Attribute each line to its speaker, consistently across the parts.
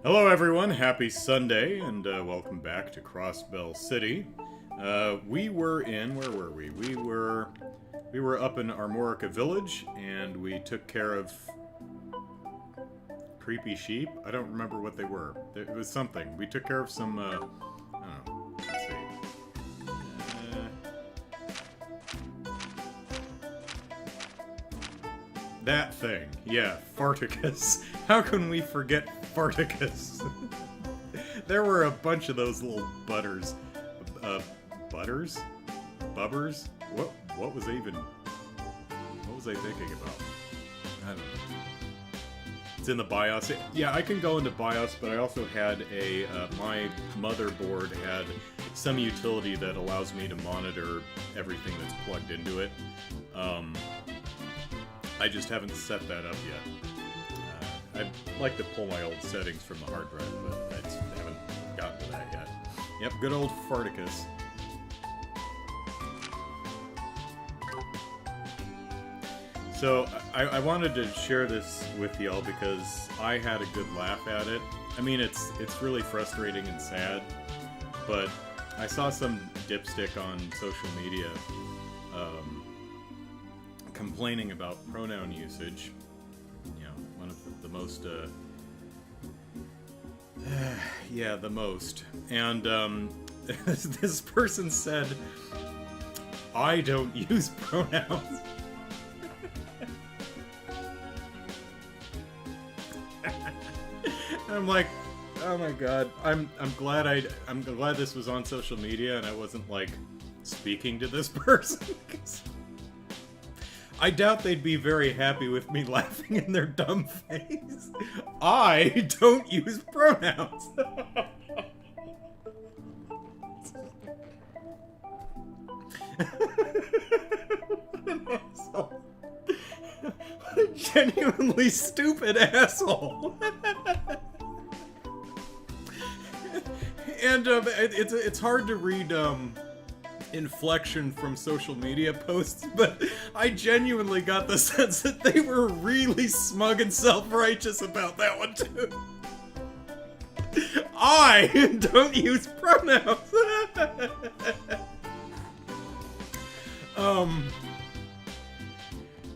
Speaker 1: Hello everyone, happy Sunday, and welcome back to Crossbell City. We were in, where were we? We were up in Armorica Village, and we took care of creepy sheep. I don't remember what they were. It was something. We took care of some, I don't know, let's see. That thing. Yeah, Farticus. How can we forget Farticus? There were a bunch of those little butters. Butters? Bubbers? What was I thinking about? I don't know. It's in the BIOS. Yeah, I can go into BIOS, but I also had my motherboard had some utility that allows me to monitor everything that's plugged into it. I just haven't set that up yet. I'd like to pull my old settings from the hard drive, but I just haven't gotten to that yet. Yep, good old Farticus. So, I wanted to share this with y'all because I had a good laugh at it. I mean, it's really frustrating and sad, but I saw some dipstick on social media complaining about pronoun usage. You know, one of the most, yeah, the most. And this person said, I don't use pronouns. I'm like, oh my god. I'm glad this was on social media and I wasn't like speaking to this person. I doubt they'd be very happy with me laughing in their dumb face. I don't use pronouns. What an asshole. What a genuinely stupid asshole. And it's hard to read inflection from social media posts, but I genuinely got the sense that they were really smug and self-righteous about that one too. I don't use pronouns.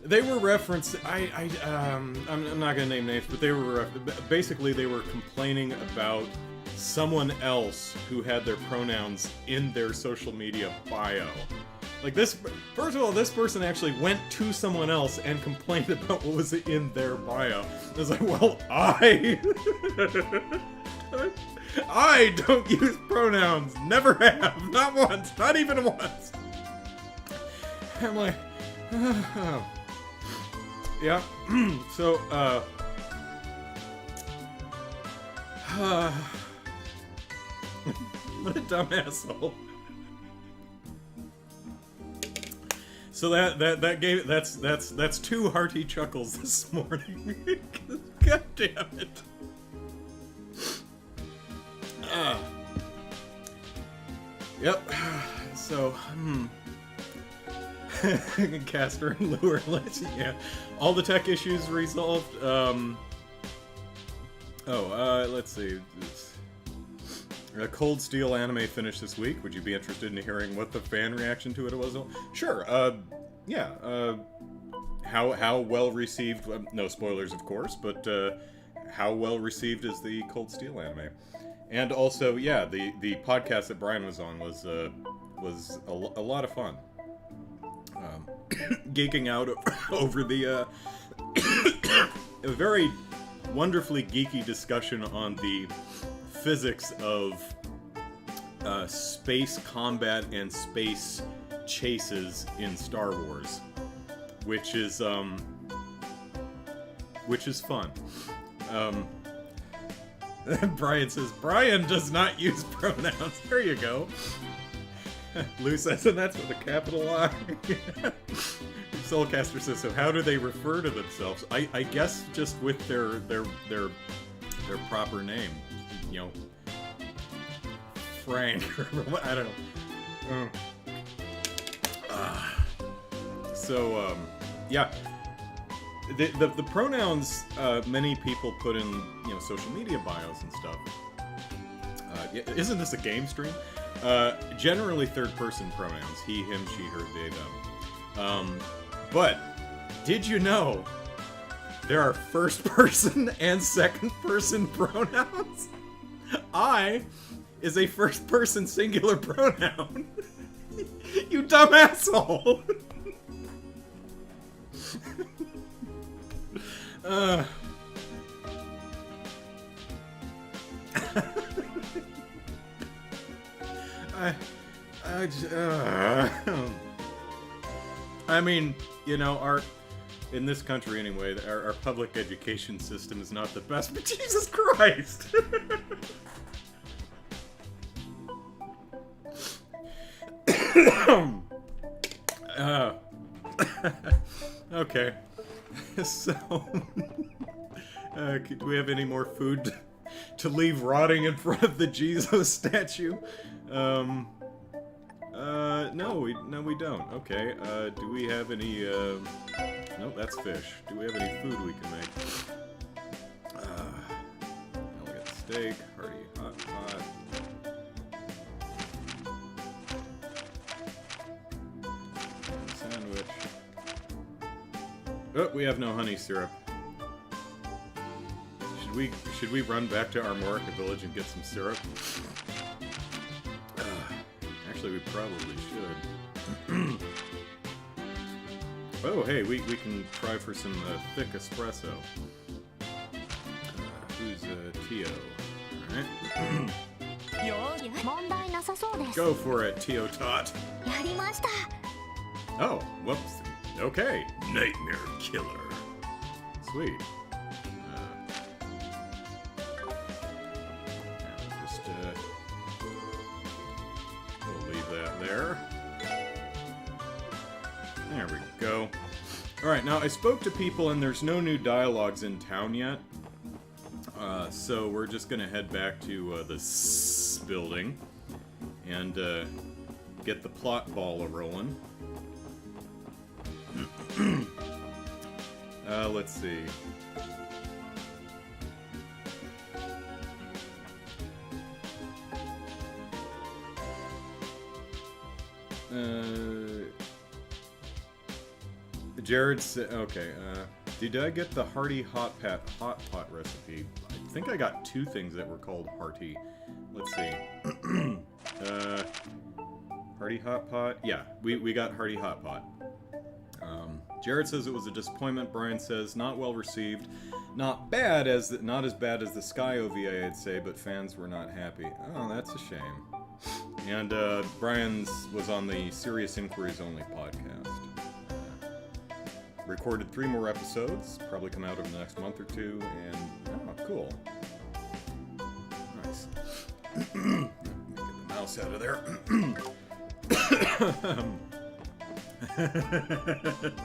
Speaker 1: They were referenced. I'm not gonna name names, but they were basically they were complaining about someone else who had their pronouns in their social media bio. Like this, first of all, this person actually went to someone else and complained about what was in their bio. I was like, well, I don't use pronouns. Never have. Not once. Not even once. I'm like, oh. Yeah. So, what a dumb asshole. So that's two hearty chuckles this morning. God damn it. Yep. So, Casper and Lure, yeah. All the tech issues resolved. Let's see. A Cold Steel anime finished this week. Would you be interested in hearing what the fan reaction to it was? Sure. Yeah. How well received? No spoilers, of course, but how well received is the Cold Steel anime? And also, yeah, the podcast that Brian was on was a lot of fun. Geeking out over the a very wonderfully geeky discussion on the physics of space combat and space chases in Star Wars, which is fun. Brian says Brian does not use pronouns. There you go. Lou says, and that's with a capital I. Soulcaster says, so how do they refer to themselves? I guess just with their proper name. You know, Frank, or I don't know. So, yeah. the pronouns many people put in, you know, social media bios and stuff. Isn't this a game stream? Generally third-person pronouns. He, him, she, her, they, them. But, did you know there are first-person and second-person pronouns? I is a first-person singular pronoun. You dumb asshole! I mean, you know, in this country anyway, our public education system is not the best, but Jesus Christ! Okay. So, do we have any more food to leave rotting in front of the Jesus statue? No, we don't. Okay, do we have any, no, that's fish. Do we have any food we can make? We got steak, hearty hot pot. Sandwich. Oh, we have no honey syrup. Should we run back to Armorica Village and get some syrup? Actually, we probably should. Oh, hey, we can try for some thick espresso. Who's Tio? Alright. Go for it, Tio Tot. Oh, whoops. Okay. Nightmare Killer. Sweet. Just, we'll leave that there. There we go. Alright, now I spoke to people and there's no new dialogues in town yet. So we're just gonna head back to the building and get the plot ball a-rolling. Let's see. Jared said, okay, did I get the hearty hot pot recipe? I think I got two things that were called hearty. Let's see. Hearty hot pot? Yeah, we got hearty hot pot. Jared says it was a disappointment. Brian says not well received. Not bad as not as bad as the Sky OVA, I'd say, but fans were not happy. Oh, that's a shame. And Brian's was on the Serious Inquiries Only podcast. Recorded 3 more episodes, probably come out over the next month or two, and oh, cool. Nice. Let me get the mouse out of there.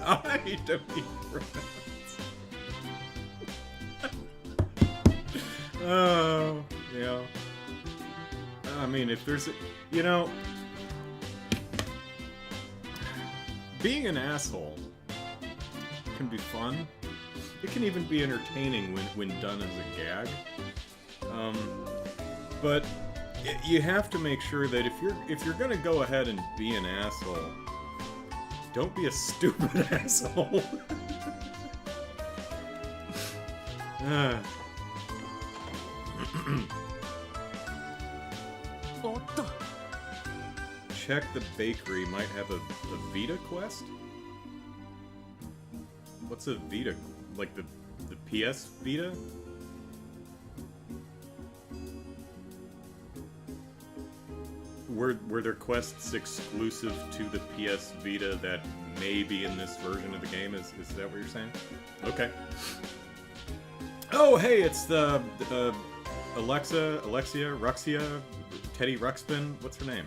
Speaker 1: I don't need pronouns. Oh, yeah. I mean, if there's a, you know, being an asshole can be fun. It can even be entertaining when done as a gag. But you have to make sure that if you're gonna go ahead and be an asshole, don't be a stupid asshole. Check the bakery, might have a Vita quest? What's a Vita? Like the PS Vita? Were there quests exclusive to the PS Vita that may be in this version of the game? Is that what you're saying? Okay. Oh, hey, it's the Alexia, Ruxia, Teddy Ruxpin. What's her name?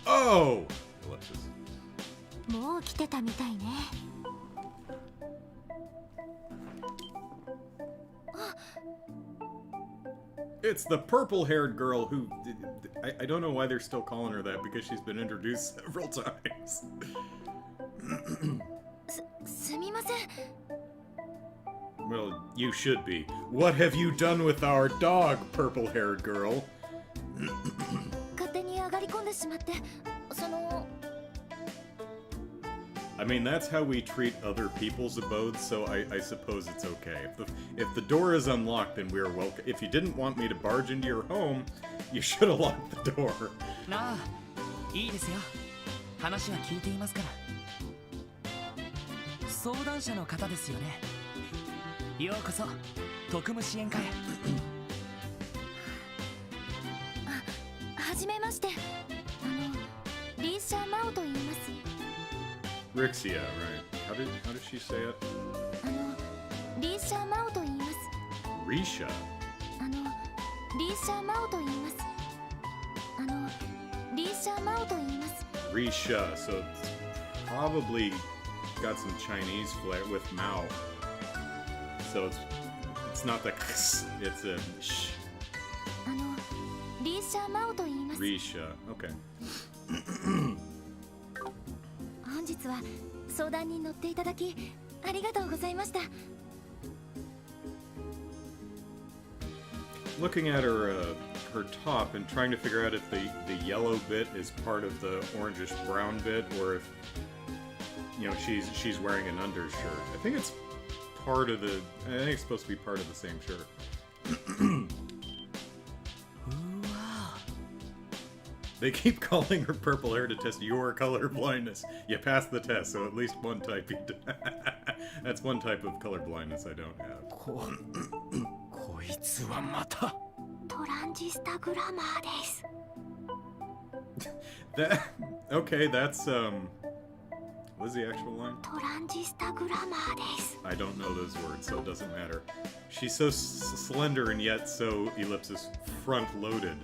Speaker 1: Oh! Alexis. It's the purple-haired girl who... I don't know why they're still calling her that, because she's been introduced several times. Well, you should be. What have you done with our dog, purple-haired girl?
Speaker 2: 勝手に上がり込んでしまって、その
Speaker 1: I mean, that's how we treat other people's abodes, so I suppose it's okay. If the door is unlocked, then we are welcome. If you didn't want me to barge into your home, you should have locked the door.
Speaker 3: なあ、いいですよ。話は聞いていますから。相談者の方ですよね。ようこそ、特務支援課へ。
Speaker 2: はじめまして。リーシャ・マオと言います。
Speaker 1: Rixia, right? How did she say it?
Speaker 2: リーシャ・マオと言います。
Speaker 1: Risha.
Speaker 2: リーシャ・マオと言います。リーシャ・マオと言います。
Speaker 1: Risha, so it's probably got some Chinese flair with Mao. So it's not the it's a sh.
Speaker 2: リーシャ・マオと言います。
Speaker 1: Risha, okay.
Speaker 2: 本日は相談に乗っていただきありがとうございました。
Speaker 1: Looking at her her top and trying to figure out if the yellow bit is part of the orangish brown bit or if she's wearing an undershirt. I think it's part of the I think it's supposed to be part of the same shirt. They keep calling her purple hair to test your color blindness. You passed the test, so at least one type you That's one type of color blindness I don't have.
Speaker 3: こいつはまた。
Speaker 2: トランジスタグラマーです。
Speaker 1: Okay, that's what's the actual line?
Speaker 2: トランジスタグラマーです。
Speaker 1: I don't know those words, so it doesn't matter. She's so slender and yet so ellipsis front loaded.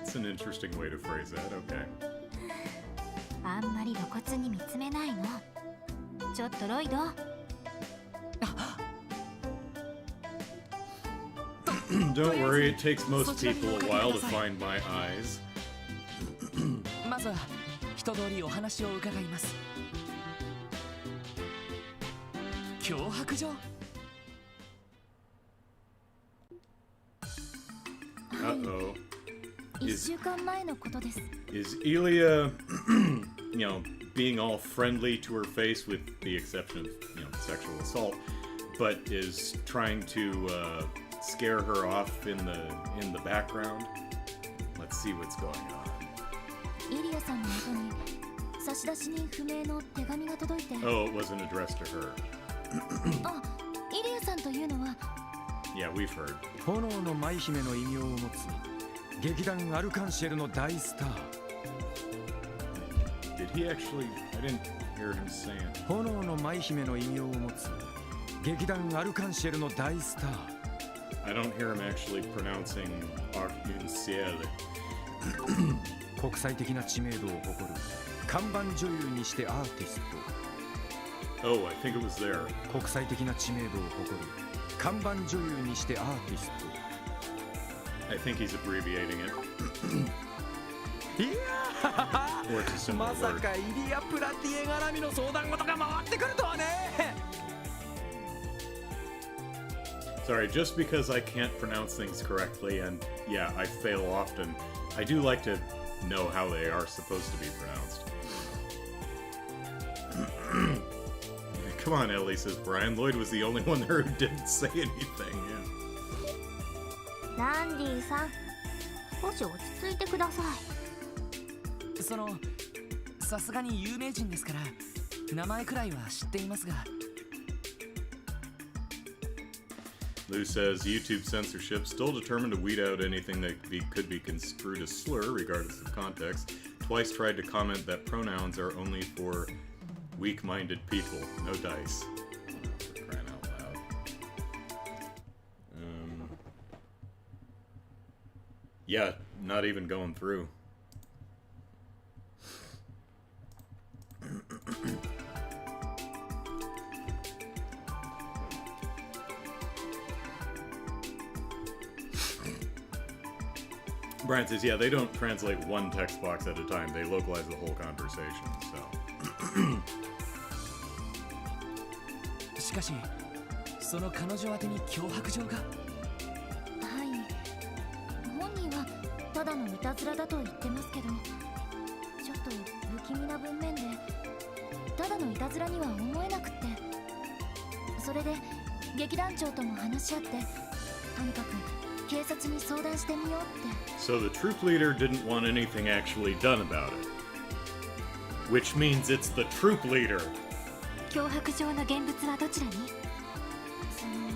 Speaker 1: It's an interesting way to phrase that. Okay.
Speaker 2: あんまり露骨に見つめないの。ちょっとロイド。
Speaker 1: Don't worry, it takes most people a while to find my eyes.
Speaker 3: まずは一通りお話を伺います。脅迫状。
Speaker 1: Uh-oh.
Speaker 2: 1週間前のことです。
Speaker 1: Is Elia, being all friendly to her face with the exception of, sexual assault, but is trying to scare her off in the background? Let's see what's going on.
Speaker 2: イリアさんの元に差出人不明の手紙が届いて。
Speaker 1: Oh, it wasn't addressed to her.
Speaker 2: あ、イリアさんというのは。
Speaker 1: Yeah, we've heard.
Speaker 4: 炎の舞姫の異名を持つ劇団アルカンシェルの大スター。
Speaker 1: Did he actually? I didn't hear him say it.
Speaker 4: 炎の舞姫の異名を持つ劇団アルカンシェルの大スター。
Speaker 1: I don't hear him actually pronouncing Arc-en-Ciel.
Speaker 4: 国際的な知名度を誇る看板女優にしてアーティスト。
Speaker 1: Oh, I think it was there.
Speaker 4: 国際的な知名度を誇る看板女優にしてアーティスト。
Speaker 1: I think he's abbreviating it.
Speaker 4: いや
Speaker 1: Or it's a similar
Speaker 4: まさ
Speaker 1: word.
Speaker 4: かイリア・プラティエ絡みの相談事が回ってくるとはね。
Speaker 1: Sorry, just because I can't pronounce things correctly, and yeah, I fail often, I do like to know how they are supposed to be pronounced. Come on, Ellie, says Brian. Lloyd was the only one there who didn't say anything. Yeah.
Speaker 2: ランディさん、少し落ち着いてください。
Speaker 3: さすがに有名人ですから名前くらいは知っていますが。
Speaker 1: Lou says YouTube censorship still determined to weed out anything that could be construed as slur regardless of context. Twice tried to comment that pronouns are only for weak-minded people. No dice. For crying out loud. Yeah, not even going through. Brian says, yeah, they don't translate one text box at a time. They localize the whole conversation, so.
Speaker 3: しかしその彼女宛てに脅迫状が。
Speaker 2: はい、本人はただのいたずらだと言ってますけど、ちょっと不気味な文面でただのいたずらには思えなくって、それで劇団長とも話し合って、とにかく警察に相談してみようって。
Speaker 1: So the troop leader didn't want anything actually done about it. Which means it's the troop leader.
Speaker 2: 脅迫状の現物はどちらに？その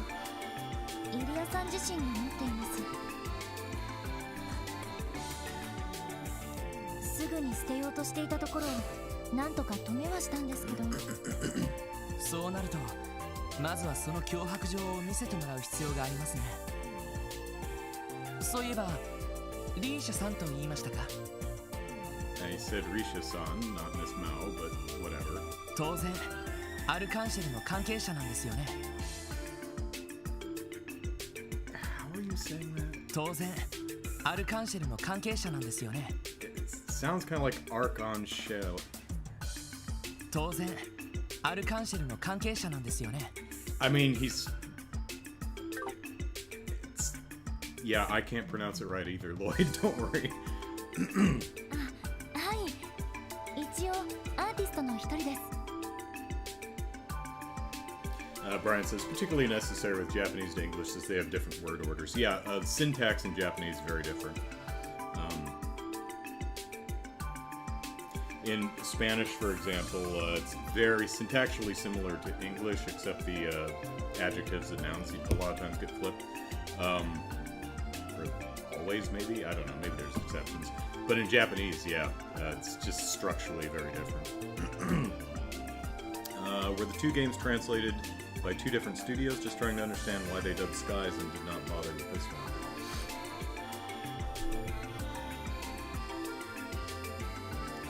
Speaker 2: イリアさん自身が持っています。すぐに捨てようとしていたところをなんとか止めはしたんですけど。
Speaker 3: そうなるとまずはその脅迫状を見せてもらう必要がありますね。そういえばリーシャさんと言いましたか？
Speaker 1: I said Risha-san, not Miss Mao, but whatever.
Speaker 3: 当然アルカンシェルの関係者なんですよね。
Speaker 1: How are you saying that?
Speaker 3: 当然アルカンシェルの関係者なんですよね。
Speaker 1: It sounds kind of like Archon Shell.
Speaker 3: 当然アルカンシェルの関係者なんですよね。
Speaker 1: I mean, Yeah, I can't pronounce it right either, Lloyd. Don't worry.
Speaker 2: はい、一応アーティストの一人です。
Speaker 1: Brian says, particularly necessary with Japanese to English since they have different word orders. Yeah, syntax in Japanese is very different. In Spanish, for example, it's very syntactically similar to English, except the adjectives and nouns a lot of times get flipped. Or always, maybe? I don't know. Maybe there's exceptions. But in Japanese, yeah, it's just structurally very different. Were the two games translated by two different studios? Just trying to understand why they dubbed Skies and did not bother with this one.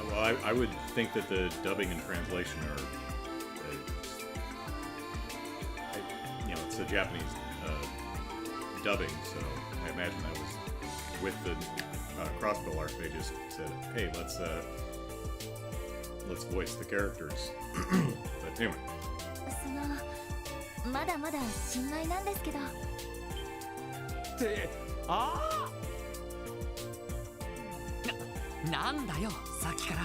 Speaker 1: Well, I would think that the dubbing and translation are, it's a Japanese dubbing, so I imagine that was with the Crossbill arc. They just said, "Hey, let's voice the characters." But anyway.
Speaker 2: そのまだまだ新米なんですけど。
Speaker 4: ってああ
Speaker 3: なんだよさっきから。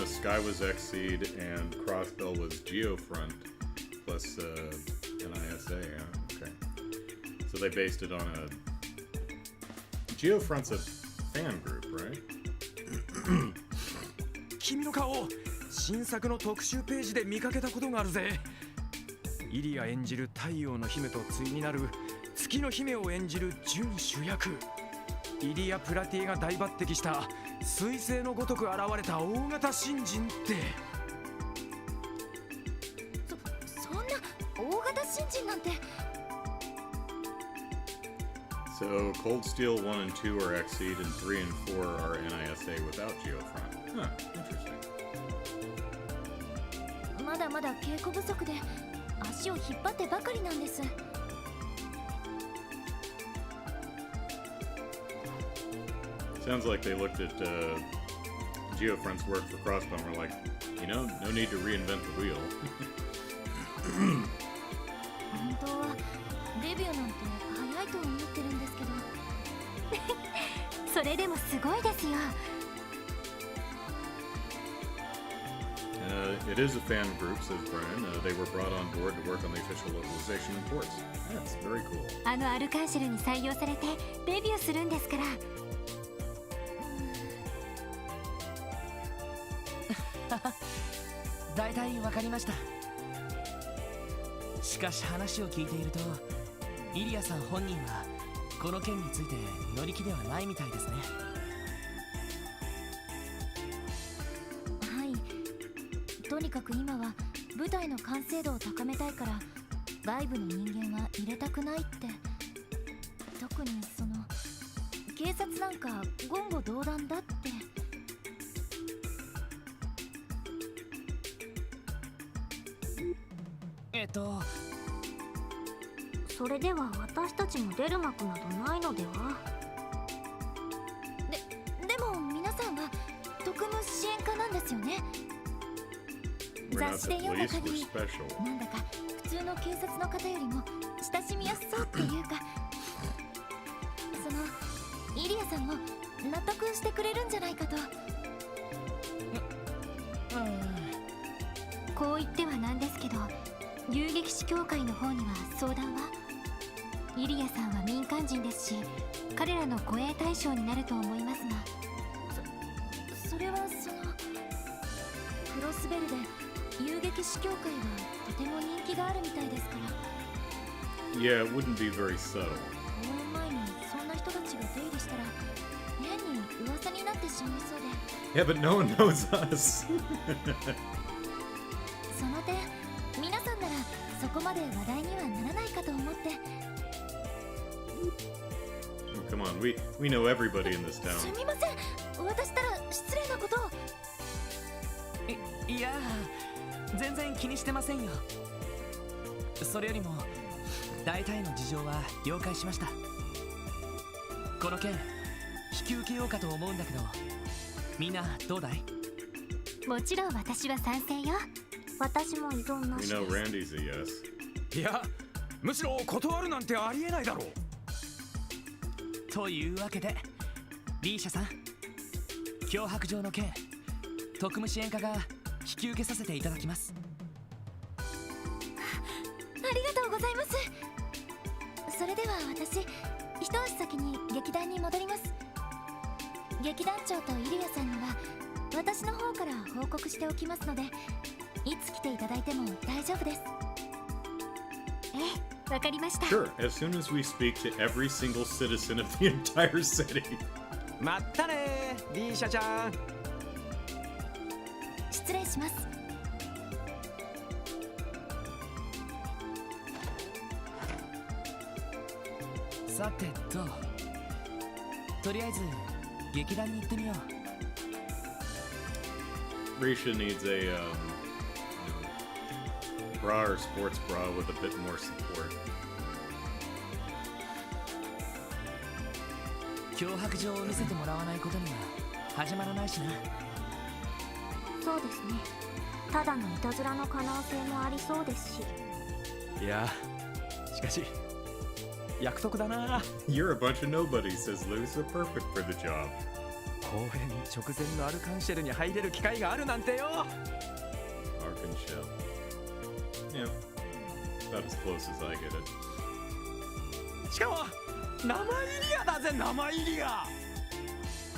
Speaker 1: Sky was Xseed and Crossbell was Geofront plus NISA. Yeah, okay. So they based it on a Geofront's a fan group, right?
Speaker 4: 君の顔新作の特集ページで見かけたことがあるぜ。イリア演じる太陽の姫と対になる月の姫を演じる準主役イリア・プラティエが大抜擢した彗星のごとく現れた大型新人って。
Speaker 2: そんな大型新人なんて。
Speaker 1: So Cold Steel 1 and 2 are Xseed and 3 and 4 are NISA without Geofront. Huh, interesting.
Speaker 2: まだまだ稽古不足で足を引っ張ってばかりなんです。
Speaker 1: Sounds like they looked at Geofront's work for Crossbow and were like, no need to reinvent the wheel.
Speaker 2: 本当はデビューなんて早いと思ってるんですけど。それでもすごいですよ。
Speaker 1: It is a fan group, says Brian. They were brought on board to work on the official localization and ports. That's very cool.
Speaker 2: あのアルカンシェルに採用されてデビューするんですから。
Speaker 3: だいたいわかりました。しかし話を聞いているとイリアさん本人はこの件について乗り気ではないみたいですね。
Speaker 2: はい、とにかく今は舞台の完成度を高めたいから外部の人間は入れたくないって。特にその警察なんか言語道断だって。それでは私たちも出る幕などないのでは。でも皆さんは特務支援課なんですよね。
Speaker 1: We're not
Speaker 2: 雑誌
Speaker 1: the
Speaker 2: で読んだ
Speaker 1: police,
Speaker 2: 限
Speaker 1: we're
Speaker 2: り
Speaker 1: special.
Speaker 2: なんだか普通の警察の方よりも親しみやすそうっていうか、そのイリアさんも納得してくれるんじゃないかと。こう言ってはなんですけど、遊撃士協会の方には相談は？イリアさんは民間人ですし、彼らの護衛対象になると思いますが、それはそのクロスベルで遊撃士協会はとても人気があるみたいですから。
Speaker 1: Yeah, it wouldn't be very subtle.
Speaker 2: 公演前にそんな人たちが出入りしたら変に噂になってしまいそうで。
Speaker 1: Yeah, but no one knows us.
Speaker 2: その点皆さんならそこまで話題にはならないかと思って。
Speaker 1: Come on, we know everybody in this
Speaker 2: す
Speaker 1: town.
Speaker 2: みません、私ったら失礼なことを。
Speaker 3: いや全然気にしてませんよ。それよりも大体の事情は了解しました。この件引き受けようかと思うんだけど、みんなどうだい？
Speaker 2: もちろん私は賛成よ。私も依存な
Speaker 1: We
Speaker 2: し
Speaker 1: know
Speaker 2: です。
Speaker 1: Randy's a yes.
Speaker 4: いや、むしろ断るなんてありえないだろう。
Speaker 3: というわけでリーシャさん、脅迫状の件特務支援課が引き受けさせていただきます。
Speaker 2: ありがとうございます。それでは私一足先に劇団に戻ります。劇団長とイリアさんには私の方から報告しておきますので、いつ来ていただいても大丈夫です。ええ、わかりました。
Speaker 1: Sure, as soon as we speak to every single citizen of the entire city.
Speaker 4: まったねー、リーシャちゃん。
Speaker 2: 失礼します。
Speaker 3: さてとりあえず劇団に行ってみよう。
Speaker 1: Risha needs a bra or sports bra with a bit more support.
Speaker 3: 脅迫状を見せてもらわないことには始まらないしな。
Speaker 2: そうですね。ただのいたずらの可能性もありそうですし。
Speaker 4: いや、しかし約束だな。
Speaker 1: You're a bunch of nobodies, says Lou, so perfect for the job.
Speaker 4: 公演直前のアルカンシェルに入れる機会があるなんてよ。
Speaker 1: Ark and Shell. Yeah, about as close as I get it.
Speaker 4: しかも生イリアだぜ、生イリア。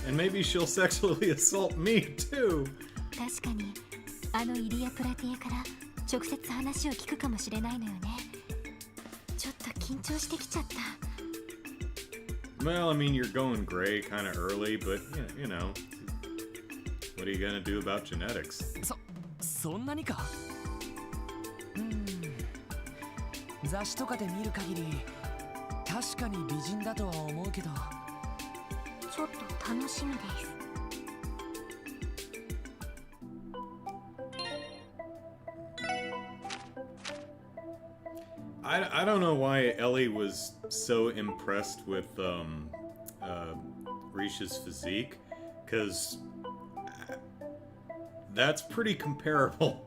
Speaker 1: And maybe she'll sexually assault me too.
Speaker 2: 確かにあのイリア・プラティエから直接話を聞くかもしれないのよね。ちょっと緊張してきちゃった。
Speaker 1: Well, I mean, you're going gray kind of early, but you know, what are you gonna do about genetics?
Speaker 3: そんなにか。雑誌とかで見る限り確かに美人だとは思うけど。
Speaker 2: ちょっと楽しみです。
Speaker 1: I don't know why Ellie was so impressed with Risha's physique, because that's pretty comparable.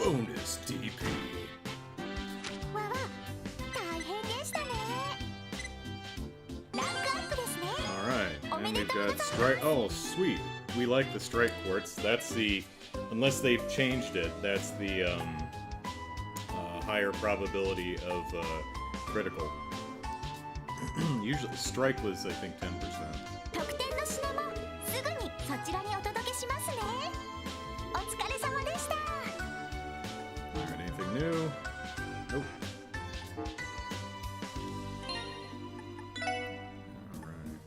Speaker 1: Bonus DP.
Speaker 2: わわ、大変でしたね。ランクアップですね。
Speaker 1: All right, and we've got strike. Oh, sweet. We like the strike quartz. That's the, unless they've changed it, that's the higher probability of critical. Usually, strike was I think 10%.
Speaker 2: 特典の品もすぐにそちらにお届けしますね。お疲れ様でした。
Speaker 1: Alright, anything new? Nope. Alright.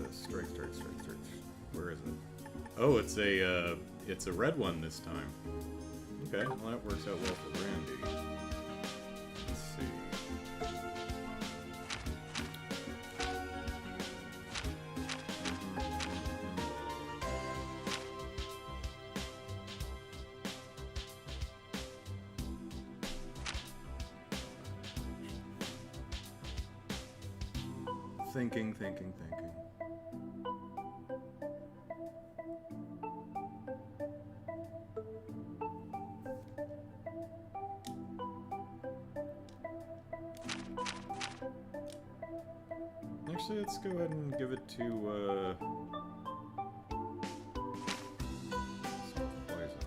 Speaker 1: Let's strike. Where is it? Oh, it's a red one this time. Okay, well that works out well for Brandy. Let's see. Thinking. Actually, let's go ahead and give it to, some poison.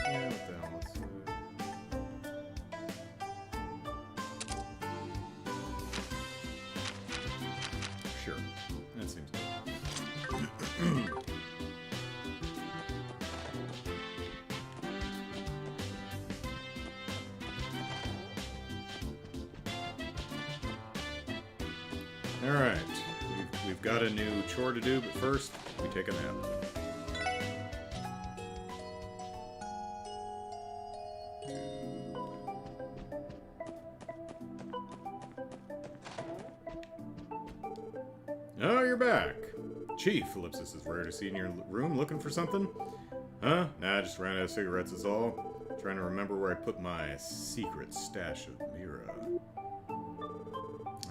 Speaker 1: Yeah, what the hell, let's, sure, that seems good. Alright, we've got a new chore to do, but first, we take a nap. Oh, you're back. Chief, Ellipsis is rare to see in your room looking for something? Huh? Nah, just ran out of cigarettes is all. Trying to remember where I put my secret stash of Mira.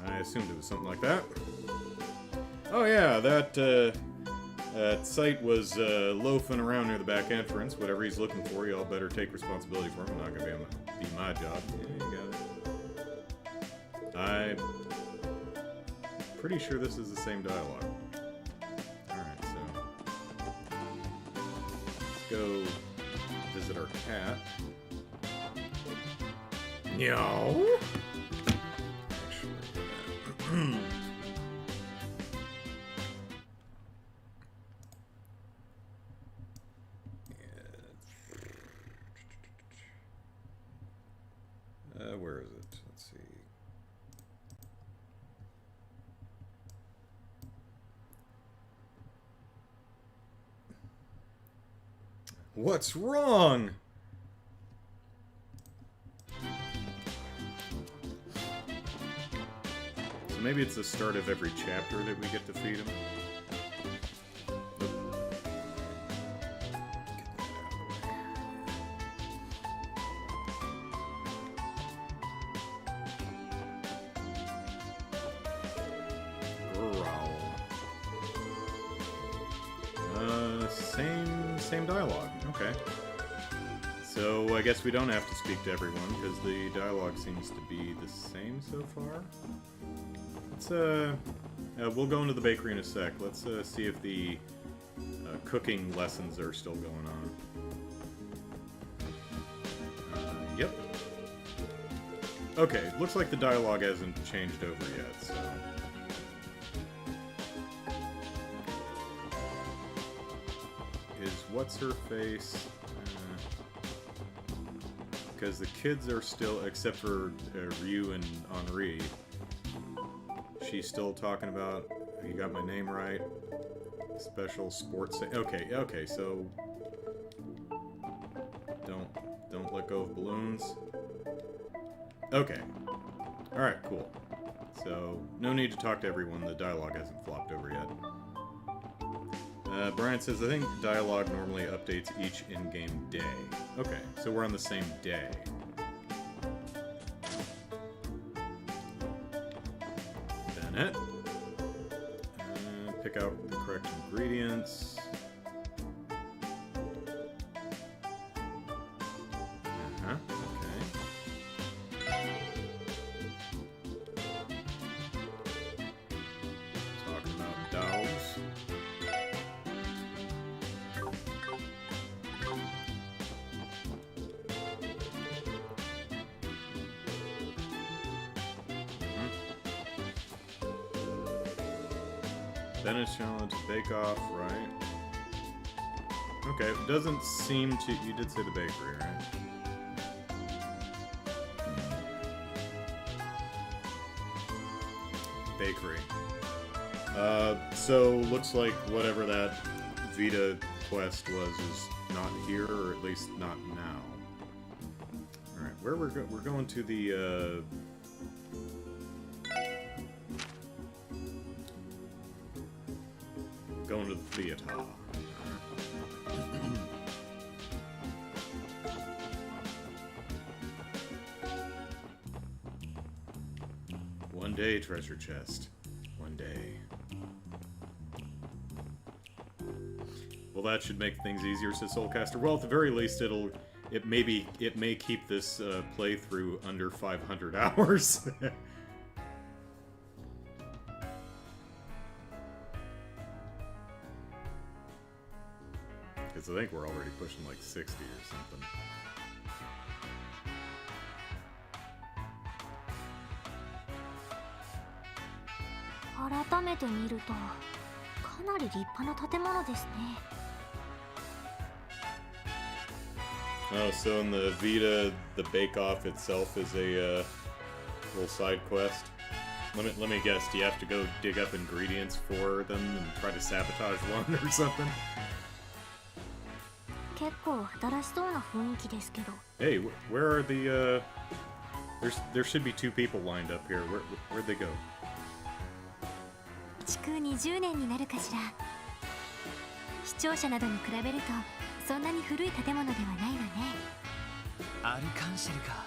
Speaker 1: I assumed it was something like that. Oh yeah, that site was loafing around near the back entrance. Whatever he's looking for, y'all better take responsibility for him. Not gonna be my job. Yeah, you got it. I'm pretty sure this is the same dialogue. Alright, so let's go visit our cat. Meow. Actually, where is it? Let's see. What's wrong? So maybe it's the start of every chapter that we get to feed him. Same dialogue. Okay. So I guess we don't have to speak to everyone because the dialogue seems to be the same so far. Let's we'll go into the bakery in a sec. Let's see if the cooking lessons are still going on. Yep. Okay, looks like the dialogue hasn't changed over yet, so. What's her face? Because the kids are still, except for Ryu and Henri, she's still talking about, you got my name right, special sports, okay, so don't let go of balloons. Okay, alright, cool. So, no need to talk to everyone, the dialogue hasn't flopped over yet. Brian says, I think dialogue normally updates each in-game day. Okay, so we're on the same day. Bennett. Pick out the correct ingredients. Okay. Talking about dogs. Dennis challenge, bake off, right? Okay, it doesn't seem to... You did say the bakery, right? Bakery. So looks like whatever that Vita quest was is not here, or at least not now. Alright, where we're going to the, going to the theater. One day, treasure chest. One day. Well, that should make things easier, says Soulcaster. Well, at the very least, it may keep this playthrough under 500 hours. Because I think we're already pushing like 60 or something.
Speaker 2: 改めて見るとかなり立派な建物ですね。
Speaker 1: Oh, so in the Vita, the bake-off itself is a little side quest. Let me guess. Do you have to go dig up ingredients for them and try to sabotage one or something?
Speaker 2: 結構新しそうな雰囲気ですけど。
Speaker 1: Hey, where are the there should be two people lined up here. Where'd they go?
Speaker 2: 築20年になるかしら。視聴者などに比べるとそんなに古い建物ではないわね。
Speaker 3: アルカンシェルか。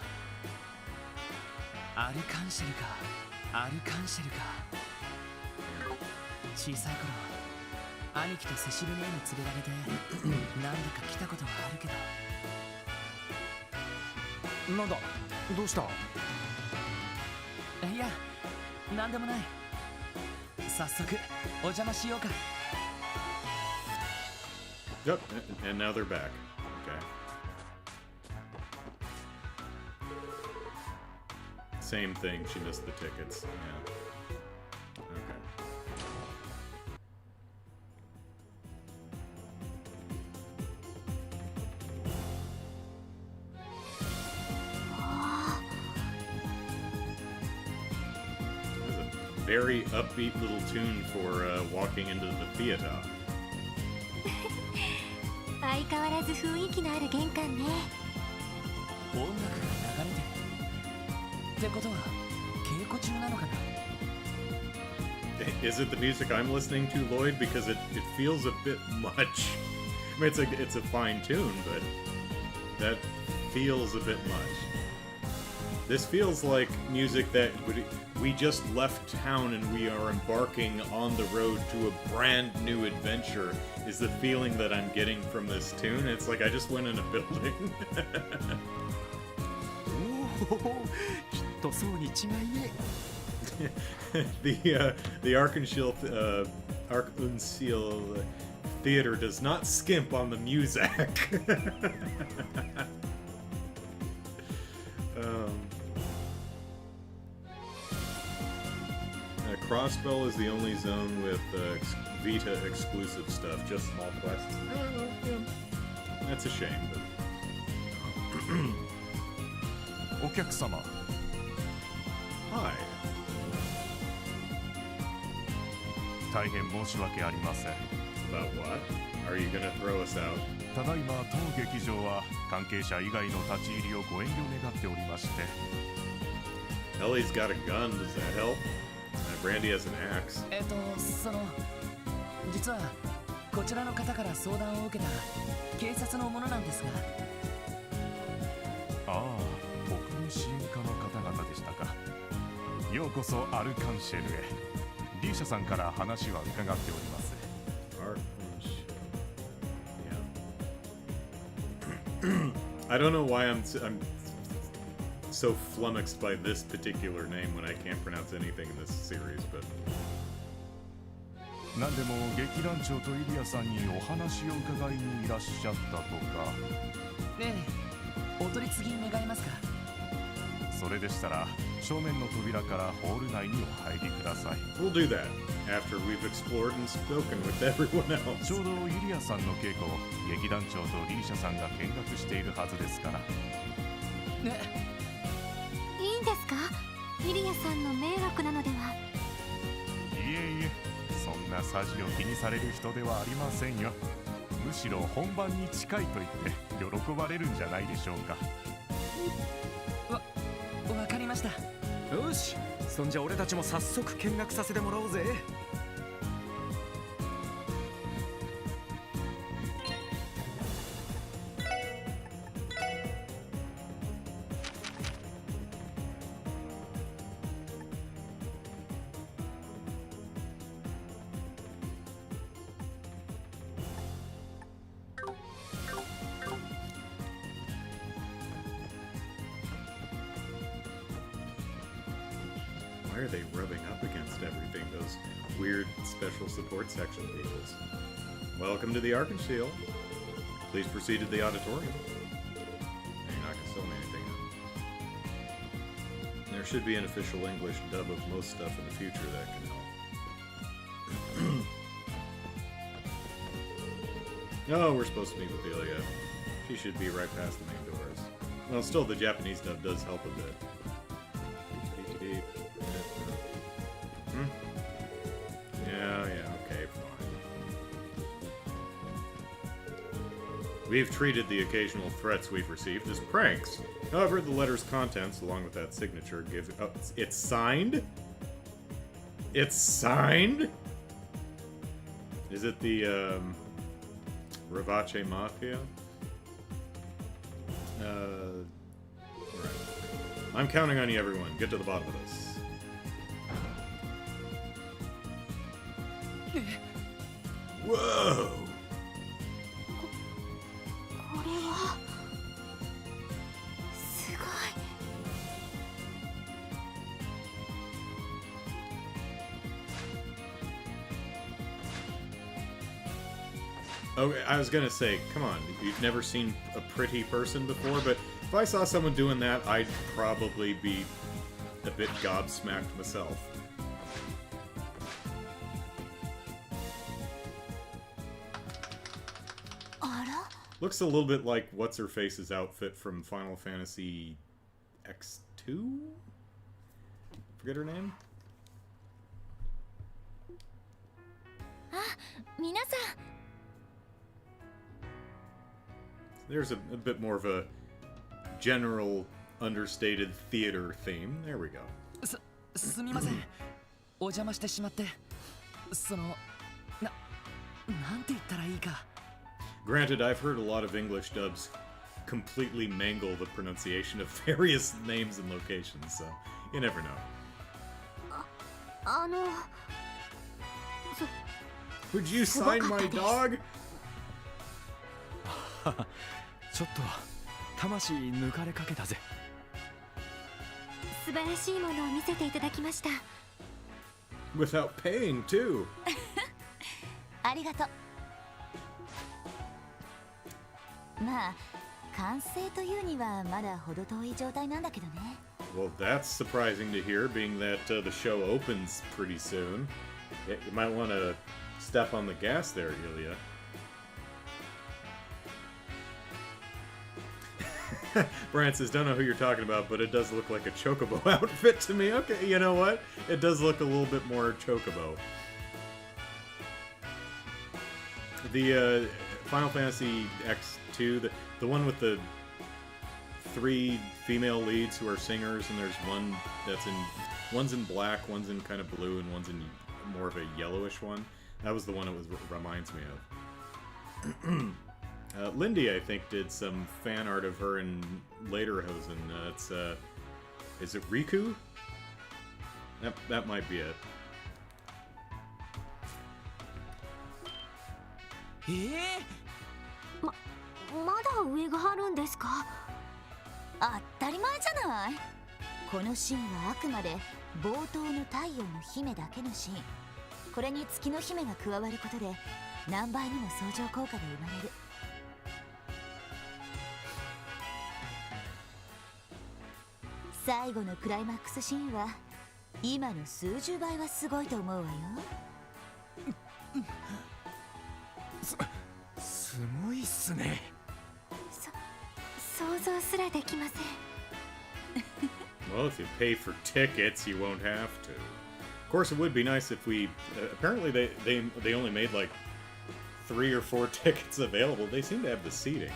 Speaker 3: アルカンシェルか。アルカンシェルか。小さい頃兄貴とセシル姉に連れられて何度か来たことはあるけど。
Speaker 4: なんだ、どうした？
Speaker 3: いや、なんでもない。早速お邪魔しようか。
Speaker 1: Yep, and now they're back. Okay. Same thing, she missed the tickets. Yeah. Okay. This is a very upbeat little tune for walking into the theater.
Speaker 2: 相変わらず雰囲気のある玄関ね。
Speaker 3: 音楽が流れてる。ってことは稽古中なのかな。
Speaker 1: Is it the music I'm listening to, Lloyd? Because it feels a bit much. I mean, it's a fine tune, but that feels a bit much. This feels like music that we just left town and we are embarking on the road to a brand new adventure. Is the feeling that I'm getting from this tune? It's like I just went in a building.
Speaker 4: おお、きっとそうに違いね。
Speaker 1: the Arkansas Theater does not skimp on the music. Crossbell is the only zone with Vita exclusive stuff, just small quests. That's a shame, but...
Speaker 4: お客様。
Speaker 1: Hi.
Speaker 5: 大変申し訳ありません。
Speaker 1: About what? Are you gonna throw us out?
Speaker 5: ただいま当劇場は関係者以外の立ち入りをご遠慮願っておりまして。
Speaker 1: Ellie's got a gun, does that help? Brandy has an axe.
Speaker 3: 実はこちらの方から相談を受けた警察の者なんですが。
Speaker 5: ああ、僕の支援課の方々でしたか。ようこそアルカンシェルへ。リーシャさんから話は伺っております。
Speaker 1: Yeah. I don't know why I'm so flummoxed by this particular name when I can't pronounce anything in this series, but...
Speaker 5: 何でも劇団長とイリアさんにお話を伺いにいらっしゃったとか。
Speaker 3: ええ、お取り次ぎ願えますか。
Speaker 5: それでしたら正面の扉からホール内にお入りください。
Speaker 1: We'll do that after we've explored and spoken with everyone else.
Speaker 5: ちょうどユリアさんの稽古を劇団長とリーシャさんが見学しているはずですから。
Speaker 3: ね、
Speaker 2: いいんですか？イリアさんの迷惑なのでは？
Speaker 5: いえいえ、そんなさじを気にされる人ではありませんよ。むしろ本番に近いと言って喜ばれるんじゃないでしょうか。
Speaker 3: わかりました。
Speaker 4: よし、そんじゃ俺たちも早速見学させてもらおうぜ。
Speaker 1: Why are they rubbing up against everything, those weird special support section vehicles? Welcome to the Arkensteel. Please proceed to the auditorium. You're not gonna sell me anything. There should be an official English dub of most stuff in the future that can help. Oh, we're supposed to meet with Delia. She should be right past the main doors. Well, still, the Japanese dub does help a bit. Yeah, okay, fine. We've treated the occasional threats we've received as pranks. However, the letter's contents, along with that signature, give... Oh, it's signed? It's signed? Is it the, Ravace Mafia? Right. I'm counting on you, everyone. Get to the bottom of this. Whoa!
Speaker 2: これはすごい。
Speaker 1: Okay, I was gonna say, come on, you've never seen a pretty person before, but if I saw someone doing that, I'd probably be a bit gobsmacked myself. Looks a little bit like What's-Her-Face's outfit from Final Fantasy X2? Forget her name?
Speaker 2: あ、皆さん。
Speaker 1: There's a bit more of a general, understated theater theme. There we go.
Speaker 3: すみません。お邪魔してしまって。なんて言ったらいいか。
Speaker 1: Granted, I've heard a lot of English dubs completely mangle the pronunciation of various names and locations, so you never know. Would you sign my dog?
Speaker 4: ちょっと魂抜かれかけたぜ。
Speaker 2: 素晴らしいものを見せていただきました。
Speaker 1: Without paying, too.
Speaker 2: ありがとう。まあ、完成というにはまだ程遠い状態なんだけどね。
Speaker 1: Well, that's surprising to hear, being that the show opens pretty soon. You might want to step on the gas there, Ilya. Brian says, don't know who you're talking about, but it does look like a Chocobo outfit to me. Okay, you know what? It does look a little bit more Chocobo. The Final Fantasy X2, the one with the 3 female leads who are singers, and there's one that's one's in black, one's in kind of blue, and one's in more of a yellowish one. That was the one it reminds me of. Lindy, I think, did some fan art of her in Lederhosen. It's is it Riku? That might be it.
Speaker 2: まだ上があるんですか？当たり前じゃない。このシーンはあくまで冒頭の太陽の姫だけのシーン。これに月の姫が加わることで何倍にも相乗効果が生まれる。最後のクライマックスシーンは今の数十倍はすごいと思うわよ。
Speaker 4: すごいっすね。
Speaker 2: 想像すらできません。
Speaker 1: Well, if you pay for tickets, you won't have to. Of course, it would be nice if we. Apparently, they only made like 3 or 4 tickets available. They seem to have the seating. I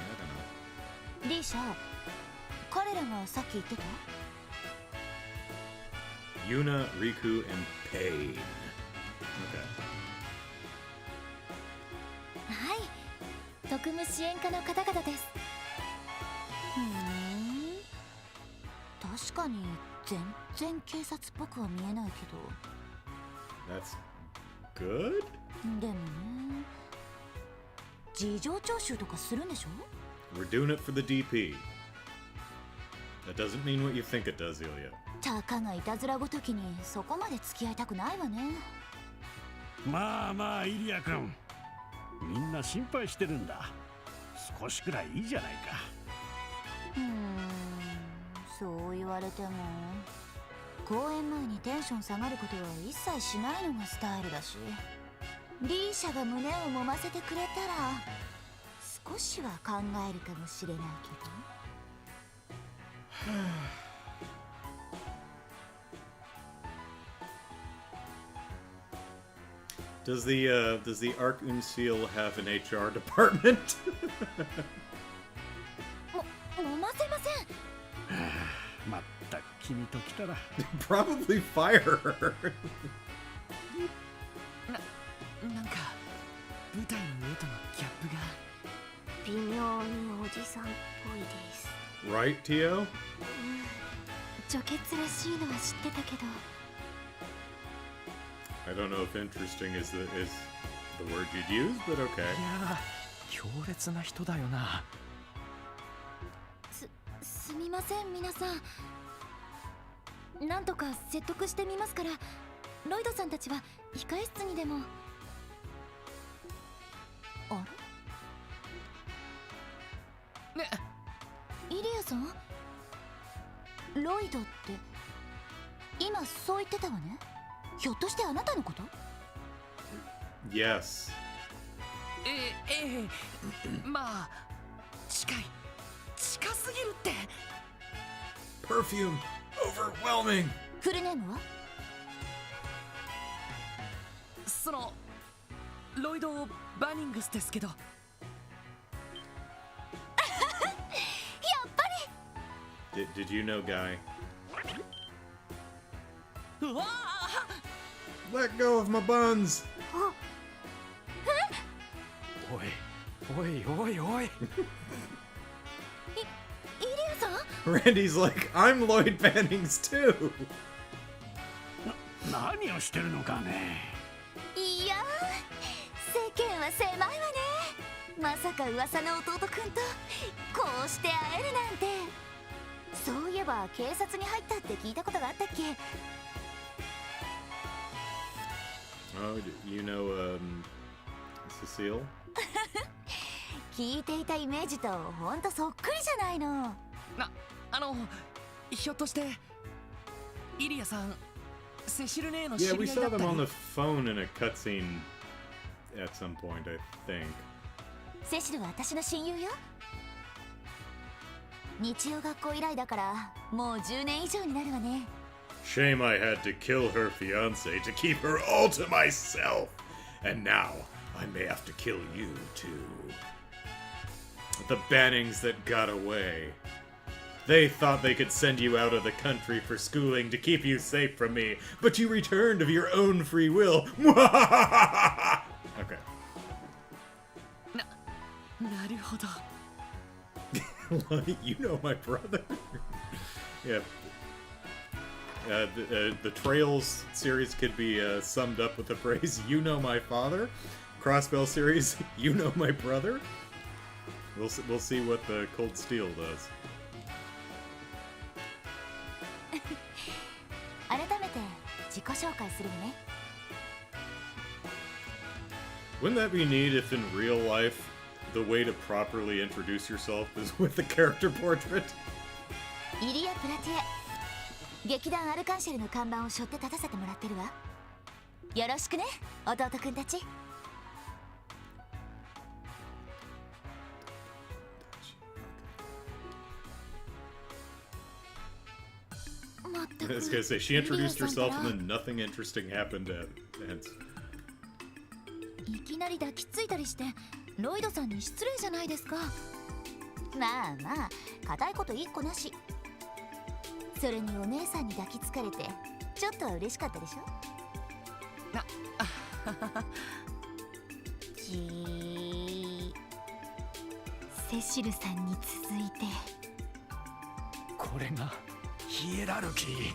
Speaker 1: don't know.
Speaker 2: リーシャ、彼らがさっき言ってた？
Speaker 1: Yuna, Riku, and Pain. Okay.
Speaker 2: はい、特務支援課の方々です。確かに全然警察っぽくは見えないけど。
Speaker 1: That's good?
Speaker 2: でもね、事情聴取とかするんでしょ？
Speaker 1: We're doing it for the DP. That doesn't mean what you think it does, Ilya.
Speaker 2: たかがいたずらごときにそこまで付き合いたくないわね。
Speaker 6: まあまあイリア君、みんな心配してるんだ。少しくらいいいじゃないか。
Speaker 2: そう言われても公演前にテンション下がることは一切しないのがスタイルだし、リーシャが胸を揉ませてくれたら少しは考えるかもしれないけど。
Speaker 1: Does the Arc Unseal have an HR department?
Speaker 2: 揉ませません。
Speaker 6: まったく君と来たら。
Speaker 1: Probably fire her.
Speaker 3: なんか舞台の上とのギャップが
Speaker 2: 微妙におじさんっぽいです。
Speaker 1: Right, Tio?
Speaker 2: 女傑らしいのは知ってたけど。
Speaker 1: I don't know if interesting is the word you'd use, but okay.
Speaker 4: いやー、強烈な人だよな。
Speaker 2: すみません皆さん。なんとか説得してみますから、ロイドさんたちは控え室にでも。あれ？
Speaker 3: ね。
Speaker 2: イリアさん？ロイドって今そう言ってたわね。ひょっとしてあなたのこと？
Speaker 1: Yes.
Speaker 3: まあ近すぎるって。
Speaker 1: Perfume. Overwhelming.
Speaker 2: フルネームは？
Speaker 3: そのロイド・バニングスですけど。
Speaker 2: やっぱり。
Speaker 1: Did you know, Guy?
Speaker 3: うわ
Speaker 1: Let go of my buns.
Speaker 4: おいおいおい。
Speaker 2: イリアさん？
Speaker 1: Randy's like, I'm Lloyd Bannings too.
Speaker 6: 何をしてるのかね。
Speaker 2: いやー、世間は狭いわね。まさか噂の弟くんとこうして会えるなんて。そういえば警察に入ったって聞いたことがあったっけ？
Speaker 1: Oh, you know, Cecile?
Speaker 2: 聞いていたイメージとほんとそっくりじゃないの。
Speaker 3: ひょっとしてイリアさんセシル姉の
Speaker 1: Yeah,
Speaker 3: 知
Speaker 1: we
Speaker 3: り合い
Speaker 1: saw
Speaker 3: だった
Speaker 1: them on
Speaker 3: り。
Speaker 1: the phone in a cutscene at some point, I think.
Speaker 2: セシルは私の親友よ。日曜学校以来だからもう10年以上になるわね。
Speaker 1: Shame I had to kill her fiance to keep her all to myself. And now I may have to kill you too. The Bannings that got away. They thought they could send you out of the country for schooling to keep you safe from me, but you returned of your own free will. Okay.
Speaker 3: なるほど。
Speaker 1: You know my brother. Yeah. The Trails series could be summed up with the phrase, you know my father. Crossbell series, you know my brother. We'll see what the Cold Steel does.
Speaker 2: 改めて自己紹介するわね。
Speaker 1: Wouldn't that be neat if in real life the way to properly introduce yourself is with the character portrait?
Speaker 2: イリア・プラティエ。劇団アルカンシェルの看板を背負って立たせてもらってるわ。よろしくね、弟くんたち。
Speaker 1: I was gonna say, she introduced herself and then nothing interesting happened at hence.
Speaker 2: いきなり抱きついたりしてロイドさんに失礼じゃないですか。まあまあ、固いこと一個なし。それにお姉さんに抱きつかれてちょっとは嬉しかったでしょ。セシルさんに続いて。
Speaker 4: これがヒエラルキー、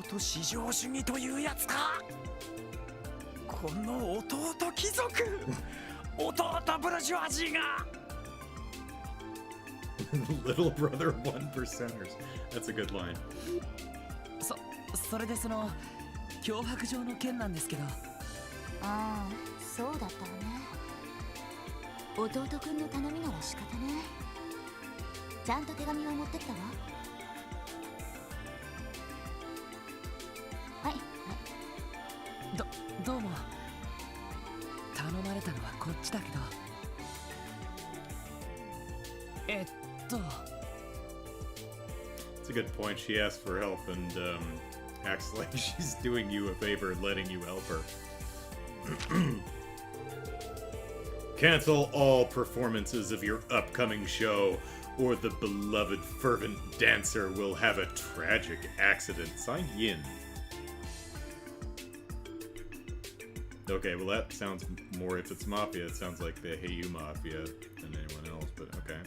Speaker 4: 弟至上主義というやつか。この弟貴族弟ブルジョワジーが。
Speaker 1: Little brother one percenters. That's a good line.
Speaker 3: それでその脅迫状の件なんですけど。
Speaker 2: ああ、そうだったわね。弟くんの頼みなら仕方ね。ちゃんと手紙を持ってきたわ。はい、
Speaker 3: どうも。頼まれたのはこっちだけど。
Speaker 1: It's a good point. She asked for help and acts like she's doing you a favor and letting you help her. Cancel all performances of your upcoming show, or the beloved fervent dancer will have a tragic accident. Signed, Yin. Okay, well that sounds more, if it's Mafia, it sounds like the Hey You Mafia than anyone else, but okay.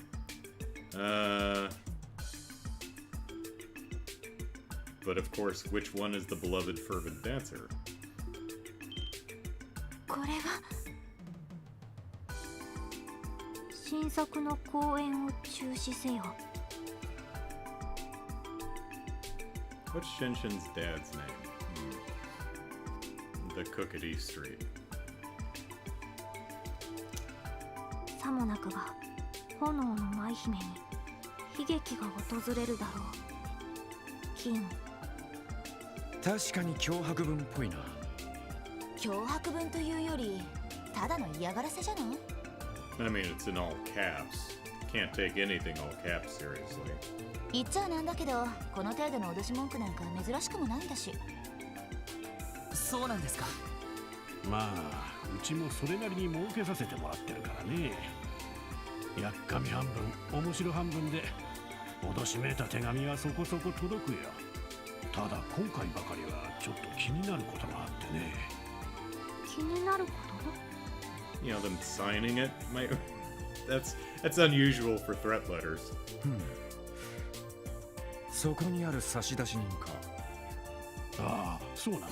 Speaker 1: But of course, which one is the beloved fervent dancer?
Speaker 2: これは新作の公演を中止せよ。
Speaker 1: What's Shinshin's dad's name? The cook at East Street.
Speaker 2: さもなくば炎の舞姫に悲劇が訪れるだろう。金。
Speaker 4: 確かに脅迫文っぽいな。
Speaker 2: 脅迫文というよりただの嫌がらせじゃない？
Speaker 1: I mean, it's in all caps. Can't take anything all caps seriously.
Speaker 2: 言っちゃなんだけど、この程度の脅し文句なんか珍しくもないんだし。
Speaker 3: そうなんですか。
Speaker 6: まあうちもそれなりに儲けさせてもらってるからね。やっかみ半分面白半分で脅しめいた手紙はそこそこ届くよ。ただ今回ばかりはちょっと気になることがあってね。
Speaker 2: 気になること？
Speaker 1: You know, them signing it might... That's unusual for threat letters.
Speaker 4: そこにある差出人か。
Speaker 6: ああ、そうなんだ。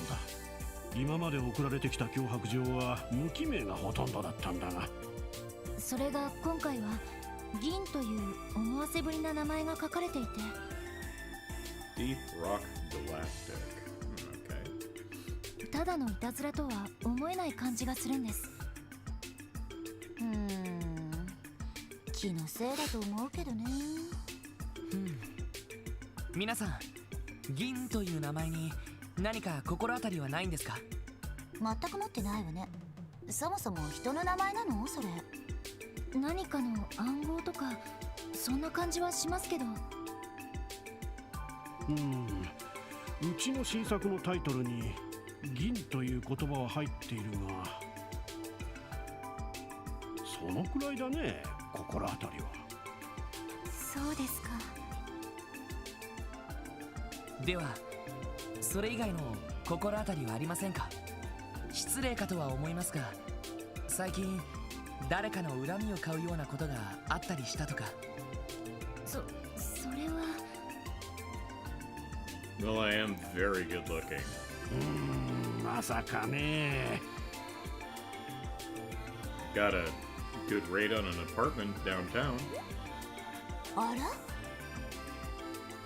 Speaker 6: 今まで送られてきた脅迫状は無記名がほとんどだったんだが。
Speaker 2: それが今回は銀という思わせぶりな名前が書かれていて。
Speaker 1: Deep Rock Galactic. Okay.
Speaker 2: ただのいたずらとは思えない感じがするんです。気のせいだと思うけどね。
Speaker 3: 皆さん、銀という名前に何か心当たりはないんですか？
Speaker 2: 全く持ってないわね。そもそも人の名前なの？それ何かの暗号とかそんな感じはしますけど。
Speaker 6: うちの新作のタイトルに銀という言葉は入っているが、そのくらいだね、心当たりは。
Speaker 2: そうですか。
Speaker 3: ではそれ以外の心当たりはありませんか？失礼かとは思いますが、最近誰かの恨みを買うようなことがあったりしたとか。
Speaker 2: それは。
Speaker 1: Well, I am very good looking.
Speaker 6: まさかね。
Speaker 1: Got a good rate on an apartment downtown.
Speaker 2: あ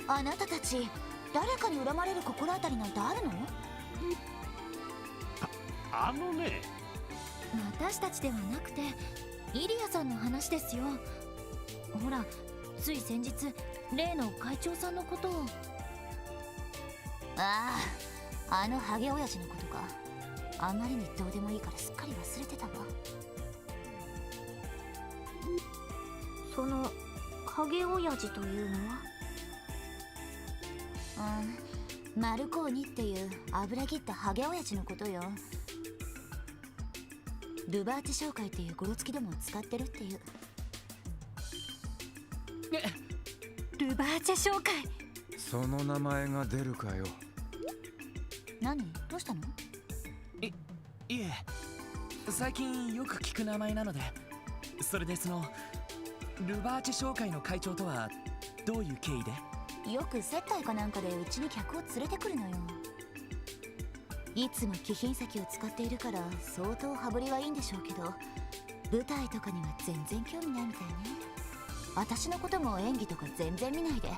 Speaker 2: ら？あなたたち誰かに恨まれる心当たりなんてあるの？
Speaker 6: あのね。
Speaker 2: 私たちではなくてイリアさんの話ですよ。ほら、つい先日例の会長さんのことを。ああ、あのハゲ親父のことか。あまりにどうでもいいからすっかり忘れてたわ。そのハゲ親父というのは？マルコーニっていう油切ったハゲ親父のことよ。ルバーチェ商会っていうゴロつきでも使ってるっていう。
Speaker 7: ルバーチェ商会。
Speaker 4: その名前が出るかよ。
Speaker 2: 何？どうしたの？
Speaker 3: いえ、最近よく聞く名前なので。それでルバーチェ商会の会長とはどういう経緯で？
Speaker 2: よく接待かなんかでうちに客を連れてくるのよ。いつも貴賓席を使っているから相当羽振りはいいんでしょうけど、舞台とかには全然興味ないみたいね。私のことも演技とか全然見ないで、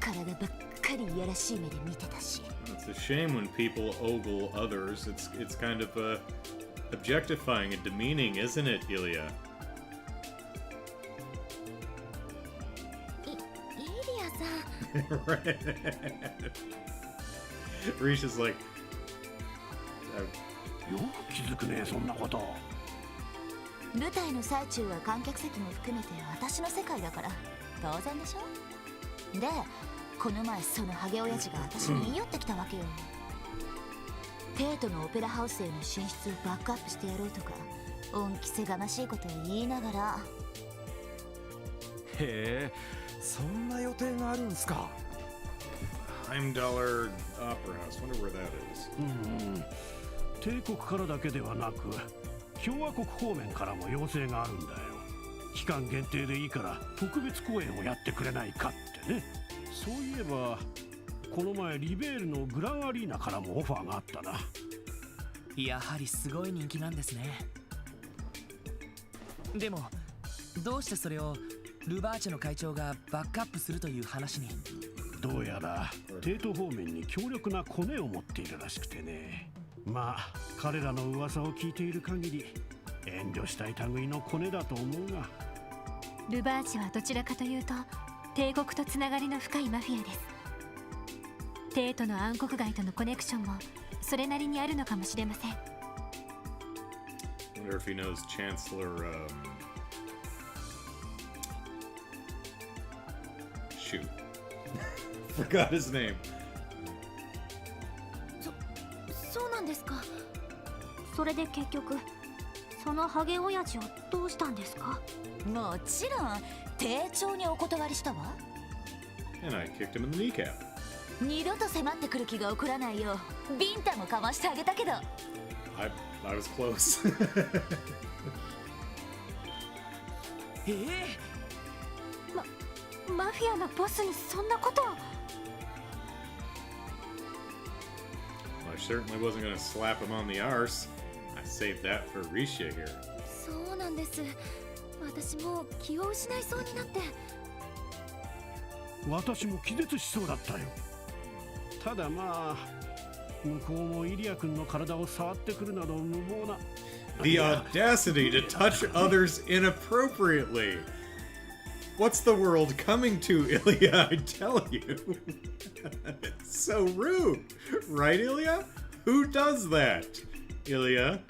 Speaker 2: 体ばっかりいやらしい目で見てたし。
Speaker 1: It's a shame when people ogle others. It's kind of objectifying and demeaning, isn't it, Ilya?
Speaker 2: イリアさん。
Speaker 1: Right. Risha's like,
Speaker 6: よく気づくね、そんなこと。
Speaker 2: 舞台の最中は観客席も含めて私の世界だから当然でしょ。で、この前そのハゲ親父が私に言い寄ってきたわけよ。テートのオペラハウスへの進出をバックアップしてやろうとか恩着せがましいことを言いながら。
Speaker 4: へえ、そんな予定があるんすか。
Speaker 1: $1 Opera House. Wonder where that is.
Speaker 6: 帝国からだけではなく共和国方面からも要請があるんだよ。期間限定でいいから特別公演をやってくれないかってね。そういえばこの前リベールのグランアリーナからもオファーがあったな。
Speaker 3: やはりすごい人気なんですね。でもどうしてそれをルバーチェの会長がバックアップするという話に？
Speaker 6: どうやら帝都方面に強力なコネを持っているらしくてね。まあ彼らの噂を聞いている限り遠慮したい類のコネだと思うが。
Speaker 7: ルバーチェはどちらかというと帝国とつながりの深いマフィアです。帝都の暗黒街とのコネクションもそれなりにあるのかもしれません。
Speaker 1: Wonder if he knows Chancellor, shoot. Forgot his name.
Speaker 2: そうなんですか。それで結局そのハゲ親父をどうしたんですか？もちろん丁重にお断りしたわ。
Speaker 1: And I kicked him in the kneecap.
Speaker 2: 二度と迫ってくる気が起こらないようビンタもかましてあげたけど。
Speaker 1: I was close.
Speaker 7: マフィアのボスにそんなことを。
Speaker 1: I certainly wasn't going to slap him on the arse. I saved that for Risha here.
Speaker 2: そうなんです。私もう気を失いそうになって。
Speaker 6: 私も気絶しそうだったよ。ただまあ向こうもイリア君の体を触ってくるなど無謀な。
Speaker 1: The audacity to touch others inappropriately. What's the world coming to, Ilya? I tell you. It's so rude. Right, Ilya? Who does that? Ilya?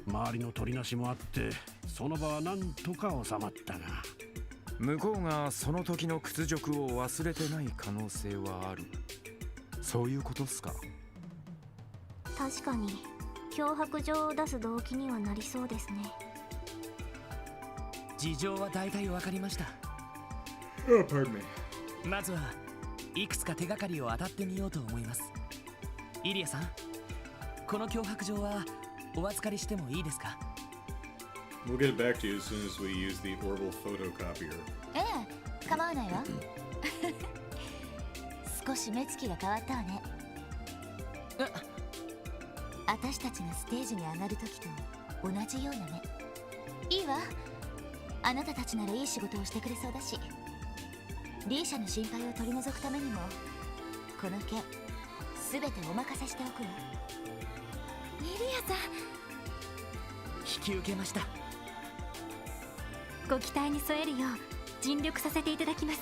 Speaker 6: 周りの取りなしもあってその場はなんとか収まったが。
Speaker 4: 向こうがその時の屈辱を忘れてない可能性はある。そういうことっすか。
Speaker 2: 確かに脅迫状を出す動機にはなりそうですね。
Speaker 3: 事情は大体わかりました。
Speaker 1: Oh, pardon me.
Speaker 3: まずはいくつか手がかりを当たってみようと思います。イリアさん、この脅迫状はお預かりしてもいいですか？
Speaker 1: We'll get it back to you as soon as we use the Orbital photocopier.
Speaker 2: ええ、構わないわ。少し目つきが変わったわね。私たちがステージに上がる時と同じような目。いいわ。あなたたちならいい仕事をしてくれそうだし、リーシャの心配を取り除くためにもこの件すべてお任せしておくわ。イリアさん、
Speaker 3: 引き受けました。
Speaker 7: ご期待に添えるよう尽力させていただきます。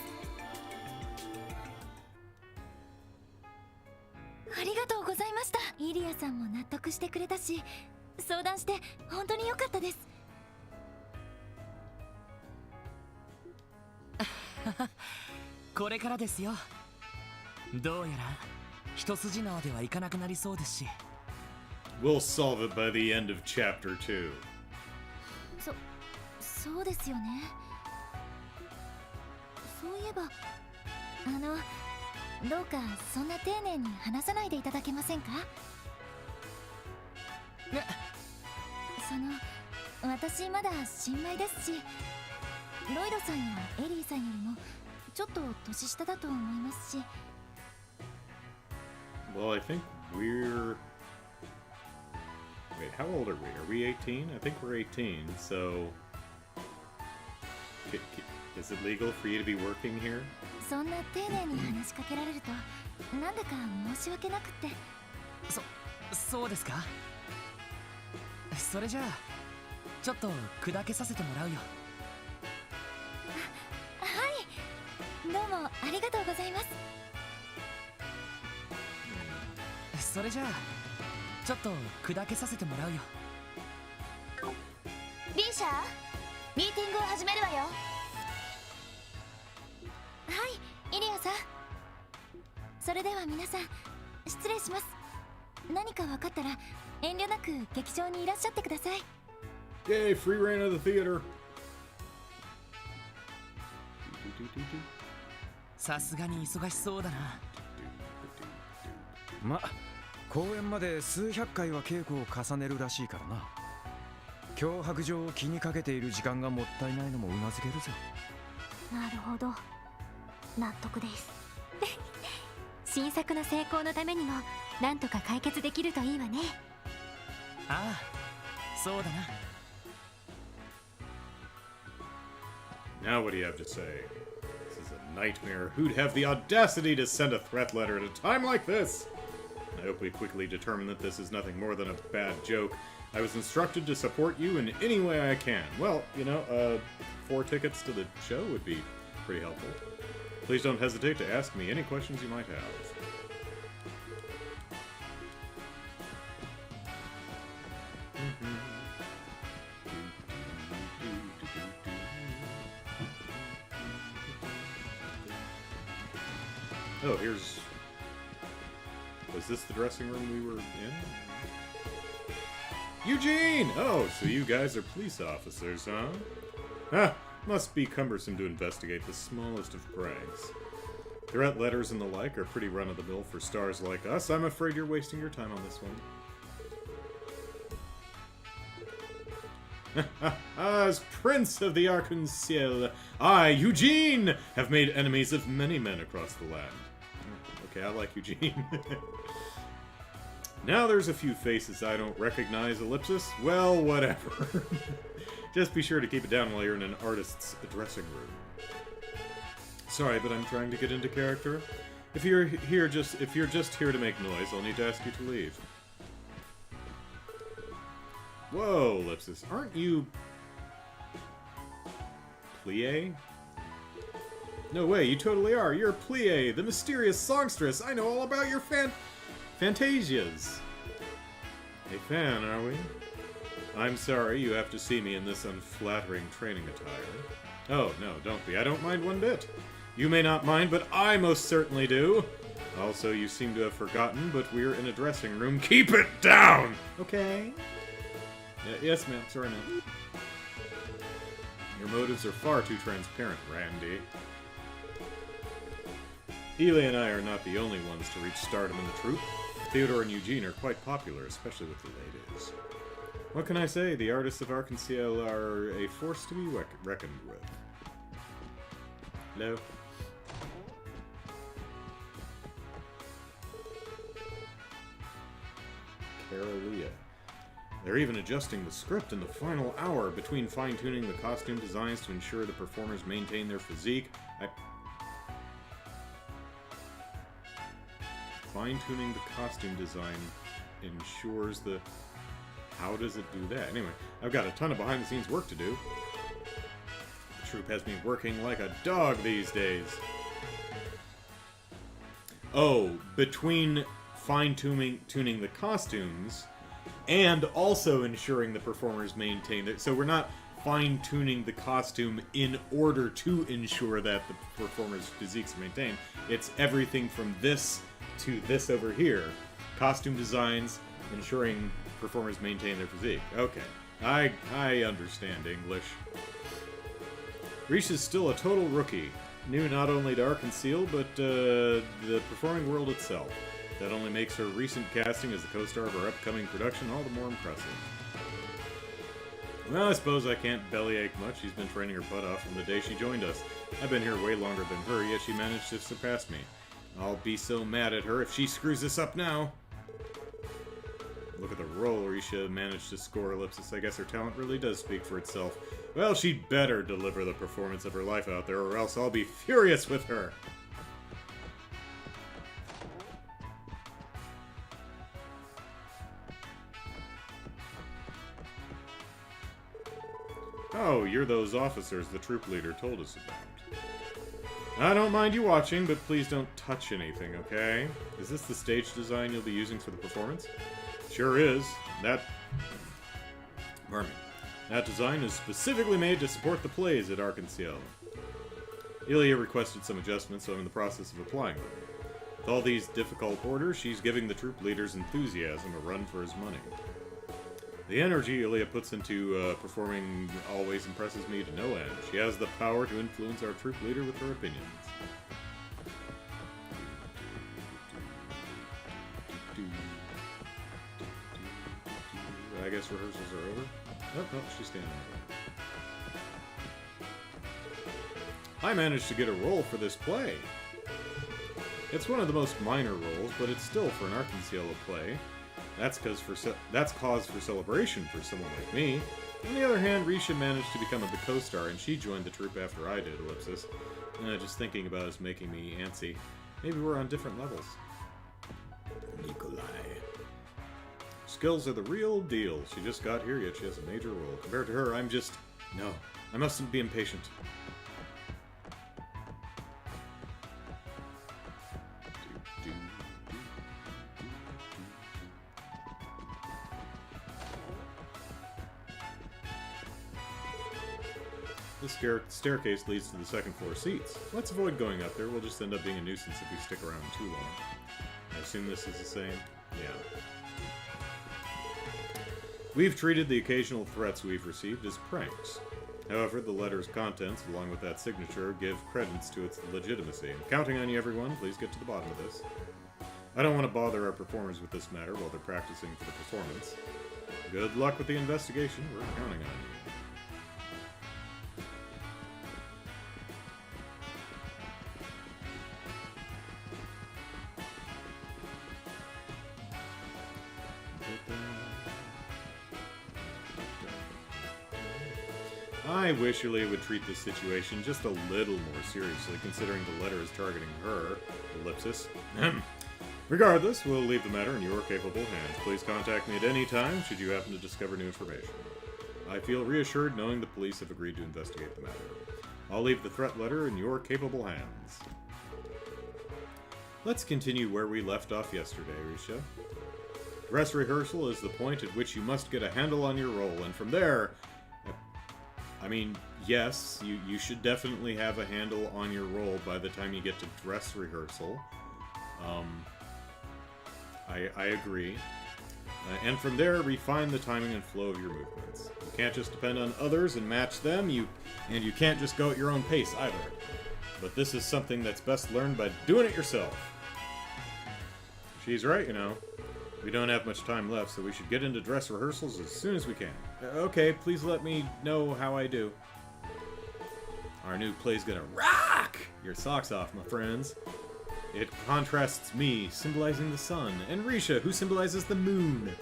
Speaker 2: ありががとうございました。イリアさんも納得してくれたし、相談して本当に良かったです。
Speaker 3: これからですよ。どうやら一筋縄ではいかなくなりそうですし。
Speaker 1: We'll solve it by the end of chapter 2.
Speaker 2: そうですよね。そういえばどうかそんな丁寧に話さないでいただけませんか？私まだ新米ですし、ロイドさんやエリーさんよりもちょっと年下だと思いますし。
Speaker 1: Well, I think we're... Wait, how old are we? Are we 18? I think we're 18, so... Is it legal for you to be working here?
Speaker 2: そんな丁寧に話しかけられるとなんだか申し訳なくって。
Speaker 3: そうですか。それじゃあちょっと砕けさせてもらうよ。
Speaker 2: はい、どうもありがとうございます。
Speaker 3: それじゃあちょっと砕けさせてもらうよ。
Speaker 2: リーシャー、ミーティングを始めるわよ。はい、イリアさん。それでは皆さん失礼します。何か分かったら遠慮なく劇場にいらっしゃってください。
Speaker 1: Yay, free reign of the theater!
Speaker 3: さすがに忙しそうだな。
Speaker 4: ま、公演まで数百回は稽古を重ねるらしいからな。脅迫状を気にかけている時間がもったいないのもうなずけるぜ。
Speaker 7: なるほど、納得です。新作の成功のためにもなんとか解決できるといいわね。
Speaker 3: ああ、そうだな。
Speaker 1: Now what do you have to say? This is a nightmare. Who'd have the audacity to send a threat letter at a time like this? I hope we quickly determine that this is nothing more than a bad joke. I was instructed to support you in any way I can. Well, you know, 4 tickets to the show would be pretty helpful. Please don't hesitate to ask me any questions you might have. Oh, here's... Was this the dressing room we were in? Eugene! Oh, so you guys are police officers, huh? Ah, must be cumbersome to investigate the smallest of crimes. Threat letters and the like are pretty run-of-the-mill for stars like us. I'm afraid you're wasting your time on this one. As Prince of the Arc-en-Ciel, I, Eugene, have made enemies of many men across the land. Okay, I like Eugene. Now there's a few faces I don't recognize, ellipsis. Well, whatever. Just be sure to keep it down while you're in an artist's dressing room. Sorry, but I'm trying to get into character. If you're just here to make noise, I'll need to ask you to leave. Whoa, ellipsis. Aren't you... Plie? No way, you totally are. You're Plie, the mysterious songstress. I know all about your fantasias. A fan, are we? I'm sorry, you have to see me in this unflattering training attire. Oh, no, don't be. I don't mind one bit. You may not mind, but I most certainly do. Also, you seem to have forgotten, but we're in a dressing room. Keep it down! Okay? Yes, ma'am. Sorry, ma'am. Your motives are far too transparent, Randy. Ely and I are not the only ones to reach stardom in the troupe. Theodore and Eugene are quite popular, especially with the ladies. What can I say? The artists of Arc-en-Ciel are a force to be reckoned with. Hello? Carolia. They're even adjusting the script in the final hour between fine-tuning the costume designs to ensure the performers maintain their physique. Fine-tuning the costume design ensures the... How does it do that? Anyway, I've got a ton of behind-the-scenes work to do. The troupe has me working like a dog these days. Oh, between tuning the costumes and also ensuring the performers maintain it. So we're not fine-tuning the costume in order to ensure that the performer's physiques are maintained. It's everything from this to this over here. Costume designs, ensuring performers maintain their physique. Okay. I understand English. Reese is still a total rookie. New not only to Arconceal, but the performing world itself. That only makes her recent casting as the co-star of our upcoming production all the more impressive. Well, I suppose I can't bellyache much. She's been training her butt off from the day she joined us. I've been here way longer than her, yet she managed to surpass me. I'll be so mad at her if she screws this up now. Look at the role Risha managed to score, Ellipsis. I guess her talent really does speak for itself. Well, she'd better deliver the performance of her life out there, or else I'll be furious with her. Oh, you're those officers the troop leader told us about. I don't mind you watching, but please don't touch anything, okay? Is this the stage design you'll be using for the performance? Sure is. Pardon me. That design is specifically made to support the plays at Arconceal. Ilya requested some adjustments, so I'm in the process of applying them. With all these difficult orders, she's giving the troop leader's enthusiasm a run for his money. The energy Ilya puts into performing always impresses me to no end. She has the power to influence our troop leader with her opinions. I guess rehearsals are over. Oh, no, she's standing over. I managed to get a role for this play. It's one of the most minor roles, but it's still for an Arconceal play. That's cause for celebration for someone like me. On the other hand, Risha managed to become a co-star, and she joined the troupe after I did, Ellipsis. Just thinking about it is making me antsy. Maybe we're on different levels. Nikolai. Skills are the real deal. She just got here, yet she has a major role. Compared to her, I'm just... No, I mustn't be impatient. This staircase leads to the second floor seats. Let's avoid going up there. We'll just end up being a nuisance if we stick around too long. I assume this is the same? Yeah. We've treated the occasional threats we've received as pranks. However, the letter's contents, along with that signature, give credence to its legitimacy. I'm counting on you, everyone. Please get to the bottom of this. I don't want to bother our performers with this matter while they're practicing for the performance. Good luck with the investigation. We're counting on you. I wish Ilya would treat this situation just a little more seriously, considering the letter is targeting her. Ellipsis. Regardless, we'll leave the matter in your capable hands. Please contact me at any time should you happen to discover new information. I feel reassured knowing the police have agreed to investigate the matter. I'll leave the threat letter in your capable hands. Let's continue where we left off yesterday, Risha. Dress rehearsal is the point at which you must get a handle on your role, and from there... I mean, yes, you should definitely have a handle on your role by the time you get to dress rehearsal. I agree. And from there, refine the timing and flow of your movements. You can't just depend on others and match them, and you can't just go at your own pace either. But this is something that's best learned by doing it yourself. She's right, you know. We don't have much time left, so we should get into dress rehearsals as soon as we can. Okay, please let me know how I do. Our new play's gonna rock your socks off, my friends. It contrasts me, symbolizing the sun, and Risha, who symbolizes the moon.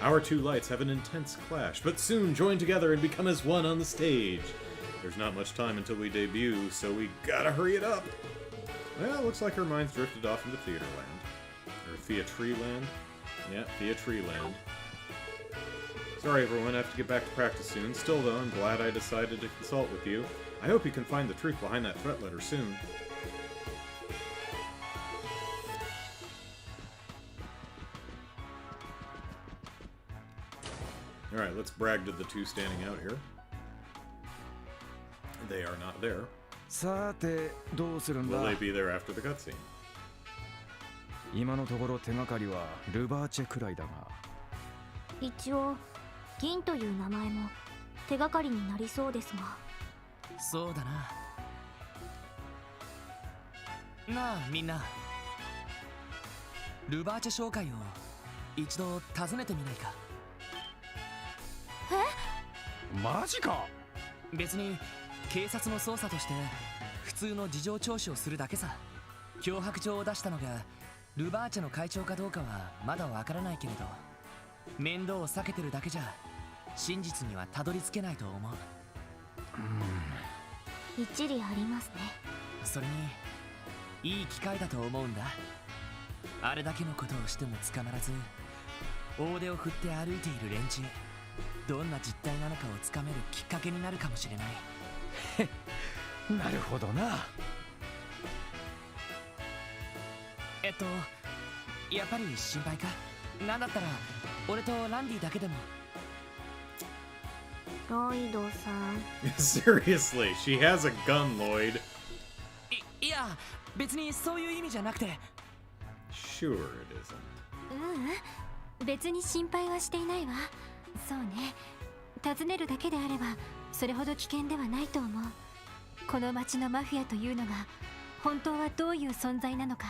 Speaker 1: Our two lights have an intense clash, but soon join together and become as one on the stage. There's not much time until we debut, so we gotta hurry it up. Well, looks like her mind's drifted off into Theaterland. Or Theatreeland. Yeah, Theatreeland. Sorry everyone, I have to get back to practice soon. Still though, I'm glad I decided to consult with you. I hope you can find the truth behind that threat letter soon. Alright, let's brag to the two standing out here. They are not there.
Speaker 4: さてどうするんだ
Speaker 1: Will they be there after the cutscene?
Speaker 4: 今のところ手がかりはルバーチェくらいだが
Speaker 2: 一応銀という名前も手がかりになりそうですが。
Speaker 3: そうだな。なあみんな、ルバーチェ商会を一度訪ねてみないか。
Speaker 4: マジか。
Speaker 3: 別に警察の捜査として普通の事情聴取をするだけさ。脅迫状を出したのがルバーチェの会長かどうかはまだわからないけれど、面倒を避けてるだけじゃ真実にはたどり着けないと思う。
Speaker 2: 一理ありますね。
Speaker 3: それにいい機会だと思うんだ。あれだけのことをしても捕まらず大手を振って歩いている連中、どんな実態なのかをつかめるきっかけになるかもしれない。
Speaker 4: なるほどな。
Speaker 3: やっぱり心配か。なんだったら俺とランディだけでも。
Speaker 2: ロイドさん。
Speaker 1: Seriously, she has a gun, Lloyd.
Speaker 3: いや別にそういう意味じゃなくて。
Speaker 1: Sure it isn't.
Speaker 7: 別に心配はしていないわ。そうね、尋ねるだけであればそれほど危険ではないと思う。この町のマフィアというのが本当はどういう存在なのか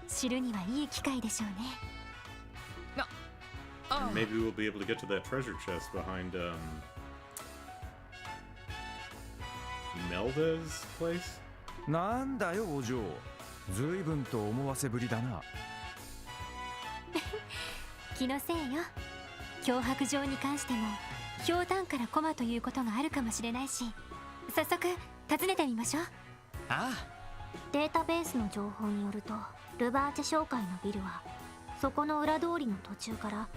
Speaker 7: 知るにはいい機会でしょうね。
Speaker 1: And maybe we'll be able to get to that treasure chest behind Melda's place?
Speaker 4: なんだよお嬢、ずいぶんと思わせぶりだな。
Speaker 7: 気のせいよ。脅迫状に関してもひょうたんからコマということがあるかもしれないし、早速訪ねてみましょう。
Speaker 3: ああ、
Speaker 2: データベースの情報によるとルバーチェ商会のビルはそこの裏通りの途中から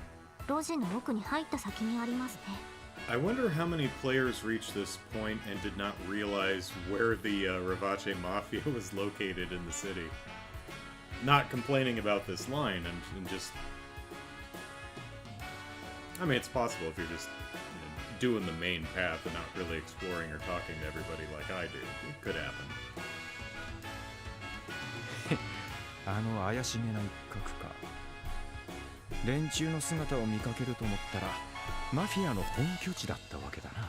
Speaker 2: 路地の奥に入った先にありますね。
Speaker 1: I wonder how many players reached this point and did not realize where the Ravache Mafia was located in the city. Not complaining about this line and just... I mean, it's possible if you're just doing the main path and not really exploring or talking to everybody like I do. It could happen.
Speaker 4: あの怪しげな一角か。連中の姿を見かけると思ったらマフィアの本拠地だったわけだな。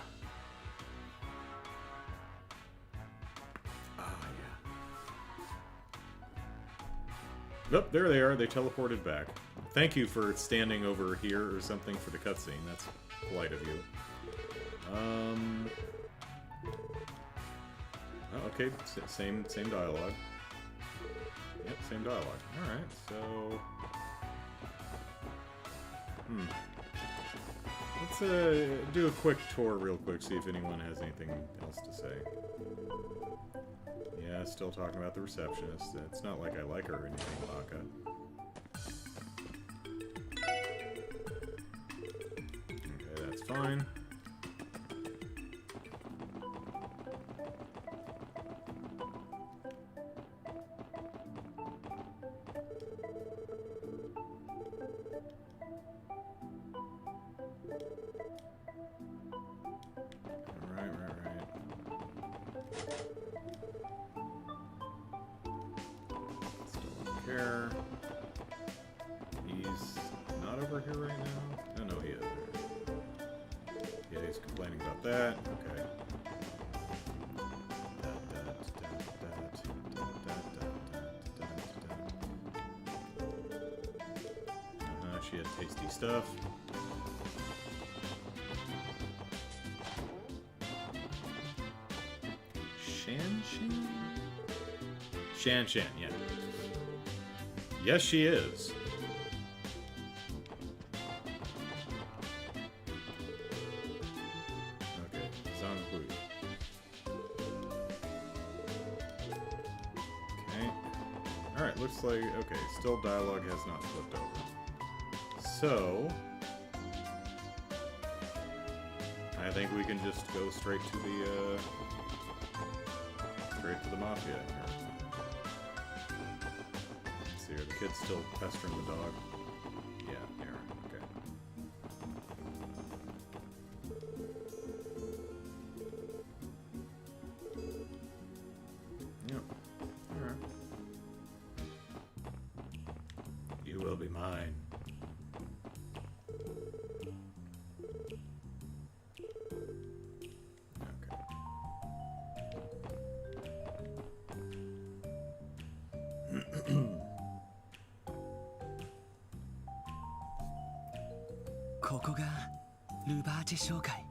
Speaker 1: Oh, there they are. They teleported back. Thank you for standing over here or something for the cutscene. That's polite of you. Oh, okay, same dialogue. Yep, same dialogue. Alright, so... Let's do a quick tour real quick, see if anyone has anything else to say. Yeah, still talking about the receptionist. It's not like I like her or anything, Baka. Okay, that's fine. Care. He's not over here right now? No, he is. Yeah, he's complaining about that. Okay. She had tasty stuff. Shan, yeah. Yes, she is. Okay, Zanghu. Okay. Alright, looks like... Okay, still dialogue has not flipped over. So... I think we can just go straight to the, straight to the Mafia here. Are the kids still pestering the dog? Yeah, they are. Okay. fine. Okay.
Speaker 3: ここがルバーチェ商会。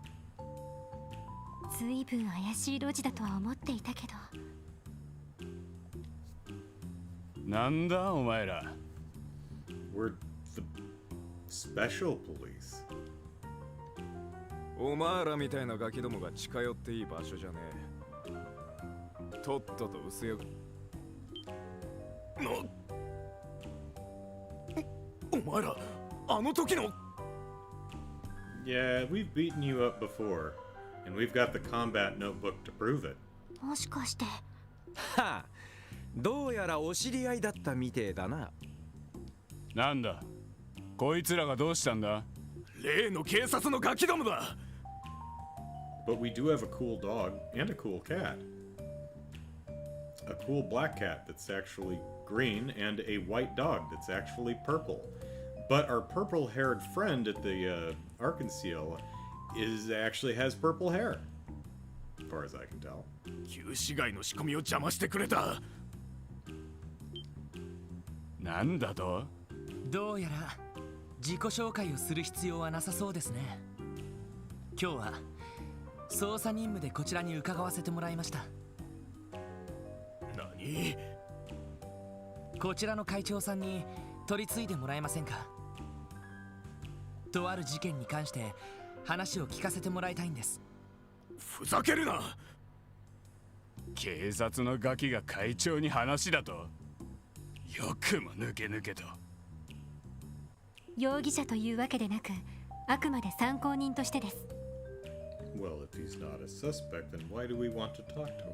Speaker 7: ずいぶん怪しい路地だとは思っていたけど。
Speaker 8: なんだお前ら。
Speaker 1: We're the special police.
Speaker 4: お前らみたいなガキどもが近寄っていい場所じゃねえ。とっとと薄よく。お前ら、あの時の。
Speaker 1: Yeah, we've beaten you up before, and we've got the combat notebook to prove it.
Speaker 7: もしかして。
Speaker 4: はあ、どうやらお知り合いだったみてえだな。
Speaker 8: なんだこいつらがどうしたんだ。
Speaker 4: 例の警察のガキどもだ。
Speaker 1: But we do have a cool dog and a cool cat. A cool black cat that's actually green and a white dog that's actually purple. But our purple-haired friend at the Arkansas actually has purple hair, as far as I can tell.
Speaker 4: 旧市街の仕込みを邪魔してくれた。
Speaker 8: なんだと。
Speaker 3: どうやら自己紹介をする必要はなさそうですね。今日は捜査任務でこちらに伺わせてもらいました。
Speaker 4: 何？
Speaker 3: こちらの会長さんに取り次いでもらえませんか。とある事件に関して話を聞かせてもらいたいんです。
Speaker 4: ふざけるな。
Speaker 8: 警察のガキが会長に話だと。よくも抜け抜けと。
Speaker 7: 容疑者というわけでなく、あくまで参考人としてです。
Speaker 1: Well, if he's not a suspect, then why do we want to talk to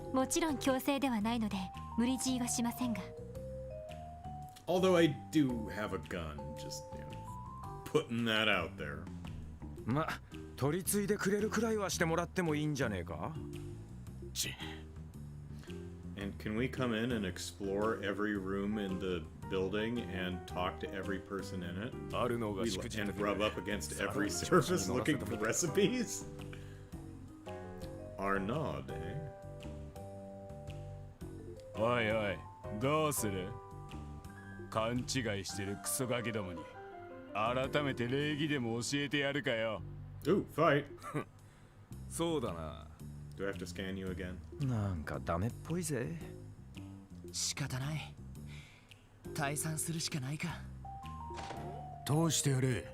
Speaker 1: him?
Speaker 7: もちろん強制ではないので無理強いはしませんが。
Speaker 1: Although I do have a gun, just putting that out there.
Speaker 4: ま、取り次いでくれるくらいはしてもらってもいいんじゃねえか。
Speaker 1: And can we come in and explore every room in the building and talk to every person in it?
Speaker 4: あるのがしくじ
Speaker 1: And
Speaker 4: ったけど
Speaker 1: rub up against every surface looking for recipes? Arnaud, eh?
Speaker 8: おいおいどうする。勘違いしてるクソガキどもに改めて礼儀でも教えてやるかよ。
Speaker 1: Ooh, fight.
Speaker 4: そうだな。
Speaker 1: Do I have to scan you again?
Speaker 4: なんかダメっぽいぜ。
Speaker 3: 仕方ない。退散するしかないか。
Speaker 6: 通してやれ。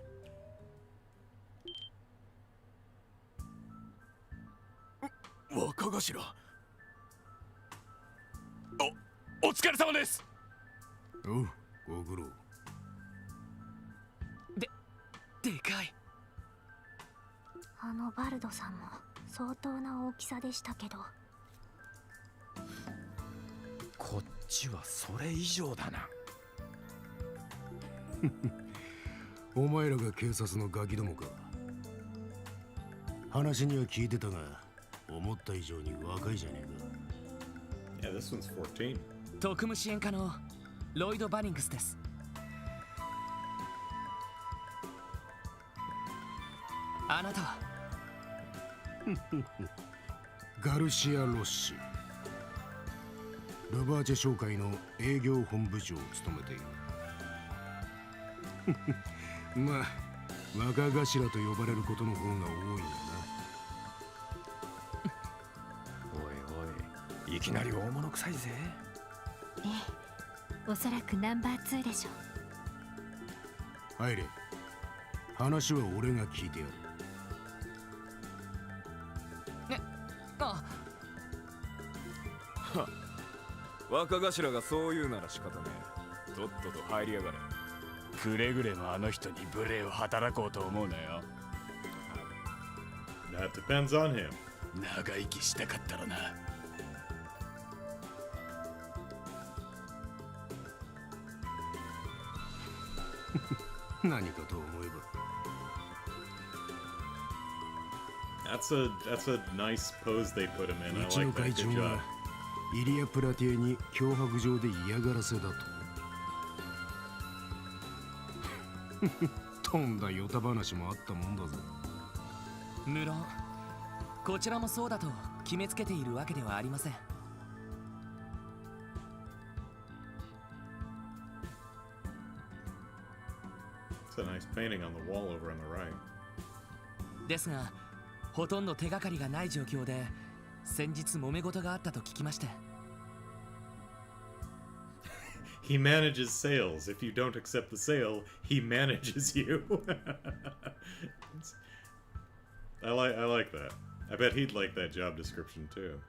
Speaker 4: 若頭。
Speaker 8: お疲れ様です。
Speaker 6: おう、ご苦労。
Speaker 3: でかい。
Speaker 2: あのバルドさんも相当な大きさでしたけど。
Speaker 4: こっちはそれ以上だな。
Speaker 6: お前らが警察のガキどもか。話には聞いてたが、思った以上に若いじゃねえか。
Speaker 1: Yeah, this one's 14.
Speaker 3: 特務支援課のロイド・バリングスです。あなたは。
Speaker 6: ガルシア・ロッシ。ルバーチェ商会の営業本部長を務めている。まあ、若頭と呼ばれることの方が多いがな。
Speaker 4: おいおい、いきなり大物臭いぜ。
Speaker 7: ええ、おそらくナンバー2でしょう。
Speaker 6: 入れ。話は俺が聞いてやる。
Speaker 3: あ、
Speaker 4: 若頭がそう言うなら仕方ねえ。とっとと入りやがれ。
Speaker 8: くれぐれもあの人に無礼を働こうと思うなよ。
Speaker 1: That depends on him.
Speaker 8: 長生きしたかったらな。
Speaker 6: 何かと思えば。
Speaker 1: That's a nice pose they put him in. I
Speaker 6: うちの
Speaker 1: like
Speaker 6: 会
Speaker 1: that.
Speaker 6: 長
Speaker 1: Good
Speaker 6: が
Speaker 1: job.
Speaker 6: イリア・プラティエに脅迫状で嫌がらせだと。とんだヨタ話もあったもんだぜ。
Speaker 3: 無論こちらもそうだと決めつけているわけではありません。
Speaker 1: It's a nice painting on the wall over on the right.
Speaker 3: ですがほとんど手がかりがない状況で先日揉め事があったと聞きまして。
Speaker 1: He manages sales. If you don't accept the sale, he manages you. I like that. I bet he'd like that job description too.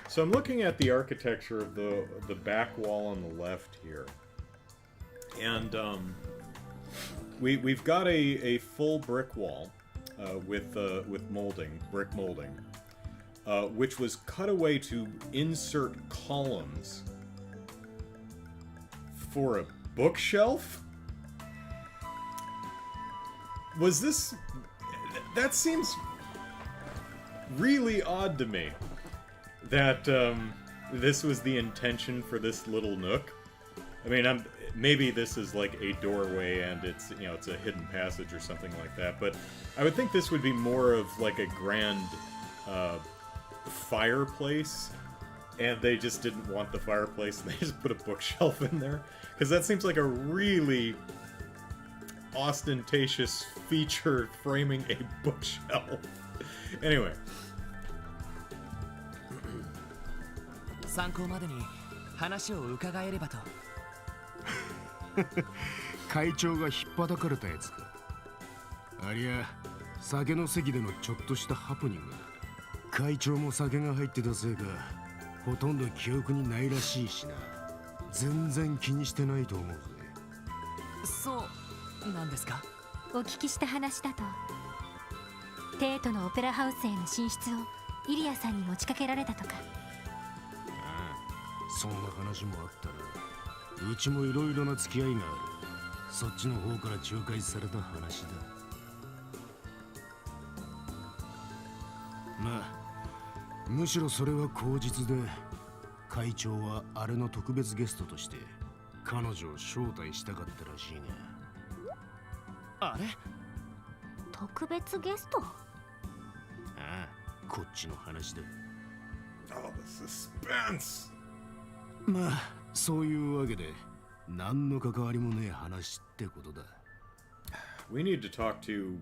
Speaker 1: So I'm looking at the architecture of the back wall on the left here, and we've got a full brick wall with molding, brick molding, which was cut away to insert columns for a bookshelf. Was this? That seems really odd to me. That this was the intention for this little nook. I mean, maybe this is like a doorway and it's, you know, it's a hidden passage or something like that. But I would think this would be more of like a grand fireplace, and they just didn't want the fireplace and they just put a bookshelf in there, because that seems like a really ostentatious feature, framing a bookshelf. Anyway.
Speaker 3: 参考までに話を伺えればと。
Speaker 6: 会長が引っ叩かれたやつか。ありゃ酒の席でのちょっとしたハプニングだ。会長も酒が入ってたせいかほとんど記憶にないらしいしな。全然気にしてないと思うぜ。
Speaker 3: そうなんですか。
Speaker 7: お聞きした話だとテートのオペラハウスへの進出をイリアさんに持ちかけられたとか。
Speaker 6: そんな話もあったな。うちもいろいろな付き合いがある。そっちの方から仲介された話だ。まあむしろそれは口実で、会長はあれの特別ゲストとして彼女を招待したかったらしい
Speaker 3: が。あれ？
Speaker 2: 特別ゲスト？
Speaker 6: ああ、こっちの話だ。
Speaker 1: Oh, the suspense!
Speaker 6: まあそういうわけで何の関わりもねえ話ってことだ。
Speaker 1: We need to talk to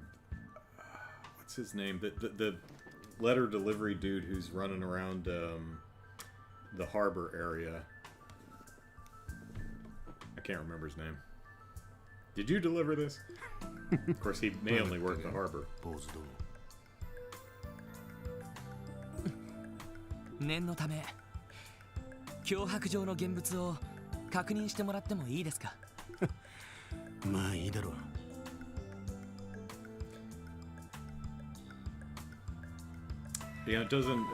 Speaker 1: what's his name? The letter delivery dude who's running around the harbor area. I can't remember his name. Did you deliver this? Of course, he may only work the harbor.
Speaker 3: 念のため脅迫状の現物を確認してもらってもいいですか。
Speaker 6: まあいいだろう。
Speaker 1: Yeah, it doesn't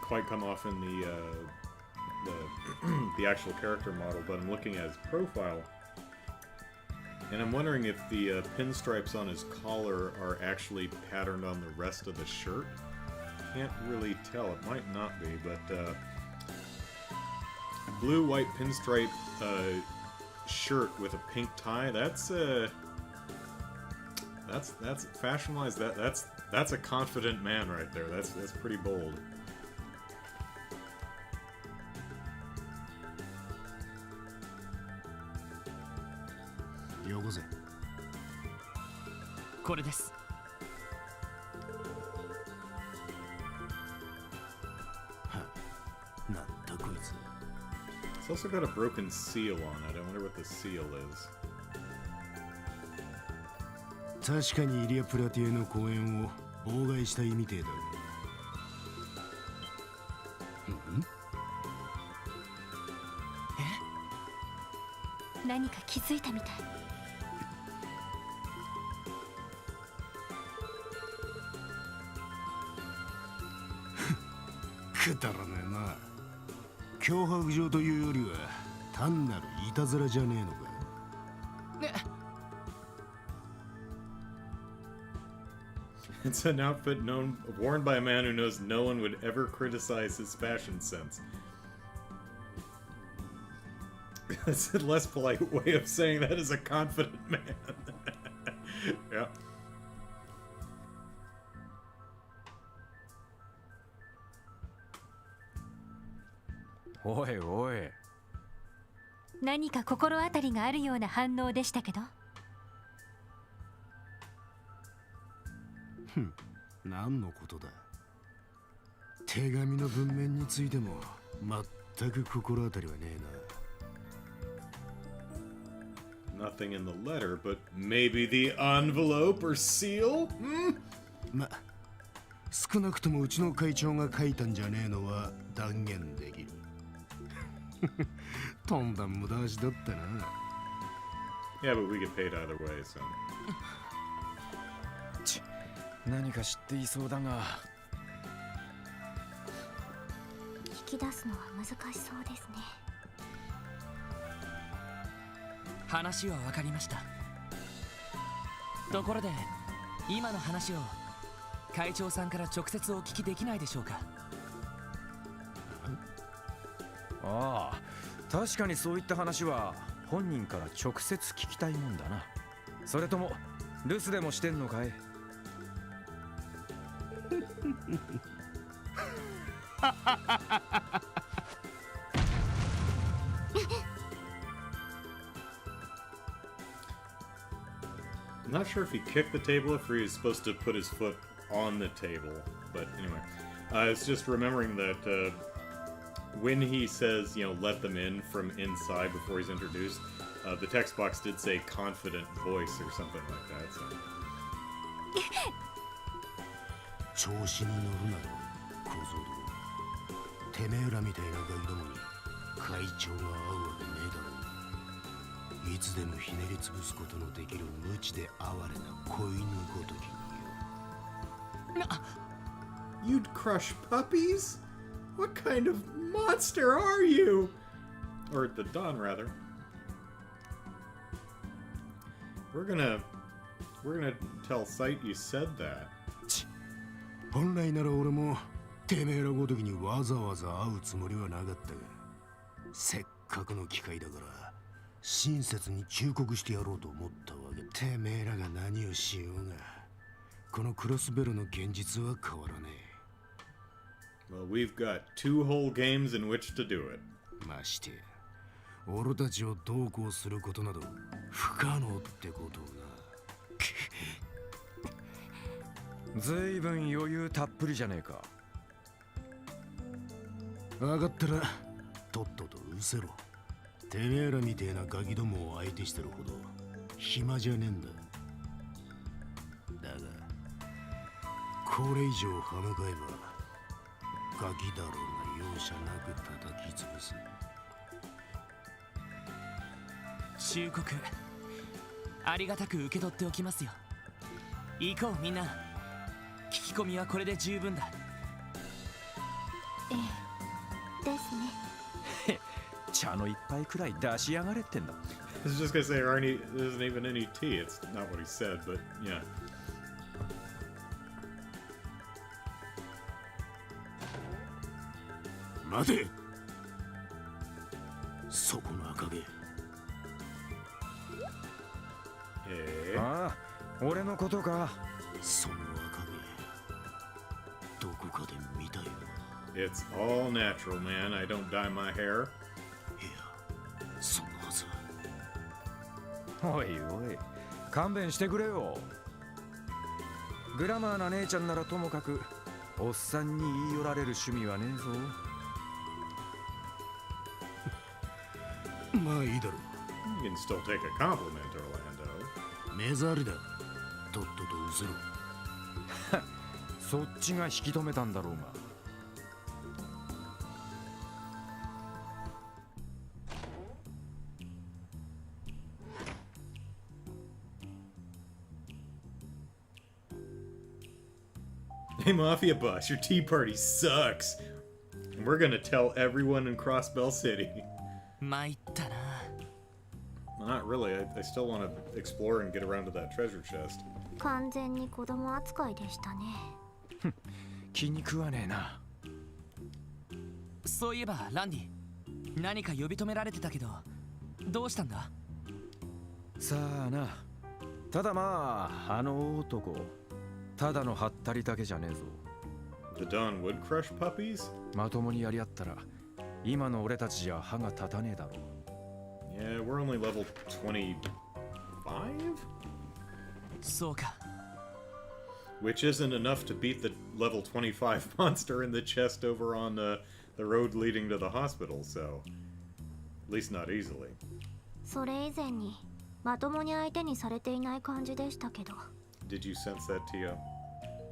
Speaker 1: quite come off in the actual character model, but I'm looking at his profile, and I'm wondering if the pinstripes on his collar are actually patterned on the rest of the shirt. Can't really tell. It might not be, but blue white pinstripe shirt with a pink tie. That's fashion-wise. That's a confident man right there. That's pretty bold.
Speaker 6: Yogoze.
Speaker 3: これです。
Speaker 6: なんだこいつ。
Speaker 1: It's also got a broken seal on it. I wonder what the seal is.
Speaker 6: 確かにイリア・プラティエの公演を妨害した意味程だ。
Speaker 7: 何か気づいたみたい。
Speaker 6: くだらねえな。脅迫状というよりは単なるいたずらじゃねえのか。
Speaker 1: It's an outfit worn by a man who knows no one would ever criticize his fashion sense. That's a less polite way of saying that is a confident man. Yeah.
Speaker 4: おいおい。
Speaker 7: 何か心当たりがあるような反応でしたけど。
Speaker 9: 何のことだ。手紙の文面についても全く心当たりはねえな。
Speaker 1: Nothing in the letter, but maybe the envelope or seal?
Speaker 9: ま、少なくともうちの会長が書いたんじゃねえのは断言できる。とんだ無駄足だったな。
Speaker 1: Yeah, but we get paid either way, so.
Speaker 4: 何か知っていそうだが。
Speaker 2: 引き出すのは難しそうですね。
Speaker 3: 話は分かりました。ところで今の話を会長さんから直接お聞きできないでしょうか。
Speaker 4: ああ、確かにそういった話は本人から直接聞きたいもんだな。それとも留守でもしてんのかい。
Speaker 1: I'm not sure if he kicked the table if he was supposed to put his foot on the table, but anyway. I was just remembering that when he says, you know, let them in from inside before he's introduced, the text box did say confident voice or something like that, so.
Speaker 9: 調子に乗るなよ、小僧ども。てめえらみたいなガキどもに会長が会うわけねえだろう。いつでもひねり潰すことのできる無知で哀れな子犬ごときによ。
Speaker 1: You'd crush puppies? What kind of monster are you? Or the Don, rather. We're gonna tell Sight you said that.
Speaker 9: 本来なら俺もてめえらごときにわざわざ会うつもりはなかったが、せっかくの機会だから親切に忠告してやろうと思ったわけ。てめえらが何をしようが、このクロスベルの現実は変わらねえ。
Speaker 1: Well, we've got 2 whole games in which to do it.
Speaker 9: ましてや俺たちをどうこうすることなど不可能ってことをな。
Speaker 4: ずいぶん余裕たっぷりじゃねえか。
Speaker 9: 分かったらとっととうせろ。てめえらみてえなガキどもを相手してるほど暇じゃねえんだ。だがこれ以上歯向かえばガキだろうが容赦なく叩き潰す。
Speaker 3: 忠告ありがたく受け取っておきますよ。行こうみんな。聞き込みはこれで十分だ。
Speaker 2: ええ、ですね。
Speaker 4: 茶の一杯くらい出しやがれってんだ。
Speaker 1: I was just gonna say, there isn't even any tea. It's not what he said, but yeah.
Speaker 9: 待て。そこの赤毛。
Speaker 4: ああ、俺のことか。
Speaker 9: その赤毛どこかで見たよ。
Speaker 1: It's all natural, man. I don't dye my hair.
Speaker 9: いや、そのはず。
Speaker 4: おいおい、勘弁してくれよ。グラマーな姉ちゃんならともかくおっさんに言い寄られる趣味はねえぞ。
Speaker 9: まあいいだろ
Speaker 1: You can still take a compliment, Orlando.
Speaker 9: う。目障りだ。とっととうせろ。
Speaker 4: そっちが引き止めたんだろうが。
Speaker 1: Hey, Mafia Boss, your tea party sucks. And we're gonna tell everyone in Crossbell City.
Speaker 3: 参ったな。
Speaker 1: Well, not really. I still want to explore and get around to that treasure chest.
Speaker 2: 完全に子供扱いでしたね。
Speaker 4: 気に食わねえな。
Speaker 3: そういえばランディ、何か呼び止められてたけどどうしたんだ？
Speaker 4: さあな。ただまあ、あの男、ただのハったりだけじゃねえぞ。
Speaker 1: The Dawn would crush puppies?
Speaker 4: まともにやり合ったら、今の俺たちじゃ歯が立たねえだろう。
Speaker 1: Yeah, we're only level 25?
Speaker 3: そうか。
Speaker 1: Which isn't enough to beat the level 25 monster in the chest over on the road leading to the hospital, so... At least not easily.
Speaker 2: それ以前にまともに相手にされていない感じでしたけど。
Speaker 1: Did you sense that, Tia?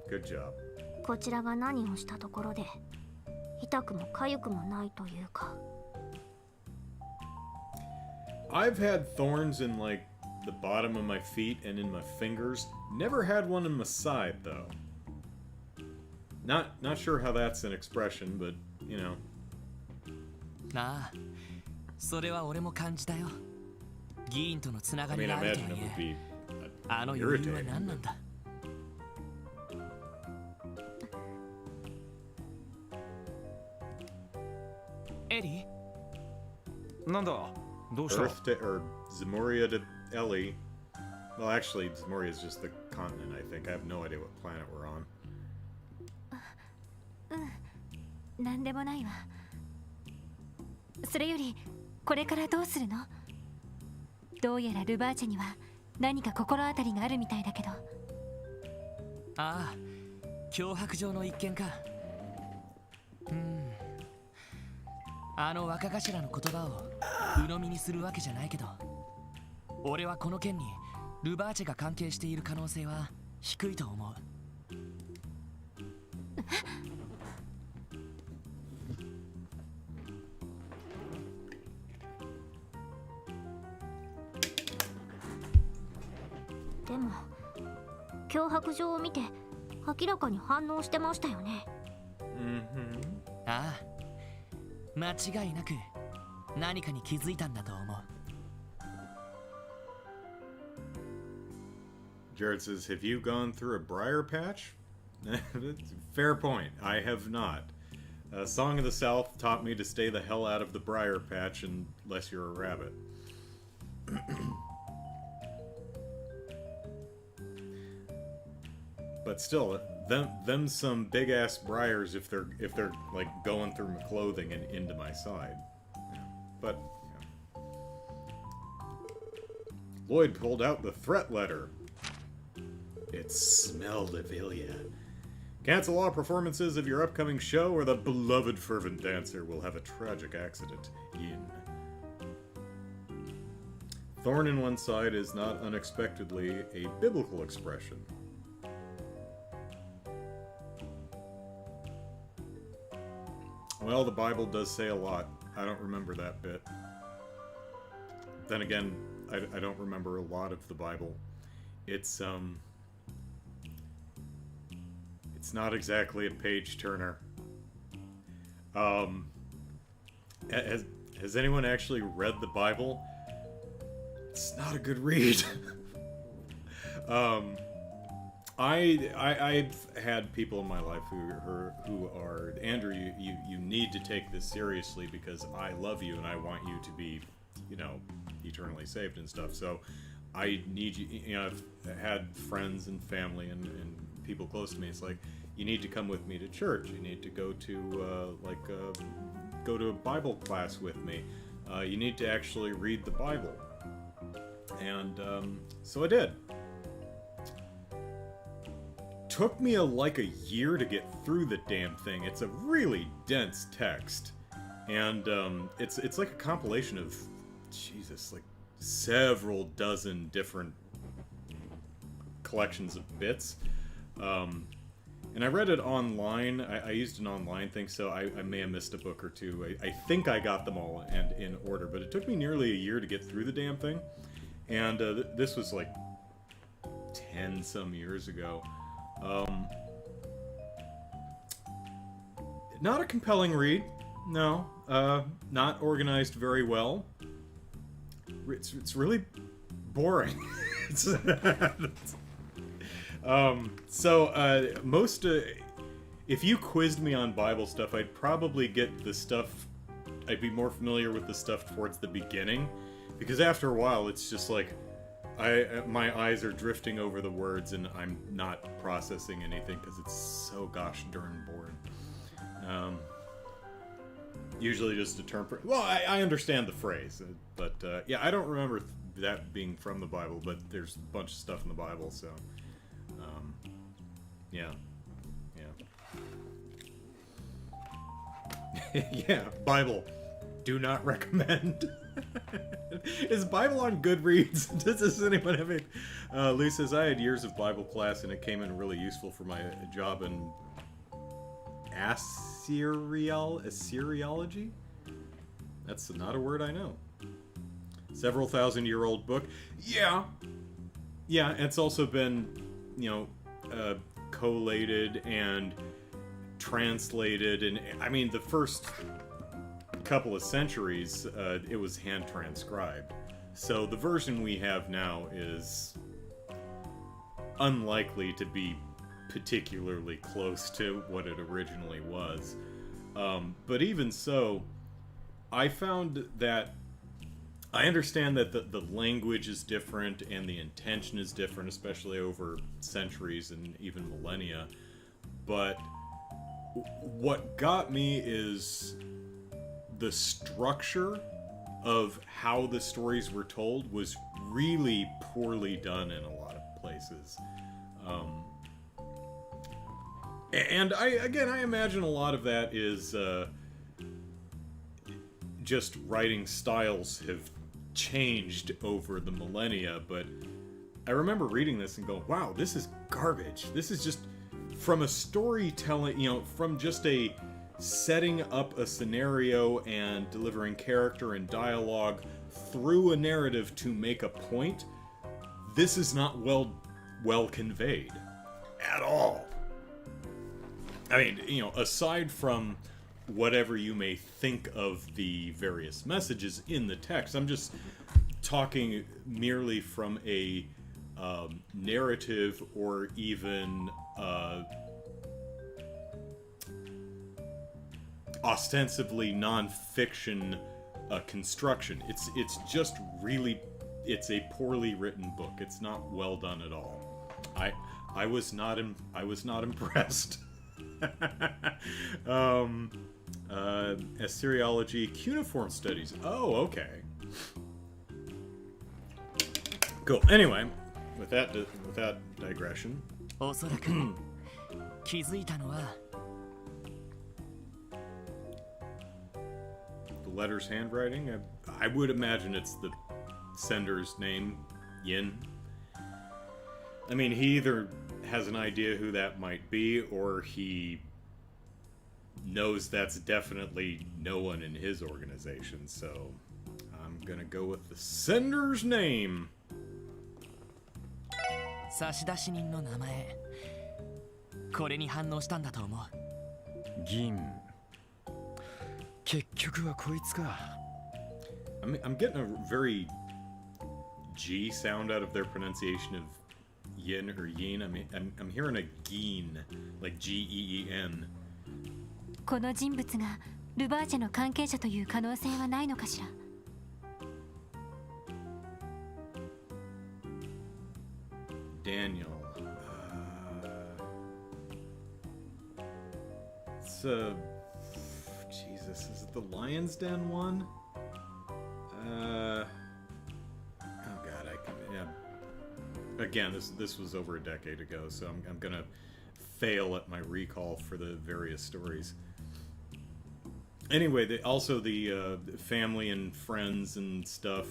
Speaker 1: Good job.
Speaker 2: こちらが何をしたところで痛くも痒くもないというか。
Speaker 1: I've had thorns in, like, the bottom of my feet and in my fingers. Never had one in my side, though. Not sure how that's an expression, but, you know.
Speaker 3: なあ、それは俺も感じたよ。議員とのつなが
Speaker 1: I
Speaker 3: り
Speaker 1: mean,
Speaker 3: が
Speaker 1: I
Speaker 3: あると
Speaker 1: imagine
Speaker 3: は
Speaker 1: it
Speaker 3: い
Speaker 1: would
Speaker 3: え、
Speaker 1: be
Speaker 3: あの余裕は何なんだ？エリー？
Speaker 4: なんだどうした？
Speaker 1: Earth to, or Zemuria to Ellie. Well, actually, Zemuria is just the continent, I think. I have no idea what planet we're on.
Speaker 7: なんでもないわ。それよりこれからどうするの？どうやらルバーチェには何か心当たりがあるみたいだけど。
Speaker 3: ああ、脅迫状の一件か。あの若頭の言葉を鵜呑みにするわけじゃないけど、俺はこの件にルバーチェが関係している可能性は低いと思う。
Speaker 2: でも脅迫状を見て明らかに反応してましたよね。
Speaker 3: ああ、間違いなく何かに気づいたんだと思う。
Speaker 1: Jared says, have you gone through a briar patch? Fair point. I have not. Song of the South taught me to stay the hell out of the briar patch unless you're a rabbit. But still, them some big ass briars if they're like going through my clothing and into my side. Yeah. But yeah. Lloyd pulled out the threat letter. It smelled of Ilya. Cancel all performances of your upcoming show or the beloved fervent dancer will have a tragic accident. In. Thorn in one side is not unexpectedly a biblical expression. Well, the Bible does say a lot. I don't remember that bit. Then again, I don't remember a lot of the Bible. It's not exactly a page turner. Has anyone actually read the Bible? It's not a good read. I've had people in my life who are, Andrew, you need to take this seriously because I love you and I want you to be, you know, eternally saved and stuff. So I need you, you know, I've had friends and family and people close to me. It's like, you need to come with me to church. You need to go to, go to a Bible class with me. You need to actually read the Bible. And so I did. Took me like a year to get through the damn thing. It's a really dense text, and it's like a compilation of, Jesus, like several dozen different collections of bits. And I read it online. I used an online thing, so I may have missed a book or two. I think I got them all and in order, but it took me nearly a year to get through the damn thing. And this was like 10 some years ago. Not a compelling read, no. Not organized very well. It's really boring. Most if you quizzed me on Bible stuff, I'd probably get the stuff. I'd be more familiar with the stuff towards the beginning, Because after a while, it's just like, my eyes are drifting over the words and I'm not processing anything because it's so gosh darn bored. Usually just a term for... Well, I understand the phrase, but yeah, I don't remember that being from the Bible, but there's a bunch of stuff in the Bible, so... yeah. Yeah. Yeah, Bible. Do not recommend. Is Bible on Goodreads? Does anyone have it? Lou says, I had years of Bible class and it came in really useful for my job in Assyriology? That's not a word I know. Several thousand-year-old book. Yeah. Yeah, it's also been, collated and translated, and I mean, the first couple of centuries, it was hand transcribed. So the version we have now is unlikely to be particularly close to what it originally was. But even so, I found that I understand that the language is different and the intention is different, especially over centuries and even millennia. But what got me is the structure of how the stories were told was really poorly done in a lot of places. And I imagine a lot of that is just writing styles have changed over the millennia, but I remember reading this and going, wow, this is garbage. This is just from a storytelling, from just a setting up a scenario and delivering character and dialogue through a narrative to make a point. This is not well conveyed at all. I mean, aside from whatever you may think of the various messages in the text, I'm just talking merely from a narrative or even ostensibly non-fiction construction. It's just really, it's a poorly written book. It's not well done at all. I was not impressed. Assyriology cuneiform studies. Oh, okay. Cool. Anyway, with that digression.
Speaker 3: おそらく気づいたのは
Speaker 1: The letter's handwriting? I would imagine it's the sender's name, Yin. I mean, he either has an idea who that might be, or he knows that's definitely no one in his organization, so I'm gonna go with the sender's name.
Speaker 3: 差出人の名前これに反応したんだと思う
Speaker 4: 銀結局はこいつか
Speaker 1: I'm getting a very G sound out of their pronunciation of yin or yin. I mean, I'm hearing a geen, like G-E-E-N.
Speaker 7: この人物がルバーチェの関係者という可能性はないのかしら
Speaker 1: Daniel. It's Jesus, is it the Lion's Den one? Oh God, yeah. Again, this was over a decade ago, so I'm gonna fail at my recall for the various stories. Anyway, also the family and friends and stuff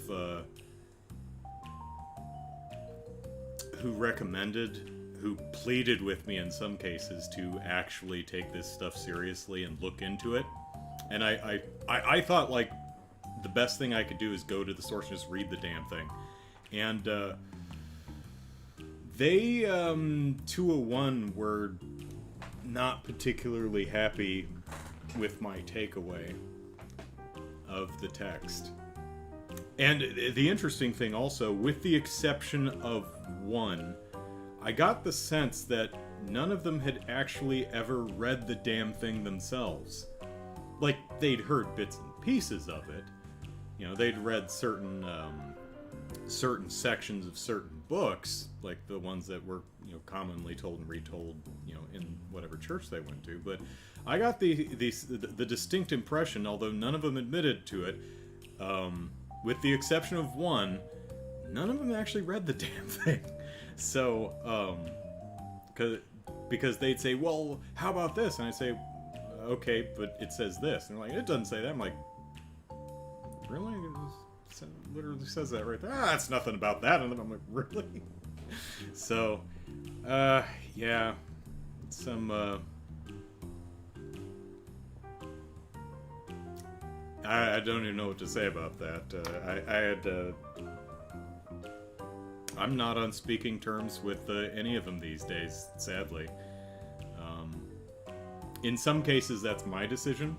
Speaker 1: who pleaded with me in some cases to actually take this stuff seriously and look into it. And I thought, like, the best thing I could do is go to the source and just read the damn thing. And they, 201, were not particularly happy with my takeaway of the text. And the interesting thing also, with the exception of one, I got the sense that none of them had actually ever read the damn thing themselves. Like, they'd heard bits and pieces of it, you know, they'd read certain sections of certain books, like the ones that were, you know, commonly told and retold, you know, in whatever church they went to. But I got the distinct impression, although none of them admitted to it, with the exception of one, none of them actually read the damn thing. So, because they'd say, well, how about this? And I'd say, okay, but it says this. And they're like, it doesn't say that. I'm like, really? It literally says that right there. Ah, it's nothing about that. And then I'm like, really? So, yeah, some, I don't even know what to say about that. I had, I'm not on speaking terms with any of them these days, sadly. In some cases, that's my decision.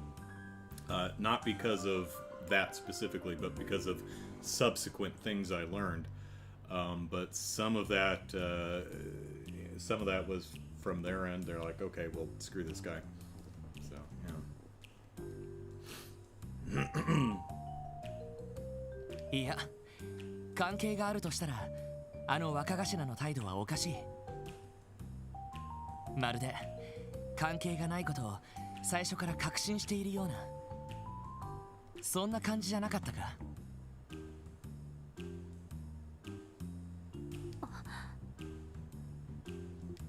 Speaker 1: Not because of that specifically, but because of subsequent things I learned. But some of that was from their end. They're like, okay, well, screw this guy. So, yeah.
Speaker 3: いや、関係があるとしたら、あの若頭の態度はおかしい。まるで関係がないことを最初から確信しているような、そんな感じじゃなかったか。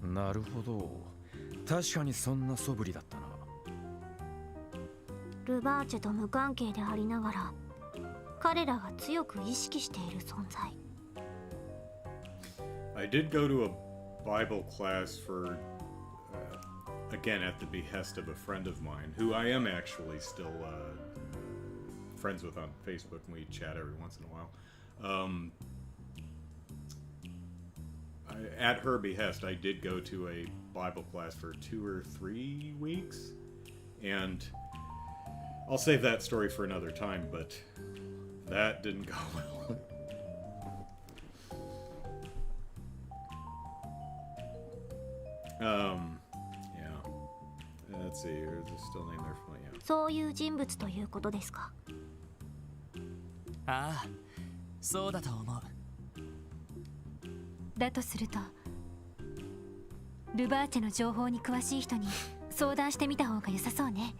Speaker 4: なるほど。確かにそんな素振りだったな。
Speaker 2: ルバーチェと無関係でありながら彼らが強く意識している存在。
Speaker 1: I did go to a Bible class for, again, at the behest of a friend of mine, who I am actually still friends with on Facebook, and we chat every once in a while. At her behest, I did go to a Bible class for 2 or 3 weeks, and I'll save that story for another time, but that didn't go well. Yeah. Let's see, there's still name there for, yeah.
Speaker 2: そういう人物ということですか。
Speaker 3: ああ、そうだと思う。
Speaker 7: だとするとルバーチェの情報に詳しい人に相談してみた方が良さそうね。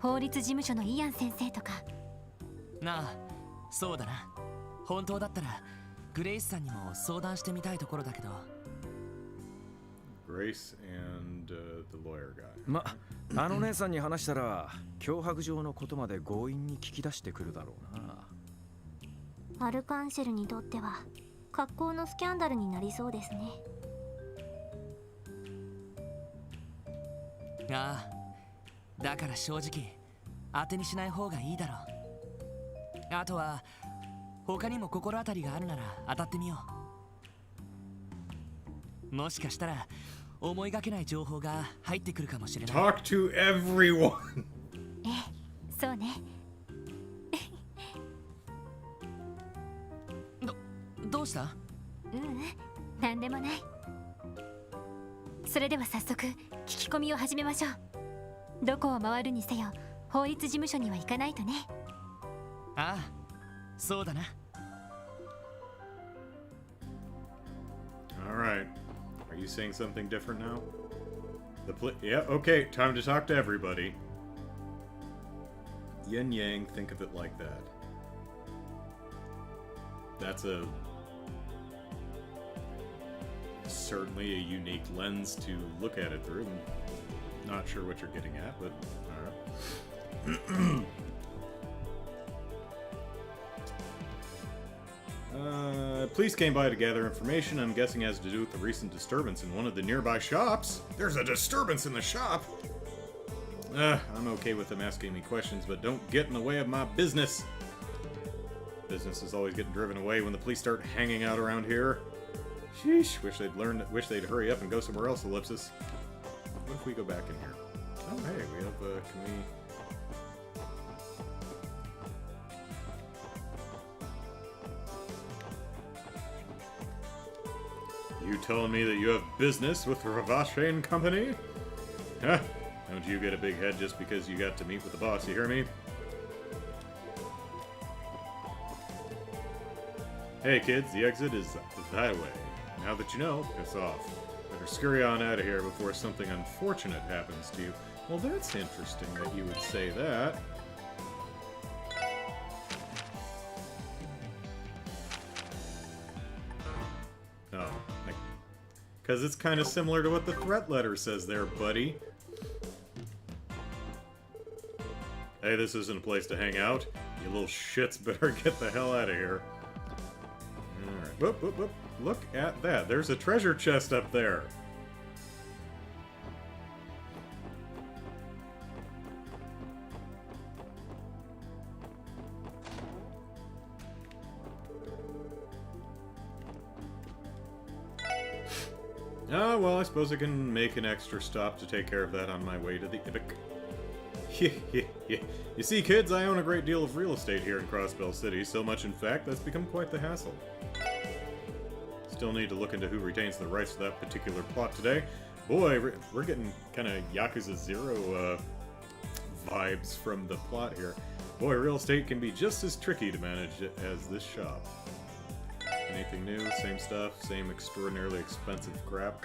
Speaker 7: 法律事務所のイアン先生とか。
Speaker 3: なあ、そうだな。本当だったらグレイスさんにも相談してみたいところだけど。
Speaker 1: Grace and the lawyer guy.
Speaker 4: ま、あの姉さんに話したら脅迫状のことまで強引に聞き出してくるだろうな。
Speaker 2: アルカンシェルにとっては格好のスキャンダルになりそうですね。
Speaker 3: ああ、だから正直当てにしない方がいいだろう。あとは他にも心当たりがあるなら当たってみよう。もしかしたら思いがけない情報が入ってくるかもしれない。
Speaker 1: Talk to everyone!
Speaker 7: ええ、そうね。
Speaker 3: どうした？
Speaker 7: ううん、なんでもない。それでは早速聞き込みを始めましょう。どこを回るにせよ法律事務所には行かないとね。
Speaker 3: ああ、そうだな。
Speaker 1: Alright. Are you saying something different now? Yeah, okay, time to talk to everybody. Yin Yang, think of it like that. That's certainly a unique lens to look at it through. I'm not sure what you're getting at, but alright. Police came by to gather information I'm guessing has to do with the recent disturbance in one of the nearby shops. There's a disturbance in the shop? I'm okay with them asking me questions, but don't get in the way of my business. Business is always getting driven away when the police start hanging out around here. Sheesh, wish they'd hurry up and go somewhere else, Ellipsis. What if we go back in here? Oh, hey, we have, can we... You telling me that you have business with Ravashe and Company? Huh? Don't you get a big head just because you got to meet with the boss, you hear me? Hey kids, the exit is that way. Now that you know, piss off. Better scurry on out of here before something unfortunate happens to you. Well, that's interesting that you would say that. Oh, because it's kind of similar to what the threat letter says there, buddy. Hey, this isn't a place to hang out. You little shits better get the hell out of here. Alright, whoop, whoop, whoop. Look at that. There's a treasure chest up there. Ah, well, I suppose I can make an extra stop to take care of that on my way to the Ibic. You see, kids, I own a great deal of real estate here in Crossbell City, so much, in fact, that's become quite the hassle. Still need to look into who retains the rights to that particular plot today. Boy, we're getting kind of Yakuza 0 vibes from the plot here. Boy, real estate can be just as tricky to manage as this shop. Anything new? Same stuff? Same extraordinarily expensive crap?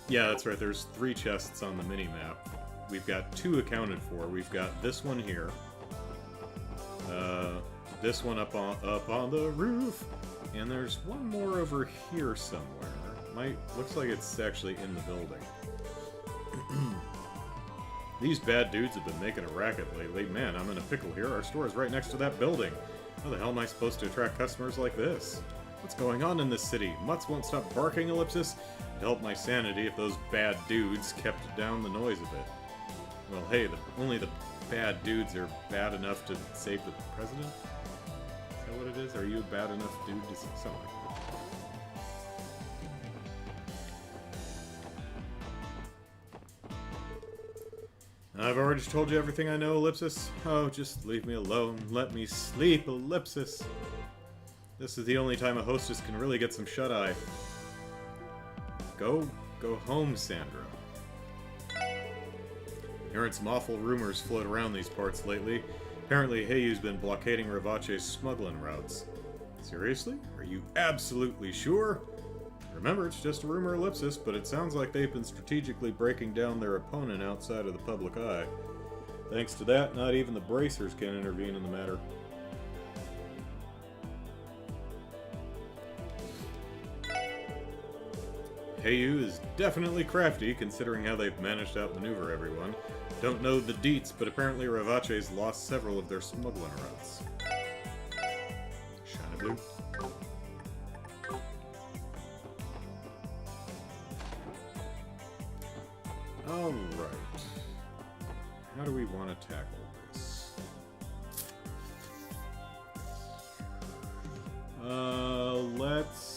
Speaker 1: Yeah, that's right. There's 3 chests on the mini-map. We've got 2 accounted for. We've got this one here. This one up on the roof. And there's one more over here somewhere. Looks like it's actually in the building. These bad dudes have been making a racket lately. Man, I'm in a pickle here. Our store is right next to that building. How the hell am I supposed to attract customers like this? What's going on in this city? Mutts won't stop barking, Ellipsis. It'd help my sanity if those bad dudes kept down the noise a bit. Well, hey, only the bad dudes are bad enough to save the president? Is that what it is? Are you a bad enough dude to save something like that? I've already told you everything I know, Ellipsis. Oh, just leave me alone. Let me sleep, Ellipsis. This is the only time a hostess can really get some shut-eye. Go home, Sandra. Hearing some awful rumors float around these parts lately. Apparently, Heiyu's been blockading Ravache's smuggling routes. Seriously? Are you absolutely sure? Remember, it's just a rumor, Ellipsis, but it sounds like they've been strategically breaking down their opponent outside of the public eye. Thanks to that, not even the bracers can intervene in the matter. Heiyu is definitely crafty, considering how they've managed to outmaneuver everyone. Don't know the deets, but apparently Ravache's lost several of their smuggling routes. Shiny blue. Alright. How do we want to tackle this? Let's...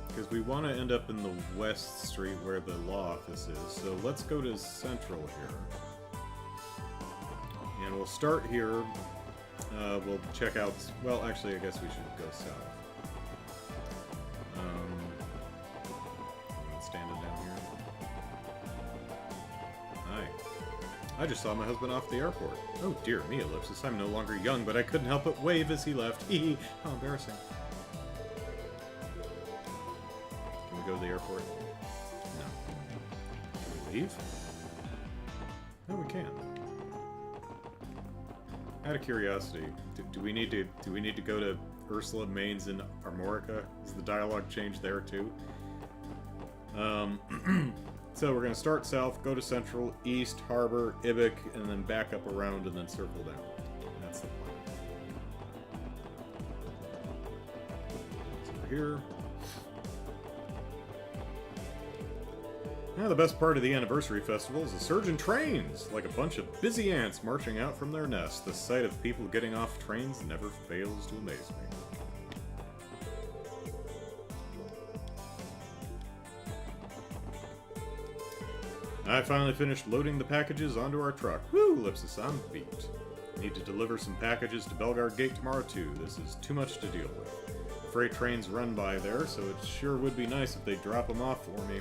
Speaker 1: Because we want to end up in the West Street where the law office is, so let's go to Central here. And we'll start here. We'll check out... Well, actually, I guess we should go south. Standing down here. Hi. I just saw my husband off the airport. Oh dear me, Ellipsis, I'm no longer young, but I couldn't help but wave as he left. Hee how embarrassing. Can we go to the airport? No. Can we leave? No, we can't. Out of curiosity, do we need to go to Ursula Maines in Armorica? Is the dialogue changed there too? So we're going to start south, go to Central, East, Harbor, Ibic, and then back up around and then circle down. That's the plan. It's over here. Now the best part of the anniversary festival is the surge in trains, like a bunch of busy ants marching out from their nests. The sight of people getting off trains never fails to amaze me. I finally finished loading the packages onto our truck. Woo, Ellipsis, I'm beat. Need to deliver some packages to Belgard Gate tomorrow too. This is too much to deal with. freight trains run by there, so it sure would be nice if they'd drop them off for me.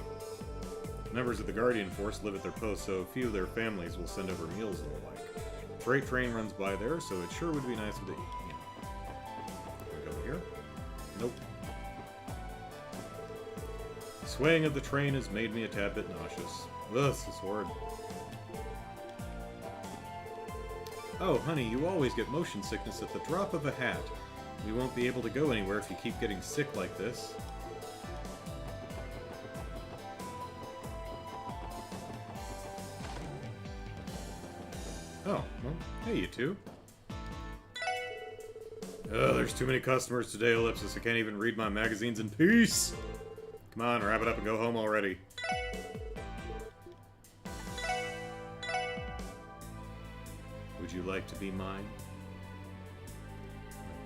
Speaker 1: Members of the Guardian Force live at their posts, so a few of their families will send over meals and the like. Freight train runs by there, so it sure would be nice if they... Can we go here? Nope. The swaying of the train has made me a tad bit nauseous. Ugh, this is horrid. Oh, honey, you always get motion sickness at the drop of a hat. We won't be able to go anywhere if you keep getting sick like this. Oh, well, hey, you two. Oh, there's too many customers today, Ellipsis. I can't even read my magazines in peace. Come on, wrap it up and go home already. Would you like to be mine?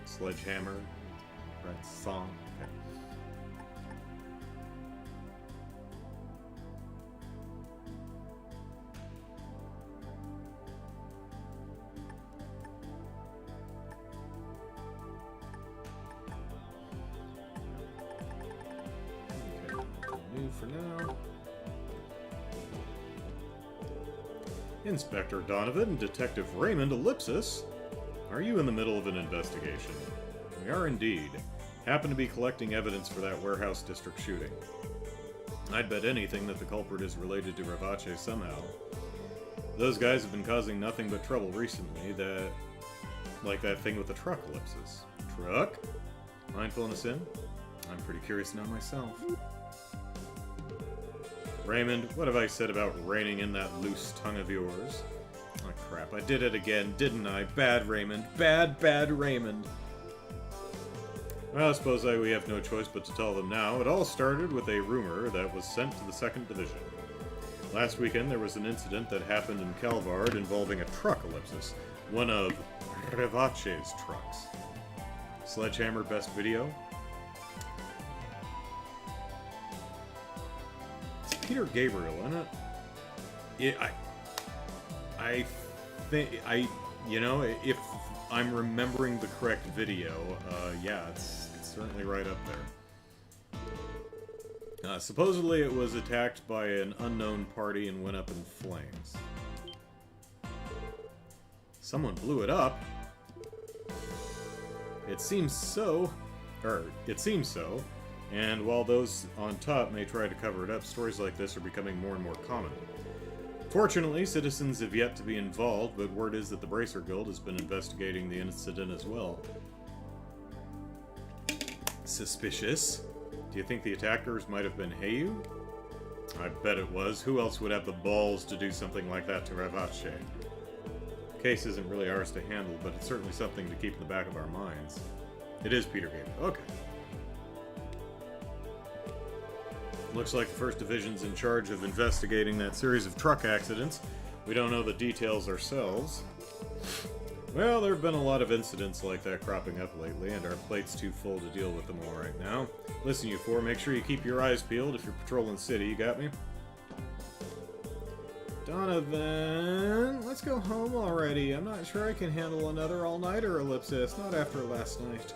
Speaker 1: Sledgehammer? Right, song? Okay. For now. Inspector Donovan and Detective Raymond Ellipsis. Are you in the middle of an investigation? We are indeed. Happen to be collecting evidence for that warehouse district shooting. I'd bet anything that the culprit is related to Ravache somehow. Those guys have been causing nothing but trouble recently, like that thing with the truck, Ellipsis. Truck? Mindfulness in? I'm pretty curious now myself. Raymond, what have I said about reining in that loose tongue of yours? Oh crap, I did it again, didn't I? Bad Raymond. Bad, bad Raymond. Well, I suppose we have no choice but to tell them now. It all started with a rumor that was sent to the 2nd Division. Last weekend, there was an incident that happened in Calvard involving a truck, Ellipsis. One of Ravache's trucks. Sledgehammer best video? Peter Gabriel in it. I think you know, if I'm remembering the correct video, yeah, it's certainly right up there. Supposedly it was attacked by an unknown party and went up in flames. Someone blew it up. It seems so. And while those on top may try to cover it up, stories like this are becoming more and more common. Fortunately, citizens have yet to be involved, but word is that the Bracer Guild has been investigating the incident as well. Suspicious. Do you think the attackers might have been Heyu? I bet it was. Who else would have the balls to do something like that to Ravache? The case isn't really ours to handle, but it's certainly something to keep in the back of our minds. It is Peter Gabriel. Okay. Looks like the 1st Division's in charge of investigating that series of truck accidents. We don't know the details ourselves. Well, there have been a lot of incidents like that cropping up lately, and our plate's too full to deal with them all right now. Listen, you four, make sure you keep your eyes peeled if you're patrolling the city, you got me? Donovan, let's go home already. I'm not sure I can handle another all-nighter, Ellipsis, not after last night.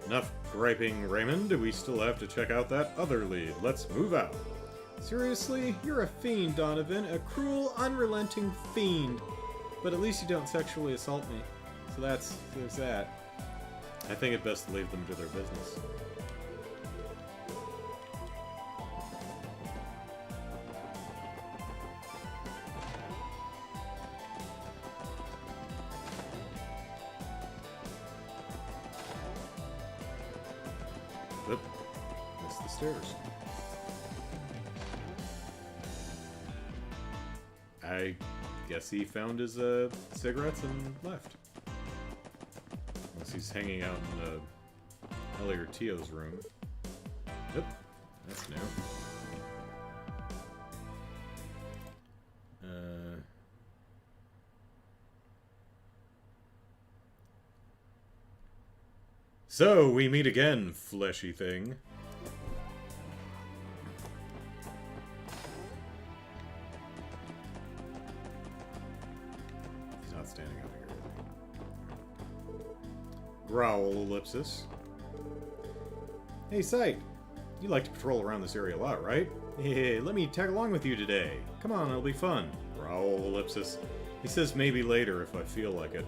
Speaker 1: Enough griping, Raymond. We still have to check out that other lead. Let's move out. Seriously? You're a fiend, Donovan. A cruel, unrelenting fiend. But at least you don't sexually assault me. So there's that. I think it best to leave them to their business. Oop. Missed the stairs. I guess he found his cigarettes and left. Unless he's hanging out in Ellie Tio's room. Yep, that's new. So, we meet again, fleshy thing. He's not standing up here. is he? Growl, Ellipsis. Hey, Sight. You like to patrol around this area a lot, right? Hey, let me tag along with you today. Come on, it'll be fun. Growl, Ellipsis. He says maybe later if I feel like it.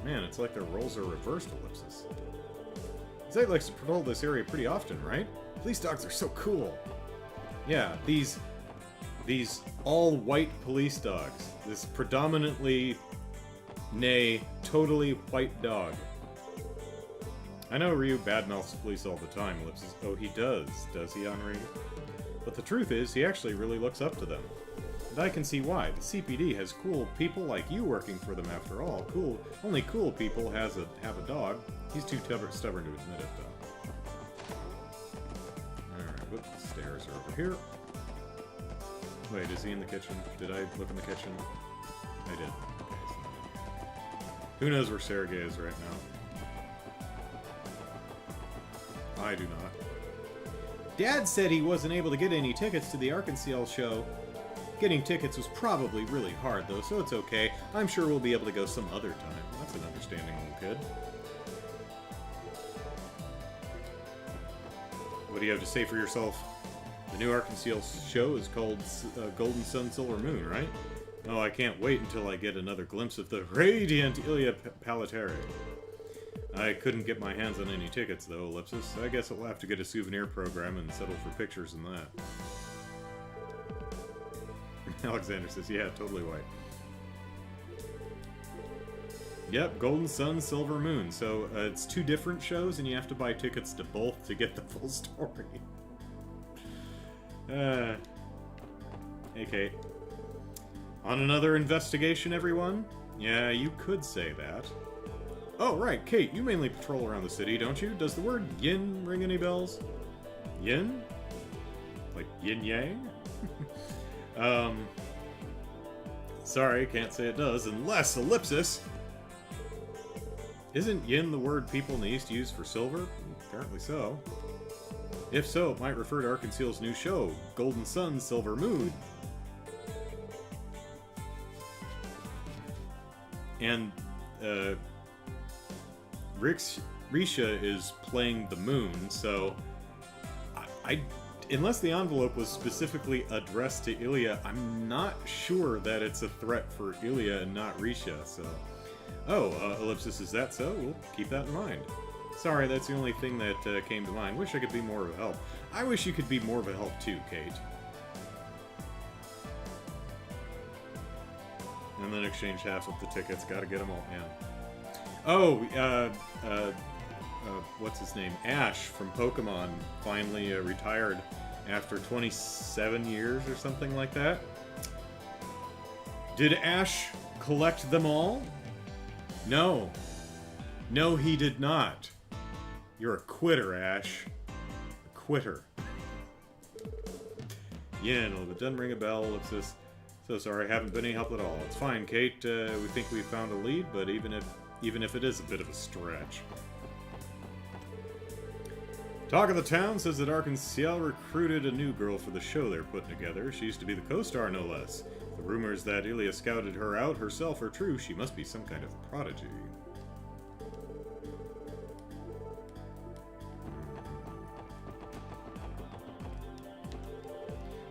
Speaker 1: Man, it's like their roles are reversed, Ellipsis. Sight likes to patrol this area pretty often, right? Police dogs are so cool. Yeah, these all-white police dogs. This predominantly, nay, totally white dog. I know Ryu badmouths the police all the time, Ellipsis. Oh, he does he, Henri? But the truth is, he actually really looks up to them. And I can see why. The CPD has cool people like you working for them after all. Only cool people have a dog. He's too stubborn to admit it, though. Alright, whoops, the stairs are over here. Wait, is he in the kitchen? Did I look in the kitchen? I did. Okay, so who knows where Sergei is right now? I do not. Dad said he wasn't able to get any tickets to the Arkansas show. Getting tickets was probably really hard, though, so it's okay. I'm sure we'll be able to go some other time. That's an understanding little kid. What do you have to say for yourself? The new Arkansas show is called Golden Sun, Silver Moon, right? Oh, I can't wait until I get another glimpse of the radiant Ilya Palatere. I couldn't get my hands on any tickets, though, Ellipsis. I guess I'll have to get a souvenir program and settle for pictures and that. Alexander says, yeah, totally white. Yep, Golden Sun, Silver Moon. So, it's two different shows, and you have to buy tickets to both to get the full story. Hey, Kate. On another investigation, everyone? Yeah, you could say that. Oh, right, Kate, you mainly patrol around the city, don't you? Does the word yin ring any bells? Yin? Like yin-yang? Sorry, can't say it does, unless Ellipsis! Isn't yin the word people in the East use for silver? Apparently so. If so, it might refer to Arkansas's new show, Golden Sun, Silver Moon. And, Risha is playing the moon, so unless the envelope was specifically addressed to Ilya, I'm not sure that it's a threat for Ilya and not Risha, so... Oh, Ellipsis, is that so? We'll keep that in mind. Sorry, that's the only thing that came to mind. Wish I could be more of a help. I wish you could be more of a help too, Kate. And then exchange half of the tickets. Gotta get them all in. Oh, what's his name? Ash from Pokemon finally retired after 27 years or something like that. Did Ash collect them all? No. No, he did not. You're a quitter, Ash. A quitter. Yeah, no, it doesn't ring a bell. Ellipsis. So sorry, haven't been any help at all. It's fine, Kate. We think we found a lead, but even if it is a bit of a stretch. Talk of the town says that Arkansas recruited a new girl for the show they're putting together. She used to be the co-star, no less. The rumors that Ilya scouted her out herself are true. She must be some kind of prodigy.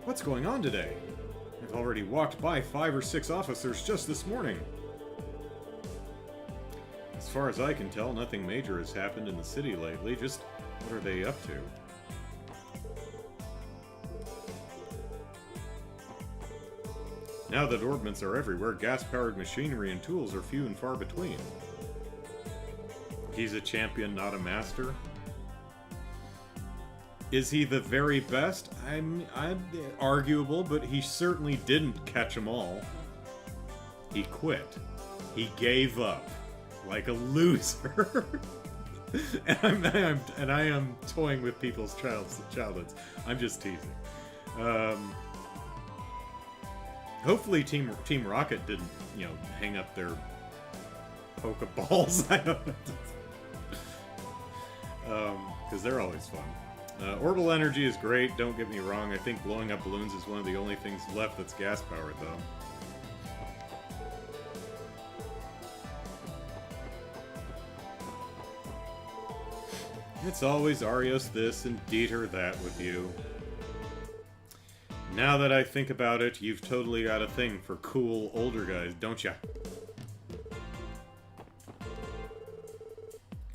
Speaker 1: What's going on today? I've already walked by 5 or 6 officers just this morning. As far as I can tell, nothing major has happened in the city lately. Just what are they up to? Now that orbments are everywhere, gas-powered machinery and tools are few and far between. He's a champion, not a master. Is he the very best? I'm arguable, but he certainly didn't catch them all. He quit. He gave up. Like a loser. and I am toying with people's childhoods. I'm just teasing. Hopefully Team Rocket didn't, hang up their Pokeballs. I don't know. Because they're always fun. Orbital energy is great, don't get me wrong. I think blowing up balloons is one of the only things left that's gas-powered, though. It's always Arios this and Dieter that with you. Now that I think about it, you've totally got a thing for cool older guys, don't ya?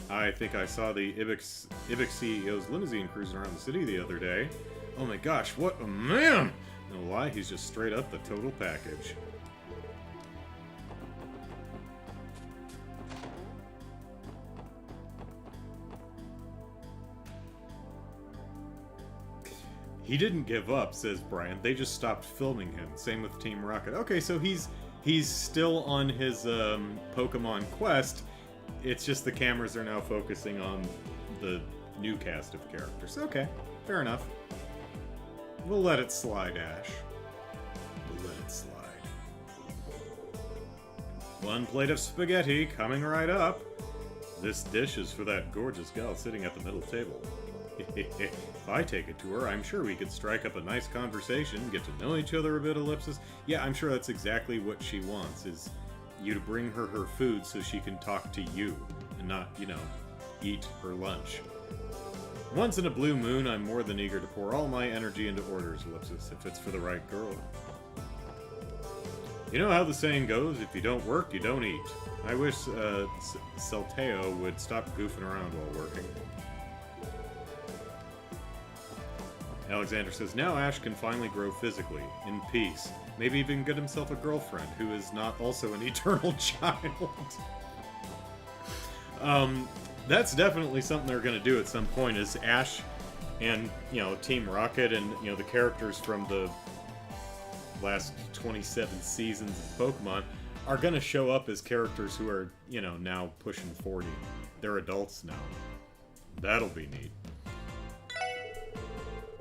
Speaker 1: I think I saw the Ibex CEO's limousine cruising around the city the other day. Oh my gosh, what a man! No lie, he's just straight up the total package. He didn't give up, says Brian. They just stopped filming him. Same with Team Rocket. Okay, so he's still on his Pokemon quest. It's just the cameras are now focusing on the new cast of characters. Okay, fair enough. We'll let it slide, Ash. We'll let it slide. One plate of spaghetti coming right up. This dish is for that gorgeous gal sitting at the middle table. If I take it to her, I'm sure we could strike up a nice conversation, get to know each other a bit, Ellipsis. Yeah, I'm sure that's exactly what she wants, is you to bring her her food so she can talk to you, and not, you know, eat her lunch. Once in a blue moon, I'm more than eager to pour all my energy into orders, Ellipsis, if it's for the right girl. You know how the saying goes, if you don't work, you don't eat. I wish Celteo would stop goofing around while working. Alexander says, now Ash can finally grow physically, in peace. Maybe even get himself a girlfriend who is not also an eternal child. That's definitely something they're going to do at some point, is Ash and, you know, Team Rocket and, you know, the characters from the last 27 seasons of Pokemon are going to show up as characters who are, you know, now pushing 40. They're adults now. That'll be neat.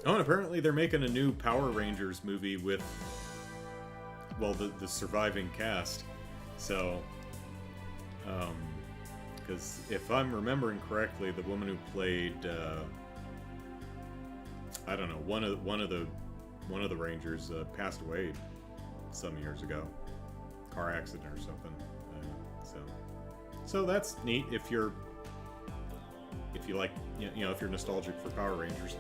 Speaker 1: Oh, and apparently they're making a new Power Rangers movie with, well, the surviving cast. So, because if I'm remembering correctly, the woman who played, I don't know, one of the Rangers passed away some years ago, car accident or something. So that's neat if you like, you know, if you're nostalgic for Power Rangers.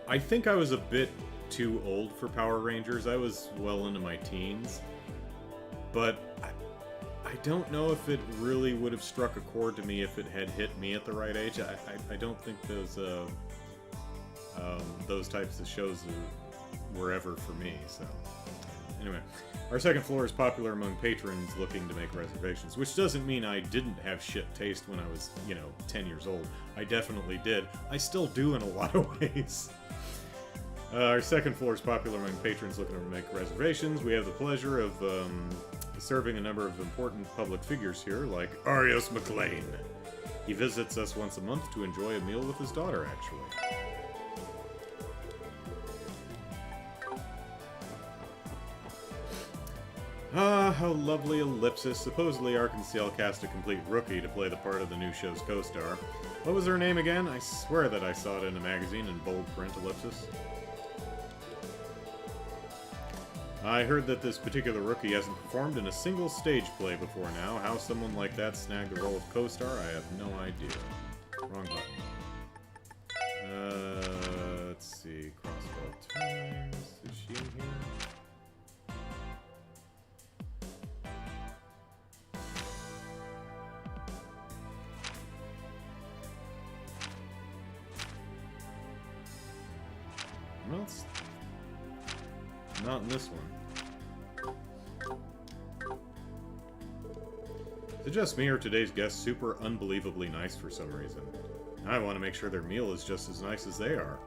Speaker 1: I think I was a bit too old for Power Rangers. I was well into my teens, but I don't know if it really would have struck a chord to me if it had hit me at the right age. I don't think those types of shows were ever for me. So anyway, our second floor is popular among patrons looking to make reservations, which doesn't mean I didn't have shit taste when I was, you know, 10 years old. I definitely did. I still do in a lot of ways. Our second floor is popular among patrons looking to make reservations. We have the pleasure of serving a number of important public figures here, like Arios McLean. He visits us once a month to enjoy a meal with his daughter, actually. Ah, how lovely Ellipsis. Supposedly Arkansas cast a complete rookie to play the part of the new show's co-star. What was her name again? I swear that I saw it in a magazine in bold print, Ellipsis. I heard that this particular rookie hasn't performed in a single stage play before now. How someone like that snagged the role of co-star, I have no idea. Wrong button. Let's see. Crossball times. Is she in here? No, it's not in this one. Is it just me or today's guests super unbelievably nice for some reason? I want to make sure their meal is just as nice as they are.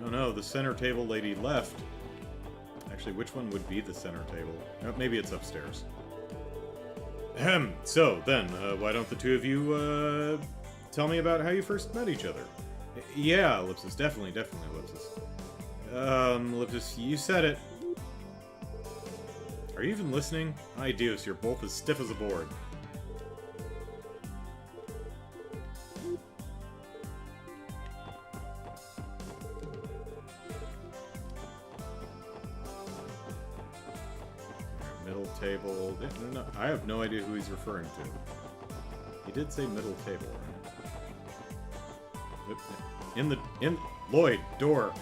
Speaker 1: Oh no, the center table lady left. Actually, which one would be the center table? Oh, maybe it's upstairs. Ahem. So, then, why don't the two of you, tell me about how you first met each other? Yeah, Ellipsis. Definitely Ellipsis. Ellipsis, you said it. Are you even listening? Ay Dios, you're both as stiff as a board. Middle table. No, I have no idea who he's referring to. He did say middle table, right? In Lloyd, door.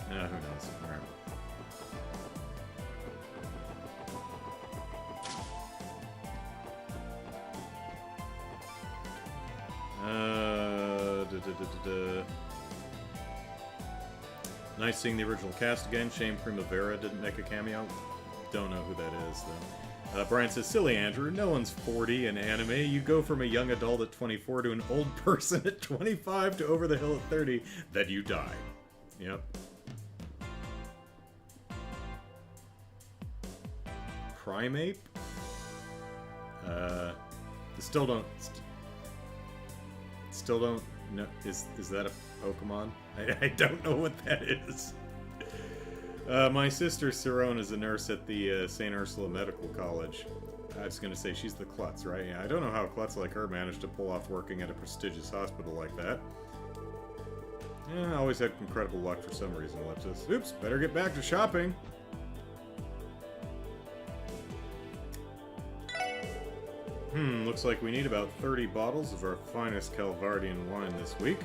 Speaker 1: Who knows? Alright. Nice seeing the original cast again. Shame Primavera didn't make a cameo. Don't know who that is, though. Brian says, silly Andrew, no one's 40 in anime. You go from a young adult at 24 to an old person at 25 to over the hill at 30, then you die. Yep. Primate? Still don't know. Is that a Pokemon? I don't know what that is. My sister Cerrone is a nurse at the St. Ursula Medical College. I was going to say she's the klutz, right? Yeah, I don't know how a klutz like her managed to pull off working at a prestigious hospital like that. Yeah, I always had incredible luck for some reason, Ellipsis. Oops, better get back to shopping. Looks like we need about 30 bottles of our finest Calvardian wine this week.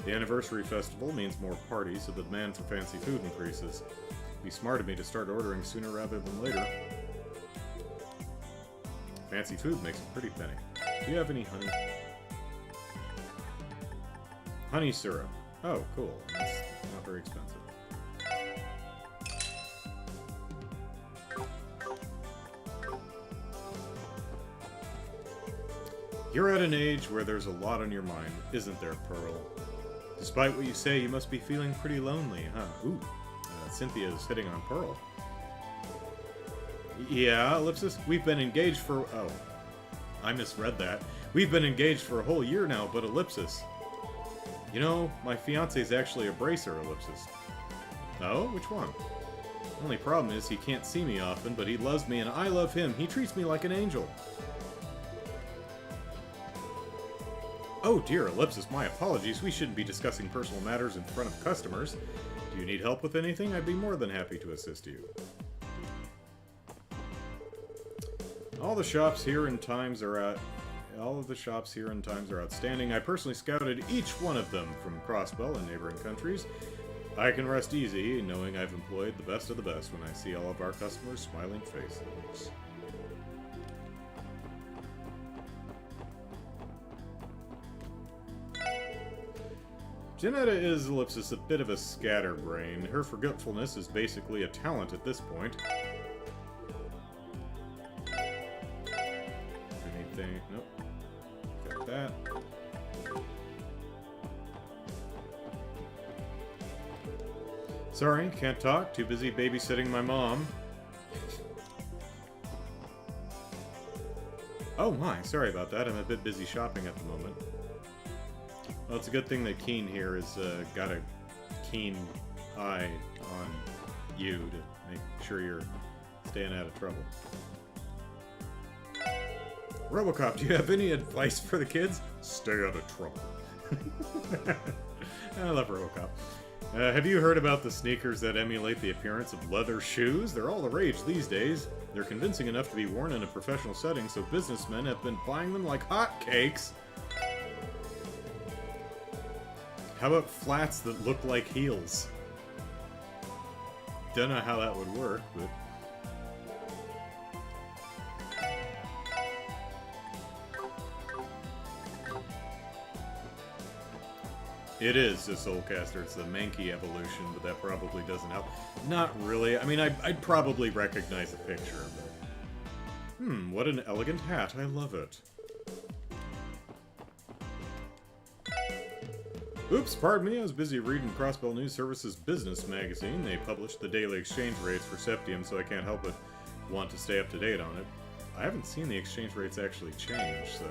Speaker 1: The anniversary festival means more parties, so the demand for fancy food increases. It'd be smart of me to start ordering sooner rather than later. Fancy food makes a pretty penny. Do you have any honey? Honey syrup. Oh, cool. That's not very expensive. You're at an age where there's a lot on your mind, isn't there, Pearl? Despite what you say, you must be feeling pretty lonely, huh? Ooh, Cynthia is hitting on Pearl. Yeah, Ellipsis, we've been engaged for... Oh, I misread that. We've been engaged for a whole year now, but Ellipsis. You know, my fiance's actually a bracer, Ellipsis. Oh, which one? Only problem is he can't see me often, but he loves me and I love him. He treats me like an angel. Oh dear, Ellipsis, my apologies. We shouldn't be discussing personal matters in front of customers. Do you need help with anything? I'd be more than happy to assist you. All of the shops here in Times are outstanding. I personally scouted each one of them from Crossbell and neighboring countries. I can rest easy knowing I've employed the best of the best when I see all of our customers' smiling faces. Janetta is, Ellipsis, a bit of a scatterbrain. Her forgetfulness is basically a talent at this point. Anything? Nope. Got that. Sorry, can't talk. Too busy babysitting my mom. Oh my, sorry about that. I'm a bit busy shopping at the moment. Well, it's a good thing that Keen here has got a keen eye on you to make sure you're staying out of trouble. Robocop, do you have any advice for the kids? Stay out of trouble. I love Robocop. Have you heard about the sneakers that emulate the appearance of leather shoes? They're all the rage these days. They're convincing enough to be worn in a professional setting, so businessmen have been buying them like hotcakes. How about flats that look like heels? Don't know how that would work, but... It is a Soulcaster. It's the Mankey evolution, but that probably doesn't help. Not really. I mean, I'd probably recognize a picture, but... what an elegant hat. I love it. Oops, pardon me, I was busy reading Crossbell News Service's business magazine. They published the daily exchange rates for Septium, so I can't help but want to stay up to date on it. I haven't seen the exchange rates actually change, so...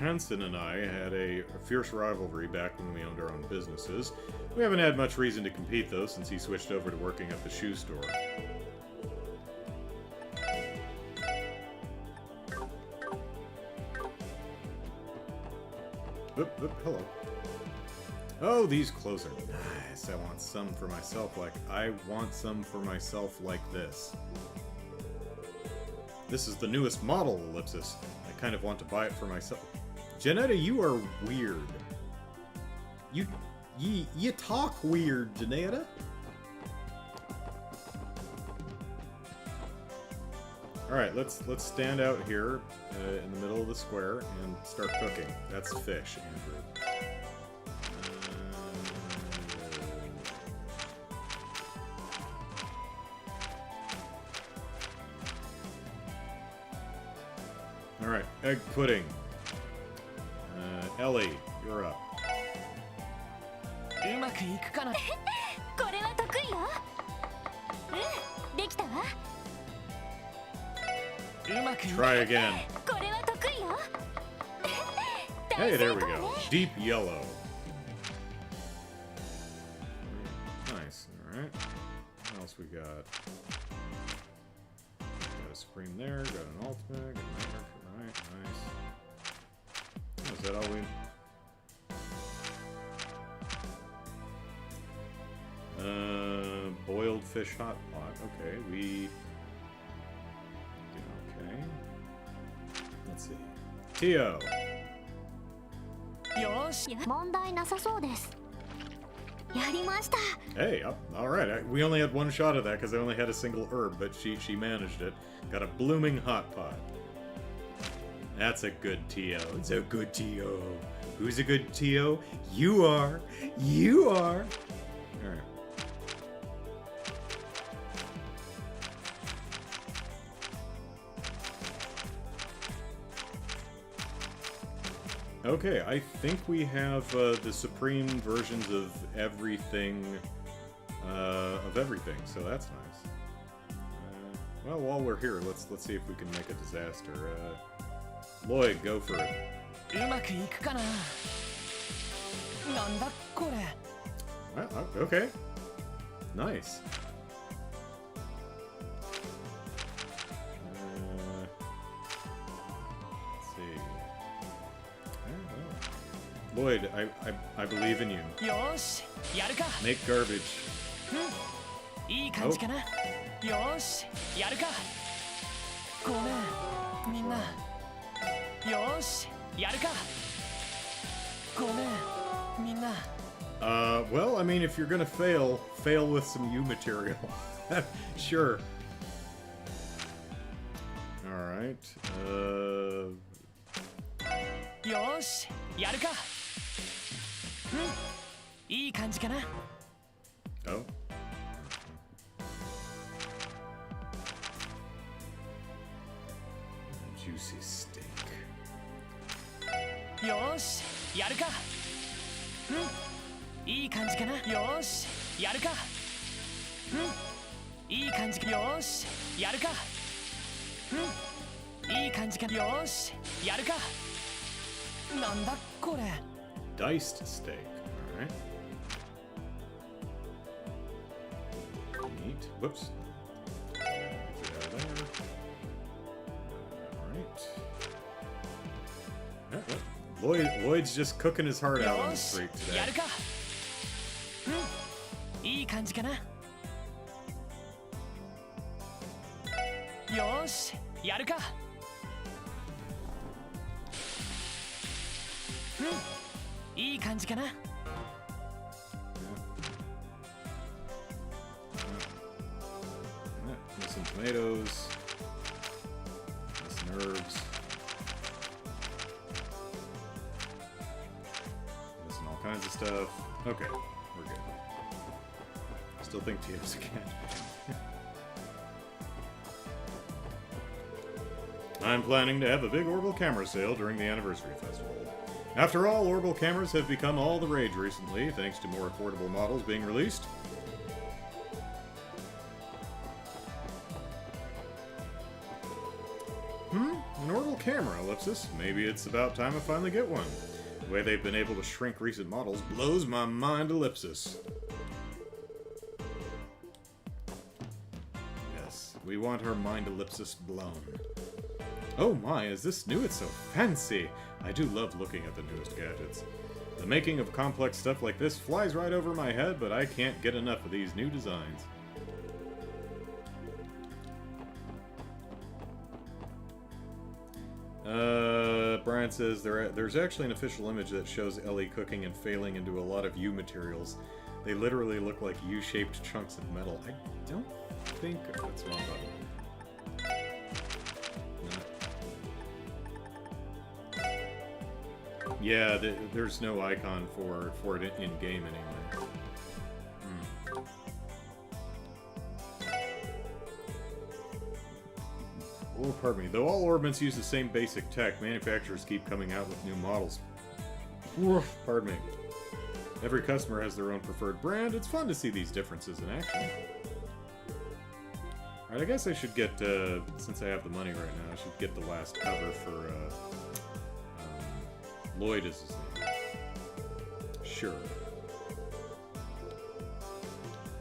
Speaker 1: Hansen and I had a fierce rivalry back when we owned our own businesses. We haven't had much reason to compete, though, since he switched over to working at the shoe store. Hello. Oh, these clothes are nice. I want some for myself like this. This is the newest model, Ellipsis. I kind of want to buy it for myself. Janetta, you are weird. You talk weird, Janetta. Alright, let's stand out here in the middle of the square and start cooking. That's fish, Andrew. Alright, egg pudding. Ellie, you're up.
Speaker 3: うまくいくかな。
Speaker 2: これは得意よ。できたわ。
Speaker 3: うまくいく。
Speaker 1: Try again.
Speaker 2: これは得意よ。
Speaker 1: Hey, there we go. Deep yellow. Nice. Alright. What else we got? Got a Supreme there, got an ultimate, got an Nightmare. Alright, nice. Oh, is that all we... boiled fish hot pot. Okay, we... Okay. Let's see. Tio!
Speaker 3: よし。
Speaker 2: 問題なさそうです。やりました。
Speaker 1: Hey, alright. We only had one shot of that because I only had a single herb, but she managed it. Got a blooming hot pot. That's a good Tio. It's a good Tio. Who's a good Tio? You are. You are. Alright. Okay, I think we have the supreme versions of everything, so that's nice. Well, while we're here, let's see if we can make a disaster. Lloyd, go for it.
Speaker 3: うまくいくかな。なんだこれ。
Speaker 1: Well, okay. Nice. Let's see. Lloyd, I believe in you.
Speaker 3: よし、やるか。
Speaker 1: Make garbage.
Speaker 3: いい感じかな。よし、やるか。ごめん、みんな。よし、やるか。ごめん、みんな。
Speaker 1: Well, I mean, if you're gonna fail with some U material. Sure. Alright.
Speaker 3: よし、やるか。いい感じかな。
Speaker 1: Oh. Juicy steak.
Speaker 3: よし、やるか。いい感じかな。よし、やるか。いい感じか。よし、やるか。いい感じか。よし、やるか。なんだこれ。
Speaker 1: Diced steak. Alright. Neat. Whoops. Get out of there. Alright. Lloyd's just cooking his heart out on the street today.
Speaker 3: やるか。いい感じかな。よし、やるか。いい感じかな。
Speaker 1: Some tomatoes. Some herbs. Missing all kinds of stuff. Okay, we're good. Still think Tito's a cat. I'm planning to have a big Orbital camera sale during the anniversary festival. After all, Orbital cameras have become all the rage recently, thanks to more affordable models being released. An Orbital camera, Ellipsis. Maybe it's about time I finally get one. The way they've been able to shrink recent models blows my mind, Ellipsis. Yes, we want her mind ellipsis blown. Oh my, is this new? It's so fancy! I do love looking at the newest gadgets. The making of complex stuff like this flies right over my head, but I can't get enough of these new designs. Brian says there's actually an official image that shows Ellie cooking and failing into a lot of U materials. They literally look like U-shaped chunks of metal. I don't think that's the wrong button. No. Yeah, there's no icon for it in game anyway. Oh, pardon me. Though all orbits use the same basic tech, manufacturers keep coming out with new models. Oof, pardon me. Every customer has their own preferred brand. It's fun to see these differences in action. Alright, I guess I should get, since I have the money right now, I should get the last cover for, Lloyd is his name. Sure.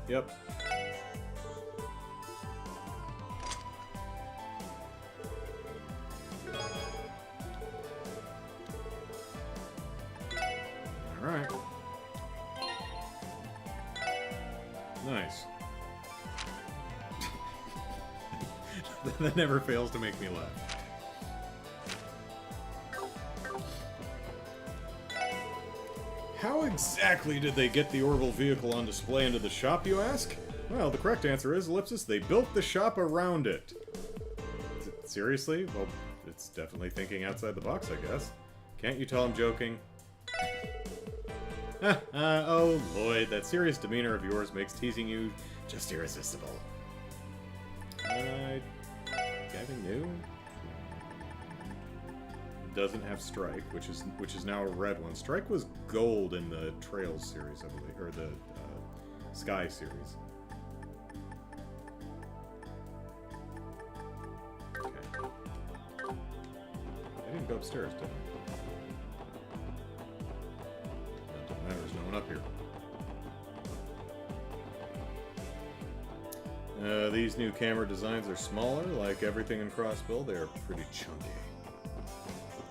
Speaker 1: Yep. Alright. Nice. That never fails to make me laugh. How exactly did they get the orbital vehicle on display into the shop, you ask? Well, the correct answer is, Ellipsis, they built the shop around it. Seriously? Well, it's definitely thinking outside the box, I guess. Can't you tell I'm joking? Oh, Lloyd, that serious demeanor of yours makes teasing you just irresistible. Anything new? Doesn't have Strike, which is now a red one. Strike was gold in the Trails series, I believe, or the Sky series. Okay. I didn't go upstairs, did I? There's no one up here. These new camera designs are smaller, like everything in Crossbill. They are pretty chunky.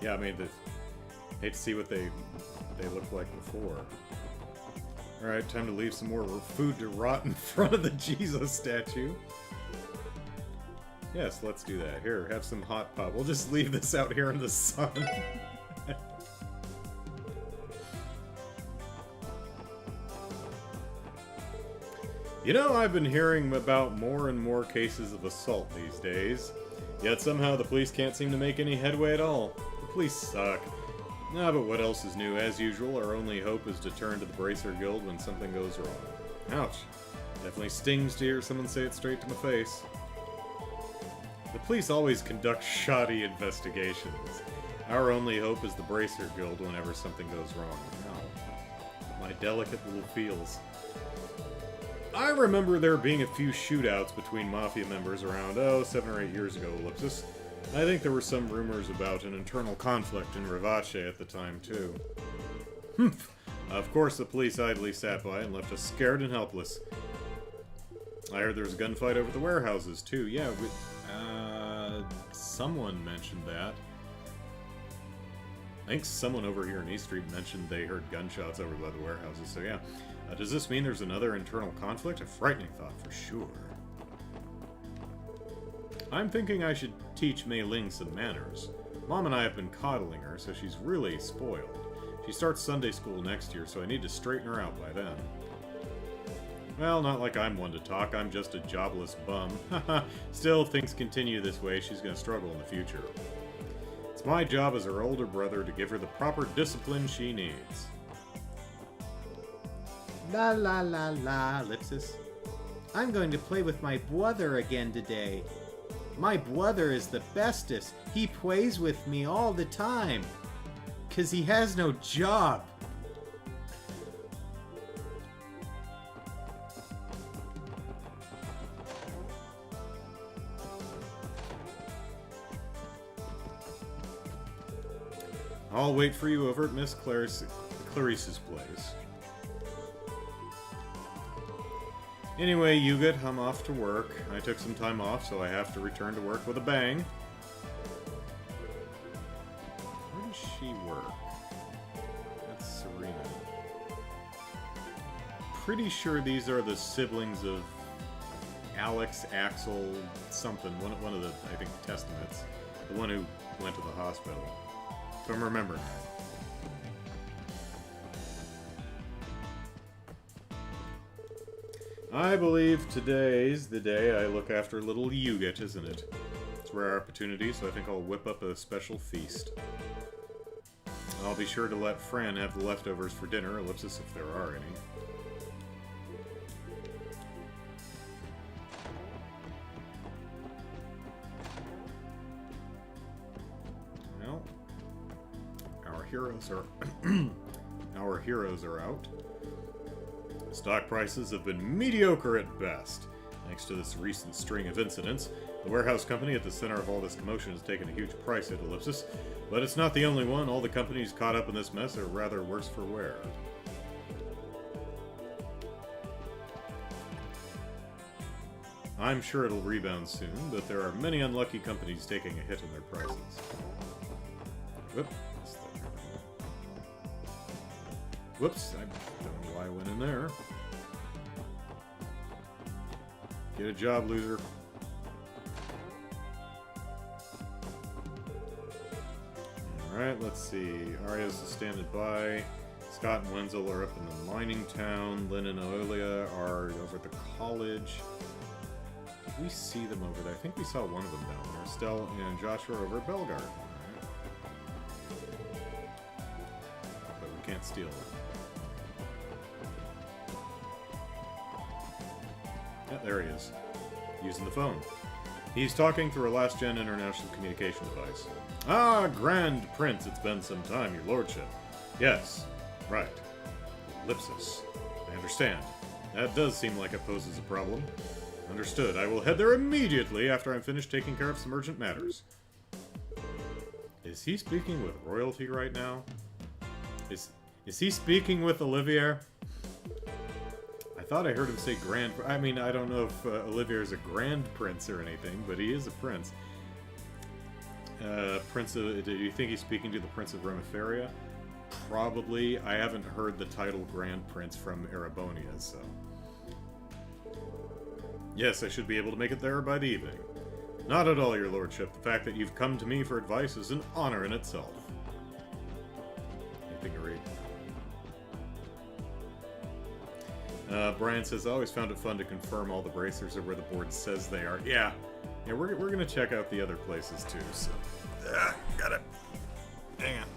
Speaker 1: Yeah, I mean, hate to see what they looked like before. Alright, time to leave some more food to rot in front of the Jesus statue. Yes, let's do that. Here, have some hot pot. We'll just leave this out here in the sun. You know, I've been hearing about more and more cases of assault these days. Yet somehow the police can't seem to make any headway at all. The police suck. Ah, but what else is new? As usual, our only hope is to turn to the Bracer Guild when something goes wrong. Ouch. Definitely stings to hear someone say it straight to my face. The police always conduct shoddy investigations. Our only hope is the Bracer Guild whenever something goes wrong. Ow. My delicate little feels. I remember there being a few shootouts between Mafia members around, 7 or 8 years ago, Ellipsis. I think there were some rumors about an internal conflict in Rivace at the time, too. Humph. Of course, the police idly sat by and left us scared and helpless. I heard there was a gunfight over the warehouses, too. Yeah, someone mentioned that. I think someone over here in East Street mentioned they heard gunshots over by the warehouses, so yeah. Does this mean there's another internal conflict? A frightening thought, for sure. I'm thinking I should teach Mei Ling some manners. Mom and I have been coddling her, so she's really spoiled. She starts Sunday school next year, so I need to straighten her out by then. Well, not like I'm one to talk, I'm just a jobless bum. Haha, still, if things continue this way, she's gonna struggle in the future. It's my job as her older brother to give her the proper discipline she needs.
Speaker 10: La la la la, Ellipsis. I'm going to play with my brother again today. My brother is the bestest. He plays with me all the time. 'Cause he has no job.
Speaker 1: I'll wait for you over at Miss Clarice's place. Anyway, Yuget, I'm off to work. I took some time off, so I have to return to work with a bang. pretty sure these are the siblings of Alex, Axel, something. One of the, I think, Testaments. The one who went to the hospital. If I'm remembering right. I believe today's the day I look after little Yuget, isn't it? It's a rare opportunity, so I think I'll whip up a special feast. I'll be sure to let Fran have the leftovers for dinner, ellipsis if there are any. Well, our heroes are our heroes are out. Stock prices have been mediocre at best. Thanks to this recent string of incidents, the warehouse company at the center of all this commotion has taken a huge price hit, ellipsis. But it's not the only one. All the companies caught up in this mess are rather worse for wear. I'm sure it'll rebound soon, but there are many unlucky companies taking a hit in their prices. Whoop. Whoops, I don't know why I went in there. Get a job, loser. Alright, let's see. Arias is standing by. Scott and Wenzel are up in the mining town. Lynn and Oelia are over at the college. Did we see them over there? I think we saw one of them down there. Estelle and Joshua are over at Belgard. Right. But we can't steal it. Yeah, there he is. Using the phone. He's talking through a last-gen international communication device. Ah, Grand Prince, it's been some time, your lordship. Yes, right. Ellipsis. I understand. That does seem like it poses a problem. Understood. I will head there immediately after I'm finished taking care of some urgent matters. Is he speaking with royalty right now? Is he speaking with Olivier? I thought I heard him say Grand... I mean, I don't know if Olivier is a Grand Prince or anything, but he is a prince. Do you think he's speaking to the Prince of Remiferia? Probably. I haven't heard the title Grand Prince from Erebonia, so... Yes, I should be able to make it there by the evening. Not at all, your lordship. The fact that you've come to me for advice is an honor in itself. Anything to read? Brian says, I always found it fun to confirm all the bracers are where the board says they are. Yeah, we're going to check out the other places too, so... got it. Hang on.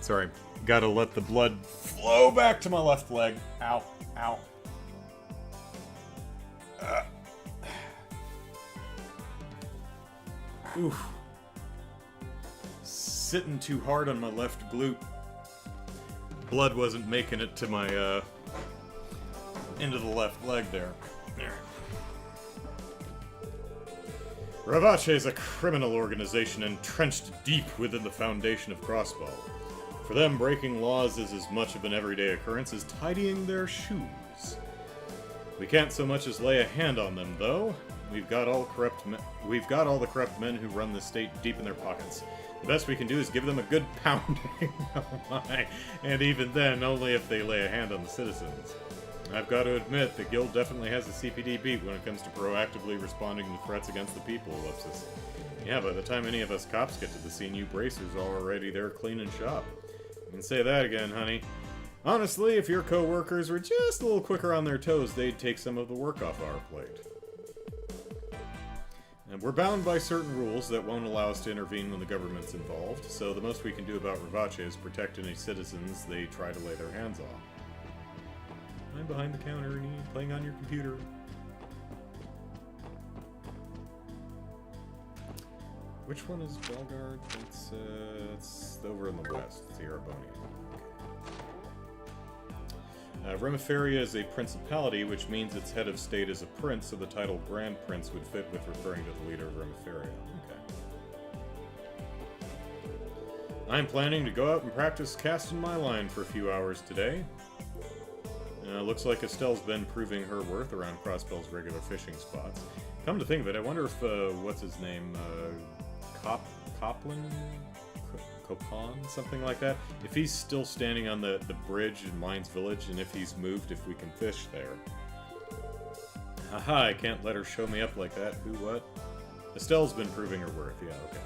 Speaker 1: Sorry, gotta let the blood flow back to my left leg. Ow, ow. Oof. Sitting too hard on my left glute. Blood wasn't making it to my, into the left leg there. There. Ravache is a criminal organization entrenched deep within the foundation of Crossbow. For them, breaking laws is as much of an everyday occurrence as tidying their shoes. We can't so much as lay a hand on them, though. We've got all the corrupt men who run the state deep in their pockets. The best we can do is give them a good pounding. Oh my. And even then, only if they lay a hand on the citizens. I've got to admit, the guild definitely has a CPD beat when it comes to proactively responding to threats against the people, Ellipsis. Yeah, by the time any of us cops get to the scene, you bracers are already there cleaning shop. You can say that again, honey. Honestly, if your co-workers were just a little quicker on their toes, they'd take some of the work off our plate. And we're bound by certain rules that won't allow us to intervene when the government's involved, so the most we can do about Ravache is protect any citizens they try to lay their hands on. I'm behind the counter and you're playing on your computer. Which one is Belgard? It's over in the west. It's the Erebonia. Remiferia is a principality, which means its head of state is a prince, so the title Grand Prince would fit with referring to the leader of Remiferia. Okay. I'm planning to go out and practice casting my line for a few hours today. Looks like Estelle's been proving her worth around Crossbell's regular fishing spots. Come to think of it, I wonder if, what's his name, Copan, something like that. If he's still standing on the bridge in Mines Village, and if he's moved, if we can fish there. Haha, I can't let her show me up like that. Who, what? Estelle's been proving her worth. Yeah, okay.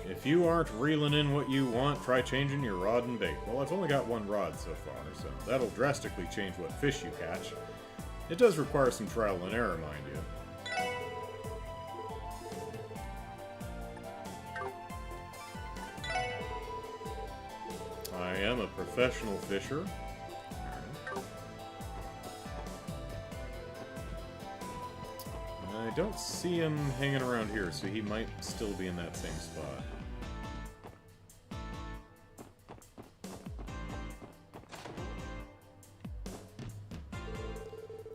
Speaker 1: If you aren't reeling in what you want, try changing your rod and bait. Well, I've only got one rod so far, so that'll drastically change what fish you catch. It does require some trial and error, mind you. I am a professional fisher. I don't see him hanging around here, so he might still be in that same spot.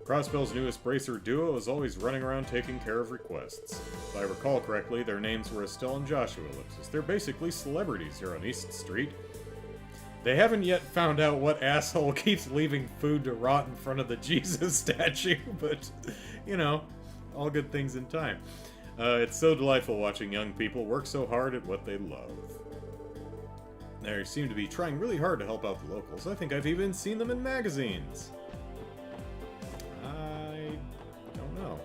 Speaker 1: Crossbell's newest bracer duo is always running around taking care of requests. If I recall correctly, their names were Estelle and Joshua Ellipsis. They're basically celebrities here on East Street. They haven't yet found out what asshole keeps leaving food to rot in front of the Jesus statue, but, you know, all good things in time. It's so delightful watching young people work so hard at what they love. They seem to be trying really hard to help out the locals. I think I've even seen them in magazines. I don't know.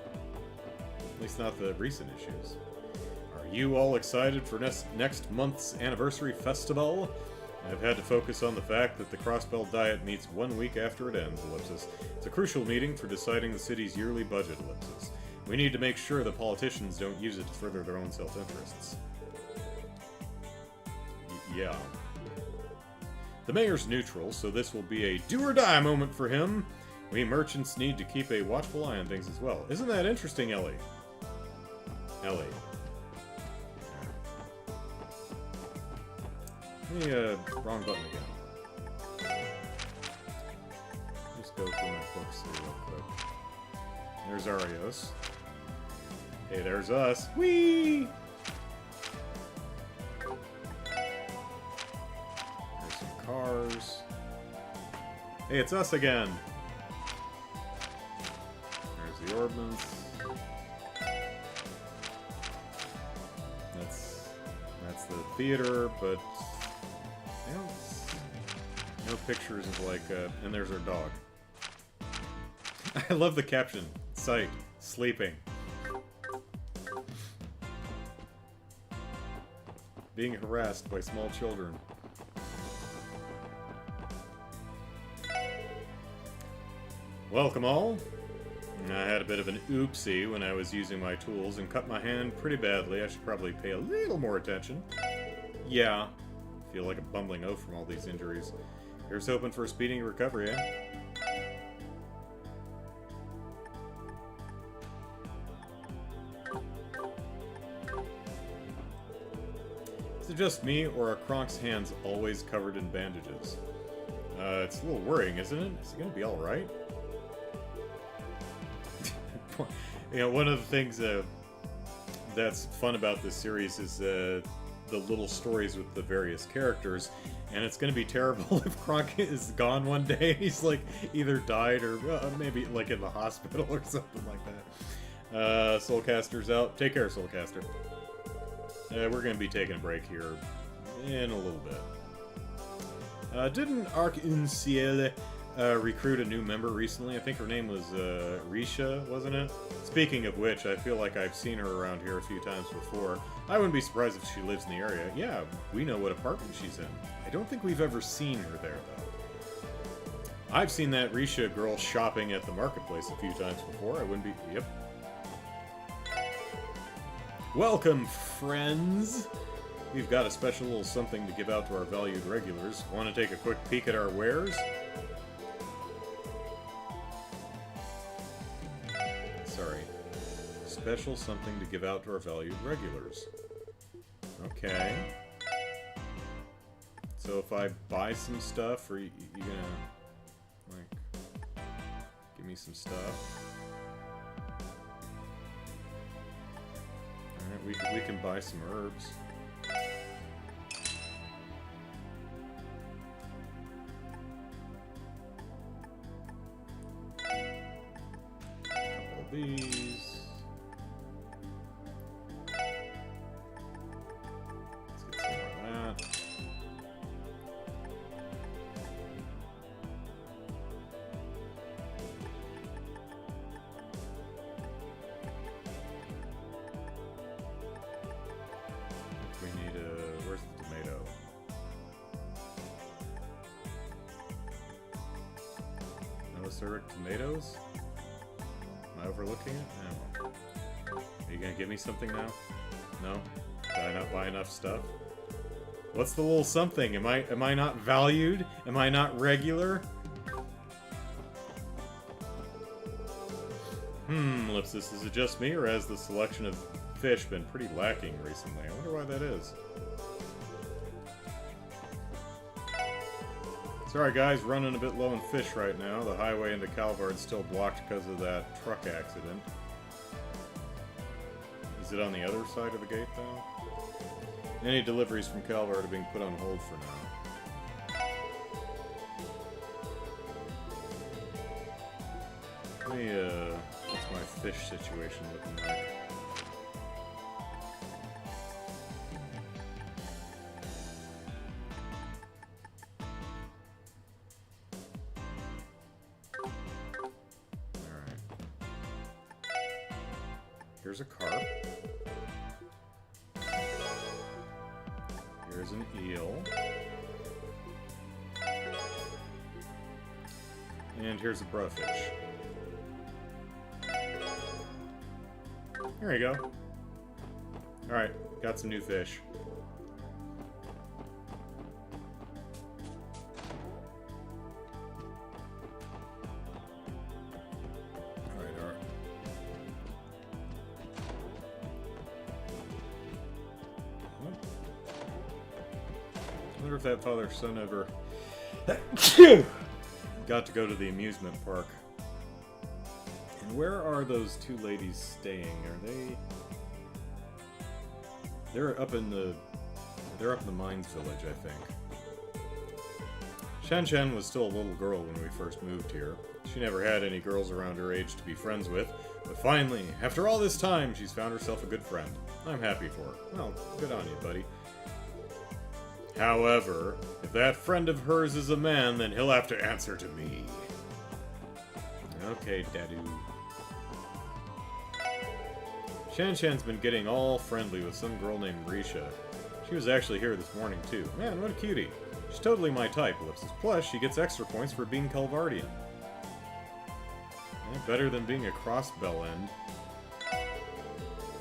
Speaker 1: At least not the recent issues. Are you all excited for next month's anniversary festival? I've had to focus on the fact that the Crossbell Diet meets 1 week after it ends, Ellipsis. It's a crucial meeting for deciding the city's yearly budget, Ellipsis. We need to make sure the politicians don't use it to further their own self-interests. Yeah. The mayor's neutral, so this will be a do-or-die moment for him. We merchants need to keep a watchful eye on things as well. Isn't that interesting, Ellie? Ellie. Wrong button again. Just go through my books here real quick. There's Arios. Hey, there's us. Whee! There's some cars. Hey, it's us again. There's the ordnance. That's the theater, but no pictures of like, and there's our dog. I love the caption. Sight. Sleeping. Being harassed by small children. Welcome all. I had a bit of an oopsie when I was using my tools and cut my hand pretty badly. I should probably pay a little more attention. Yeah. I feel like a bumbling oaf from all these injuries. Here's hoping for a speedy recovery, eh? Is it just me, or are Kronk's hands always covered in bandages? It's a little worrying, isn't it? Is he gonna be alright? You know, one of the things that's fun about this series is the little stories with the various characters, and it's going to be terrible if Kronk is gone one day. He's like either died or maybe like in the hospital or something like that. Soulcaster's out. Take care, Soulcaster. We're going to be taking a break here in a little bit. Didn't Arc-en-Ciel recruit a new member recently? I think her name was Risha, wasn't it? Speaking of which, I feel like I've seen her around here a few times before. I wouldn't be surprised if she lives in the area. Yeah, we know what apartment she's in. I don't think we've ever seen her there, though. I've seen that Risha girl shopping at the marketplace a few times before. I wouldn't be... Yep. Welcome, friends! We've got a special little something to give out to our valued regulars. Want to take a quick peek at our wares? Sorry. Special something to give out to our valued regulars. Okay. So if I buy some stuff, or you gonna, like, give me some stuff? Alright, we can buy some herbs. Couple of these. acerbic tomatoes? Am I overlooking it? No. Are you gonna give me something now? No? Did I not buy enough stuff? What's the little something? Am I not valued? Am I not regular? Ellipsis, is it just me, or has the selection of fish been pretty lacking recently? I wonder why that is. Sorry guys, running a bit low on fish right now. The highway into Calvard's still blocked because of that truck accident. Is it on the other side of the gate, though? Any deliveries from Calvard are being put on hold for now. Let me, what's my fish situation looking like? Alright. Here's a carp. Here's an eel. And here's a browfish. There you go. Alright, got some new fish. Alright. I wonder if that father-son ever got to go to the amusement park. And where are those two ladies staying? Are they... They're up in the Mines Village, I think. Shan Shan was still a little girl when we first moved here. She never had any girls around her age to be friends with, but finally, after all this time, she's found herself a good friend. I'm happy for her. Well, good on you, buddy. However, if that friend of hers is a man, then he'll have to answer to me. Okay, Dadu. Shan Shan's been getting all friendly with some girl named Risha. She was actually here this morning, too. Man, what a cutie. She's totally my type, Ellipsis. Plus, she gets extra points for being Calvardian. Yeah, better than being a cross-bell end.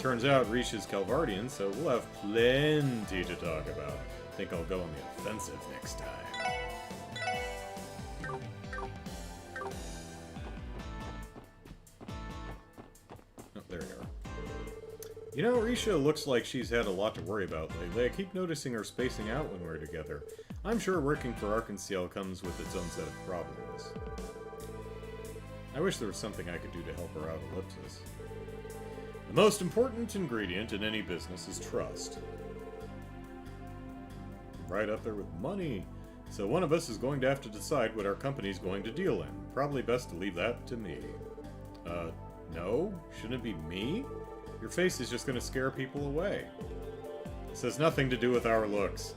Speaker 1: Turns out Risha's Calvardian, so we'll have plenty to talk about. I think I'll go on the offensive next time. Oh, there you are. You know, Risha looks like she's had a lot to worry about lately. I keep noticing her spacing out when we're together. I'm sure working for Arkansas comes with its own set of problems. I wish there was something I could do to help her out, Ellipsis. The most important ingredient in any business is trust. Right up there with money. So one of us is going to have to decide what our company's going to deal in. Probably best to leave that to me. No? Shouldn't it be me? Your face is just going to scare people away. This has nothing to do with our looks.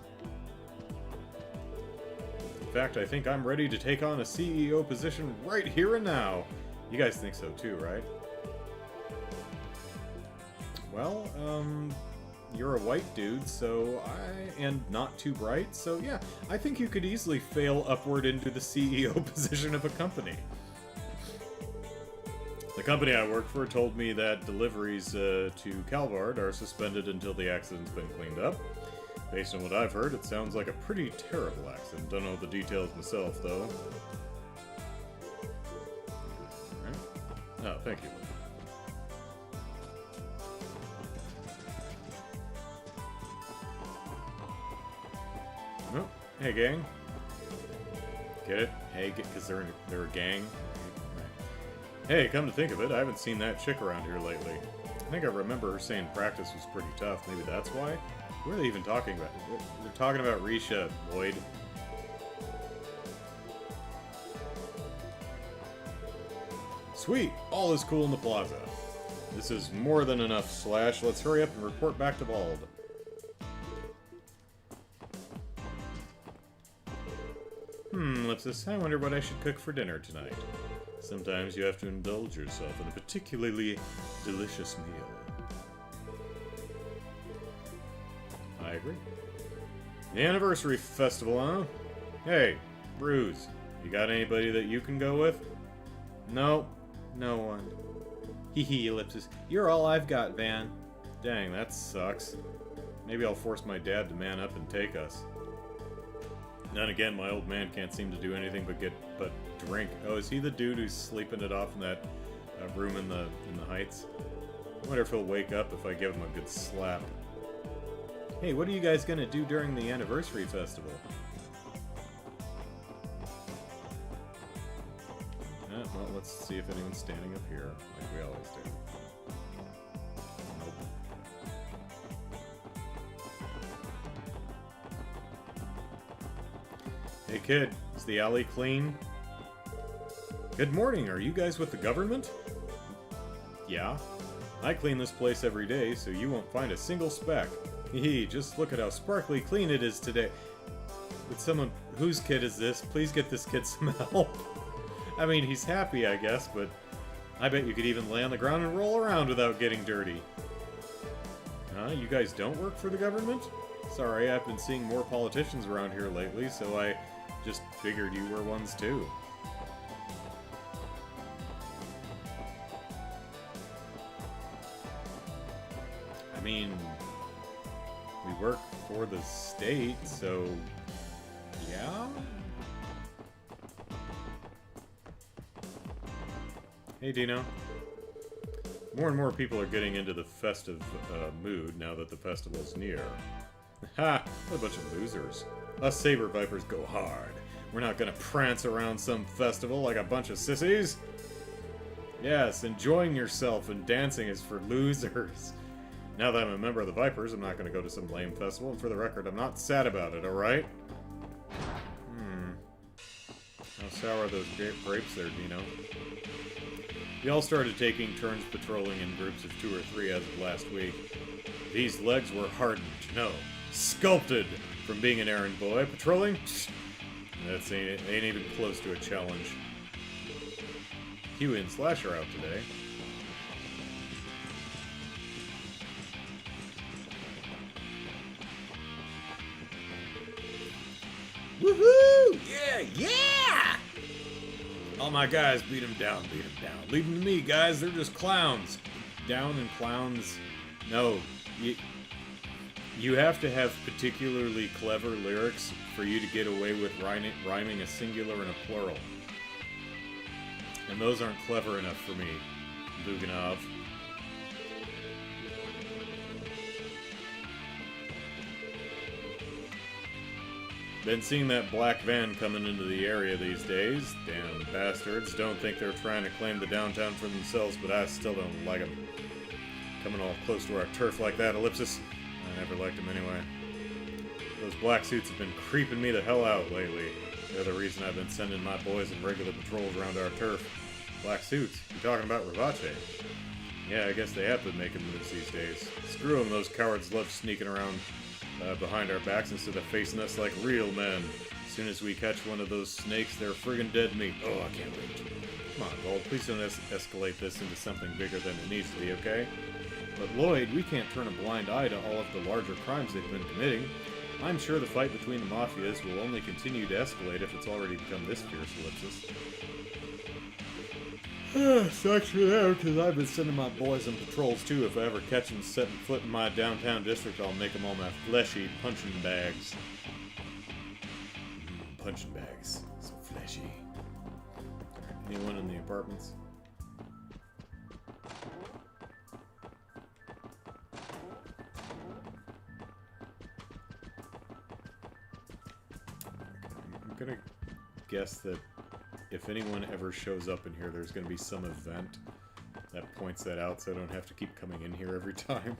Speaker 1: In fact, I think I'm ready to take on a CEO position right here and now. You guys think so too, right? Well, you're a white dude, and not too bright, so yeah, I think you could easily fail upward into the CEO position of a company. The company I work for told me that deliveries to Calvard are suspended until the accident's been cleaned up. Based on what I've heard, it sounds like a pretty terrible accident. Don't know the details myself, though. Alright. Oh, thank you. Oh, hey, gang. Get it? Hey, because they're a gang. Hey, come to think of it, I haven't seen that chick around here lately. I think I remember her saying practice was pretty tough. Maybe that's why? Who are they even talking about? They're talking about Risha, Lloyd. Sweet! All is cool in the plaza. This is more than enough, Slash. Let's hurry up and report back to Bald. Ellipsis, I wonder what I should cook for dinner tonight. Sometimes you have to indulge yourself in a particularly delicious meal. I agree. The anniversary festival, huh? Hey, Bruce, you got anybody that you can go with? No, no one. Hee hee, ellipsis. You're all I've got, Van. Dang, that sucks. Maybe I'll force my dad to man up and take us. Then again, my old man can't seem to do anything but drink. Oh, is he the dude who's sleeping it off in that room in the Heights? I wonder if he'll wake up if I give him a good slap. Hey, what are you guys gonna do during the anniversary festival? Well, let's see if anyone's standing up here, like we always do. Nope. Hey kid, is the alley clean? Good morning, are you guys with the government? Yeah. I clean this place every day, so you won't find a single speck. Hee, just look at how sparkly clean it is today. Would someone... Whose kid is this? Please get this kid some help. I mean, he's happy, I guess, but I bet you could even lay on the ground and roll around without getting dirty. Huh? You guys don't work for the government? Sorry, I've been seeing more politicians around here lately, so I just figured you were ones too. I mean, we work for the state, so yeah? Hey Dino. More and more people are getting into the festive mood now that the festival's near. Ha! What a bunch of losers. Us Saber Vipers go hard. We're not gonna prance around some festival like a bunch of sissies. Yes, enjoying yourself and dancing is for losers. Now that I'm a member of the Vipers, I'm not gonna go to some lame festival, and for the record, I'm not sad about it, alright? How sour are those grapes there, Dino? We all started taking turns patrolling in groups of 2 or 3 as of last week. These legs were hardened, no, sculpted from being an errand boy. Patrolling? That ain't even close to a challenge. Huey and Slash are out today. Woohoo! Yeah, yeah! All my guys, beat them down, beat them down. Leave them to me, guys, they're just clowns. Down and clowns. No, you have to have particularly clever lyrics for you to get away with rhyming a singular and a plural. And those aren't clever enough for me, Luganov. Been seeing that black van coming into the area these days. Damn bastards. Don't think they're trying to claim the downtown for themselves, but I still don't like them. Coming all close to our turf like that, ellipsis. I never liked them anyway. Those black suits have been creeping me the hell out lately. They're the reason I've been sending my boys in regular patrols around our turf. Black suits? You talking about Rivache? Yeah, I guess they have been making moves these days. Screw them, those cowards love sneaking around behind our backs instead of facing us like real men. As soon as we catch one of those snakes, they're friggin' dead meat. Oh, I can't wait. Come on, Gold, please don't escalate this into something bigger than it needs to be, okay? But Lloyd, we can't turn a blind eye to all of the larger crimes they've been committing. I'm sure the fight between the mafias will only continue to escalate if it's already become this fierce, ellipsis. Sucks for them, because I've been sending my boys on patrols too. If I ever catch them setting foot in my downtown district, I'll make them all my fleshy punching bags. Punching bags. So fleshy. Anyone in the apartments? I'm gonna guess that if anyone ever shows up in here, there's going to be some event that points that out, so I don't have to keep coming in here every time.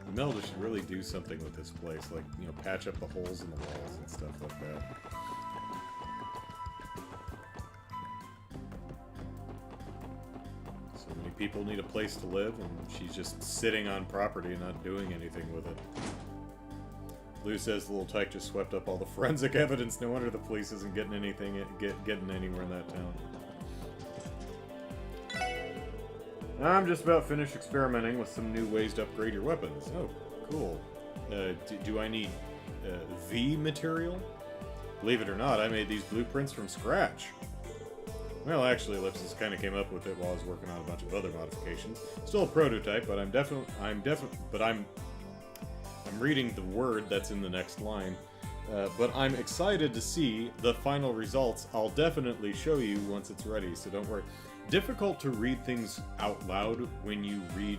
Speaker 1: Imelda should really do something with this place, like, you know, patch up the holes in the walls and stuff like that. People need a place to live, and she's just sitting on property and not doing anything with it. Lou says the little tyke just swept up all the forensic evidence. No wonder the police isn't getting anything, getting anywhere in that town. I'm just about finished experimenting with some new ways to upgrade your weapons. Oh, cool. Do I need V material? Believe it or not, I made these blueprints from scratch. Well, actually, Ellipsis kind of came up with it while I was working on a bunch of other modifications. Still a prototype, but I'm reading the word that's in the next line. But I'm excited to see the final results. I'll definitely show you once it's ready, so don't worry. Difficult to read things out loud when you read.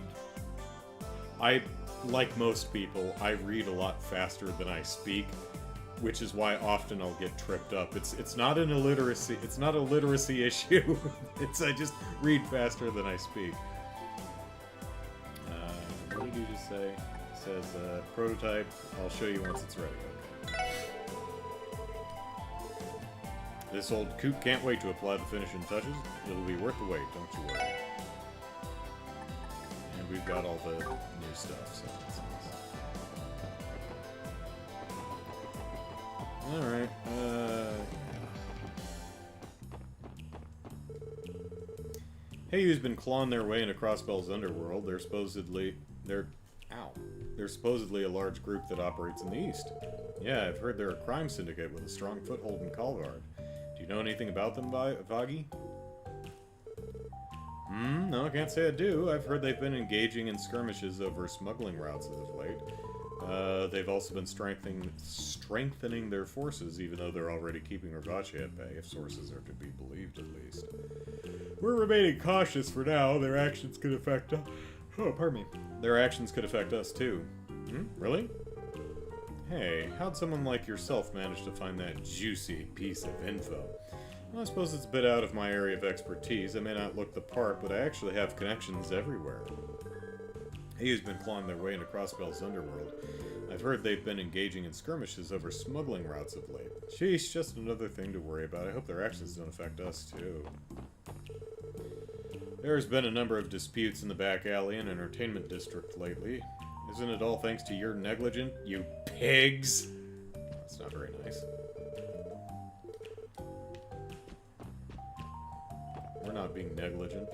Speaker 1: Like most people, I read a lot faster than I speak, which is why often I'll get tripped up. It's not a literacy issue. I just read faster than I speak. What did you just say? It says prototype. I'll show you once it's ready. This old coot can't wait to apply the finishing touches. It'll be worth the wait, don't you worry. And we've got all the new stuff, so that's nice. Alright, Heiyu's been clawing their way into Crossbell's underworld. They're supposedly a large group that operates in the east. Yeah, I've heard they're a crime syndicate with a strong foothold in Kalvard. Do you know anything about them, Vagi? No, I can't say I do. I've heard they've been engaging in skirmishes over smuggling routes as of late. They've also been strengthening their forces, even though they're already keeping Rivace at bay, if sources are to be believed at least. We're remaining cautious for now. Their actions could affect us. Oh, pardon me. Their actions could affect us too. Really? Hey, how'd someone like yourself manage to find that juicy piece of info? Well, I suppose it's a bit out of my area of expertise. I may not look the part, but I actually have connections everywhere. Heiyu's been clawing their way into Crossbell's underworld. I've heard they've been engaging in skirmishes over smuggling routes of late. Sheesh, just another thing to worry about. I hope their actions don't affect us, too. There's been a number of disputes in the back alley and entertainment district lately. Isn't it all thanks to your negligence, you pigs? That's not very nice. We're not being negligent.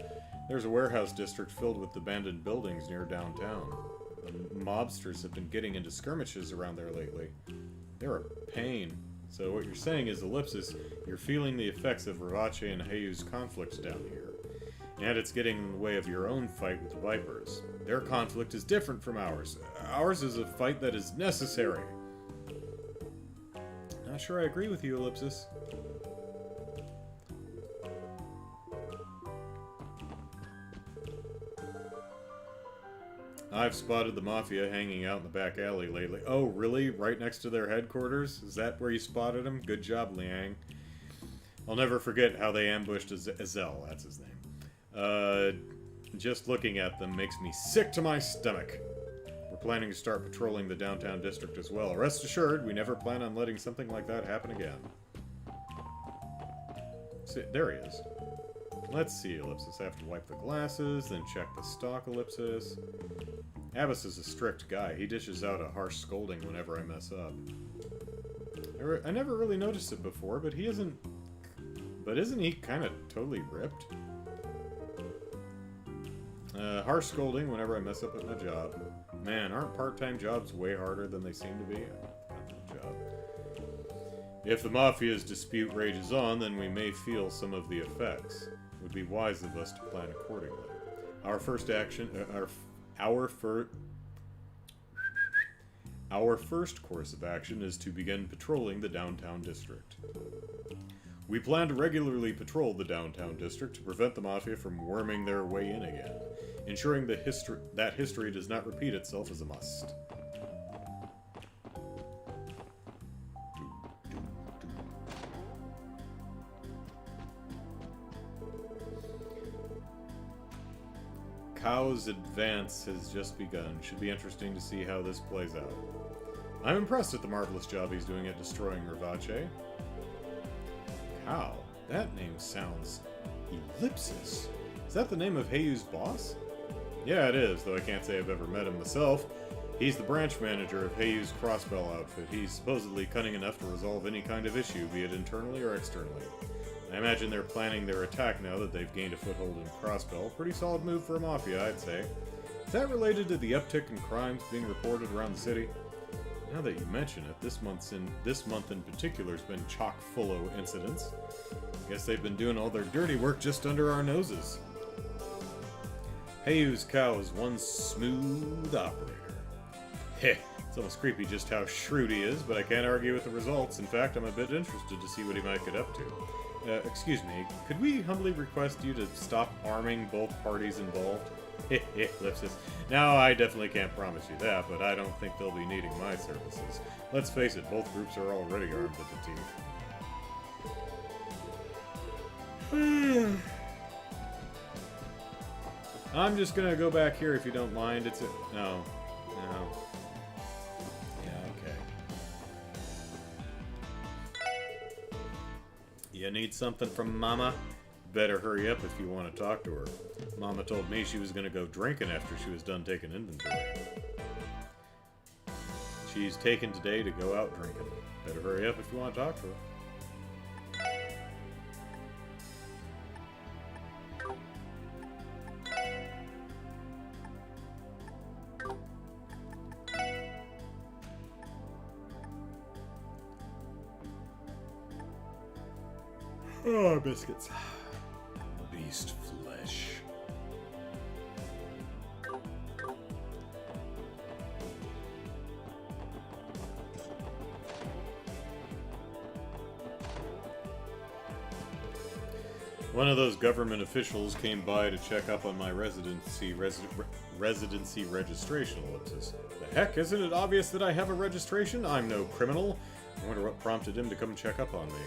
Speaker 1: There's a warehouse district filled with abandoned buildings near downtown. The mobsters have been getting into skirmishes around there lately. They're a pain. So what you're saying is, Ellipsis, you're feeling the effects of Rivace and Heiyu's conflicts down here. And it's getting in the way of your own fight with the Vipers. Their conflict is different from ours. Ours is a fight that is necessary. Not sure I agree with you, Ellipsis. I've spotted the Mafia hanging out in the back alley lately. Oh, really? Right next to their headquarters? Is that where you spotted them? Good job, Liang. I'll never forget how they ambushed Azel, that's his name. Just looking at them makes me sick to my stomach. We're planning to start patrolling the downtown district as well. Rest assured, we never plan on letting something like that happen again. See, there he is. Let's see, Ellipsis. I have to wipe the glasses, then check the stock, Ellipsis. Abbas is a strict guy. He dishes out a harsh scolding whenever I mess up. I never really noticed it before, but he isn't... But isn't he kind of totally ripped? Harsh scolding whenever I mess up at my job. Man, aren't part-time jobs way harder than they seem to be? Job. If the Mafia's dispute rages on, then we may feel some of the effects. It would be wise of us to plan accordingly. Our first course of action is to begin patrolling the downtown district. We plan to regularly patrol the downtown district to prevent the Mafia from worming their way in again. Ensuring that history does not repeat itself is a must. Kao's advance has just begun. Should be interesting to see how this plays out. I'm impressed at the marvelous job he's doing at destroying Rivace. Kao? That name sounds... Ellipsis? Is that the name of Heiyu's boss? Yeah, it is, though I can't say I've ever met him myself. He's the branch manager of Heiyu's Crossbell outfit. He's supposedly cunning enough to resolve any kind of issue, be it internally or externally. I imagine they're planning their attack now that they've gained a foothold in Crossbell. Pretty solid move for a mafia, I'd say. Is that related to the uptick in crimes being reported around the city? Now that you mention it, this month in particular has been chock full of incidents. Guess they've been doing all their dirty work just under our noses. Hayu's cow is one smooth operator. Heh, it's almost creepy just how shrewd he is, but I can't argue with the results. In fact, I'm a bit interested to see what he might get up to. Excuse me, could we humbly request you to stop arming both parties involved? Heh heh, Lipsis. Now, I definitely can't promise you that, but I don't think they'll be needing my services. Let's face it, both groups are already armed to the teeth. I'm just gonna go back here if you don't mind. It's a... No. No. Yeah, okay. You need something from Mama? Better hurry up if you want to talk to her. Mama told me she was gonna go drinking after she was done taking inventory. She's taken today to go out drinking. Better hurry up if you want to talk to her. Oh, biscuits. Beast flesh. One of those government officials came by to check up on my residency registration ellipsis. The heck, isn't it obvious that I have a registration? I'm no criminal. I wonder what prompted him to come check up on me.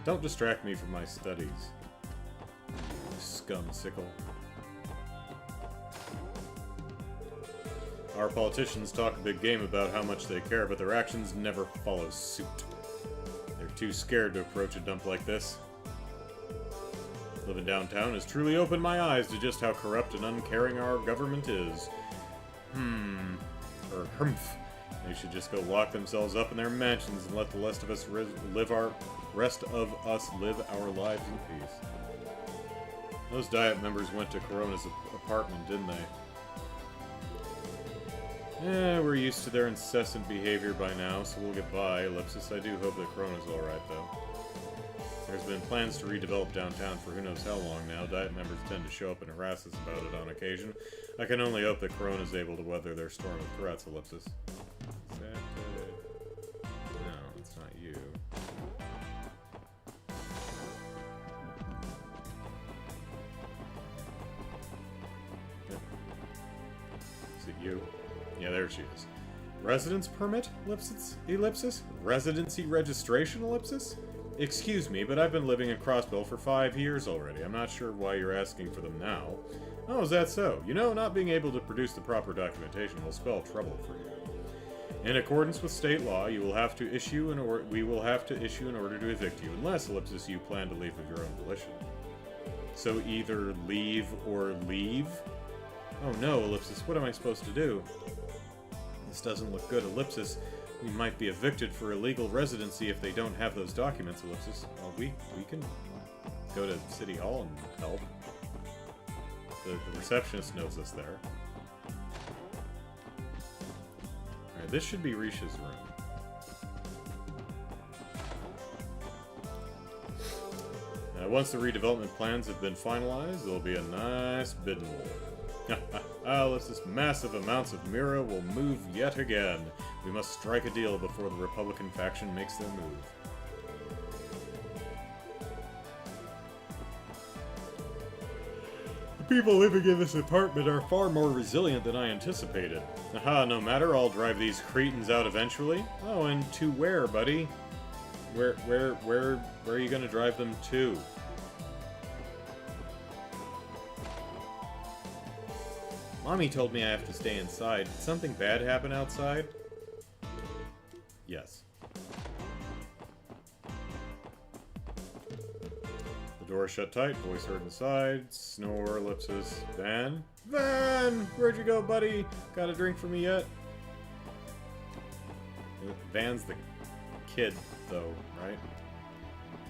Speaker 1: Don't distract me from my studies. Scumsicle. Our politicians talk a big game about how much they care, but their actions never follow suit. They're too scared to approach a dump like this. Living downtown has truly opened my eyes to just how corrupt and uncaring our government is. Or humph. They should just go lock themselves up in their mansions and let the rest of us live our lives in peace. Those Diet members went to Corona's apartment, didn't they? We're used to their incessant behavior by now, so we'll get by. Ellipsis, I do hope that Corona's alright, though. There's been plans to redevelop downtown for who knows how long now. Diet members tend to show up and harass us about it on occasion. I can only hope that Corona's able to weather their storm of threats, Ellipsis. No, it's not you. Is it you? Yeah, there she is. Residence permit? Ellipsis? Residency registration? Ellipsis? Excuse me, but I've been living in Crossbell for 5 years already. I'm not sure why you're asking for them now. Oh, is that so? You know, not being able to produce the proper documentation will spell trouble for you. In accordance with state law, we will have to issue an order to evict you, unless, Ellipsis, you plan to leave of your own volition. So either leave or leave? Oh no, Ellipsis, what am I supposed to do? This doesn't look good, Ellipsis. We might be evicted for illegal residency if they don't have those documents, Ellipsis. Well, we can go to City Hall and help. The receptionist knows us there. Alright, this should be Risha's room. Once the redevelopment plans have been finalized, there'll be a nice bidding war. Ellipsis, massive amounts of Mira will move yet again. We must strike a deal before the Republican faction makes their move. The people living in this apartment are far more resilient than I anticipated. Aha, no matter, I'll drive these cretins out eventually. Oh, and to where, buddy? Where are you gonna drive them to? Mommy told me I have to stay inside. Did something bad happen outside? Yes. The door shut tight, voice heard inside, snore, ellipsis. Van? Van! Where'd you go, buddy? Got a drink for me yet? Van's the kid, though, right?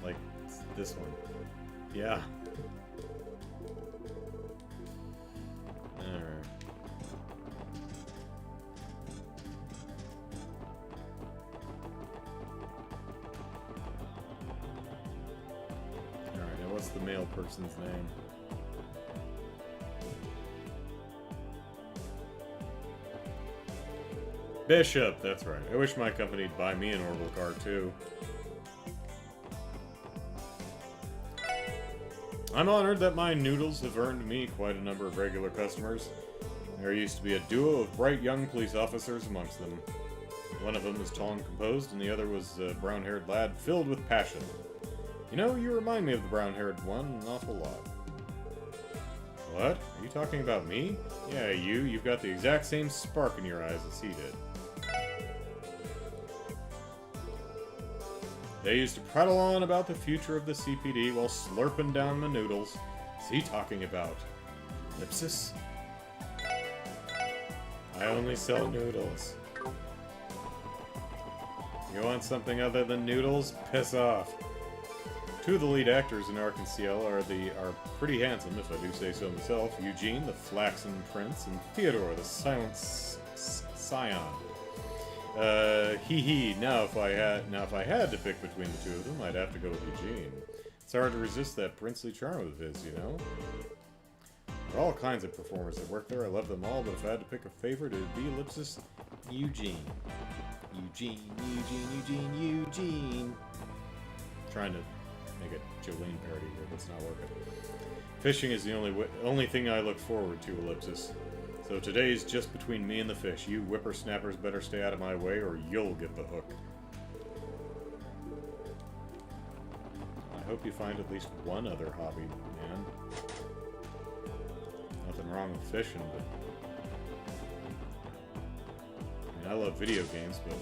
Speaker 1: Like, It's this one. Yeah. Alright. Alright, now what's the male person's name? Bishop, that's right. I wish my company'd buy me an orbital car too. I'm honored that my noodles have earned me quite a number of regular customers. There used to be a duo of bright young police officers amongst them. One of them was tall and composed, and the other was a brown-haired lad filled with passion. You know, you remind me of the brown-haired one an awful lot. What? Are you talking about me? Yeah, you. You've got the exact same spark in your eyes as he did. They used to prattle on about the future of the CPD while slurping down the noodles. What's he talking about? Ellipsis? I only sell noodles. You want something other than noodles? Piss off. Two of the lead actors in Ark and Ciel are pretty handsome, if I do say so myself. Eugene, the flaxen prince, and Theodore, the silent scion. Now if I had to pick between the two of them, I'd have to go with Eugene. It's hard to resist that princely charm of his, you know? There are all kinds of performers that work there. I love them all, but if I had to pick a favorite, it'd be Ellipsis Eugene. Eugene. Trying to make a Jolene parody here, but it's not working. Fishing is the only thing I look forward to, Ellipsis. So today's just between me and the fish. You whippersnappers better stay out of my way or you'll get the hook. I hope you find at least one other hobby, man. Nothing wrong with fishing, but... I mean, I love video games, but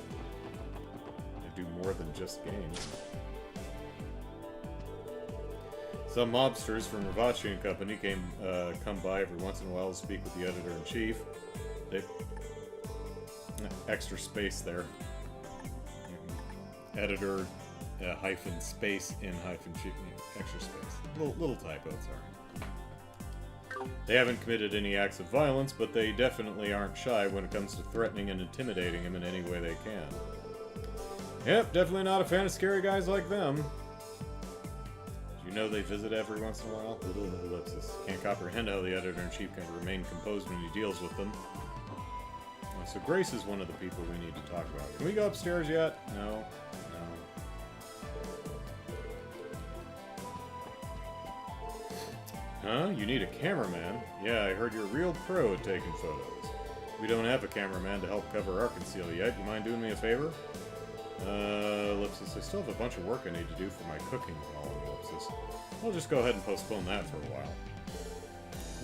Speaker 1: I do more than just games. Some mobsters from Ravachi and Company come by every once in a while to speak with the editor-in-chief. Extra space there. Editor hyphen space in hyphen chief. Extra space. Little typo, sorry. They haven't committed any acts of violence, but they definitely aren't shy when it comes to threatening and intimidating him in any way they can. Yep, definitely not a fan of scary guys like them. You know they visit every once in a while? Ellipsis. Can't comprehend how the editor-in-chief can remain composed when he deals with them. So Grace is one of the people we need to talk about. Can we go upstairs yet? No. Huh? You need a cameraman? Yeah, I heard you're a real pro at taking photos. We don't have a cameraman to help cover Ark and Ciel yet. You mind doing me a favor? Ellipsis, I still have a bunch of work I need to do for my cooking column, Ellipsis. I'll just go ahead and postpone that for a while.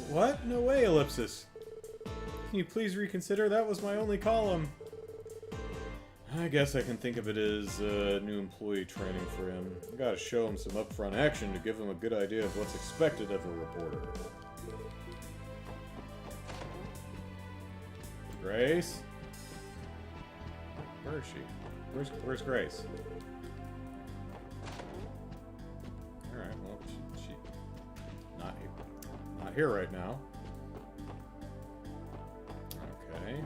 Speaker 1: What? No way, Ellipsis. Can you please reconsider? That was my only column. I guess I can think of it as new employee training for him. I gotta show him some upfront action to give him a good idea of what's expected of a reporter. Grace? Where is she? Where's Grace? Alright, well, she not here right now. Okay.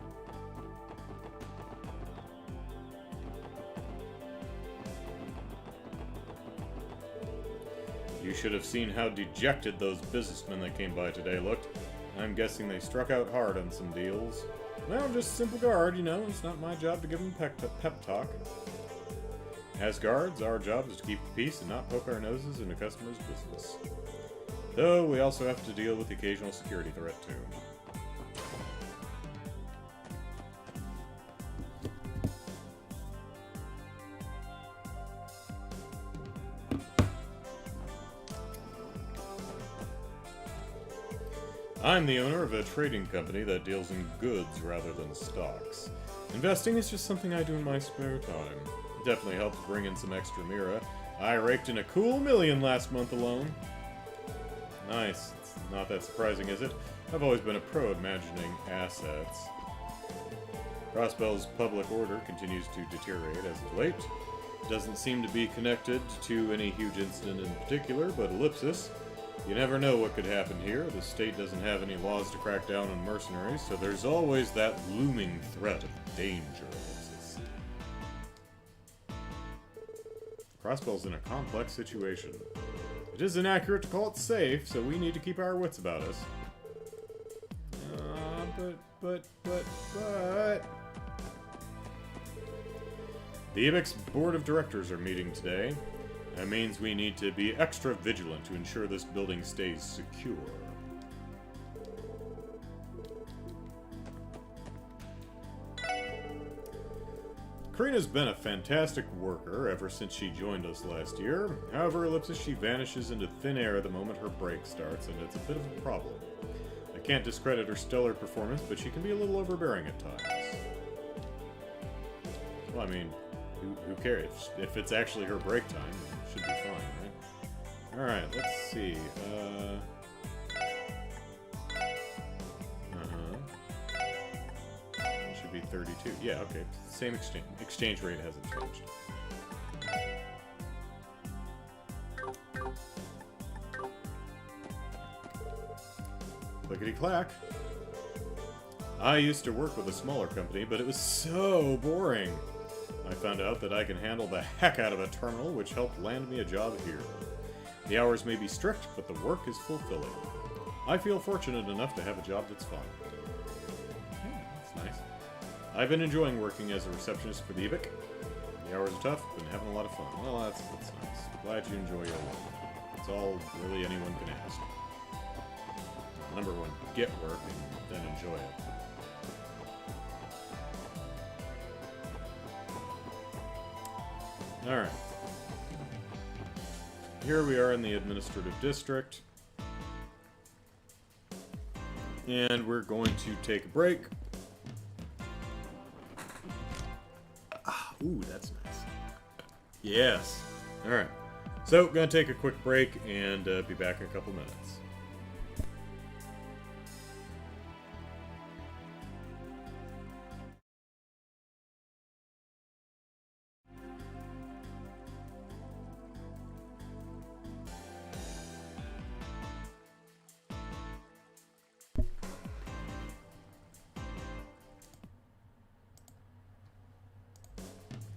Speaker 1: You should have seen how dejected those businessmen that came by today looked. I'm guessing they struck out hard on some deals. Well, I'm just a simple guard, you know. It's not my job to give them pep talk. As guards, our job is to keep the peace and not poke our noses into customers' business. Though, we also have to deal with the occasional security threat, too. I'm the owner of a trading company that deals in goods rather than stocks. Investing is just something I do in my spare time. It definitely helps bring in some extra mira. I raked in a cool $1 million last month alone. Nice. It's not that surprising, is it? I've always been a pro at managing assets. Crossbell's public order continues to deteriorate as of late. Doesn't seem to be connected to any huge incident in particular, but ellipsis. You never know what could happen here. The state doesn't have any laws to crack down on mercenaries, so there's always that looming threat of danger. Ellipsis. Crossbell's in a complex situation. It is inaccurate to call it safe, so we need to keep our wits about us. But... The IBIC's board of directors are meeting today. That means we need to be extra vigilant to ensure this building stays secure. Karina's been a fantastic worker ever since she joined us last year. However, ellipsis, she vanishes into thin air the moment her break starts, and it's a bit of a problem. I can't discredit her stellar performance, but she can be a little overbearing at times. Well, I mean, who cares? If it's actually her break time, it should be fine, right? Alright, let's see. Should be 32. Yeah, okay. Same exchange. Exchange rate hasn't changed. Clickety-clack. I used to work with a smaller company, but it was so boring. I found out that I can handle the heck out of a terminal, which helped land me a job here. The hours may be strict, but the work is fulfilling. I feel fortunate enough to have a job that's fun. Yeah, that's nice. I've been enjoying working as a receptionist for the IBIC. The hours are tough, been having a lot of fun. Well, that's nice. Glad you enjoy your work. That's all really anyone can ask. Number one, get work and then enjoy it. Alright. Here we are in the administrative district. And we're going to take a break. Ooh, that's nice. Yes. Alright. So, gonna take a quick break and be back in a couple minutes.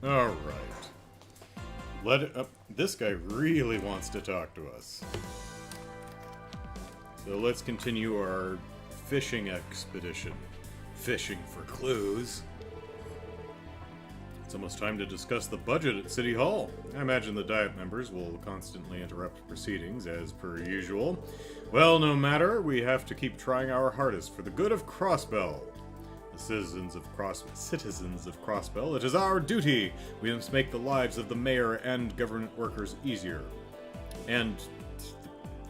Speaker 1: Alright. This guy really wants to talk to us. So let's continue our fishing expedition. Fishing for clues. It's almost time to discuss the budget at City Hall. I imagine the Diet members will constantly interrupt proceedings, as per usual. Well, no matter, we have to keep trying our hardest for the good of Crossbell. Citizens of Crossbell, it is our duty. We must make the lives of the mayor and government workers easier. And,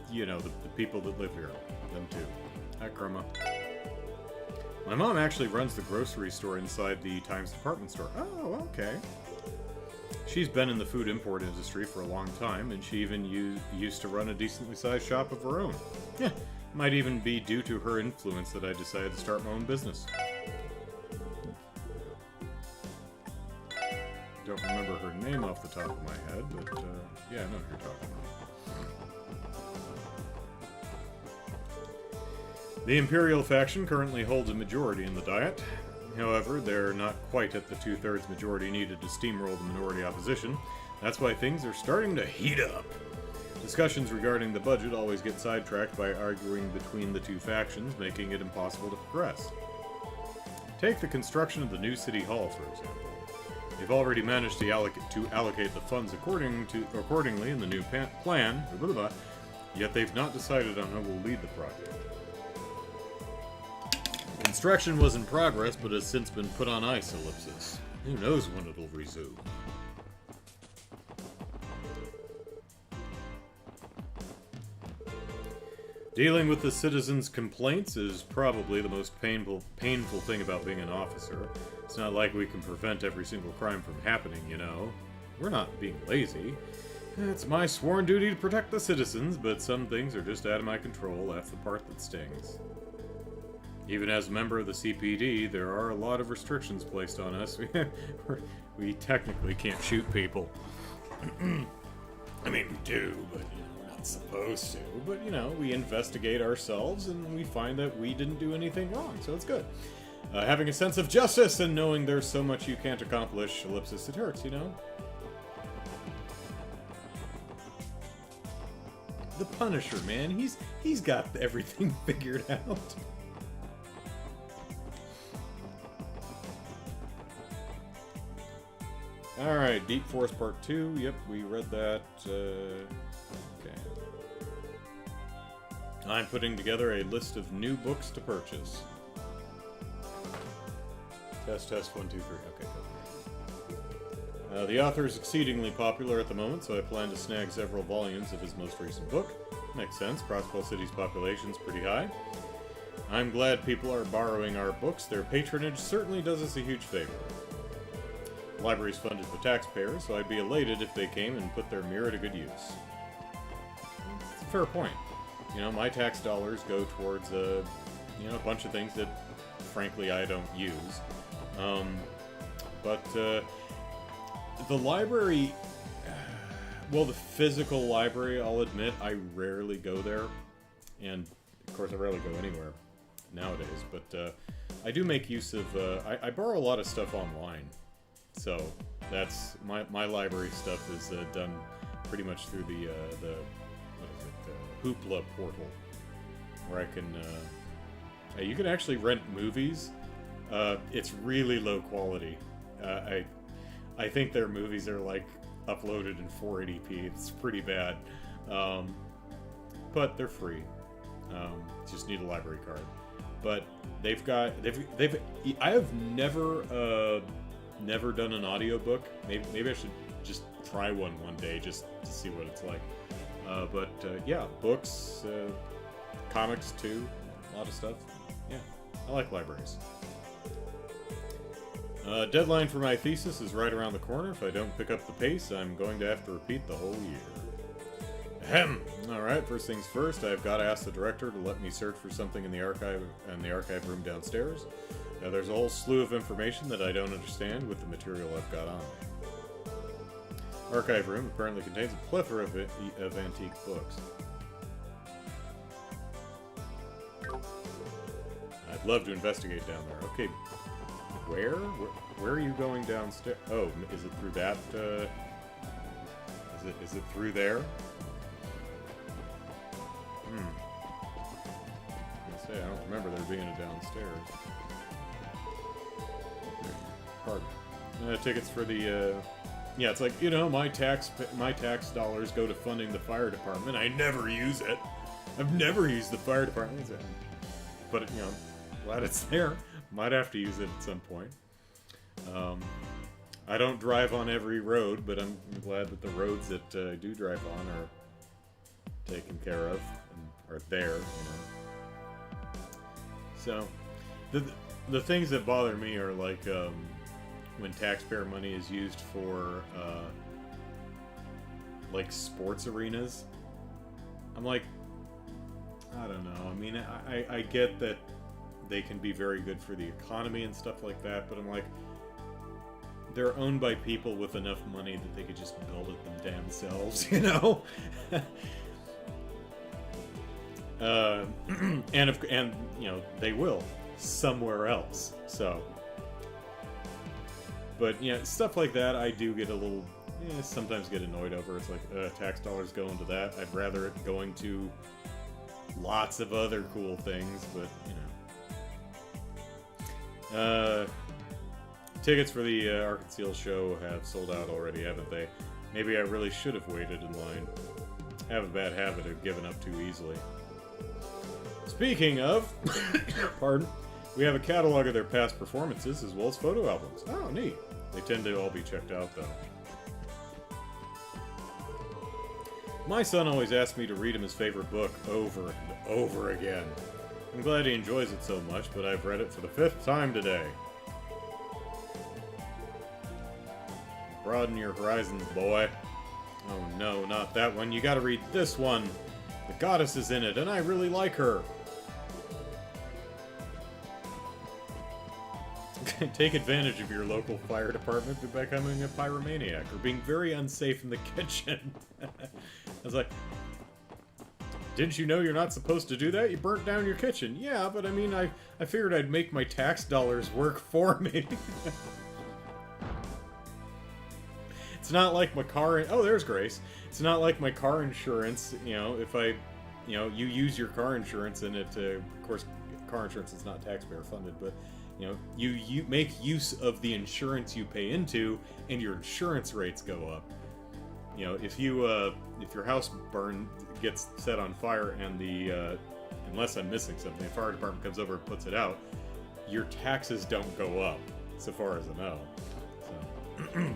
Speaker 1: you know, the people that live here. Them too. Hi, Karma. My mom actually runs the grocery store inside the Times department store. Oh, okay. She's been in the food import industry for a long time, and she even used to run a decently sized shop of her own. Yeah, might even be due to her influence that I decided to start my own business. Don't remember her name off the top of my head, but yeah, I know who you're talking about. The Imperial faction currently holds a majority in the Diet. However, they're not quite at the 2/3 majority needed to steamroll the minority opposition. That's why things are starting to heat up. Discussions regarding the budget always get sidetracked by arguing between the two factions, making it impossible to progress. Take the construction of the new City Hall, for example. They've already managed to allocate the funds accordingly in the new plan, yet they've not decided on who will lead the project. Construction was in progress, but has since been put on ice, ellipsis. Who knows when it'll resume. Dealing with the citizens' complaints is probably the most painful thing about being an officer. It's not like we can prevent every single crime from happening, you know. We're not being lazy. It's my sworn duty to protect the citizens, but some things are just out of my control. That's the part that stings. Even as a member of the CPD, there are a lot of restrictions placed on us. We technically can't shoot people. I mean, we do, but we're not supposed to. But, we investigate ourselves and we find that we didn't do anything wrong, so it's good. Having a sense of justice and knowing there's so much you can't accomplish, ellipsis, it hurts, The Punisher, man, he's got everything figured out. Alright, Deep Forest Part 2. Yep, we read that. Okay. I'm putting together a list of new books to purchase. Test, 1, 2, 3. Okay, good. The author is exceedingly popular at the moment, so I plan to snag several volumes of his most recent book. Makes sense, Crossbell City's population's pretty high. I'm glad people are borrowing our books. Their patronage certainly does us a huge favor. The library's funded by taxpayers, so I'd be elated if they came and put their mirror to good use. It's a fair point. My tax dollars go towards, a bunch of things that, frankly, I don't use. But the library, well, the physical library, I'll admit, I rarely go there. And, of course, I rarely go anywhere nowadays. But I do make use of, I borrow a lot of stuff online. So that's my library stuff is done pretty much through the Hoopla portal, where I can you can actually rent movies. It's really low quality. I think their movies are like uploaded in 480p. It's pretty bad, but they're free. Just need a library card. But they've I have never done an audiobook. Maybe I should just try one day just to see what it's like. But yeah, books, comics too, a lot of stuff. Yeah, I like libraries. Deadline for my thesis is right around the corner. If I don't pick up the pace, I'm going to have to repeat the whole year. Ahem. Alright, first things first, I've got to ask the director to let me search for something in the archive room downstairs. Now, there's a whole slew of information that I don't understand with the material I've got on me. Archive room apparently contains a plethora of antique books. I'd love to investigate down there. Okay, where are you going downstairs? Oh, is it through that? Is it through there? I don't remember there being a downstairs. Pardon. Tickets for the, yeah, it's like, my tax dollars go to funding the fire department. I never use it. I've never used the fire department. But, glad it's there. Might have to use it at some point. I don't drive on every road, but I'm glad that the roads that I do drive on are taken care of and are there, So, the things that bother me are like, when taxpayer money is used for, like, sports arenas. I'm like, I don't know. I mean, I get that they can be very good for the economy and stuff like that, but I'm like, they're owned by people with enough money that they could just build it them damn selves, and they will somewhere else. So, but stuff like that, I do get a little, sometimes get annoyed over. It's like tax dollars going to that. I'd rather it going to lots of other cool things, but tickets for the Arkansas show have sold out already, haven't they? Maybe I really should have waited in line. I have a bad habit of giving up too easily. Speaking of, pardon, we have a catalog of their past performances as well as photo albums. Oh, neat. They tend to all be checked out, though. My son always asks me to read him his favorite book over and over again. I'm glad he enjoys it so much, but I've read it for the 5th time today. Broaden your horizons, boy. Oh no, not that one. You gotta read this one. The goddess is in it, and I really like her. Take advantage of your local fire department by becoming a pyromaniac or being very unsafe in the kitchen. I was like, didn't you know you're not supposed to do that? You burnt down your kitchen. Yeah, but I mean, I figured I'd make my tax dollars work for me. It's not like my car... Oh, there's Grace. It's not like my car insurance, you know, if I... You know, you use your car insurance and it... of course, car insurance is not taxpayer funded, but... You know, you make use of the insurance you pay into, and your insurance rates go up. You know, if your house gets set on fire, and the unless I'm missing something, the fire department comes over and puts it out, your taxes don't go up, so far as I know. So.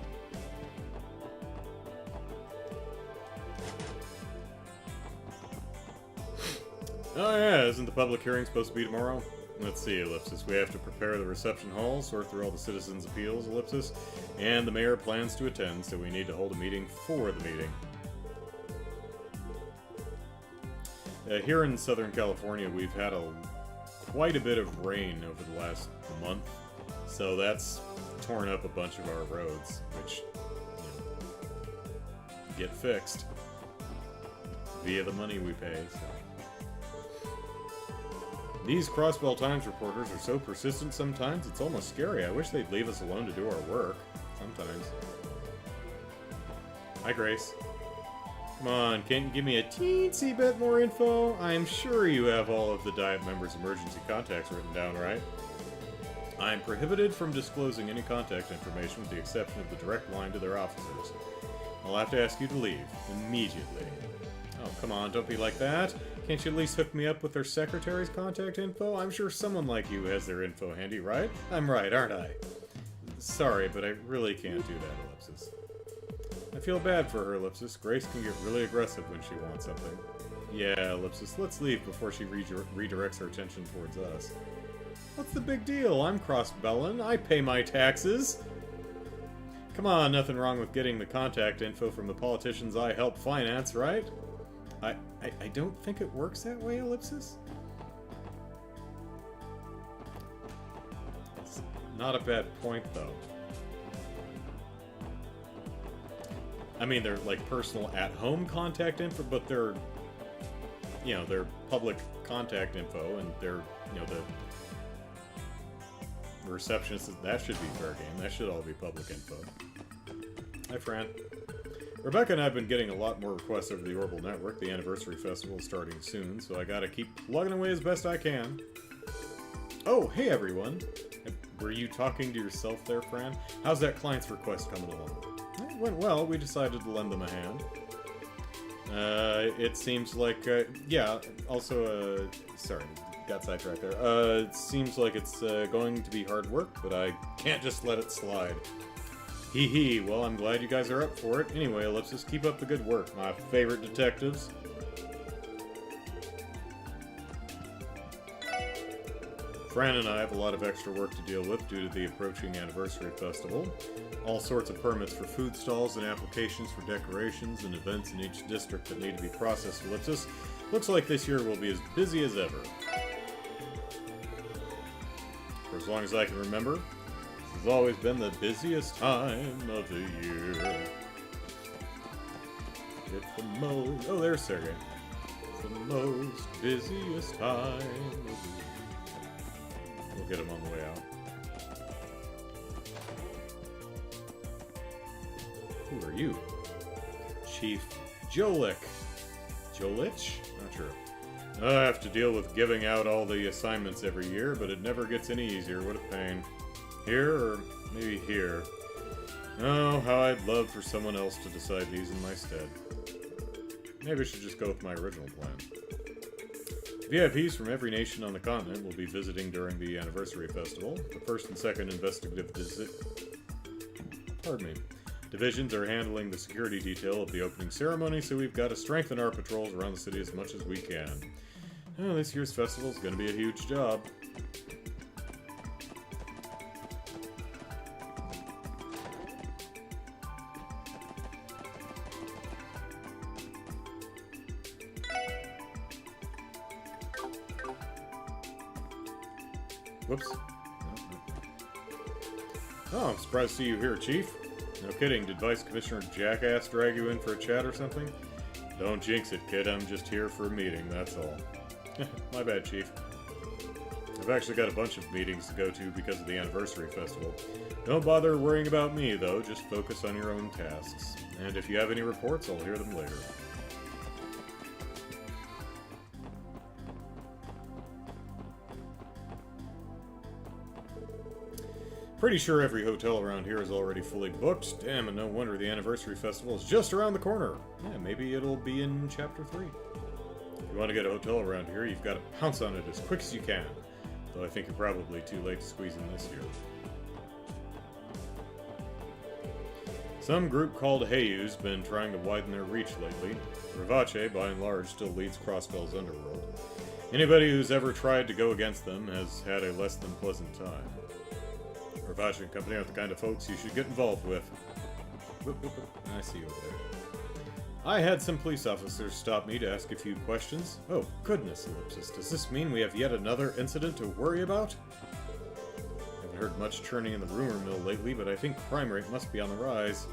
Speaker 1: Oh yeah, isn't the public hearing supposed to be tomorrow? Let's see, Ellipsis. We have to prepare the reception hall, sort through all the citizens' appeals, Ellipsis, and the mayor plans to attend, so we need to hold a meeting for the meeting. Here in Southern California, we've had quite a bit of rain over the last month, so that's torn up a bunch of our roads, which, you know, get fixed via the money we pay, so. These Crossbell Times reporters are so persistent sometimes, it's almost scary. I wish they'd leave us alone to do our work. Sometimes. Hi, Grace. Come on, can't you give me a teensy bit more info? I'm sure you have all of the Diet members' emergency contacts written down, right? I'm prohibited from disclosing any contact information with the exception of the direct line to their officers. I'll have to ask you to leave. Immediately. Oh, come on, don't be like that. Can't you at least hook me up with their secretary's contact info? I'm sure someone like you has their info handy, right? I'm right, aren't I? Sorry, but I really can't do that, Ellipsis. I feel bad for her, Ellipsis. Grace can get really aggressive when she wants something. Yeah, Ellipsis, let's leave before she redirects her attention towards us. What's the big deal? I'm Crossbellin. I pay my taxes. Come on, nothing wrong with getting the contact info from the politicians I help finance, right? I don't think it works that way, Ellipsis. It's not a bad point, though. I mean, they're like personal at-home contact info, but they're, you know, they're public contact info, and they're, you know, the receptionist, that should be fair game. That should all be public info. Hi, Fran. Rebecca and I have been getting a lot more requests over the Orbital Network. The anniversary festival is starting soon, so I gotta keep plugging away as best I can. Oh, hey everyone! Were you talking to yourself there, Fran? How's that client's request coming along? It went well. We decided to lend them a hand. It seems like, yeah, also, sorry, got sidetracked there. It seems like it's going to be hard work, but I can't just let it slide. Hee hee, well, I'm glad you guys are up for it. Anyway, Ellipsis, keep up the good work, my favorite detectives. Fran and I have a lot of extra work to deal with due to the approaching anniversary festival. All sorts of permits for food stalls and applications for decorations and events in each district that need to be processed, Ellipsis. Looks like this year will be as busy as ever. For as long as I can remember, has always been the busiest time of the year. It's the most... Oh, there's Sergey. It's the most busiest time of the year. We'll get him on the way out. Who are you? Chief Jolich. Jolich? Not sure. I have to deal with giving out all the assignments every year, but it never gets any easier. What a pain. Here, or maybe here. Oh, how I'd love for someone else to decide these in my stead. Maybe I should just go with my original plan. VIPs from every nation on the continent will be visiting during the anniversary festival. The first and second investigative divisions are handling the security detail of the opening ceremony, so we've got to strengthen our patrols around the city as much as we can. Oh, this year's festival is going to be a huge job. Whoops. Oh, I'm surprised to see you here, Chief. No kidding, did Vice Commissioner Jackass drag you in for a chat or something? Don't jinx it, kid. I'm just here for a meeting, that's all. My bad, Chief. I've actually got a bunch of meetings to go to because of the anniversary festival. Don't bother worrying about me, though. Just focus on your own tasks. And if you have any reports, I'll hear them later. Pretty sure every hotel around here is already fully booked. Damn, and no wonder the anniversary festival is just around the corner. Yeah, maybe it'll be in Chapter 3. If you want to get a hotel around here, you've got to pounce on it as quick as you can. Though I think you're probably too late to squeeze in this year. Some group called Heiyu's been trying to widen their reach lately. Rivache, by and large, still leads Crossbell's underworld. Anybody who's ever tried to go against them has had a less than pleasant time. Rivache and company aren't the kind of folks you should get involved with. Whoop, whoop, whoop. I see you over there. I had some police officers stop me to ask a few questions. Oh, goodness, Ellipsis. Does this mean we have yet another incident to worry about? Haven't heard much churning in the rumor mill lately, but I think crime rate must be on the rise.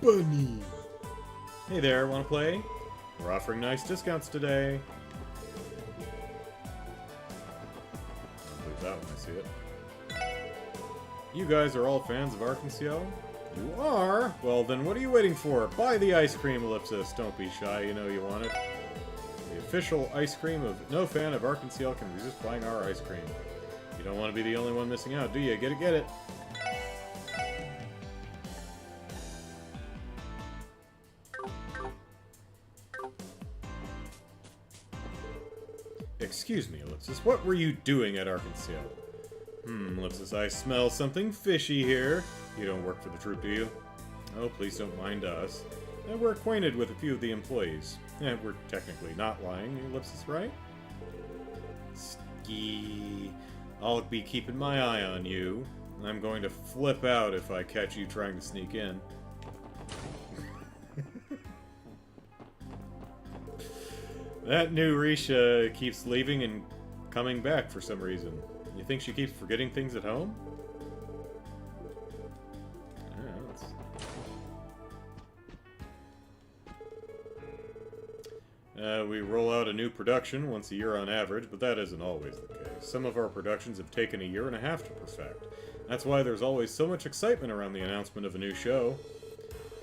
Speaker 1: Bunny! Hey there, wanna play? We're offering nice discounts today. I'll believe that when I see it. You guys are all fans of Arkansas? You are? Well, then what are you waiting for? Buy the ice cream, Ellipsis. Don't be shy, you know you want it. The official ice cream of no fan of Arkansas can resist buying our ice cream. You don't want to be the only one missing out, do you? Get it, get it! Excuse me, Ellipsis, what were you doing at Arkansas? Ellipsis, I smell something fishy here. You don't work for the troop, do you? Oh, please don't mind us. We're acquainted with a few of the employees. We're technically not lying, Ellipsis, right? Ski. I'll be keeping my eye on you. I'm going to flip out if I catch you trying to sneak in. That new Risha keeps leaving and coming back for some reason. You think she keeps forgetting things at home? We roll out a new production once a year on average, but that isn't always the case. Some of our productions have taken a year and a half to perfect. That's why there's always so much excitement around the announcement of a new show.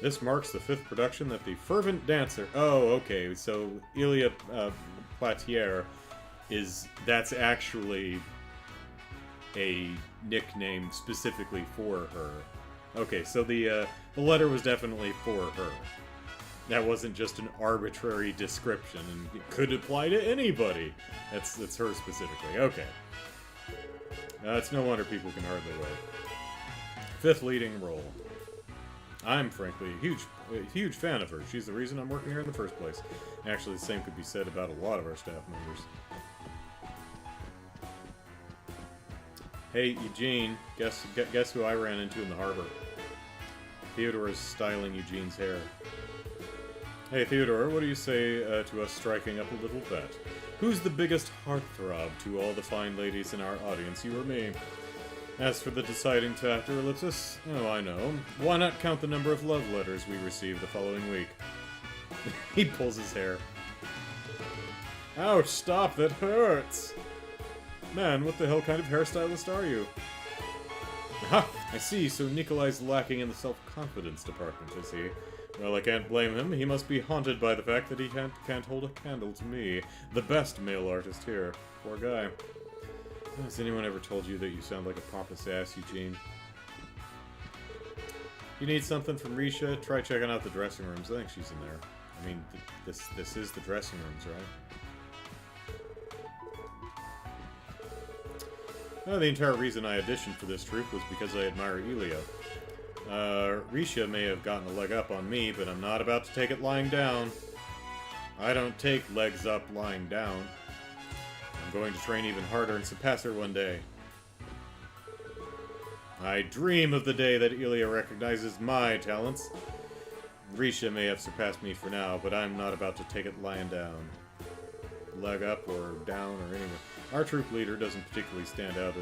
Speaker 1: This marks the 5th production that the Fervent Dancer... Oh, okay, so Ilia Platier that's actually a nickname specifically for her. Okay, so the letter was definitely for her. That wasn't just an arbitrary description, and it could apply to anybody. That's her specifically. Okay. It's no wonder people can hardly wait. 5th leading role. I'm frankly a huge fan of her. She's the reason I'm working here in the first place. Actually, the same could be said about a lot of our staff members. Hey, Eugene, guess who I ran into in the harbor? Theodore is styling Eugene's hair. Hey, Theodore, what do you say to us striking up a little bet? Who's the biggest heartthrob to all the fine ladies in our audience, you or me? As for the deciding factor, Ellipsis, oh, I know. Why not count the number of love letters we receive the following week? He pulls his hair. Ouch, stop, that hurts! Man, what the hell kind of hairstylist are you? Aha, I see, so Nikolai's lacking in the self-confidence department, is he? Well, I can't blame him. He must be haunted by the fact that he can't hold a candle to me, the best male artist here. Poor guy. Has anyone ever told you that you sound like a pompous ass, Eugene? You need something from Risha? Try checking out the dressing rooms. I think she's in there. I mean, this is the dressing rooms, right? The entire reason I auditioned for this troupe was because I admire Ilia. Risha may have gotten a leg up on me, but I'm not about to take it lying down. I don't take legs up lying down. I'm going to train even harder and surpass her one day. I dream of the day that Ilia recognizes my talents. Risha may have surpassed me for now, but I'm not about to take it lying down. Leg up or down or anywhere. Our troop leader doesn't particularly stand out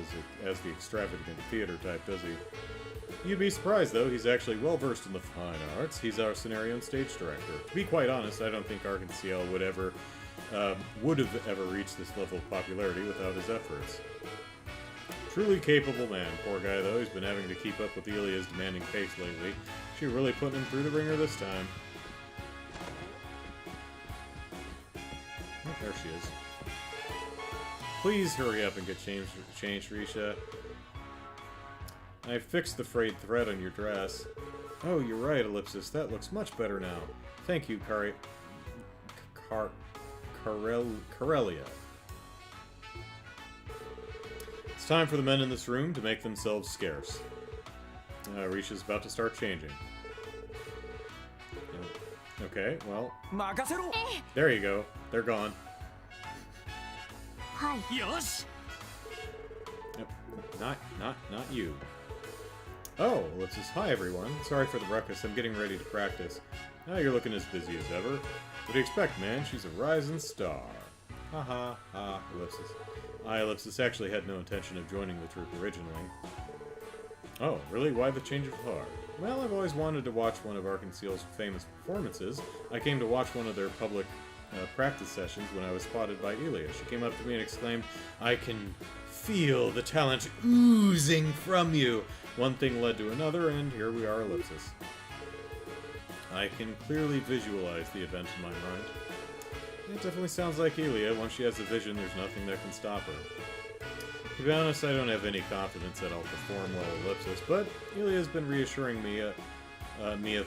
Speaker 1: as the extravagant theater type, does he? You'd be surprised, though. He's actually well-versed in the fine arts. He's our scenario and stage director. To be quite honest, I don't think Arkansas would have ever reached this level of popularity without his efforts. Truly capable man. Poor guy, though. He's been having to keep up with Elia's demanding pace lately. She really put him through the ringer this time. Oh, there she is. Please hurry up and get changed, Risha. I fixed the frayed thread on your dress. Oh, you're right, Ellipsis. That looks much better now. Thank you, Karelia. It's time for the men in this room to make themselves scarce. Risha's about to start changing. Okay, well... There you go. They're gone.
Speaker 7: Hi.
Speaker 1: Yep. Not you. Oh, Ellipsis. Hi, everyone. Sorry for the ruckus. I'm getting ready to practice. Now you're looking as busy as ever. What do you expect, man? She's a rising star. Ha ha ha, Ellipsis. I, Ellipsis, actually had no intention of joining the troupe originally. Oh, really? Why the change of heart? Well, I've always wanted to watch one of Arkansas's famous performances. I came to watch one of their public practice sessions when I was spotted by Elia. She came up to me and exclaimed, "I can feel the talent oozing from you." One thing led to another, and here we are, Ellipsis. I can clearly visualize the event in my mind. It definitely sounds like Elia. Once she has a vision, there's nothing that can stop her. To be honest, I don't have any confidence that I'll perform well Ellipsis, but Elia's been reassuring me of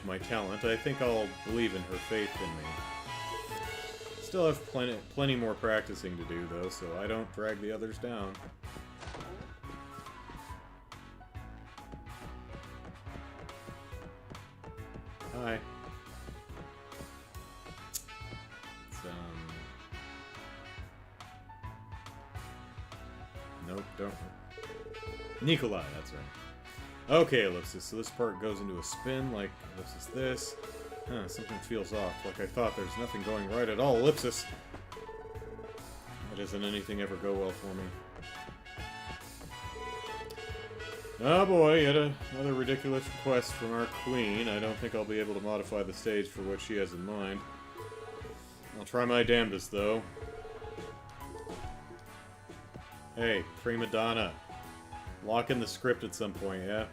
Speaker 1: my talent. I think I'll believe in her faith in me. Still have plenty more practicing to do, though, so I don't drag the others down. Hi. Nope, don't. Nikolai, that's right. Okay, Ellipsis, so this part goes into a spin, like Ellipsis this. Huh, something feels off, like I thought. There's nothing going right at all, Ellipsis. Why doesn't anything ever go well for me? Oh boy, yet another ridiculous request from our queen. I don't think I'll be able to modify the stage for what she has in mind. I'll try my damnedest, though. Hey, prima donna. Lock in the script at some point, yeah?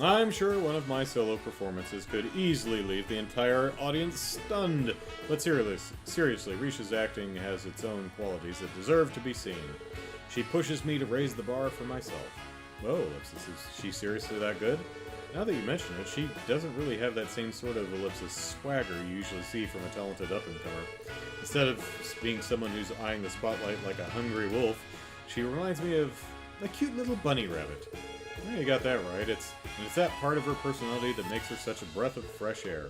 Speaker 1: I'm sure one of my solo performances could easily leave the entire audience stunned. But seriously, Risha's acting has its own qualities that deserve to be seen. She pushes me to raise the bar for myself. Whoa, Ellipsis, is she seriously that good? Now that you mention it, she doesn't really have that same sort of Ellipsis swagger you usually see from a talented up-and-comer. Instead of being someone who's eyeing the spotlight like a hungry wolf, she reminds me of a cute little bunny rabbit. Yeah, you got that right. It's that part of her personality that makes her such a breath of fresh air.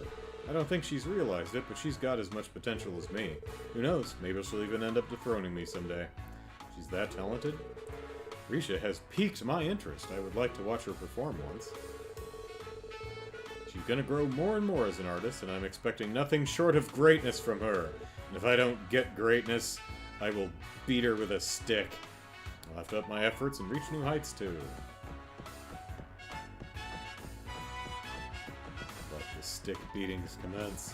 Speaker 1: I don't think she's realized it, but she's got as much potential as me. Who knows? Maybe she'll even end up dethroning me someday. She's that talented? Risha has piqued my interest. I would like to watch her perform once. She's gonna grow more and more as an artist, and I'm expecting nothing short of greatness from her. And if I don't get greatness, I will beat her with a stick. I'll have to up my efforts and reach new heights, too. Let the stick beatings commence.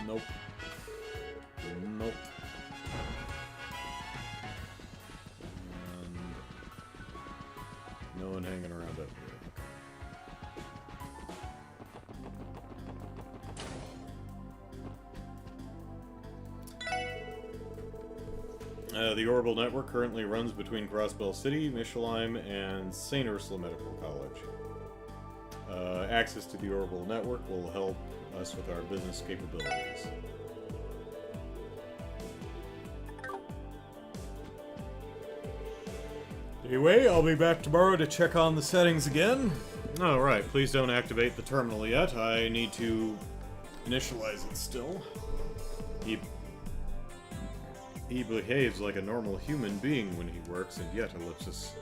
Speaker 1: Nope. Nope. And no one hanging around up here. The Orbital Network currently runs between Crossbell City, Michelheim, and St. Ursula Medical College. Access to the Orbital Network will help us with our business capabilities. Anyway, I'll be back tomorrow to check on the settings again. Alright, please don't activate the terminal yet. I need to initialize it still. He behaves like a normal human being when he works, and yet, Ellipsis.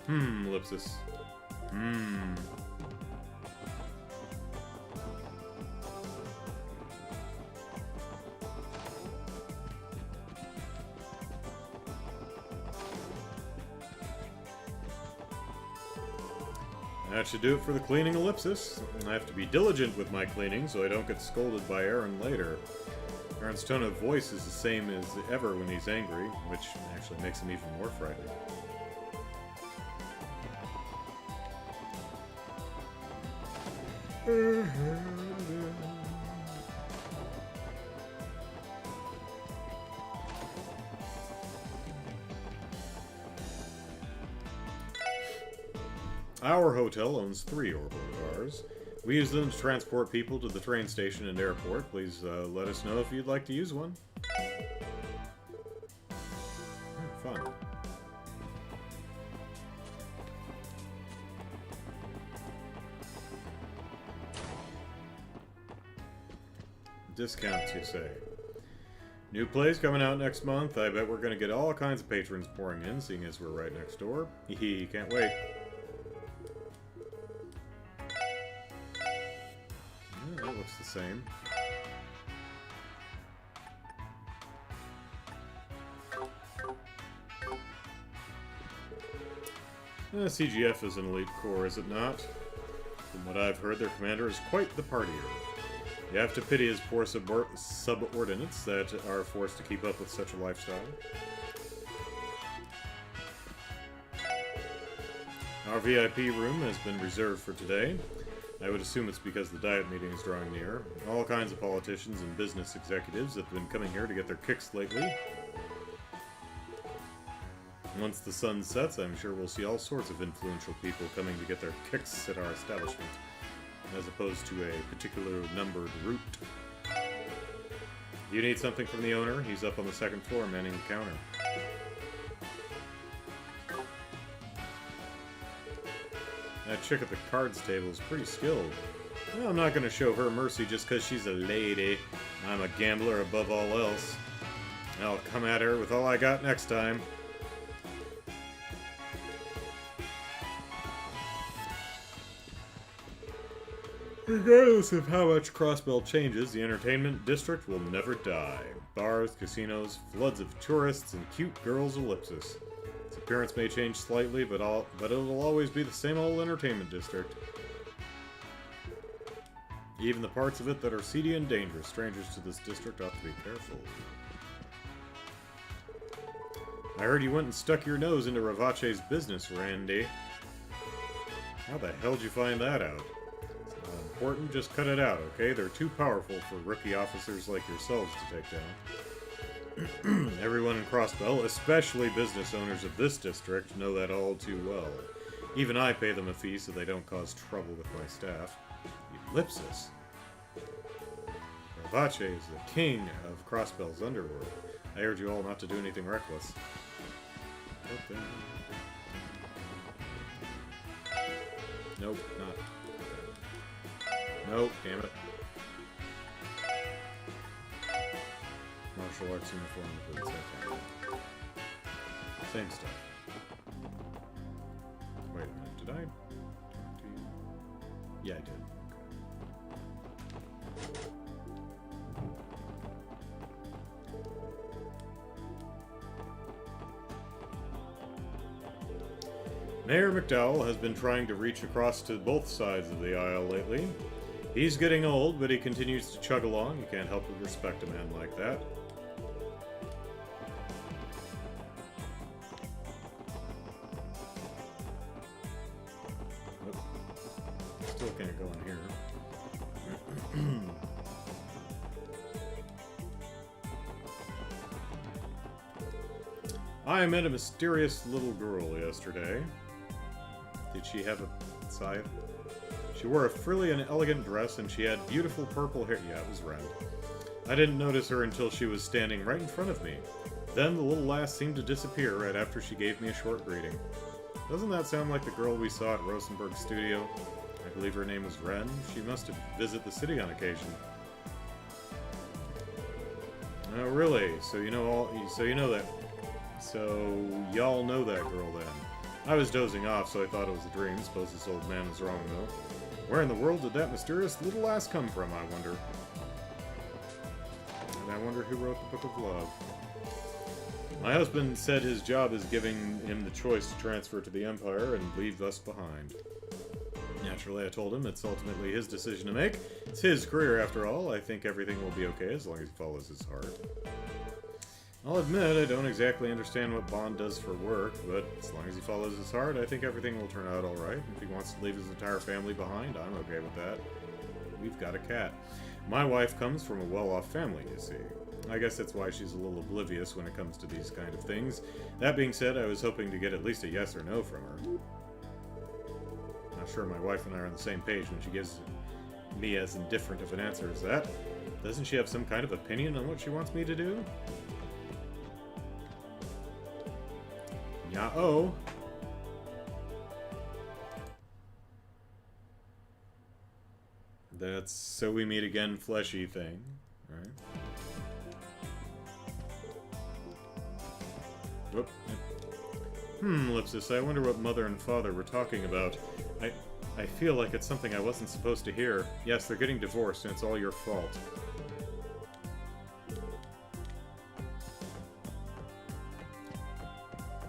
Speaker 1: Ellipsis. That should do it for the cleaning ellipsis. I have to be diligent with my cleaning so I don't get scolded by Aaron later. Aaron's tone of voice is the same as ever when he's angry, which actually makes him even more frightening. Our hotel owns 3 orbital cars. We use them to transport people to the train station and airport. Please let us know if you'd like to use one. Fun. Discounts, you say? New plays coming out next month. I bet we're gonna get all kinds of patrons pouring in, seeing as we're right next door. Hee, can't wait. Yeah, that looks the same. CGF is an elite corps, is it not? From what I've heard, their commander is quite the partier. You have to pity his poor subordinates that are forced to keep up with such a lifestyle. Our VIP room has been reserved for today. I would assume it's because the diet meeting is drawing near. All kinds of politicians and business executives have been coming here to get their kicks lately. Once the sun sets, I'm sure we'll see all sorts of influential people coming to get their kicks at our establishment, as opposed to a particular numbered route. You need something from the owner? He's up on the 2nd floor manning the counter. That chick at the cards table is pretty skilled. Well, I'm not going to show her mercy just because she's a lady. I'm a gambler above all else. I'll come at her with all I got next time. Regardless of how much Crossbell changes, the entertainment district will never die. Bars, casinos, floods of tourists, and cute girls ellipsis. Its appearance may change slightly, but it'll always be the same old entertainment district. Even the parts of it that are seedy and dangerous, strangers to this district ought to be careful. I heard you went and stuck your nose into Ravache's business, Randy. How the hell did you find that out? Important, just cut it out, okay? They're too powerful for rookie officers like yourselves to take down. Everyone in Crossbell, especially business owners of this district, know that all too well. Even I pay them a fee so they don't cause trouble with my staff. Ellipsis. Ravache is the king of Crossbell's underworld. I urge you all not to do anything reckless. Okay. Nope, not. Nope, damn it. Martial arts uniform includes that. Same stuff. Wait a minute, did I talk to you? Yeah, I did. Okay. Mayor McDowell has been trying to reach across to both sides of the aisle lately. He's getting old, but he continues to chug along. You can't help but respect a man like that. Nope. Still can't go in here. I met a mysterious little girl yesterday. Did she have a scythe? She wore a frilly and elegant dress, and she had beautiful purple hair. Yeah, it was Ren. I didn't notice her until she was standing right in front of me. Then the little lass seemed to disappear right after she gave me a short greeting. Doesn't that sound like the girl we saw at Rosenberg's studio? I believe her name was Ren. She must have visited the city on occasion. Oh, really? So you know that. So y'all know that girl then. I was dozing off, so I thought it was a dream. Suppose this old man was wrong, though. Where in the world did that mysterious little lass come from, I wonder? And I wonder who wrote the Book of Love. My husband said his job is giving him the choice to transfer to the Empire and leave us behind. Naturally, I told him it's ultimately his decision to make. It's his career, after all. I think everything will be okay as long as he follows his heart. I'll admit, I don't exactly understand what Bond does for work, but as long as he follows his heart, I think everything will turn out alright. If he wants to leave his entire family behind, I'm okay with that. We've got a cat. My wife comes from a well-off family, you see. I guess that's why she's a little oblivious when it comes to these kind of things. That being said, I was hoping to get at least a yes or no from her. Not sure my wife and I are on the same page when she gives me as indifferent of an answer as that. Doesn't she have some kind of opinion on what she wants me to do? Yeah-oh. That's so we meet again fleshy thing, right? Whoop. Lipsis, I wonder what Mother and Father were talking about. I feel like it's something I wasn't supposed to hear. Yes, they're getting divorced, and it's all your fault.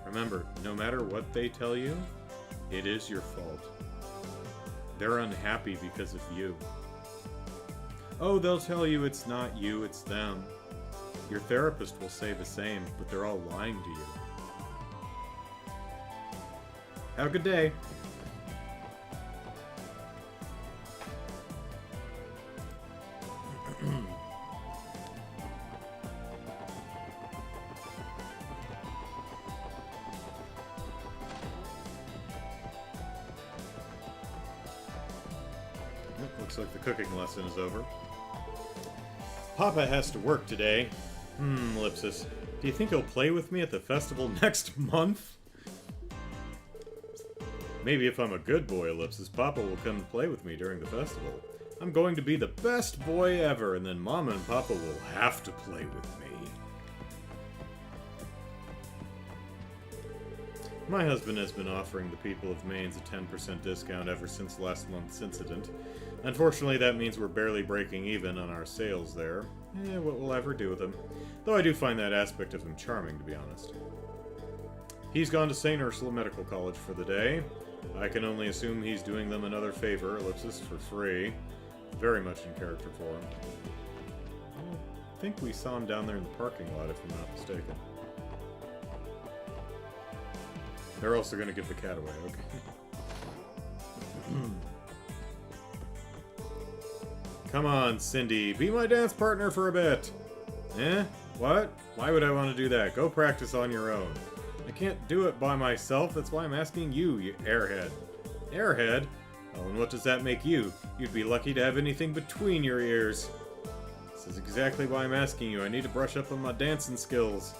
Speaker 1: Remember, no matter what they tell you, it is your fault. They're unhappy because of you. Oh, they'll tell you it's not you, it's them. Your therapist will say the same, but they're all lying to you. Have a good day. Looks like the cooking lesson is over. Papa has to work today. Lipsis. Do you think he'll play with me at the festival next month? Maybe if I'm a good boy, Ellipsis, Papa will come and play with me during the festival. I'm going to be the best boy ever, and then Mama and Papa will have to play with me. My husband has been offering the people of Mainz a 10% discount ever since last month's incident. Unfortunately, that means we're barely breaking even on our sales there. What we'll ever do with him. Though I do find that aspect of him charming, to be honest. He's gone to St. Ursula Medical College for the day. I can only assume he's doing them another favor, Ellipsis, for free. Very much in character for him. I think we saw him down there in the parking lot, if I'm not mistaken. They're also going to give the cat away, okay. Come on, Cindy, be my dance partner for a bit. Eh? What? Why would I want to do that? Go practice on your own. I can't do it by myself, that's why I'm asking you, you airhead. Airhead? Oh, and what does that make you? You'd be lucky to have anything between your ears. This is exactly why I'm asking you. I need to brush up on my dancing skills.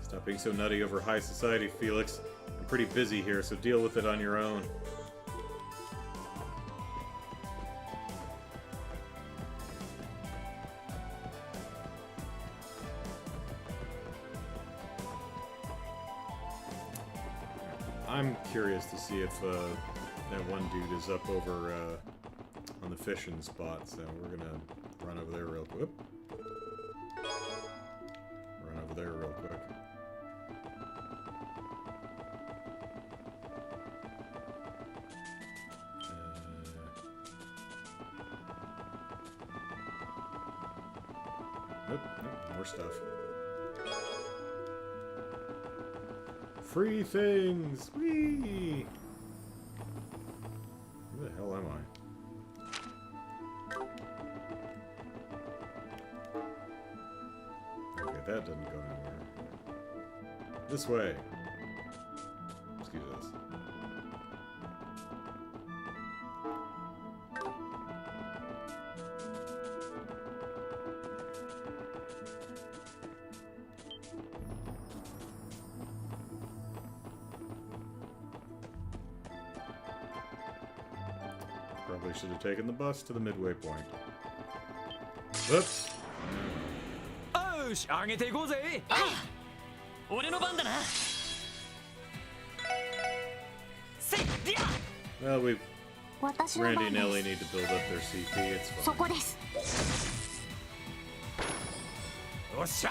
Speaker 1: Stop being so nutty over high society, Felix. I'm pretty busy here, so deal with it on your own. I'm curious to see if that one dude is up over on the fishing spot, so we're gonna run over there real quick. Run over there real quick. Nope, more stuff. Free things! Whee! Where the hell am I? Okay, that doesn't go anywhere. This way. Excuse us. Probably should have taken the bus to the midway point. Whoops.
Speaker 4: よし、上げていこうぜ。
Speaker 3: 俺の番だな。せい、ディア。
Speaker 1: Well, we
Speaker 2: 私の
Speaker 1: Randy
Speaker 2: 番
Speaker 1: and
Speaker 2: で
Speaker 1: Ellie need to build up their CP. It's
Speaker 2: す。そ
Speaker 1: fine.
Speaker 2: こです。
Speaker 4: よっしゃ。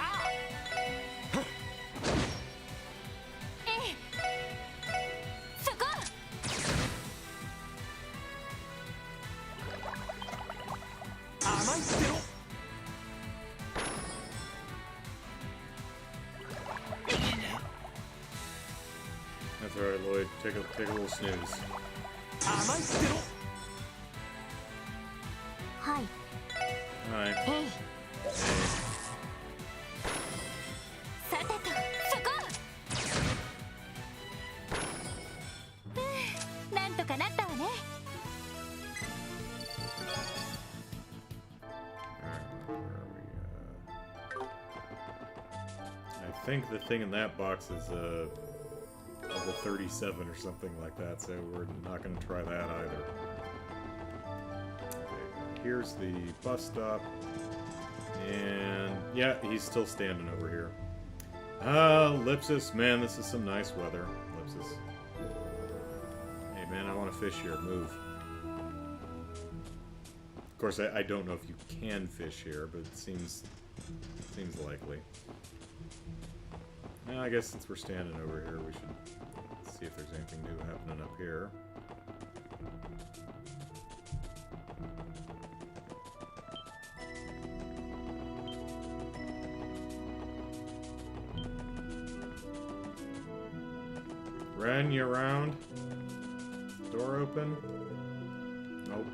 Speaker 2: そこ。
Speaker 1: boy. Take a little snooze.
Speaker 3: 甘いってろ。
Speaker 2: はい。
Speaker 1: Alright.
Speaker 2: えい。さてとそこ。なんとかなったわね。
Speaker 1: I think the thing in that box is level 37 or something like that, so we're not going to try that either. Okay, here's the bus stop. And yeah, he's still standing over here. Lipsis, man, this is some nice weather. Lipsis. Hey man, I want to fish here. Move. Of course, I don't know if you can fish here, but it seems likely. I guess since we're standing over here, we should see if there's anything new happening up here. Ren, you around? Door open? Nope.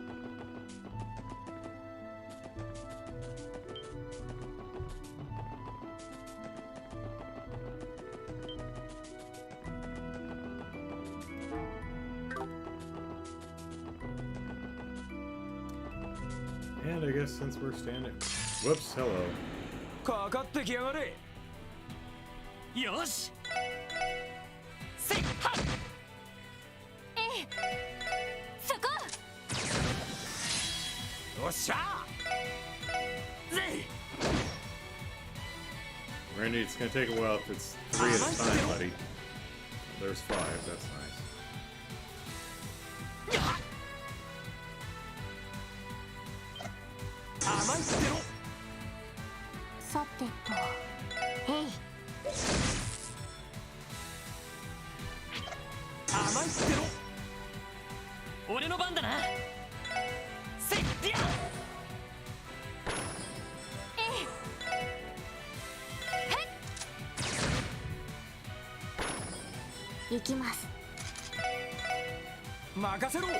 Speaker 1: And I guess since we're standing... Whoops, hello.
Speaker 4: かかってきやがれ。
Speaker 3: よし。せっはっ。
Speaker 2: ええ。そこ。
Speaker 4: よっしゃ。
Speaker 3: ぜい。
Speaker 1: Randy, it's gonna take a while if it's 3 at a time, buddy. There's 5, that's nice.
Speaker 3: 甘いってろ。
Speaker 2: さてと。えい。
Speaker 3: 甘いってろ。俺の番だな。せっりゃ。
Speaker 2: えい。はい。行きます。
Speaker 4: 任せろ。
Speaker 3: ぜ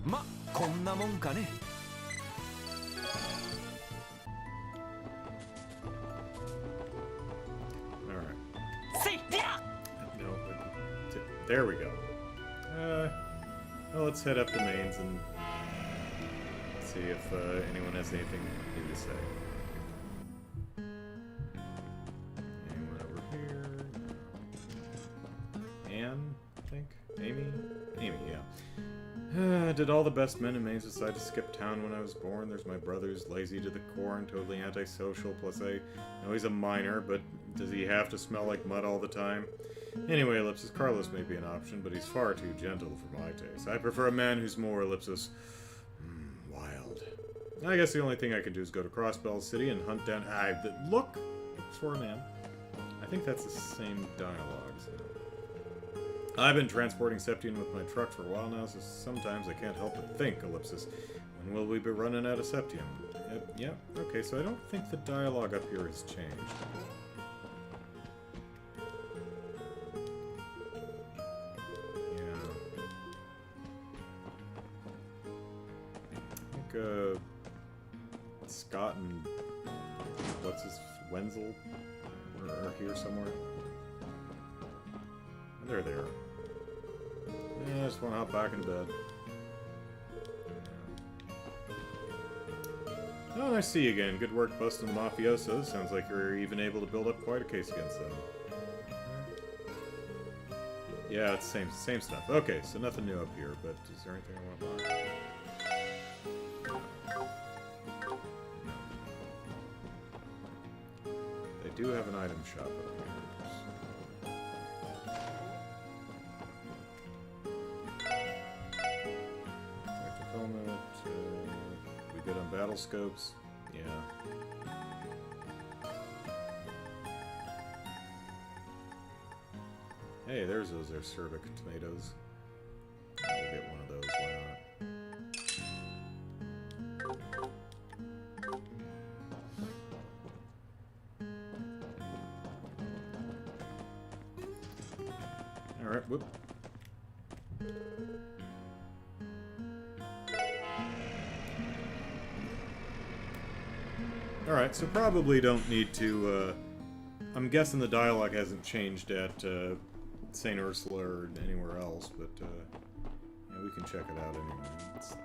Speaker 4: ま、こんなもんかね。
Speaker 1: Alright.
Speaker 3: い。せっりゃ。
Speaker 1: No, there we go. Well, let's head up the mains and see if anyone has anything new to say. Anyone over here? Anne, I think? Amy? Amy, yeah. Did all the best men in Maine decide to skip town when I was born? There's my brother who's lazy to the core and totally antisocial, plus I know he's a minor, but does he have to smell like mud all the time? Anyway, Ellipsis, Carlos may be an option, but he's far too gentle for my taste. I prefer a man who's more, Ellipsis, wild. I guess the only thing I can do is go to Crossbell City and hunt down... look for a man. I think that's the same dialogue, so... I've been transporting Septian with my truck for a while now, so sometimes I can't help but think, Ellipsis, when will we be running out of Septium? Yeah, okay, so I don't think the dialogue up here has changed. Yeah. I think, Scott and... what's his... Wenzel? Are here somewhere? They're there. Yeah, I just want to hop back in bed. Oh, I see you again. Good work busting the mafiosos. Sounds like you're even able to build up quite a case against them. Yeah, it's same stuff. Okay, so nothing new up here, but is there anything I want to buy? No. They do have an item shop up here. We good on battle scopes? Yeah. Hey, there's those acerbic tomatoes. We'll get one of those, why not? Alright, whoop. Alright, so probably don't need to, I'm guessing the dialogue hasn't changed at, St. Ursula or anywhere else, but, yeah, we can check it out anyway. Let's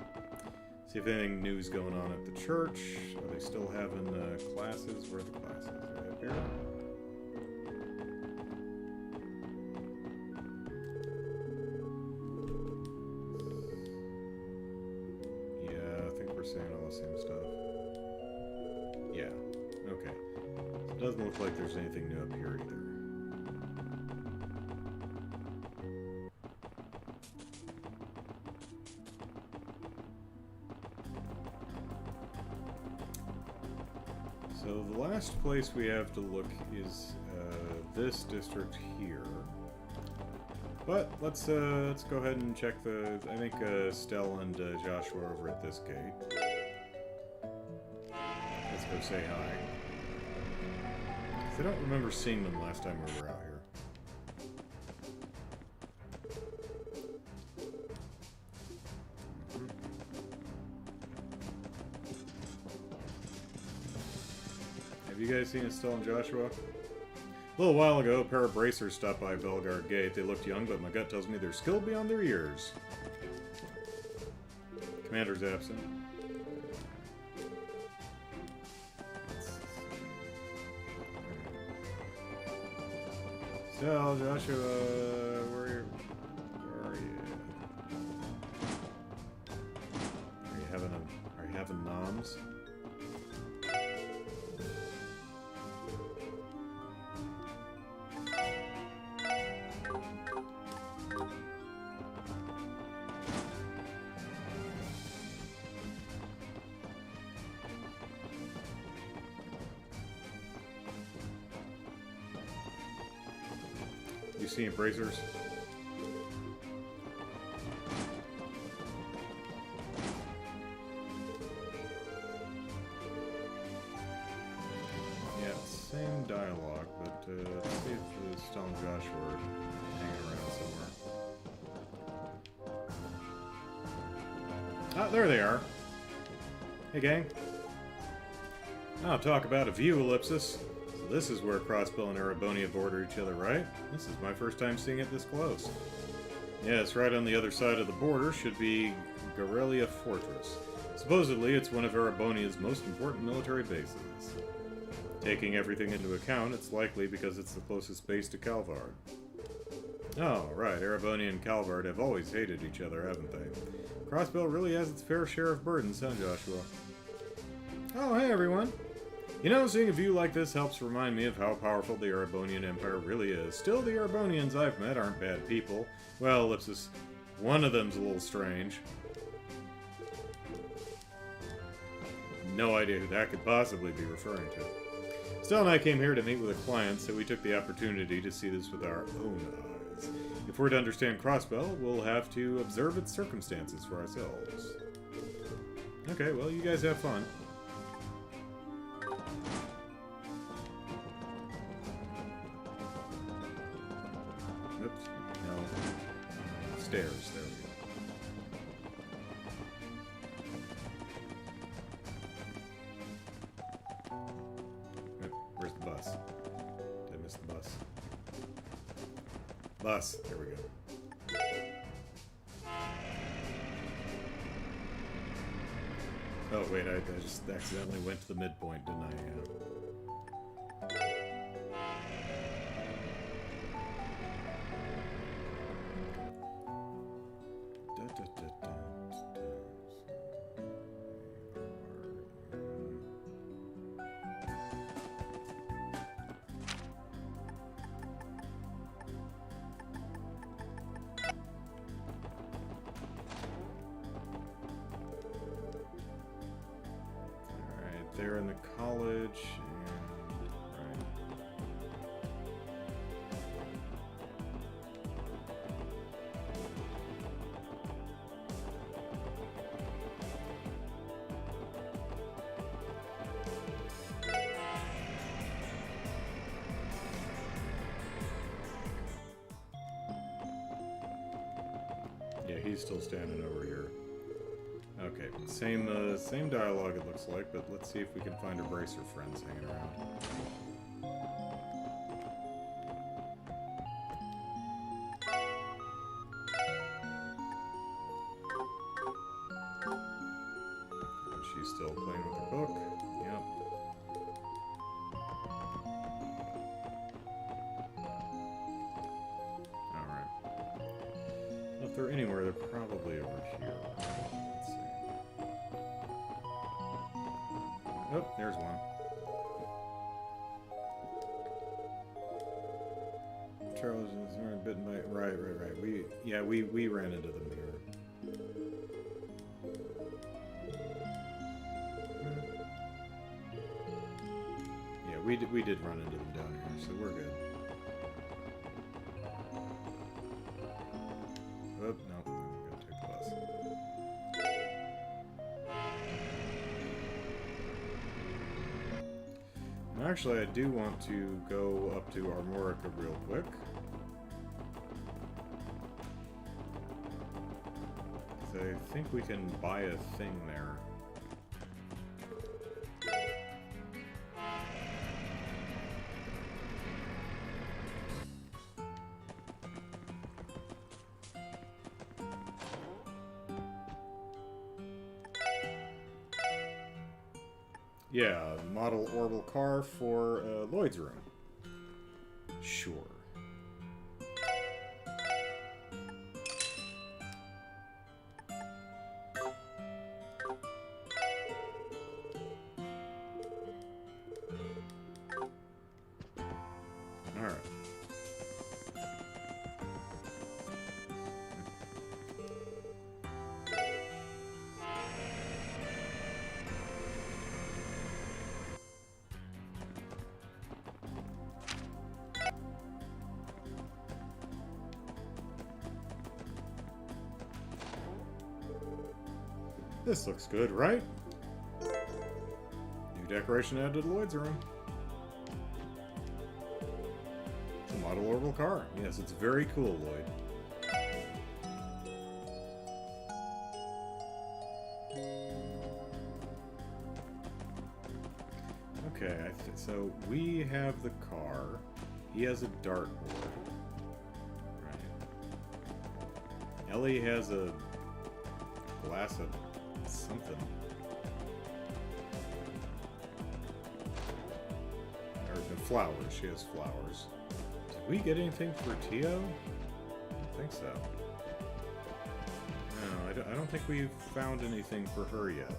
Speaker 1: see if anything new is going on at the church. Are they still having, classes? Where are the classes? Are they up here? Yeah, I think we're saying all the same stuff. Yeah, okay. So it doesn't look like there's anything new up here either. So the last place we have to look is this district here. But let's go ahead and check the. I think Stell and Joshua are over at this gate. Let's go say hi. 'Cause I don't remember seeing them last time we were out here. Have you guys seen Estelle and Joshua? A little while ago, a pair of bracers stopped by Belgard Gate. They looked young, but my gut tells me they're skilled beyond their years. Commander's absent. Estelle, Joshua, where are you? Are you having noms? You see any bracers? Yeah, same dialogue, but let's see if the Stone Joshua are hanging around somewhere. Ah, there they are. Hey, gang. Now talk about a view, Ellipsis. So this is where Crossbill and Erebonia border each other, right? This is my first time seeing it this close. Yes, right on the other side of the border should be Garelia Fortress. Supposedly, it's one of Erebonia's most important military bases. Taking everything into account, it's likely because it's the closest base to Calvard. Oh, right, Erebonia and Calvard have always hated each other, haven't they? Crossbill really has its fair share of burdens, huh, Joshua? Oh, hey, everyone. You know, seeing a view like this helps remind me of how powerful the Erebonian Empire really is. Still, the Erebonians I've met aren't bad people. Well, Ellipsis, one of them's a little strange. No idea who that could possibly be referring to. Stell and I came here to meet with a client, so we took the opportunity to see this with our own eyes. If we're to understand Crossbell, we'll have to observe its circumstances for ourselves. Okay, well, you guys have fun. Oops, no. Stairs, there we go. Oh, where's the bus? Did I miss the bus? Bus, there we go. Oh wait, I just accidentally went to the midpoint, didn't I? They're in the college, and right. he's still standing over here. Okay, same dialogue it looks like, but let's see if we can find her bracer friends hanging around. She's still playing with her book. Yep. Alright. Well, if they're anywhere, they're probably over here. Let's see. Oh, there's one. Charles is bitten by... Right. We ran into the mirror. We did run into them down here, so we're good. Oh, no. I'm going too close. Actually, I do want to go up to Armorica real quick. I think we can buy a thing there. Yeah, model orbital car for Lloyd's room. Sure. Alright. This looks good, right? New decoration added to Lloyd's room. It's a model orbital car. Yes, it's very cool, Lloyd. Okay, so we have the car. He has a dartboard. Right. Ellie has a glass of something. Or the flowers. She has flowers. Did we get anything for Tio? I don't think so. No, I don't think we've found anything for her yet.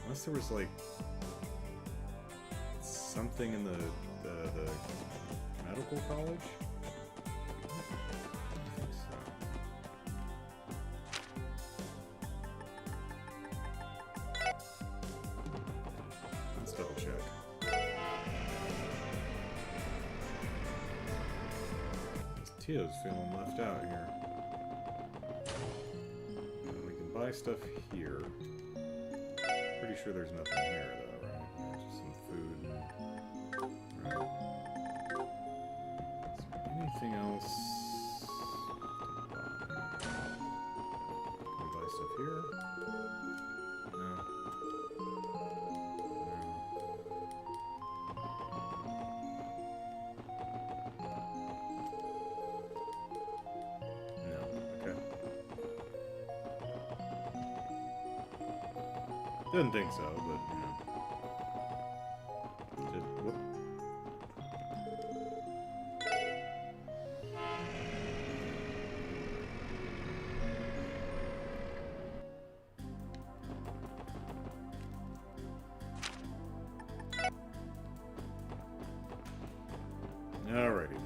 Speaker 1: Unless there was, like, something in the medical college? Double check. Tio's feeling left out here. We can buy stuff here. Pretty sure there's nothing here though, right? Yeah, just some food. Right. Is there anything else? Can we buy stuff here? No. Didn't think so, but, you know. Whoop. Alrighty.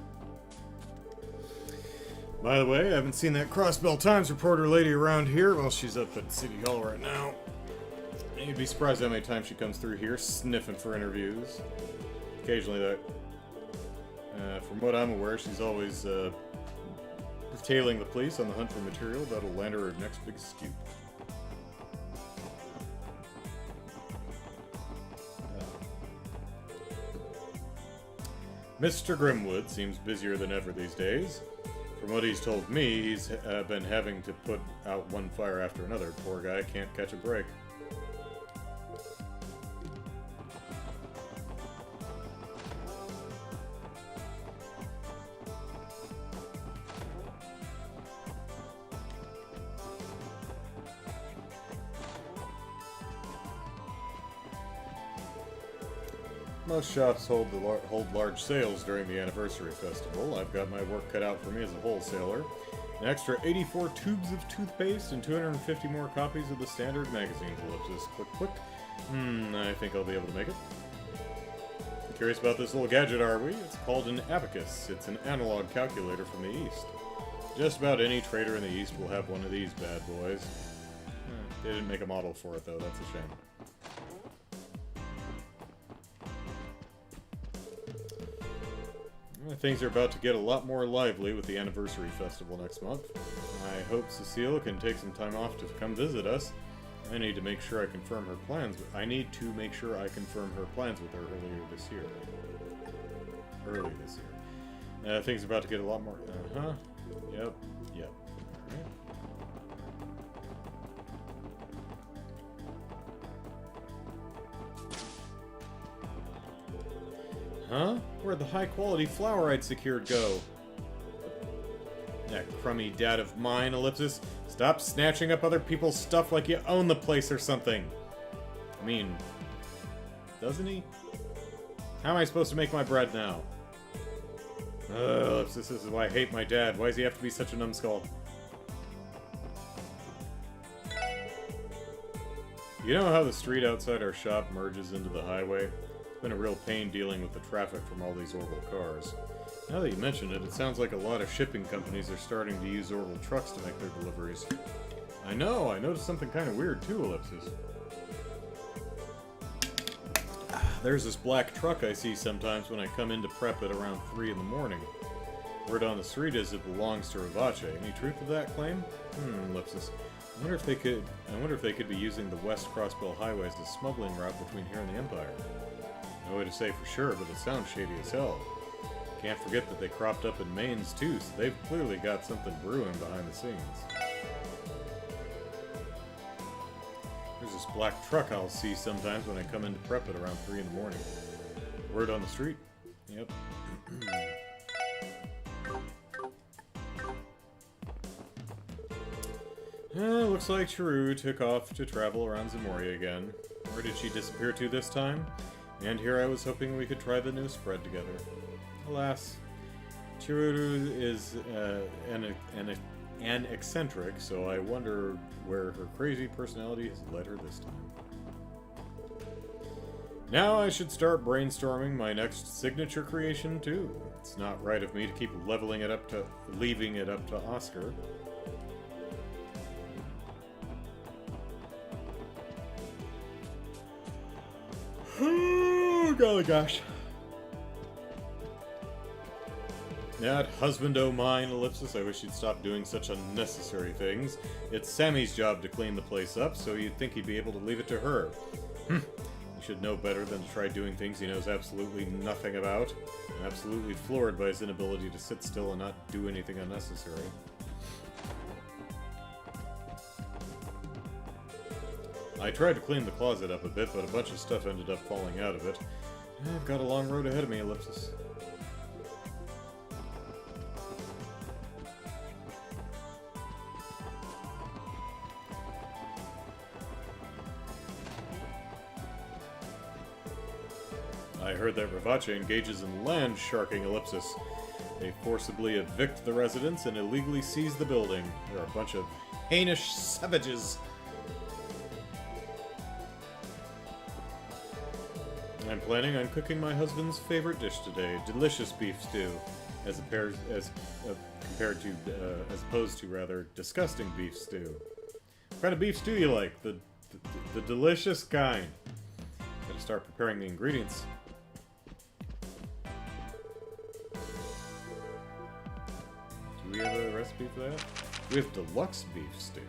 Speaker 1: By the way, I haven't seen that Crossbell Times reporter lady around here. Well, she's up at City Hall right now. You'd be surprised how many times she comes through here sniffing for interviews. Occasionally, that, from what I'm aware, she's always tailing the police on the hunt for material that'll land her next big scoop. Mr. Grimwood seems busier than ever these days. From what he's told me, he's been having to put out one fire after another. Poor guy can't catch a break. Most shops hold large sales during the anniversary festival. I've got my work cut out for me as a wholesaler. An extra 84 tubes of toothpaste and 250 more copies of the standard magazines. Ellipsis. Click, click. I think I'll be able to make it. Curious about this little gadget, are we? It's called an abacus. It's an analog calculator from the East. Just about any trader in the East will have one of these bad boys. They didn't make a model for it, though. That's a shame. Things are about to get a lot more lively with the anniversary festival next month. I hope Cecile can take some time off to come visit us. I need to make sure I confirm her plans. I need to make sure I confirm her plans with her early this year. Things are about to get a lot more. Yep. Alright. Huh? Where'd the high-quality flour I'd secured go? That crummy dad of mine, Ellipsis. Stop snatching up other people's stuff like you own the place or something. I mean, doesn't he? How am I supposed to make my bread now? Ellipsis, this is why I hate my dad. Why does he have to be such a numbskull? You know how the street outside our shop merges into the highway? It's been a real pain dealing with the traffic from all these Orbital cars. Now that you mention it, it sounds like a lot of shipping companies are starting to use Orbital trucks to make their deliveries. I know, I noticed something kind of weird too, Ellipsis. There's this black truck I see sometimes when I come in to prep at around 3 in the morning. Word on the street is it belongs to Rivace. Any truth of that claim? Ellipsis. I wonder if they could be using the West Crossbell Highway as the smuggling route between here and the Empire. No way to say for sure, but it sounds shady as hell. Can't forget that they cropped up in Maine's too, so they've clearly got something brewing behind the scenes. There's this black truck I'll see sometimes when I come in to prep at around 3 in the morning. Word on the street? Yep. Looks like Chiru took off to travel around Zamoria again. Where did she disappear to this time? And here I was hoping we could try the new spread together. Alas, Chiru is an eccentric, so I wonder where her crazy personality has led her this time. Now I should start brainstorming my next signature creation too. It's not right of me to keep leaving it up to Oscar. Oh, golly gosh. That husband o' mine, Ellipsis, I wish he'd stop doing such unnecessary things. It's Sammy's job to clean the place up, so you'd think he'd be able to leave it to her. He should know better than to try doing things he knows absolutely nothing about. I'm absolutely floored by his inability to sit still and not do anything unnecessary. I tried to clean the closet up a bit, but a bunch of stuff ended up falling out of it. I've got a long road ahead of me, Ellipsis. I heard that Rivace engages in land sharking, Ellipsis. They forcibly evict the residents and illegally seize the building. They're a bunch of heinous savages. I'm planning on cooking my husband's favorite dish today, delicious beef stew, as opposed to disgusting beef stew. What kind of beef stew you like? The delicious kind. Gotta start preparing the ingredients. Do we have a recipe for that? We have deluxe beef stew.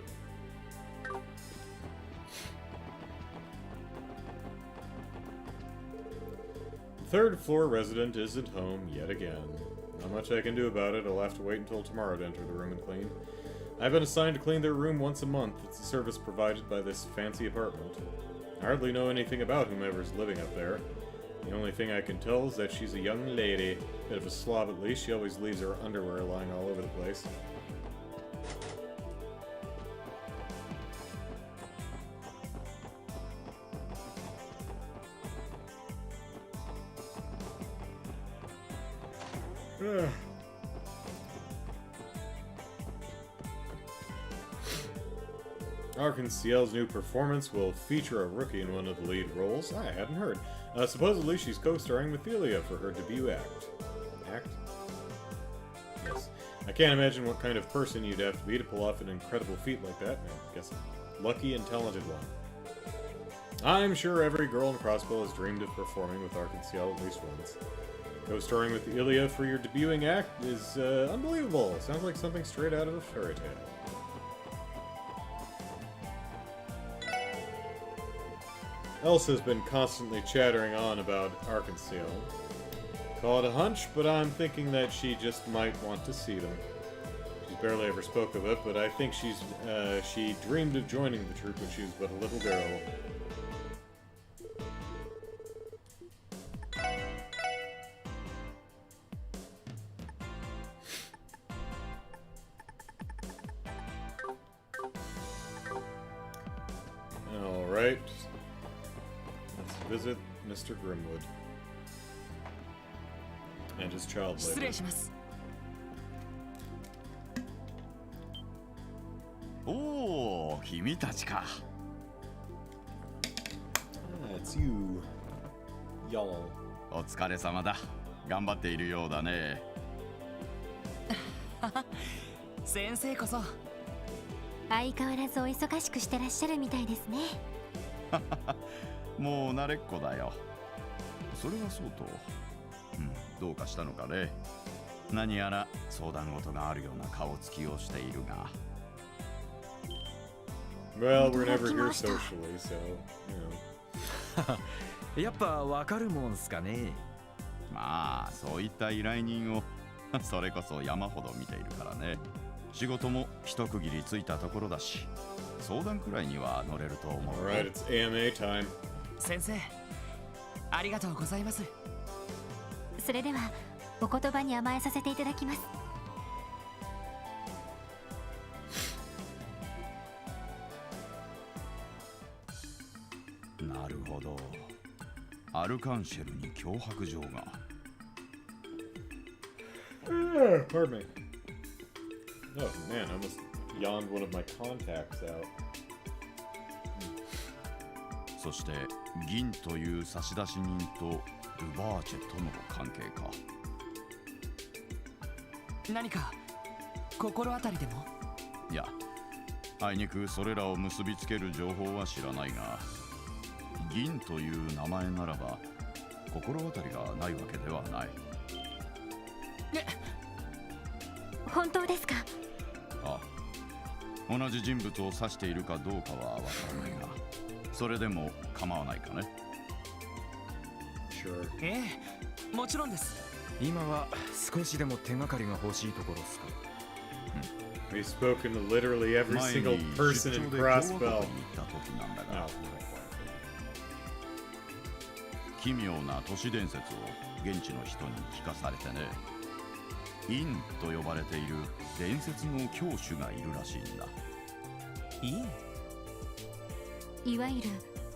Speaker 1: Third floor resident isn't home yet again. Not much I can do about it. I'll have to wait until tomorrow to enter the room and clean. I've been assigned to clean their room once a month. It's a service provided by this fancy apartment. I hardly know anything about whomever's living up there. The only thing I can tell is that she's a young lady. Bit of a slob at least. She always leaves her underwear lying all over the place. Arkansas's new performance will feature a rookie in one of the lead roles. I hadn't heard. Supposedly she's co-starring with Elia for her debut act. Act? Yes. I can't imagine what kind of person you'd have to be to pull off an incredible feat like that. I guess a lucky and talented one. I'm sure every girl in Crossbow has dreamed of performing with Arkansas at least once. Co-starring with Elia for your debuting act is unbelievable. Sounds like something straight out of a fairy tale. Elsa's been constantly chattering on about Arkansas. Call it a hunch, but I'm thinking that she just might want to see them. She's barely ever spoke of it, but I think she dreamed of joining the troupe when she was but a little girl. Alright. Let's visit Mr. Grimwood. And his child labor.
Speaker 3: 失礼します。
Speaker 11: おお、君たちか。
Speaker 1: That's you. Y'all.
Speaker 11: お疲れ様だ。頑張っているようだね。
Speaker 3: 先生こそ。
Speaker 7: 相変わらずお忙しくしてらっしゃるみたいですね。
Speaker 11: もう慣れっこだよ。それはそうと、どうかしたのかね。何やら相談事があるような顔つきをしているが。
Speaker 1: Well, we're never here socially, so, you know.
Speaker 4: やっぱわかるもんすかね。
Speaker 11: まあ、そういった依頼人をそれこそ山ほど見ているからね。仕事も一区切りついたところだし、相談くらいには乗れると思う。
Speaker 1: Alright, it's AMA time.
Speaker 3: 先生、ありがとうございます。
Speaker 7: それではお言葉に甘えさせていただきます。
Speaker 11: なるほど。アルカンシェルに脅迫状が。
Speaker 1: Pardon me. Oh man, I almost yawned one of my contacts out.
Speaker 11: そして銀という差出人とルバーチェとの関係か。
Speaker 3: 何か心当たりでも？
Speaker 11: いや、あいにくそれらを結びつける情報は知らないが、銀という名前ならば心当たりがないわけではない。
Speaker 7: 本当ですか？
Speaker 11: ああ、同じ人物を指しているかどうかはわからないが、それでも構わないかね。
Speaker 1: Sure.
Speaker 3: ええ、もちろんです。
Speaker 4: 今は少しでも手がかりが欲しいところですか。
Speaker 1: We've spoken to literally every single person in Crossbell.
Speaker 11: 奇妙な都市伝説を現地の人に聞かされてね。インと呼ばれている伝説の教主がいるらしいんだ。
Speaker 3: イン？
Speaker 7: いわゆる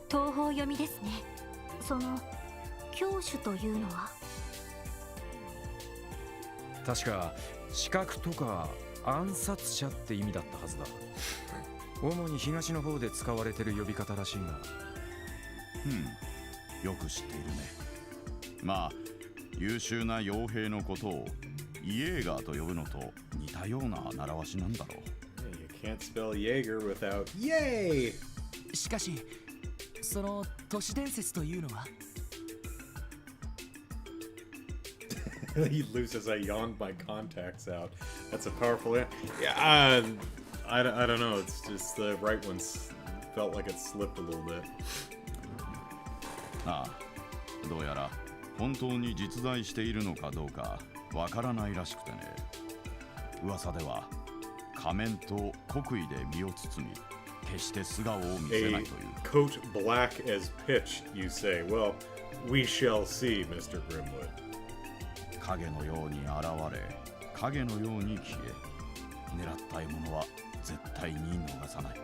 Speaker 7: 東方読みですね。その教主というのは
Speaker 4: 確か刺客とか暗殺者って意味だったはずだ。主に東の方で使われてる呼び方らしいが。
Speaker 11: よく知っているね。まあ優秀な傭兵のことをイエーガーと呼ぶのと似たような習わしなんだろう。
Speaker 1: You can't spell Jaeger without Yay!
Speaker 3: しかしその都市伝説というのは
Speaker 1: He loses. I yawned my contacts out. That's a powerful. Yeah, I don't know. It's just the right ones felt like it slipped a little bit.
Speaker 11: ああ、どうやら本当に実在しているのかどうかわからないらしくてね。噂では仮面と国威で身を包み、決して素顔を見せない
Speaker 1: A
Speaker 11: という。
Speaker 1: coat black as pitch, you say. Well, we shall see, Mr. Grimwood.
Speaker 11: 影のように現れ、影のように消え、狙った獲物は絶対に逃さない。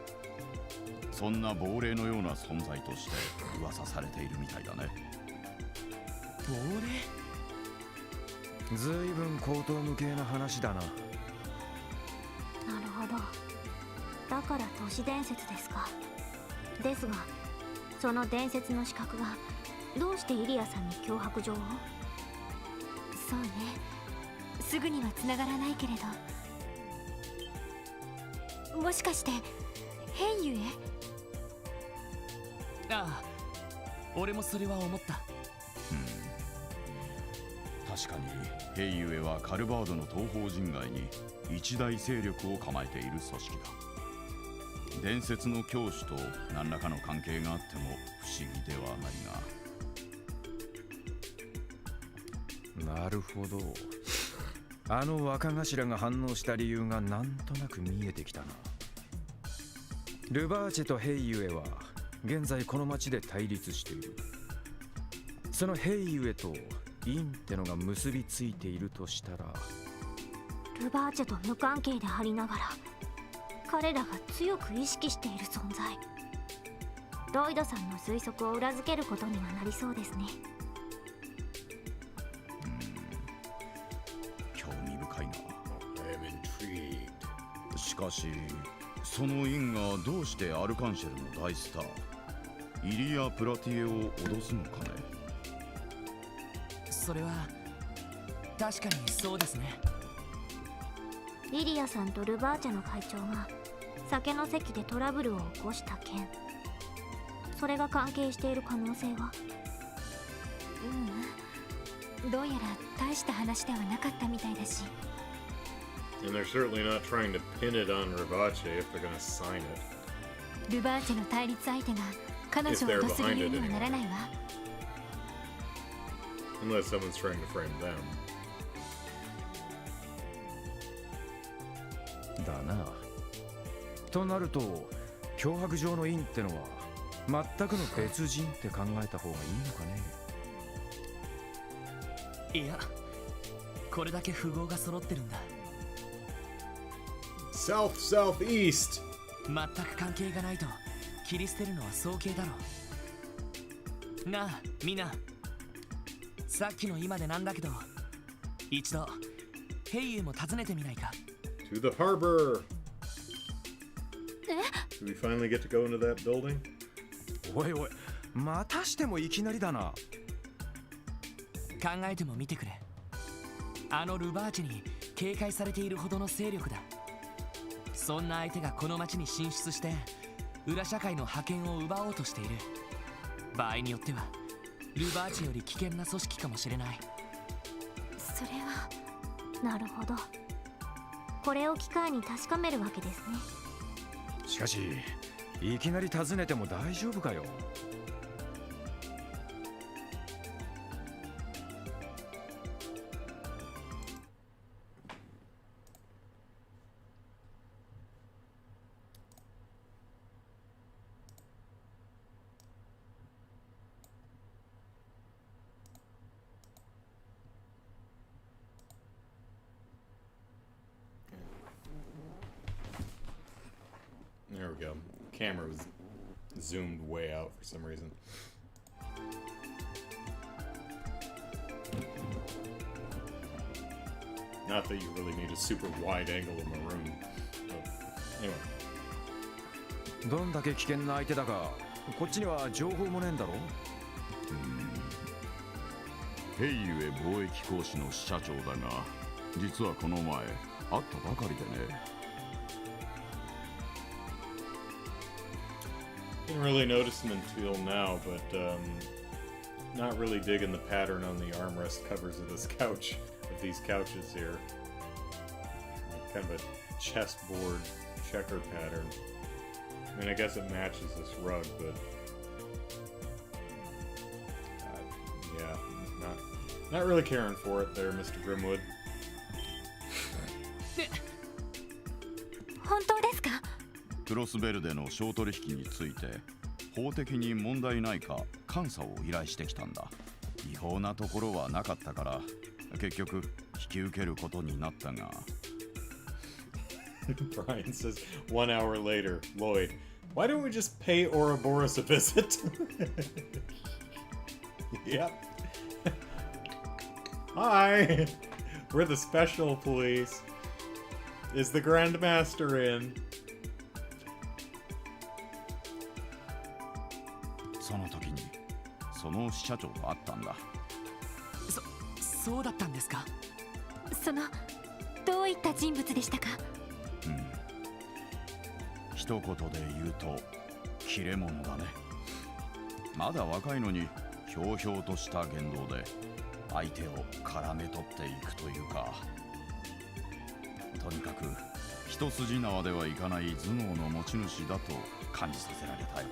Speaker 11: そんな亡霊のような存在として噂されているみたいだね。
Speaker 3: 亡霊？
Speaker 4: ずいぶん高等無形な話だな。
Speaker 2: なるほど。だから都市伝説ですか。ですが、その伝説の資格がどうしてイリアさんに脅迫状を？
Speaker 7: そうね、すぐには繋がらないけれど、もしかしてヘイユへ？
Speaker 3: ああ、俺もそれは思った。
Speaker 11: 確かにヘイユエはカルバードの東方人外に一大勢力を構えている組織だ。伝説の教師と何らかの関係があっても不思議ではないが。
Speaker 4: なるほど。あの若頭が反応した理由がなんとなく見えてきたな。ルバーチェとヘイユエは現在この町で対立している。そのヘイユエとインってのが結びついているとしたら、
Speaker 2: ルバーチェと無関係でありながら彼らが強く意識している存在。ロイドさんの推測を裏付けることにはなりそうですね。
Speaker 11: 興味深いな。
Speaker 1: I am intrigued.
Speaker 11: しかしそのインがどうしてアルカンシェルの大スターイリア・プラティエを脅すのかね。
Speaker 3: それは確かにそうですね。
Speaker 2: イリアさんとルバーチェの会長が酒の席でトラブルを起こした件、それが関係している可能性は？
Speaker 7: どうやら大した話ではなかったみたいだし。
Speaker 1: And they're certainly not trying to pin it on Rivace if they're going to sign it.
Speaker 7: ルバーチェの対立相手が彼女を脅す理由にはならないわ。
Speaker 1: Unless someone's trying to frame them.
Speaker 4: だな。となると脅迫状のインってのは全くの別人って考えた方がいいのかね。
Speaker 3: いや、これだけ符号が揃ってるんだ。
Speaker 1: Southeast!
Speaker 3: 全く関係がないと切り捨てるのは早計だろう。なあ、みんな。さっきの今でなんだけど、一度ヘイユも訪ねてみないか。
Speaker 1: To the harbor! Do we finally get to go into that building?
Speaker 4: おいおい、またしてもいきなりだな。
Speaker 3: 考えてもみてくれ。あのルバーチェに警戒されているほどの勢力だ。そんな相手がこの町に進出して裏社会の覇権を奪おうとしている。場合によってはルバーチェより危険な組織かもしれない。
Speaker 2: それはなるほど。これを機会に確かめるわけですね。
Speaker 4: しかしいきなり訪ねても大丈夫かよ。
Speaker 1: There we go. Camera was zoomed way out for some reason. Not that you really need a super wide angle in the room. But anyway.
Speaker 4: どんだけ危険な相手だかこっちには情報もねえんだろ。
Speaker 11: ヘイユエ貿易公使の支社長だが、実はこの前会ったばかりでね。
Speaker 1: Didn't really notice them until now, but not really digging the pattern on the armrest covers of this couch, of these couches here. Kind of a chessboard checker pattern. I mean, I guess it matches this rug, but yeah, not really caring for it there, Mr. Grimwood.
Speaker 11: クロスベルでの商取引について法的に問題ないか監査を依頼してきたんだ。違法なところはなかったから結局引き受けることになったが。
Speaker 1: Brian says 1 hour later, Lloyd, why don't we just pay Ouroboros a visit? Yep. Hi! We're the special police. Is the Grandmaster in?
Speaker 11: その時にその支社長と会ったんだ。
Speaker 3: そうだったんですか。
Speaker 7: そのどういった人物でしたか？
Speaker 11: 一言で言うと切れ者だね。まだ若いのにひょうひょうとした言動で相手を絡め取っていくというか、とにかく一筋縄ではいかない頭脳の持ち主だと感じさせられたよ。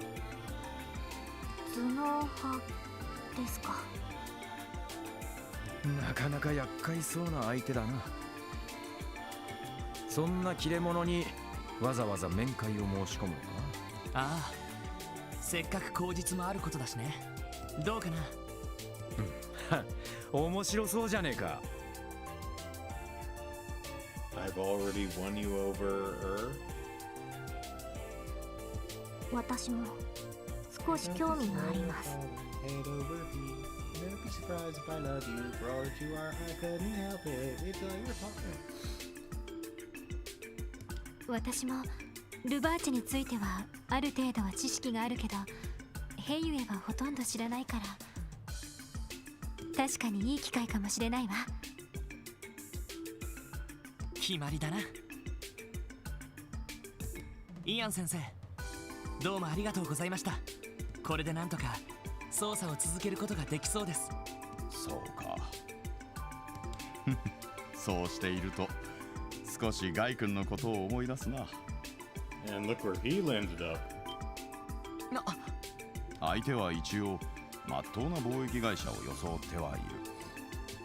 Speaker 2: 頭脳派ですか。
Speaker 4: なかなか厄介そうな相手だな。そんな切れ者にわざわざ面会を申し込むのかな。
Speaker 3: ああ、せっかく口実もあることだしね。どうかな。
Speaker 4: 面白そうじゃねえか。
Speaker 1: I've already won you over.
Speaker 2: 私も少し興味があります。
Speaker 7: 私もルバーチェについてはある程度は知識があるけど、ヘイユエはほとんど知らないから、確かにいい機会かもしれないわ。
Speaker 3: 決まりだな。イアン先生、どうもありがとうございました。これでなんとか捜査を続けることができそうです。
Speaker 11: そうか。そうしていると少しガイ君のことを思い出すな。
Speaker 1: And look where he landed up.
Speaker 11: 相手は一応まっとうな貿易会社を装ってはいる。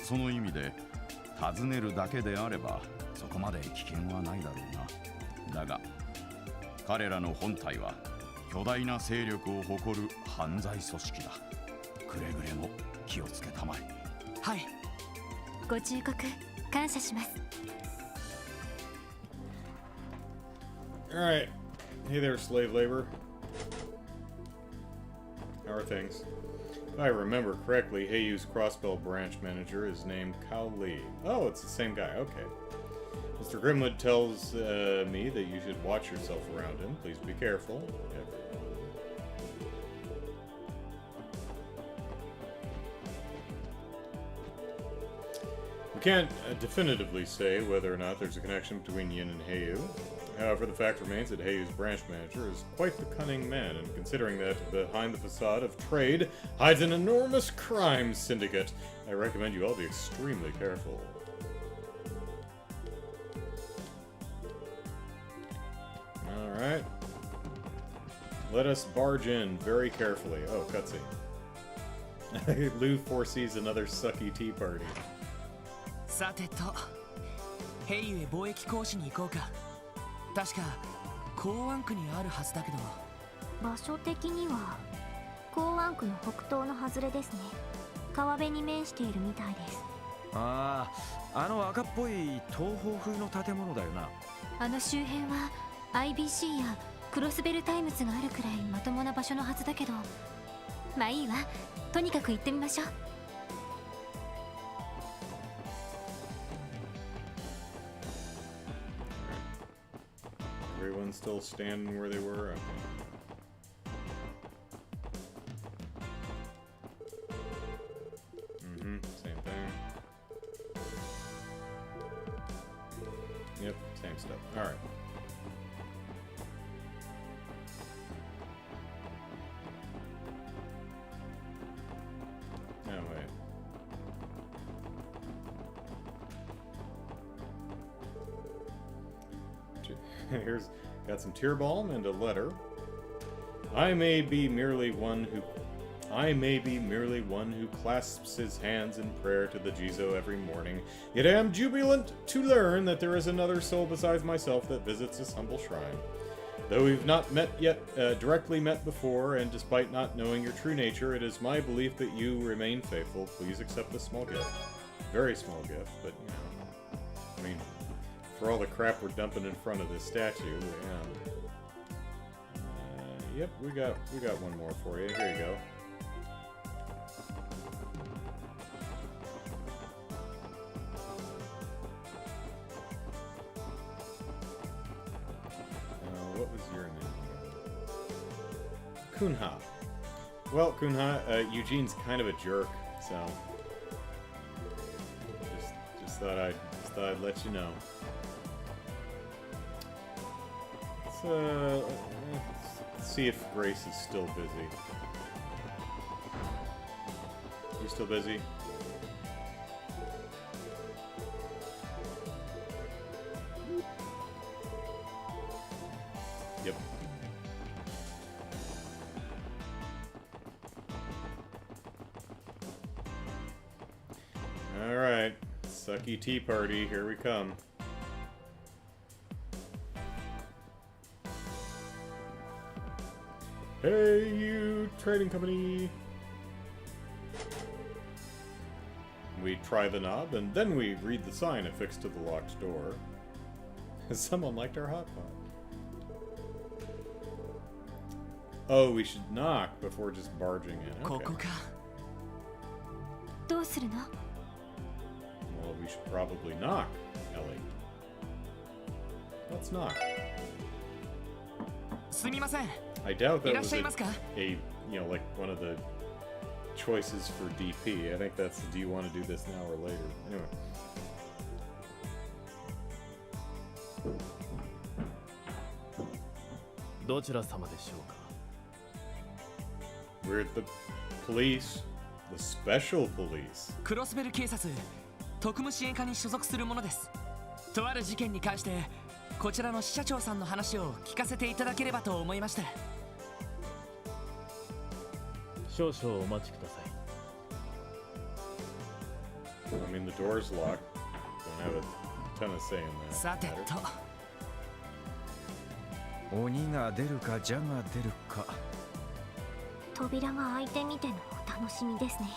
Speaker 11: その意味で尋ねるだけであればそこまで危険はないだろうな。だが彼らの本体は巨大な勢力を誇る犯罪組織だ。くれぐれも気をつけたまえ。
Speaker 3: はい。
Speaker 7: ご忠告感謝します。
Speaker 1: Alright. Hey there, slave labor. How are things? If I remember correctly, Heiyu's Crossbell branch manager is named Kao Lee. Oh, it's the same guy. Okay. Mr. Grimwood tells me that you should watch yourself around him. Please be careful. We can't definitively say whether or not there's a connection between Yin and Heiyu. However, the fact remains that Heiyu's branch manager is quite the cunning man, and considering that behind the facade of trade hides an enormous crime syndicate, I recommend you all be extremely careful. Alright. Let us barge in very carefully. Oh, cutscene. Lou foresees another sucky tea party.
Speaker 3: さてと、ヘイユへ貿易講師に行こうか。確か港湾区にあるはずだけど。
Speaker 2: 場所的には港湾区の北東の外れですね。川辺に面しているみたいです。
Speaker 4: ああ、あの赤っぽい東方風の建物だよな。
Speaker 7: あの周辺は IBC やクロスベルタイムズがあるくらいまともな場所のはずだけど、まあいいわ。とにかく行ってみましょう。
Speaker 1: Everyone's still standing where they were? Okay. Same thing. Yep, same stuff. Alright. Oh, wait. Here's got some tear balm and a letter. I may be merely one who clasps his hands in prayer to the Jizo every morning, yet I am jubilant to learn that there is another soul besides myself that visits this humble shrine. Though we've not met yet, directly met before, and despite not knowing your true nature, it is my belief that you remain faithful. Please accept this small gift. Very small gift, but, you know, I mean, for all the crap we're dumping in front of this statue, yeah. Yep, we got one more for you. Here you go. What was your name? Kunha. Well, Kunha, Eugene's kind of a jerk, so just thought I'd let you know. Let's see if Grace is still busy. You still busy? Yep. Alright. Sucky tea party, here we come. Hey, you trading company! We try the knob, and then we read the sign affixed to the locked door. Someone liked our hot pot. Oh, we should knock before just barging in. Okay.
Speaker 3: ここか。
Speaker 7: どうするの？
Speaker 1: Well, we should probably knock, Ellie. Let's knock.
Speaker 3: すみません。
Speaker 1: I doubt that
Speaker 3: いらっ
Speaker 1: was
Speaker 3: しゃいますか？
Speaker 1: a you know, like one of the choices for DP. I think that's do you want to do this now or later? Anyway. We're at the police, the special police.
Speaker 3: クロスベル警察特務支援課に所属するものです。とある事件に関してこちらの支社長さんの話を聞かせていただければと思いまして。
Speaker 12: 少々お待ちください。
Speaker 1: I mean, the door's locked. Don't have a ton of say in that.
Speaker 3: さてと。
Speaker 4: 鬼が出るか蛇が出るか。
Speaker 7: 扉が開いてみてのお楽しみですね。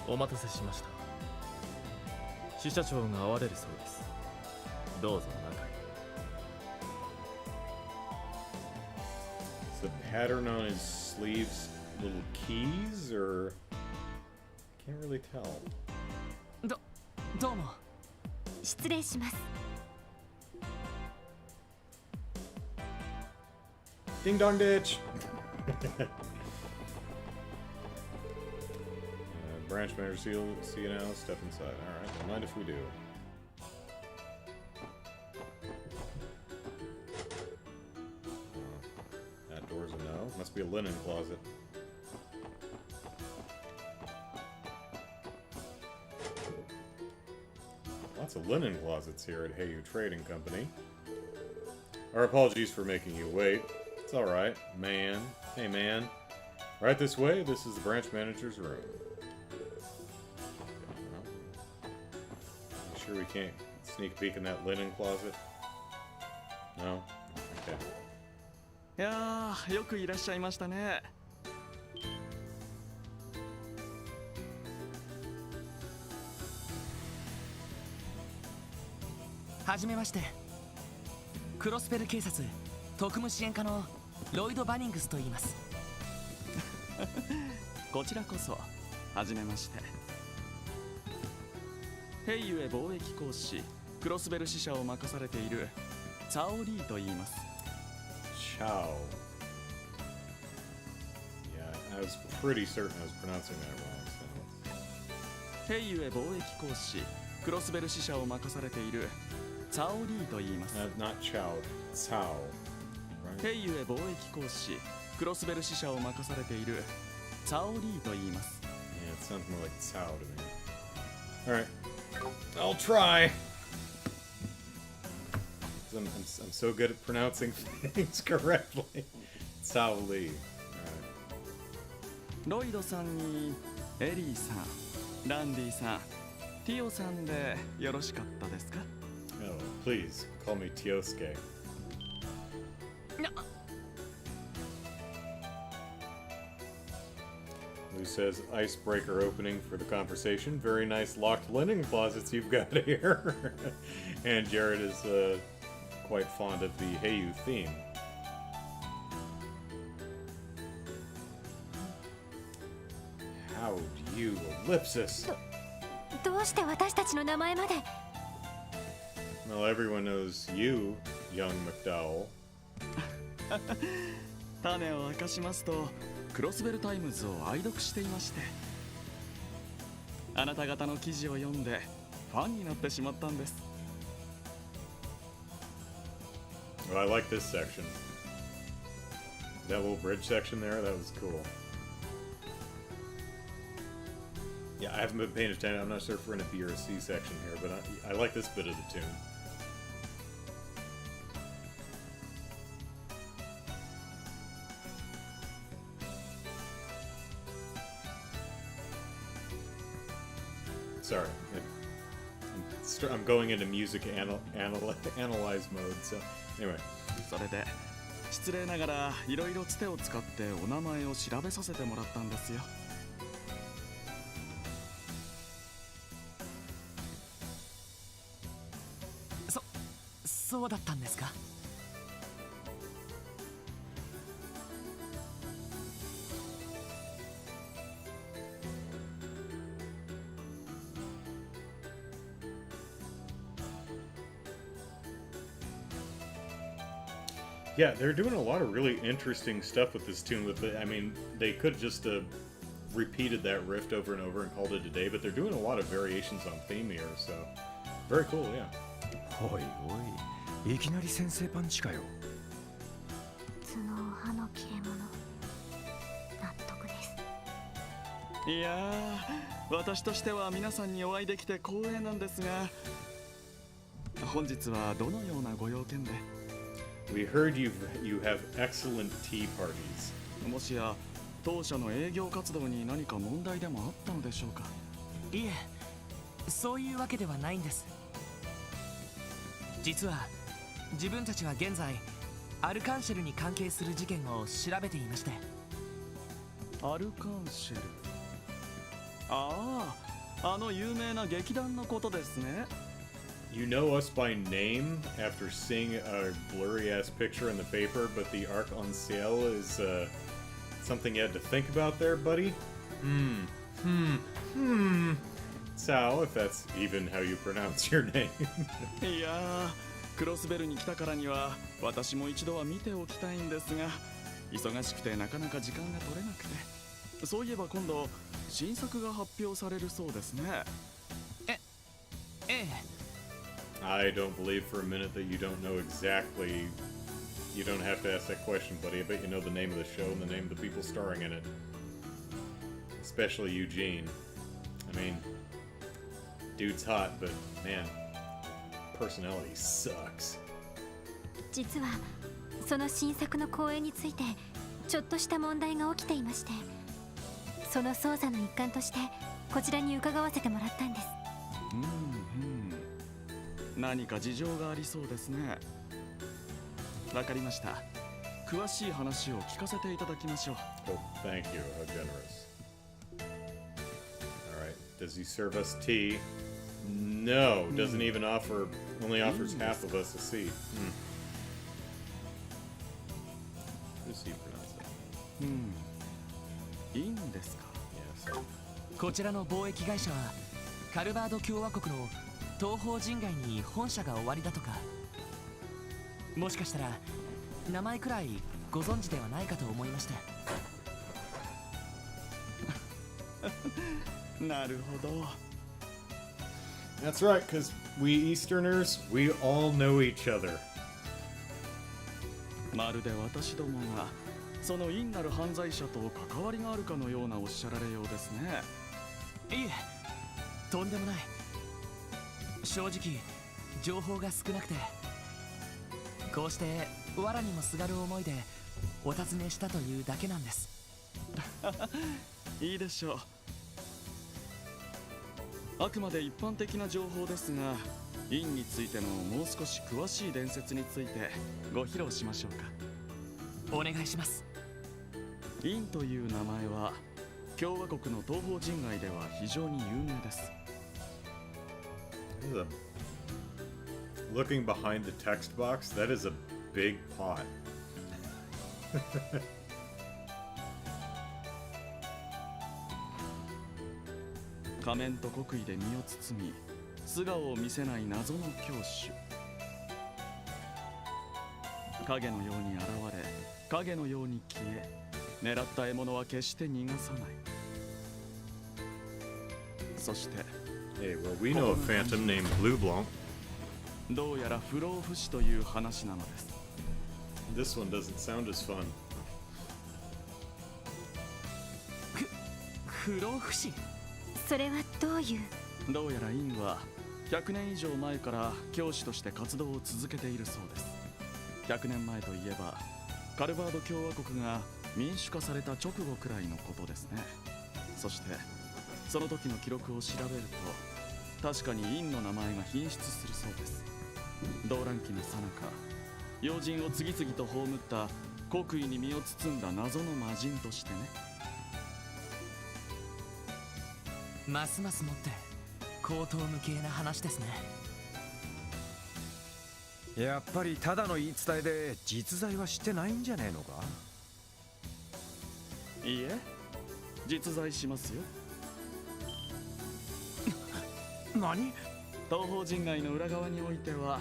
Speaker 12: お待たせしました。支社長が会われるそうです。どうぞ中へ。
Speaker 1: Is the pattern on his sleeves little keys, or can't really tell.
Speaker 3: どうも。
Speaker 7: 失礼します。
Speaker 1: Ding dong ditch. Branch manager, see you now. Step inside. All right. Don't mind if we do. That door's a no. Must be a linen closet. Lots of linen closets here at Hey You Trading Company. Our apologies for making you wait. It's alright, man. Hey, man. Right this way, this is the branch manager's room. You sure we can't sneak peek in that linen closet? No? Okay.
Speaker 13: いやー、よくいらっしゃいましたね。
Speaker 3: はじめまして。クロスペル警察特務支援課のロイド・バニングスと言います。
Speaker 13: こちらこそ、はじめまして。ヘイユへ貿易講師、クロスベル支社を任されているチャオリーと言います。
Speaker 1: Chow. Yeah, I was pretty certain I was pronouncing that wrong. So.
Speaker 13: ヘイユへ貿易講師、クロスベル支社を任されているチャオリーと言います。
Speaker 1: Not Chow, Cao.
Speaker 13: ヘイユへ貿易講師、クロスベル支社を任されているチャオリーと言います。
Speaker 1: Yeah, it sounds more like Cao to me. Alright. I'll try! I'm so good at pronouncing things correctly. Cao Li. Alright.
Speaker 13: ロイドさんにエリーさん、ランディさん、ティオさんでよろしかったですか？
Speaker 1: Oh, please call me Tiosuke. Lou says, icebreaker opening for the conversation. Very nice locked linen closets you've got here. And Jared is quite fond of the Heiyu theme. How do you, Ellipsis?
Speaker 7: どうして私たちの名前まで？
Speaker 1: Well, everyone knows you, young McDowell.
Speaker 13: 種を明かしますと、クロスベルタイムズを愛読していまして、あなた方の記事を読んでファンになってしまったんです。
Speaker 1: Well, I like this section. That little bridge section there, that was cool. Yeah, I haven't been paying attention. I'm not sure if we're in a B or a C section here, but I like this bit of the tune. Sorry, I'm going into music analyze mode, so anyway.
Speaker 13: それで失礼ながらいろいろつてを使ってお名前を調べさせてもらったんですよ。
Speaker 3: そうだったんですか。
Speaker 1: Yeah, they're doing a lot of really interesting stuff with this tune. I mean, they could have just repeated that riff over and over and called it a day, but they're doing a lot of variations on theme here, so very cool, yeah.
Speaker 4: おいおい、いきなり先制パンチかよ。
Speaker 7: 頭脳派の切れ者、納得です。
Speaker 13: いやー、私としては皆さんにお会いできて光栄なんですが、本日はどのようなご用件で？
Speaker 1: We heard you have excellent tea parties.
Speaker 13: もしや当社の営業活動に何か問題でもあったのでしょうか？
Speaker 3: いえ、そういうわけではないんです。実は自分たちは現在アルカンシェルに関係する事件を調べていまして。
Speaker 13: アルカンシェル、ああ、あの有名な劇団のことですね。
Speaker 1: You know us by name after seeing a blurry-ass picture in the paper, but the arc on sale is something you had to think about there, buddy? Sao, if that's even how you pronounce your name.
Speaker 13: いやー、クロスベルに来たからには私も一度は見ておきたいんですが、忙しくてなかなか時間が取れなくて。そういえば今度新作が発表されるそうですね。
Speaker 3: ええ。
Speaker 1: I don't believe for a minute that you don't know exactly. You don't have to ask that question, buddy. I bet you know the name of the show and the name of the people starring in it. Especially Eugene. I mean, dude's hot, but man, personality sucks.
Speaker 7: 実はその新作の公演についてちょっとした問題が起きていまして、その捜査の一環としてこちらに伺わせてもらったんです。
Speaker 13: 何か事情がありそうですね。わかりました。詳しい話を聞かせていただきましょう。
Speaker 1: Oh, thank you. How generous. Alright, does he serve us tea? No, doesn't even offer, only offers half of us a seat. How does he pronounce that?
Speaker 13: いいんですか？
Speaker 1: Yes.
Speaker 3: こちらの貿易会社はカルバード共和国の東方人街に本社が終わりだとか。もしかしたら名前くらいご存知ではないかと思いまして。
Speaker 13: なるほど。
Speaker 1: That's right, because we Easterners, we all know each other.
Speaker 13: まるで私どもがその陰なる犯罪者と関わりがあるかのようなおっしゃられようですね。
Speaker 3: いえ、とんでもない。正直情報が少なくて、こうして藁にもすがる思いでお尋ねしたというだけなんです。
Speaker 13: いいでしょう。あくまで一般的な情報ですが、インについてのもう少し詳しい伝説についてご披露しましょうか。
Speaker 3: お願いします。
Speaker 13: インという名前は共和国の東方人外では非常に有名です。
Speaker 1: Looking behind the text box, that is a big pot.
Speaker 13: 仮面と国威で身を包み、素顔を見せない謎の教主。影のように現れ、影のように消え、狙った獲物は決して逃がさない。そして、
Speaker 1: Hey, well, we know a phantom named Blue Blanc.
Speaker 13: どうやら不老不死という話なのです。
Speaker 1: This one doesn't sound as fun.
Speaker 3: 不老不死。
Speaker 7: それはどういう？
Speaker 13: どうやらインは100年以上前から教師として活動を続けているそうです。100年前といえばカルバード共和国が民主化された直後くらいのことですね。そしてその時の記録を調べると、確かにインの名前が品質するそうです。動乱期の最中、要人を次々と葬った国威に身を包んだ謎の魔人としてね。
Speaker 3: ますますもって荒唐無稽な話ですね。
Speaker 4: やっぱりただの言い伝えで実在はしてないんじゃねえのか？
Speaker 13: いいえ、実在しますよ。
Speaker 4: 何？
Speaker 13: 東方人外の裏側においては、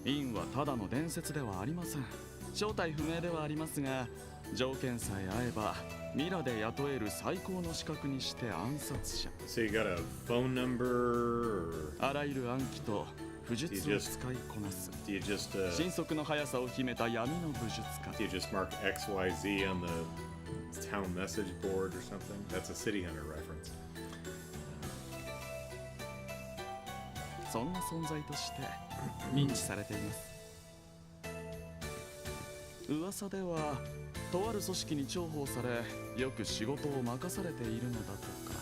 Speaker 13: インはただの伝説ではありません。正体不明ではありますが、条件さえ合えばミラで雇える最高の資格にして暗殺者。
Speaker 1: So you got a phone number?
Speaker 13: あらゆる暗記と武術を使いこなす。
Speaker 1: Do you just,
Speaker 13: 神速の速さを秘めた闇の武術家。
Speaker 1: do you just mark XYZ on the town message board or something? That's a City Hunter reference.
Speaker 13: そんな存在として認知されています。噂ではとある組織に重宝され、よく仕事を任されているのだとか。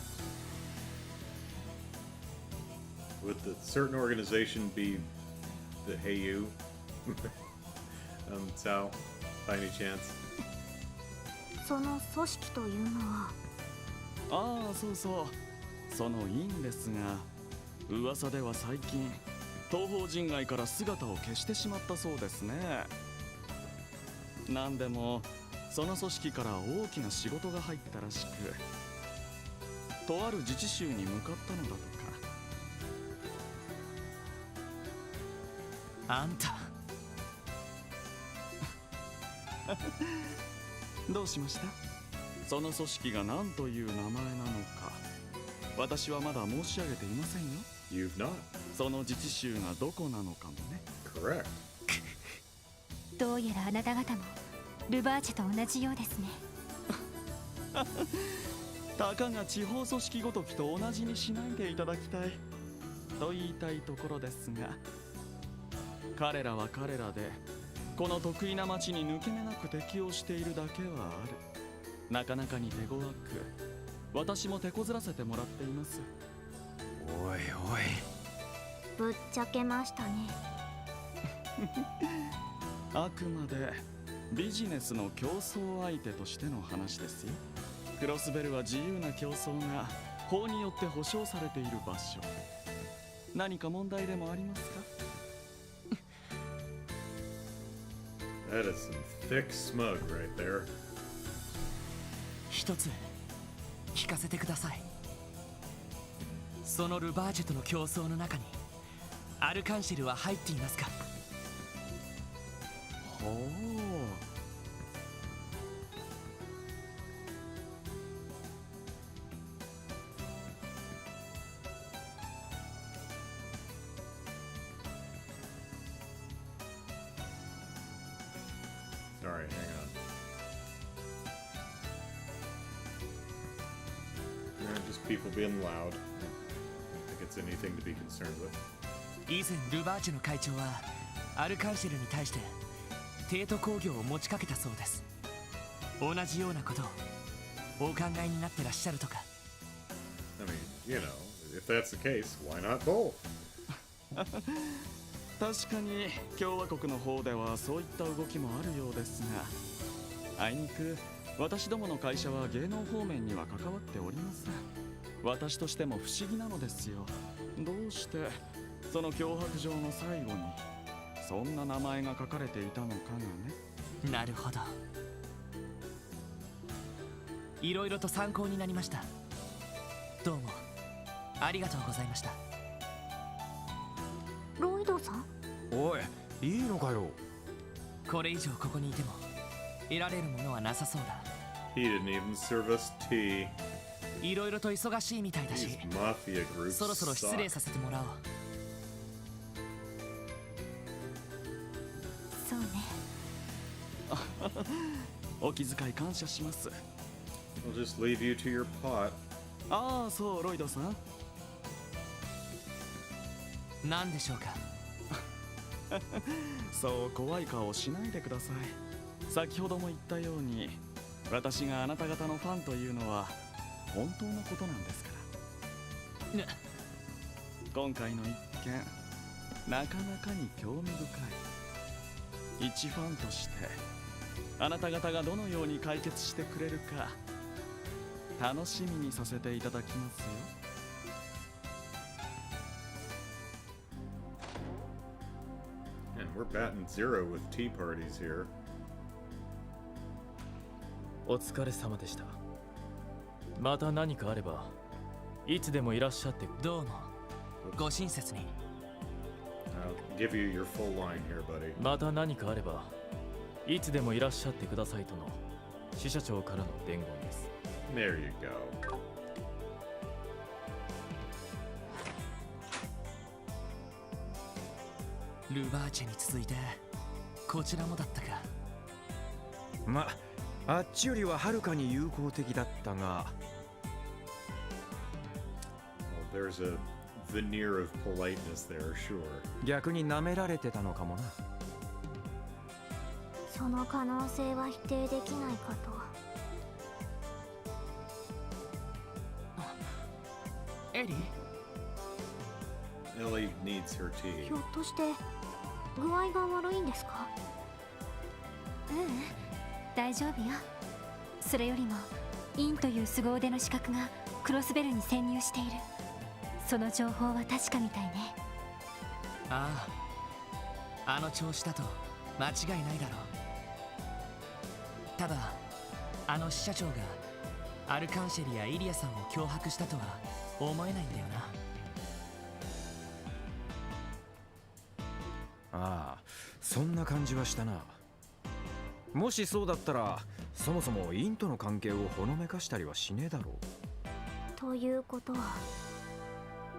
Speaker 1: Would the certain organization be the Hey You? Sal, by any chance?
Speaker 2: その組織というのは。
Speaker 13: ああ、そうそう、そのインですが、噂では最近東方人外から姿を消してしまったそうですね。なんでもその組織から大きな仕事が入ったらしく、とある自治州に向かったのだとか。
Speaker 3: あんた
Speaker 13: どうしました？その組織が何という名前なのか、私はまだ申し上げていませんよ。
Speaker 1: You've not.
Speaker 13: その自治州がどこなのかもね。
Speaker 1: Correct.
Speaker 7: どうやらあなた方もルバーチェと同じようですね。
Speaker 13: たかが地方組織ごときと同じにしないでいただきたいと言いたいところですが、彼らは彼らでこの得意な町に抜け目なく適応しているだけはある。なかなかに手強く、私も手こずらせてもらっています。
Speaker 4: おいおい、
Speaker 2: ぶっちゃけましたね。
Speaker 13: あくまでビジネスの競争相手としての話ですよ。クロスベルは自由な競争が法によって保障されている場所。何か問題でもありますか？
Speaker 1: That is some thick smug right there.
Speaker 3: 一つ聞かせてください。そのルバージェとの競争の中にアルカンシェルは入っていますか？
Speaker 13: ほう。
Speaker 1: Sorry, hang on. Just people being loud. I don't think it's anything to be concerned with.
Speaker 3: 以前ルバージェの会長はアルカンシェルに対して帝都工業を持ちかけたそうです。同じようなことをお考えになってらっしゃるとか。
Speaker 1: I mean, you know, if that's the case, why not both?
Speaker 13: 確かに共和国の方ではそういった動きもあるようですが、あいにく私どもの会社は芸能方面には関わっておりません。私としても不思議なのですよ。どうしてその脅迫状の最後にそんな名前が書かれていたのかがね。
Speaker 3: なるほど。いろいろと参考になりました。どうもありがとうございました。
Speaker 2: ロイドさん、
Speaker 4: おい、いいのかよ。
Speaker 3: これ以上ここにいても得られるものはなさそうだ。
Speaker 1: He didn't even serve us tea.
Speaker 3: いろいろと忙しいみたいだし、
Speaker 1: These mafia groups
Speaker 3: そろそろ失礼
Speaker 1: suck.
Speaker 3: させてもらおう。
Speaker 2: そうね。
Speaker 13: お気遣い感謝します。
Speaker 1: We'll just leave you to your pot.
Speaker 13: ああ、そう、ロイドさん。
Speaker 3: 何でしょうか。
Speaker 13: そう怖い顔しないでください。先ほども言ったように、私があなた方のファンというのは本当のことなんですから。
Speaker 3: ね、
Speaker 13: 今回の一件、なかなかに興味深い。一ファンとしてあなた方がどのように解決してくれるか楽しみにさせていただきますよ。
Speaker 1: And we're batting zero with tea parties here.
Speaker 12: お疲れ様でした。また何かあればいつでもいらっしゃって。
Speaker 3: どうもご親切に。
Speaker 1: I'll give you your full line here, buddy.
Speaker 12: また何かあればいつでもいらっしゃってくださいとの支社長からの伝言です。
Speaker 1: There you go.
Speaker 3: ルバーチェに続いてこちらもだったか。
Speaker 4: ま、あっちよりははるかに友好的だったが。
Speaker 1: Well, there's a veneer of politeness there, sure.
Speaker 4: 逆に舐められてたのかもな。
Speaker 2: その可能性は否定できないかと。
Speaker 3: エリー、
Speaker 1: Ellie needs her tea.
Speaker 2: ひょっとして具合が悪いんですか？
Speaker 7: ううん、大丈夫よ。それよりもインという凄腕の資格がクロスベルに潜入している。その情報は確かみたいね。
Speaker 3: ああ、あの調子だと間違いないだろう。ただあの支社長がアルカンシェリやイリアさんを脅迫したとは思えないんだよな。
Speaker 4: ああ、そんな感じはしたな。もしそうだったらそもそもインとの関係をほのめかしたりはしねえだろう。
Speaker 2: ということは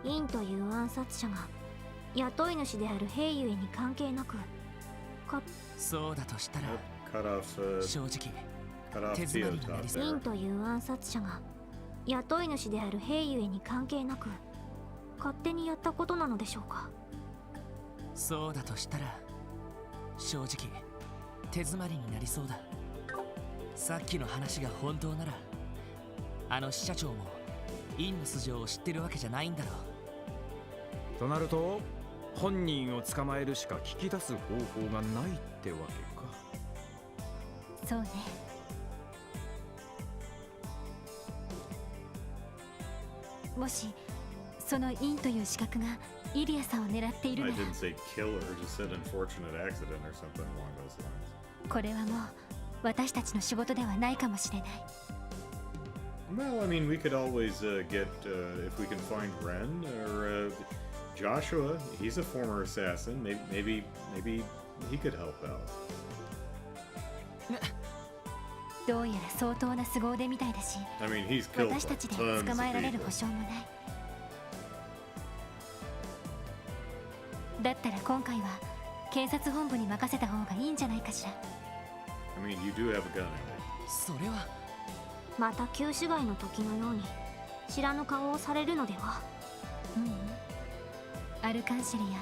Speaker 2: インという暗殺者が雇い主である兵ゆえに関係なく
Speaker 3: そうだとしたら
Speaker 1: Cut off,
Speaker 3: 正直
Speaker 1: cut off
Speaker 3: 手詰まりに
Speaker 1: Theo
Speaker 3: なり
Speaker 1: top
Speaker 3: そう。
Speaker 2: イン
Speaker 1: there.
Speaker 2: という暗殺者が雇い主である兵ゆえに関係なく勝手にやったことなのでしょうか？
Speaker 3: そうだとしたら正直手詰まりになりそうだ。さっきの話が本当ならあの支社長もインの素性を知ってるわけじゃないんだろう。
Speaker 4: となると本人を捕まえるしか聞き出す方法がないってわけか。
Speaker 7: そうね。もしそのインという資格がイリアさんを狙っている
Speaker 1: I
Speaker 7: なら、
Speaker 1: didn't say killer, just said unfortunate accident or something along those lines.
Speaker 7: これはもう私たちの仕事ではないかもしれない。
Speaker 1: Well, I mean, we could always get, if we can find Ren or Joshua. He's a former assassin. Maybe he could help out.
Speaker 7: どうやら相当な凄腕みたいだし、
Speaker 1: I mean, he's killed
Speaker 7: 私た
Speaker 1: like
Speaker 7: ちで
Speaker 1: tons
Speaker 7: 捕
Speaker 1: of
Speaker 7: まえられる
Speaker 1: people.
Speaker 7: 保証もない。だったら今回は警察本部に任せた方がいいんじゃないかしら。
Speaker 1: I mean, you do have a gun, Ellie.
Speaker 3: それは
Speaker 2: また旧市街の時のように知らぬ顔をされるのでは？
Speaker 7: ううん。アルカンシェリや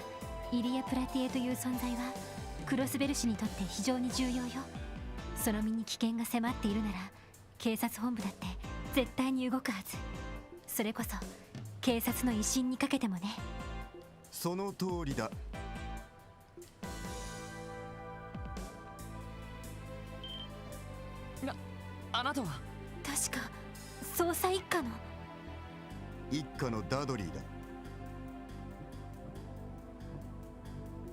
Speaker 7: イリア・プラティエという存在はクロスベル氏にとって非常に重要よ。その身に危険が迫っているなら警察本部だって絶対に動くはず。それこそ警察の威信にかけてもね。
Speaker 11: その通りだ。
Speaker 3: あなたは
Speaker 7: 確か捜査一課の。
Speaker 11: 一家のダドリーだ。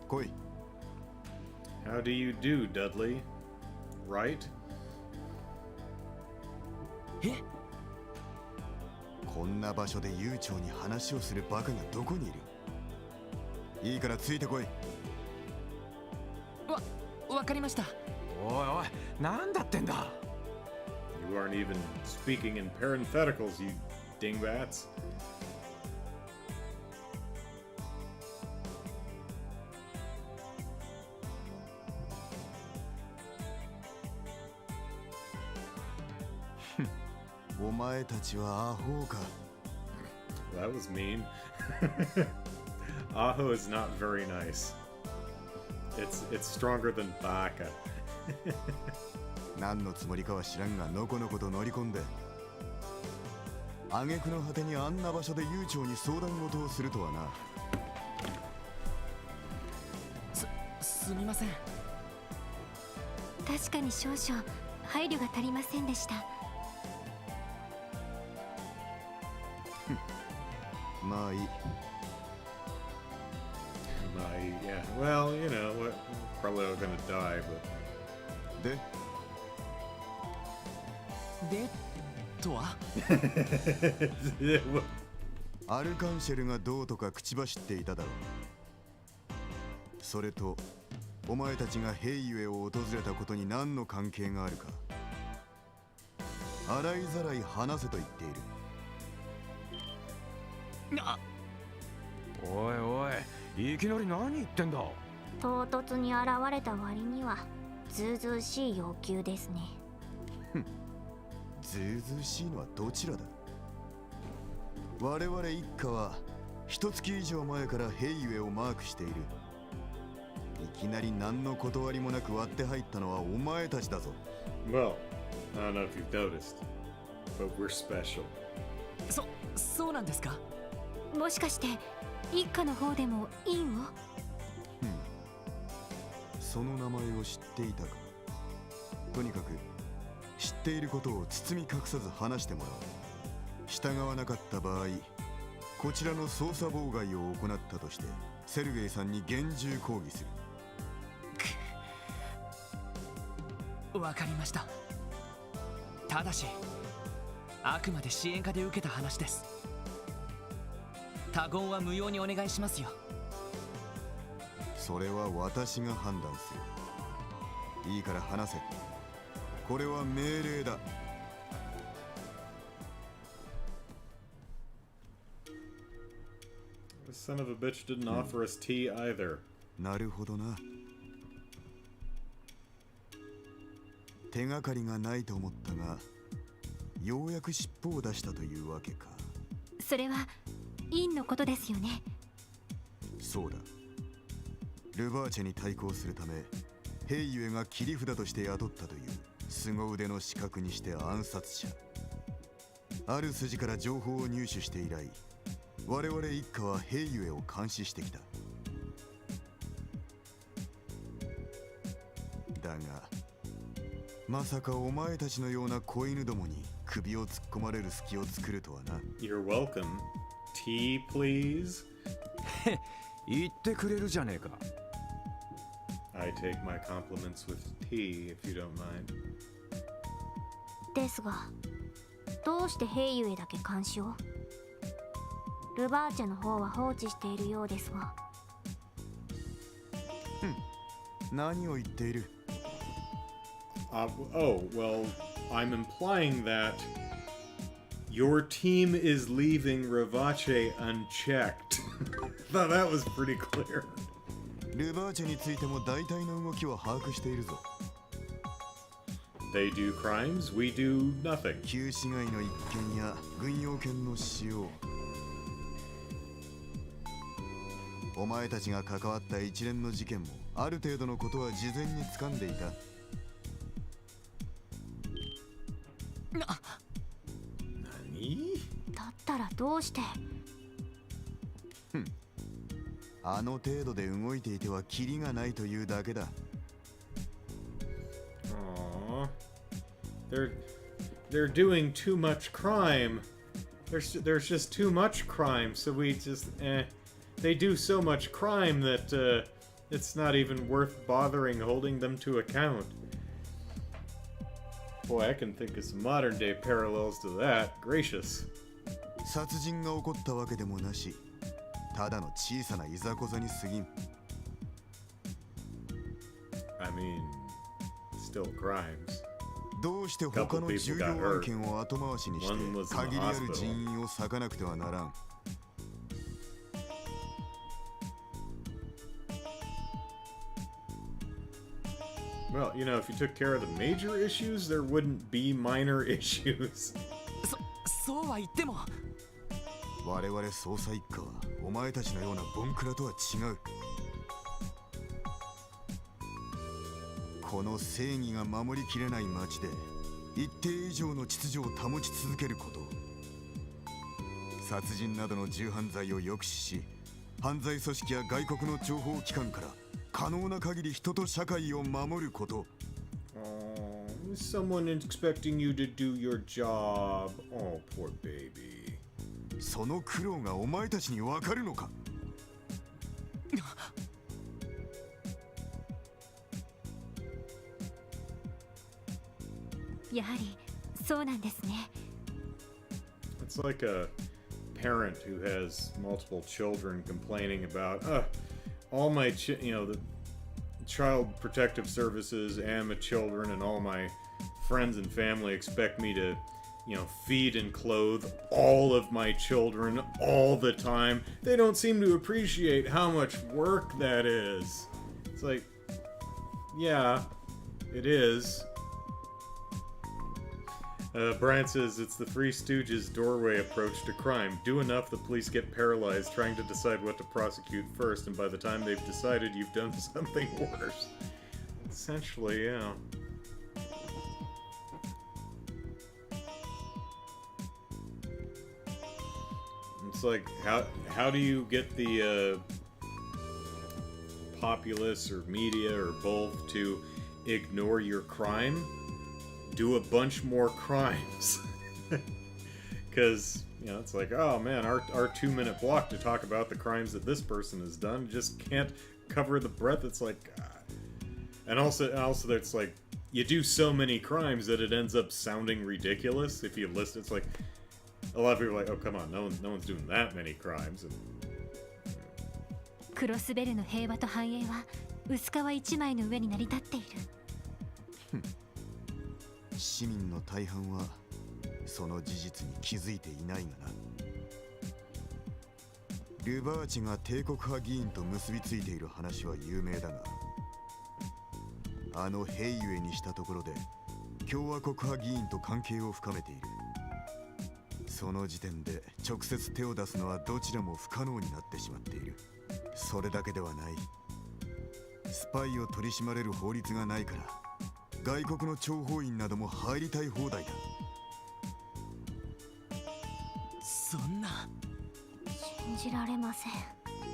Speaker 11: 来い。
Speaker 1: How do you do, Dudley? Right?
Speaker 3: え？
Speaker 11: こんな場所で悠長に話をするバカがどこにいる？いいからついてこい。
Speaker 3: わかりました。
Speaker 4: おいおい、なんだってんだ。
Speaker 1: You aren't even speaking in parentheticals, you dingbats. That was mean. Aho is not very nice. It's stronger than baka.
Speaker 11: 何のつもりかは知らんが、のこのこと乗り込んで挙句の果てにあんな場所で悠長に相談事をするとはな。
Speaker 3: すみません。
Speaker 7: 確かに少々配慮が足りませんでした。
Speaker 11: まあいい。
Speaker 1: Yeah. Well, you know, probably all gonna die, but.
Speaker 3: でとは
Speaker 11: アルカンシェルがどうとか口走っていただろう。それとお前たちがヘイユエを訪れたことに何の関係があるか、洗いざらい話せと言っている。
Speaker 4: おいおい、いきなり何言ってんだ。
Speaker 2: 唐突に現れた割にはずうずうしい要求ですね。
Speaker 11: ずうずうしいのはどちらだ。我々一家は一月以上前からヘイユエをマークしている。いきなり何の断りもなく割って入ったのはお前たちだぞ。
Speaker 1: Well, I don't know if you've noticed, but we're special.
Speaker 3: そうなんですか。
Speaker 7: もしかして一家の方でもインを？
Speaker 11: その名前を知っていたか。とにかく知っていることを包み隠さず話してもらおう。従わなかった場合、こちらの捜査妨害を行ったとしてセルゲイさんに厳重抗議する。
Speaker 3: わかりました。ただしあくまで支援課で受けた話です。他言は無用にお願いしますよ。
Speaker 11: それは私が判断する。いいから話せ。これは命令だ。
Speaker 1: The son of a bitch didn't offer us tea either.
Speaker 11: なるほどな。手がかりがないと思ったが、ようやく尻尾を出したというわけか。
Speaker 7: それはインのことですよね。
Speaker 11: そうだ。ルバーチェに対抗するため、ヘイユエが切り札として雇ったという凄腕の刺客にして暗殺者。ある筋から情報を入手して以来、我々一家はヘイユエを監視してきた。だがまさかお前たちのような子犬どもに首を突っ込まれる隙を作るとはな。
Speaker 1: You're welcome. Tea, please?
Speaker 4: 言ってくれるじゃねえか。
Speaker 1: I take my compliments with tea, if you don't mind.
Speaker 2: ですが、どうしてヘイユエだけ監視を？ルバーチェの方は放置しているようですが。
Speaker 11: 何を言っている？
Speaker 1: Oh, well, I'm implying that your team is leaving Ravache unchecked. Thought that was pretty clear.
Speaker 11: ルバーチェについても大体の動きを把握しているぞ。
Speaker 1: They do crimes, we do nothing.
Speaker 11: 旧市街の一件や軍用犬の使用、お前たちが関わった一連の事件もある程度のことは事前に掴んでいた。
Speaker 1: 何？
Speaker 2: だったらどうして
Speaker 11: あの程度で動いていてはキリがないというだけだ。
Speaker 10: Aww. They're doing too much crime. There's just too much crime, so we just they do so much crime that it's not even worth bothering holding them to account. Boy, I can think of some modern day parallels to that. Gracious.
Speaker 11: 殺人が起こったわけでもなし、ただの小さないざこざに過ぎん。
Speaker 1: I mean, still crimes.
Speaker 11: どうして他の重要案件を後回しにして限りある人員を割かなくてはならん。
Speaker 1: Well, you know, if you took care of the major issues, there wouldn't be minor issues.
Speaker 3: そうは言っても
Speaker 11: 我々捜査一課はお前たちのようなボンクラとは違う。この正義が守りきれない街で一定以上の秩序を保ち続けること、殺人などの重犯罪を抑止し、犯罪組織や外国の情報機関から可能な限り人と社会を守ること。
Speaker 10: Someone expecting you to do your job. Oh, poor baby.
Speaker 11: その苦労がお前たちにわかるのか。
Speaker 7: やはりそうなんですね。
Speaker 1: It's like a parent who has multiple children complaining about, all my, the Child Protective Services and my children and all my friends and family expect me to, feed and clothe all of my children all the time. They don't seem to appreciate how much work that is. It's like, yeah, it is. Brian says it's the Three Stooges' doorway approach to crime. Do enough, the police get paralyzed trying to decide what to prosecute first, and by the time they've decided, you've done something worse. Essentially, yeah. It's like, how do you get the populace or media or both to ignore your crime? Do a bunch more crimes. Because, it's like, oh man, our 2-minute block to talk about the crimes that this person has done just can't cover the breadth. It's like, and also it's like, you do so many crimes that it ends up sounding ridiculous if you list. It's like, a lot of people are like, oh come on, no one's doing that many crimes. And,
Speaker 7: クロスベルの平和と繁栄は薄皮一枚の上に成り立っている。
Speaker 11: 市民の大半はその事実に気づいていないがな。ルバーチが帝国派議員と結びついている話は有名だが、あのヘイユエにしたところで共和国派議員と関係を深めている。その時点で直接手を出すのはどちらも不可能になってしまっている。それだけではない。スパイを取り締まれる法律がないから外国の諜報員なども入りたい放題だ。
Speaker 3: そんな。
Speaker 7: 信じられませ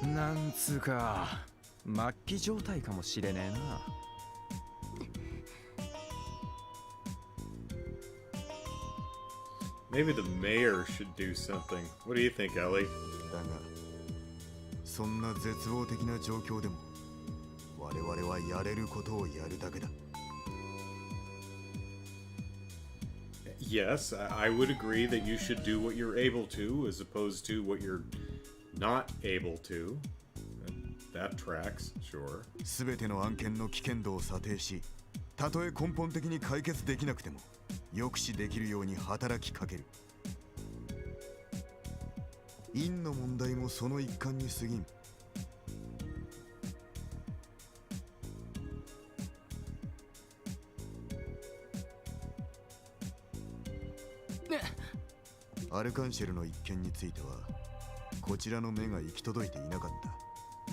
Speaker 7: ん。
Speaker 4: なんつうか末期状態かもしれねえな。
Speaker 1: maybe the mayor should do something. What do you think, Ellie?
Speaker 11: だがそんな絶望的な状況でも我々はやれることをやるだけだ。
Speaker 1: Yes, I would agree that you should do what you're able to as opposed to what you're not able to. That tracks, sure.
Speaker 11: すべての案件の危険度を査定し、たとえ根本的に解決できなくても抑止できるように働きかける。院の問題もその一環に過ぎん。アルカンシェルの一件についてはこちらの目が行き届いていなかった。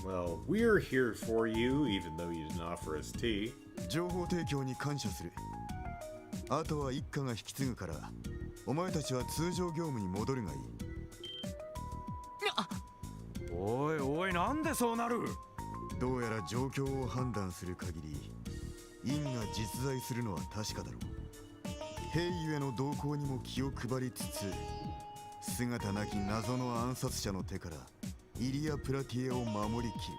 Speaker 1: Well, we're here for you, even though you didn't offer us tea.
Speaker 11: 情報提供に感謝する。あとは一家が引き継ぐから、お前たちは通常業務に戻るがいい。
Speaker 4: おいおい、なんでそうなる？
Speaker 14: どうやら状況を判断する限り陰が実在するのは確かだろう。兵ゆえの動向にも気を配りつつ、姿なき謎の暗殺者の手からイリア・プラティエを守りき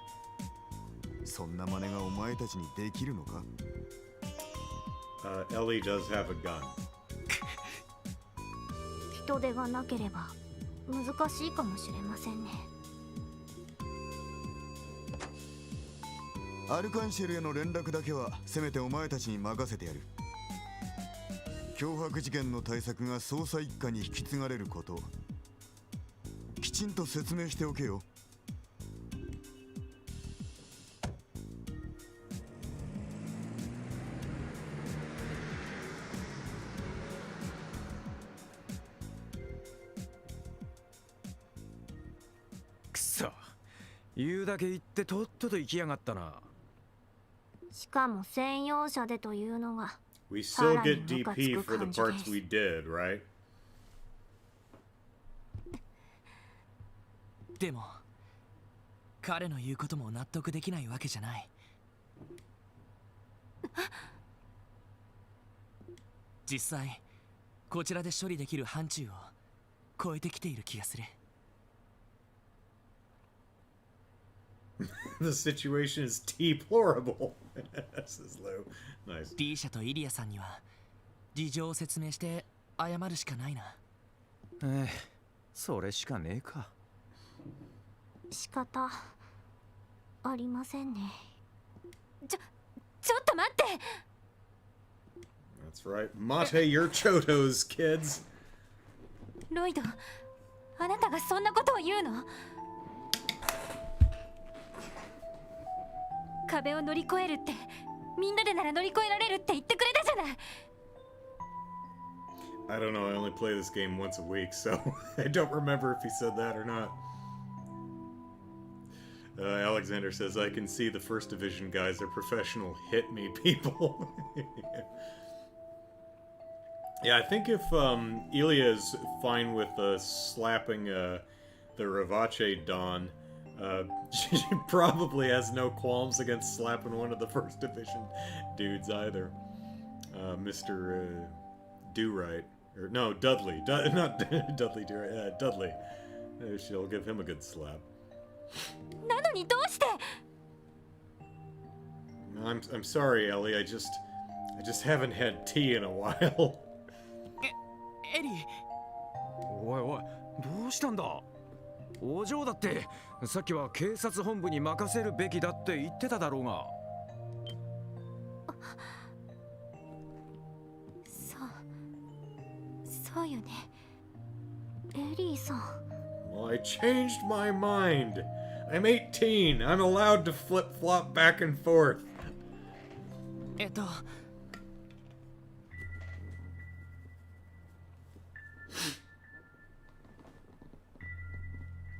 Speaker 14: る。そんな真似がお前たちにできるのか？
Speaker 1: Ellie does have a gun.
Speaker 2: 人手がなければ難しいかもしれませんね。
Speaker 14: アルカンシェルへの連絡だけはせめてお前たちに任せてやる。脅迫事件の対策が捜査一課に引き継がれること、きちんと説明しておけよ。
Speaker 4: くそ、言うだけ言ってとっとと行きやがったな。
Speaker 2: しかも専用車でというのが
Speaker 1: We still get DP for the parts we did, right?
Speaker 3: でも彼の言うことも納得できないわけじゃない。実際こちらで処理できる範疇を超えてきている気がする。
Speaker 1: The situation is deplorable. Says Lou. Nice.
Speaker 3: D 社とイリアさんには事情を説明して謝るしかないな。
Speaker 4: それしかねえか。
Speaker 2: 仕方ありませんね。
Speaker 7: ちょっと待って。
Speaker 1: That's right. Mate your chotos, kids.
Speaker 7: ロイド、あなたがそんなことを言うの？壁を乗り越えるって、みんなでなら乗り越えられるって言ってくれたじゃない。
Speaker 1: I don't know, I only play this game once a week, so I don't remember if he said that or not. Alexander says, I can see the First Division guys are professional hit-me people. Yeah, I think if Ilya is fine with slapping the Ravache Don, she probably has no qualms against slapping one of the First Division dudes either. Mr. Do-Right. Or, no, Dudley. Not Dudley Do-Right. Dudley. She'll give him a good slap.
Speaker 7: なのにどうして？
Speaker 1: I'm sorry, Ellie. I just haven't had tea in a while.
Speaker 3: エリー。
Speaker 4: おいおい、どうしたんだ？お嬢だってさっきは警察本部に任せるべきだって言ってただろうが。
Speaker 7: そうよね。
Speaker 2: エリーさん。
Speaker 1: Well, I changed my mind. I'm 18. I'm allowed to flip-flop back and forth.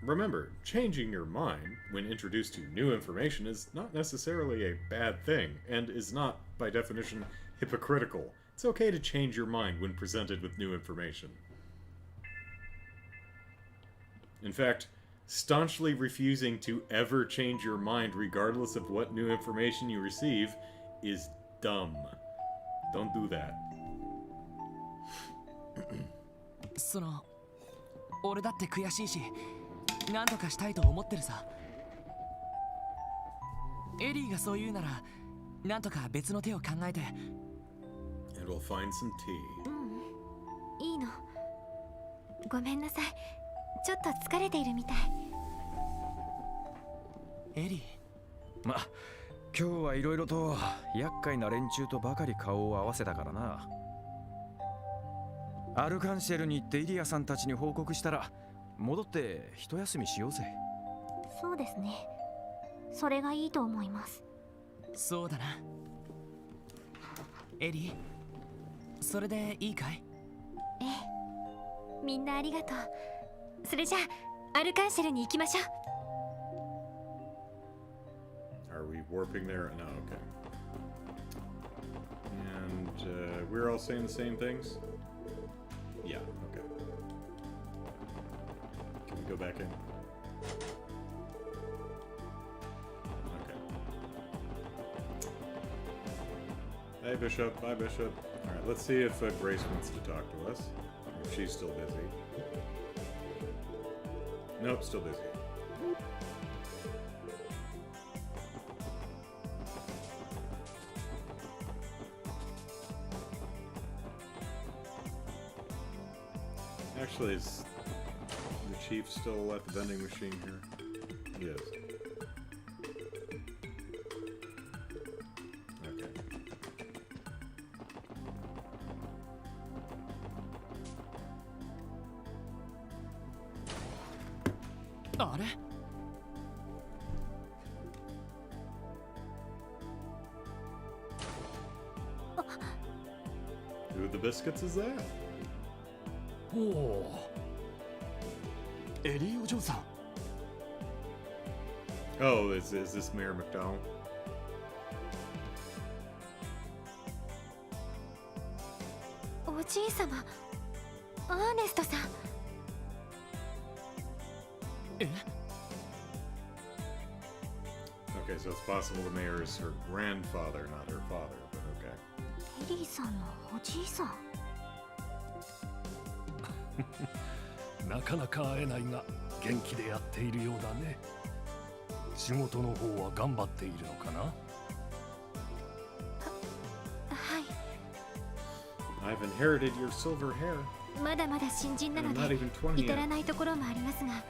Speaker 1: Remember, changing your mind when introduced to new information is not necessarily a bad thing, and is not, by definition, hypocritical. It's okay to change your mind when presented with new information. In fact, staunchly refusing to ever change your mind regardless of what new information you receive is dumb. Don't do that.
Speaker 3: 俺だって悔しいし、なんとかしたいと思ってるさ。エリーがそう言うなら、なんとか別の手を考えて。
Speaker 1: And we'll find some tea.
Speaker 7: いいの。ごめんなさい。ちょっと疲れているみたい。
Speaker 3: エリ
Speaker 4: ー。ま、今日はいろいろと厄介な連中とばかり顔を合わせたからな。アルカンシェルに行ってイリアさんたちに報告したら、戻って一休みしようぜ。
Speaker 2: そうですね。それがいいと思います。
Speaker 3: そうだな。エリー、それでいいかい？
Speaker 7: ええ。みんなありがとう。それじゃあ、アルカンシェルに行きましょう。
Speaker 1: Are we warping there? No, okay. And we're all saying the same things? Yeah, okay. Can we go back in? Hey, Bishop. Bye, Bishop. Alright, let's see if Grace wants to talk to us. If she's still busy. Nope, still busy. Actually, is the chief still at the vending machine here? He is. Okay.
Speaker 3: あれ
Speaker 1: Who the biscuits is that?
Speaker 8: おおエリーお嬢さん
Speaker 1: Oh, is this Mayor McDowell?
Speaker 7: おじいさま、アーネストさん。
Speaker 3: え
Speaker 1: Okay, so it's possible the mayor is her grandfather, not her father, but okay.
Speaker 7: エリーさんのおじいさん。
Speaker 6: なかなか会えないが元気でやっているようだね。仕事の方は頑張っているのかな。
Speaker 7: はい。
Speaker 1: I've inherited your silver hair.
Speaker 7: まだまだ新人なの
Speaker 1: I'm not
Speaker 7: で
Speaker 1: even 20
Speaker 7: 至ら
Speaker 1: yet.
Speaker 7: ないところもありますが、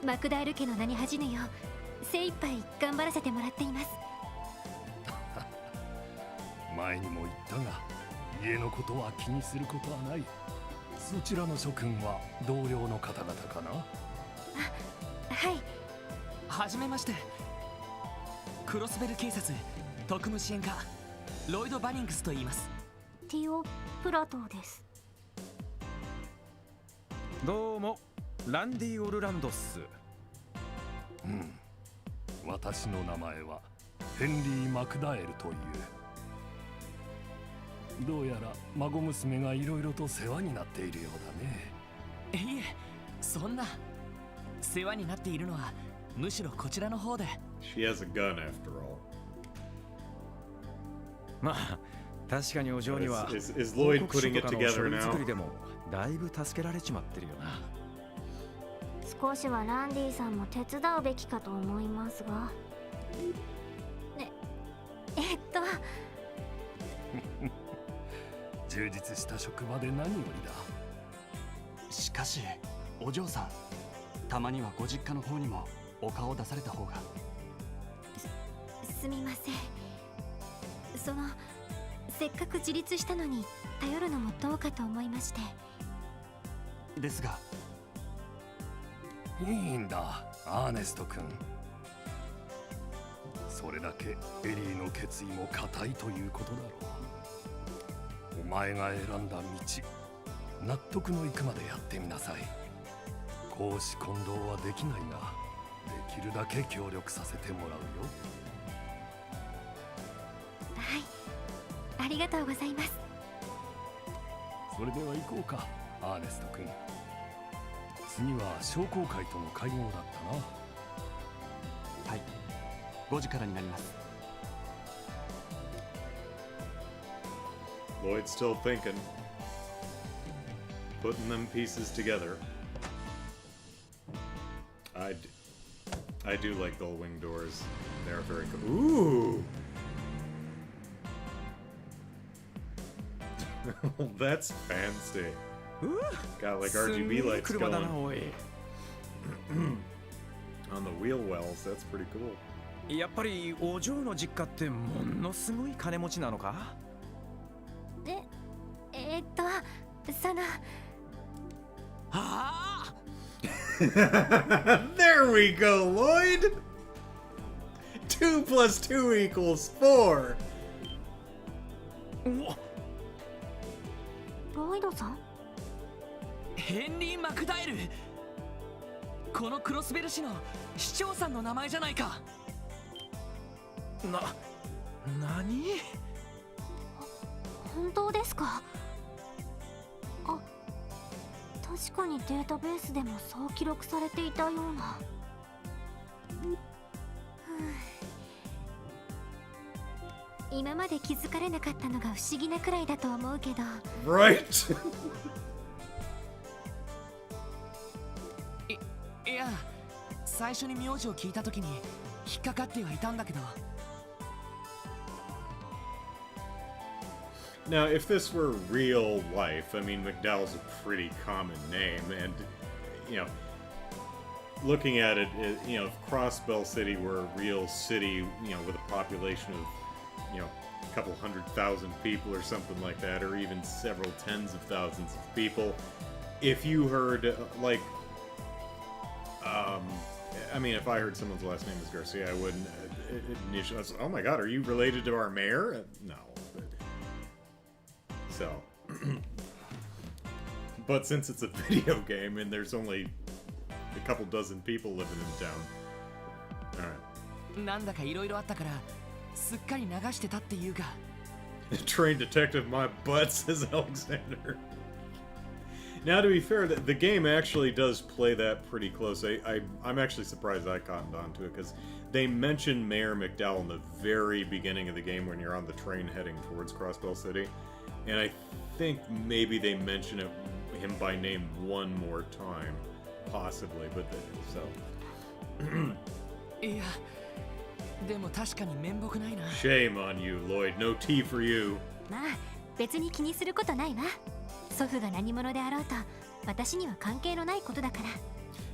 Speaker 7: マクダール家の名に恥じぬよう精一杯頑張らせてもらっています。
Speaker 6: 前にも言ったが家のことは気にすることはない。そちらの諸君は同僚の方々かな。
Speaker 7: はい。
Speaker 3: はじめまして。クロスベル警察特務支援課ロイド・バニングスと言います。
Speaker 7: ティオ・プラトーです。
Speaker 4: どうもランディ・オルランドっす。
Speaker 6: うん、私の名前はヘンリー・マクダエルという。どうやら孫娘がいろいろと世話になっているようだね。
Speaker 3: いえ、そんな世話になっているのはむしろこちらの方で。
Speaker 1: She has a gun after all.
Speaker 4: まあ確かにお嬢には
Speaker 1: Is Lloyd putting it together now?
Speaker 4: 作りでもだいぶ助けられちまってるよな。
Speaker 2: 少しはランディさんも手伝うべきかと思いますが。
Speaker 6: 充実した職場で何よりだ。
Speaker 3: しかしお嬢さん、たまにはご実家の方にもお顔を出された方が。
Speaker 7: すみません。せっかく自立したのに頼るのもどうかと思いまして。
Speaker 3: ですが
Speaker 6: いいんだアーネスト君。それだけエリーの決意も固いということだろう。お前が選んだ道、納得のいくまでやってみなさい。公私混同はできないが、できるだけ協力させてもらうよ。
Speaker 7: はい、ありがとうございます。
Speaker 6: それでは行こうかアーネスト君。次は商工会との会合だったな。
Speaker 3: はい、5時からになります。
Speaker 1: Lloyd's still thinking. Putting them pieces together. I do like the wing doors. They're very cool. Ooh! That's fancy. Got like RGB lights going. On the wheel wells, that's pretty cool.
Speaker 4: やっぱりお嬢の実家ってものすごい金持ちなのか？There
Speaker 1: we go, Lloyd! 2 plus 2 equals 4!
Speaker 2: ロイドさん？
Speaker 3: ヘンリー・マクダエル。このクロスベル市の市長さんの名前じゃないか。
Speaker 4: 何？
Speaker 2: 本当ですか？あ、確かにデータベースでもそう記録されていたような。
Speaker 7: 今まで気づかれなかったのが不思議なくらいだと思うけど。
Speaker 1: Right?
Speaker 3: いや、最初に名字を聞いた時に引っかかってはいたんだけど。
Speaker 1: Now, if this were real life, I mean, McDowell's a pretty common name, and, you know, looking at it, you know, if Crossbell City were a real city, you know, with a population of, you know, a couple 100,000 people or something like that, or even several tens of thousands of people, if you heard, like, I mean, if I heard someone's last name is Garcia, I wouldn't initially, oh my god, are you related to our mayor? No. So, but since it's a video game and there's only a couple dozen people living in town, alright.
Speaker 3: なんだかいろいろあったから、すっかり流してたっていうか。
Speaker 1: Trained detective my butt, says Alexander. Now, to be fair, the game actually does play that pretty close. I'm actually surprised I cottoned onto it, because they mention Mayor McDowell in the very beginning of the game when you're on the train heading towards Crossbell City. And I think maybe they mention him by name one more time. Possibly, but so.
Speaker 3: いや、でも確かに面目ないな。
Speaker 1: Shame on you, Lloyd. No tea for you.
Speaker 7: まあ、別に気にすることないわ。祖父が何者であろうと、私には関係のないことだか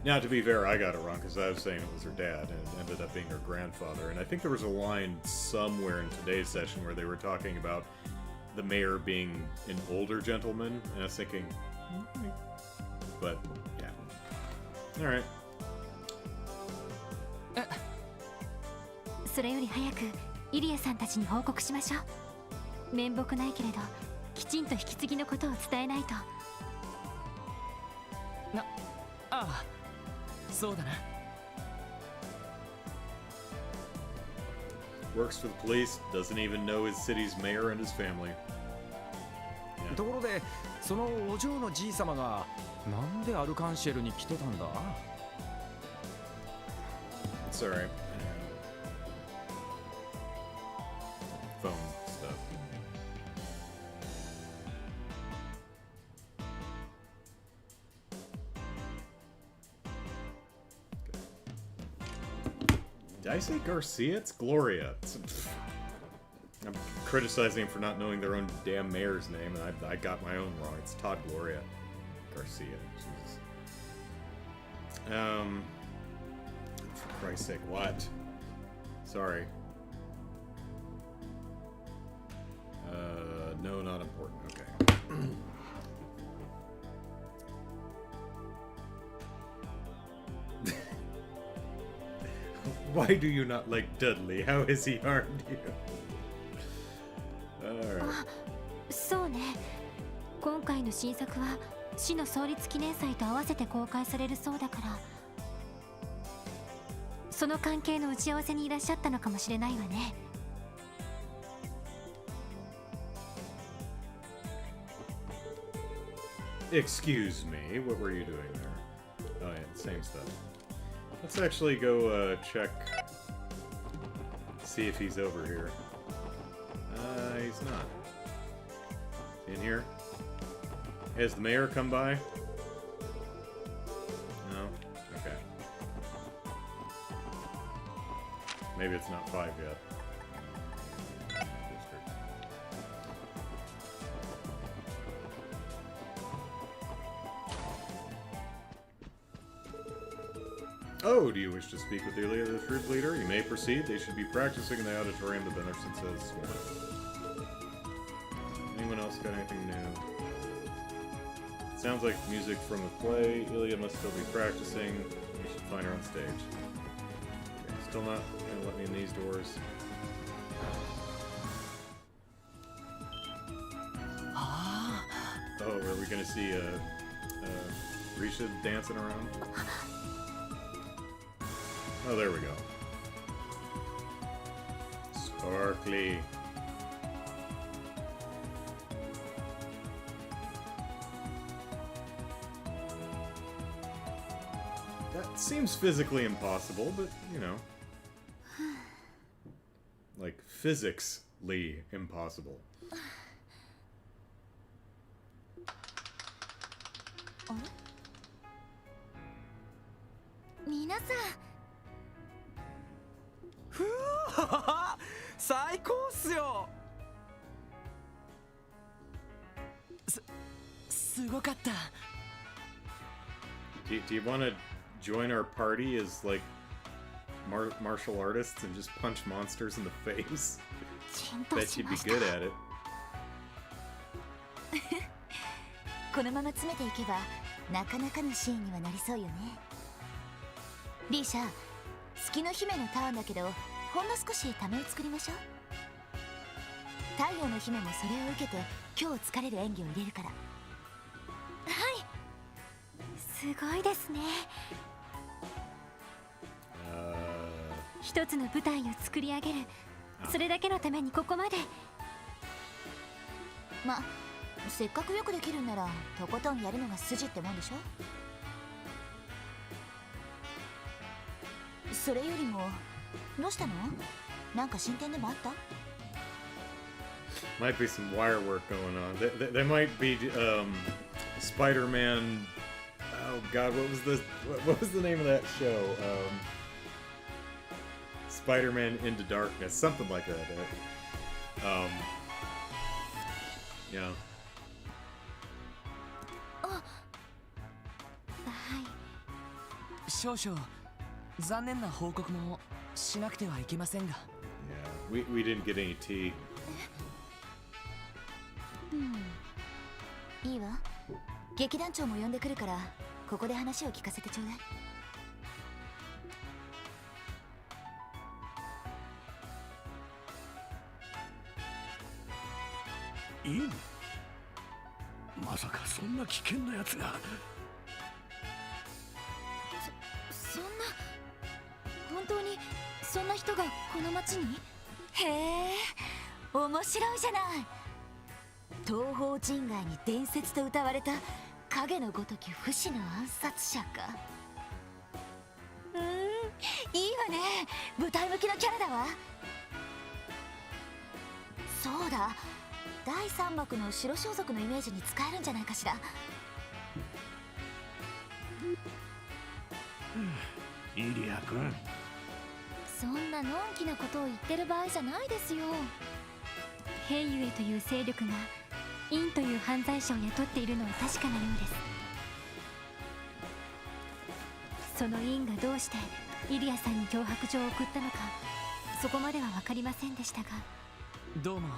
Speaker 7: ら。
Speaker 1: Now, to be fair, I got it wrong because I was saying it was her dad and it ended up being her grandfather. And I think there was a line somewhere in today's session where they were talking about the mayor being an older gentleman, and I was thinking, but yeah. All right.
Speaker 7: それより早くイリアさんたちに報告しましょう。面目ないけれど、きちんと引き継ぎのことを伝えないと。
Speaker 3: ああ、そうだな。
Speaker 1: Works for the police, doesn't even know his city's mayor and his family.
Speaker 4: ところで、そのお嬢のじい様がなんでアルカンシェルに来てたんだ？
Speaker 1: It's alright. Phone stuff. Did I say Garcia? It's Gloria. I'm criticizing him for not knowing their own damn mayor's name, and I got my own wrong. It's Todd Gloria Garcia. Jesus. For Christ's sake, what? Sorry. No, not important. Okay. Why do you not like Dudley? How has he harmed you? Alright.
Speaker 7: そうね。今回の新作は市の創立記念祭と合わせて公開されるそうだから、その関係の打ち合わせにいらっしゃったのかもしれないわね。
Speaker 1: Excuse me, what were you doing there? Oh yeah, same stuff. Let's actually go check, see if he's over here. He's not. In here? Has the mayor come by? No? Okay. Maybe it's not 5 yet. Oh, do you wish to speak with Ilya, the troop leader? You may proceed. They should be practicing in the auditorium, the been there since this morning. Anyone else got anything new? Sounds like music from a play. Ilya must still be practicing. We should find her on stage. Okay, still not gonna let me in these doors. Oh, are we gonna see Risha dancing around? Oh, there we go. Sparkly. That seems physically impossible, but, you know. Like, physics Lee, impossible.
Speaker 2: 皆さん
Speaker 4: ふわ最高っすよ。
Speaker 3: すごかった。
Speaker 1: Do you want to join our party as like martial artists and just punch monsters in the face?
Speaker 2: ちんと
Speaker 1: Bet
Speaker 2: し
Speaker 1: you'd
Speaker 2: ま
Speaker 1: be
Speaker 2: した
Speaker 1: good at it.
Speaker 2: このまま詰めていけばなかなかのシーンにはなりそうよね。リーシャ、月の姫のターンだけどほんの少しためを作りましょう。太陽の姫もそれを受けて今日疲れる演技を入れるから。はい、
Speaker 7: すごいですね。一つの舞台を作り上げる、それだけのためにここまで。
Speaker 2: ま、せっかくよくできるんならとことんやるのが筋ってもんでしょ。それよりもどうしたの？なんか進展でもあった？
Speaker 1: Might be some wire work going on. There might be Spider-Man. Oh God, what was the name of that show? Spider-Man Into Darkness, something like that. Yeah.
Speaker 3: 少々残念な報告もしなくてはいけませんが。
Speaker 1: Yeah, we didn't get any tea.
Speaker 2: いいわ。劇団長も呼んでくるからここで話を聞かせてちょうだい。
Speaker 6: いいの？まさかそんな危険なやつが。
Speaker 2: そんな本当にそんな人がこの町に？へえ、面白いじゃない。東方人外に伝説と謳われた影のごとき不死の暗殺者か。いいわね、舞台向きのキャラだわ。そうだ、第3幕の白装束のイメージに使えるんじゃないかしら。
Speaker 6: イリア君、
Speaker 2: そんなのんきなことを言ってる場合じゃないですよ。
Speaker 7: ヘイユエという勢力がインという犯罪者を雇っているのは確かなようです。そのインがどうしてイリアさんに脅迫状を送ったのか、そこまでは分かりませんでしたが、
Speaker 3: どうも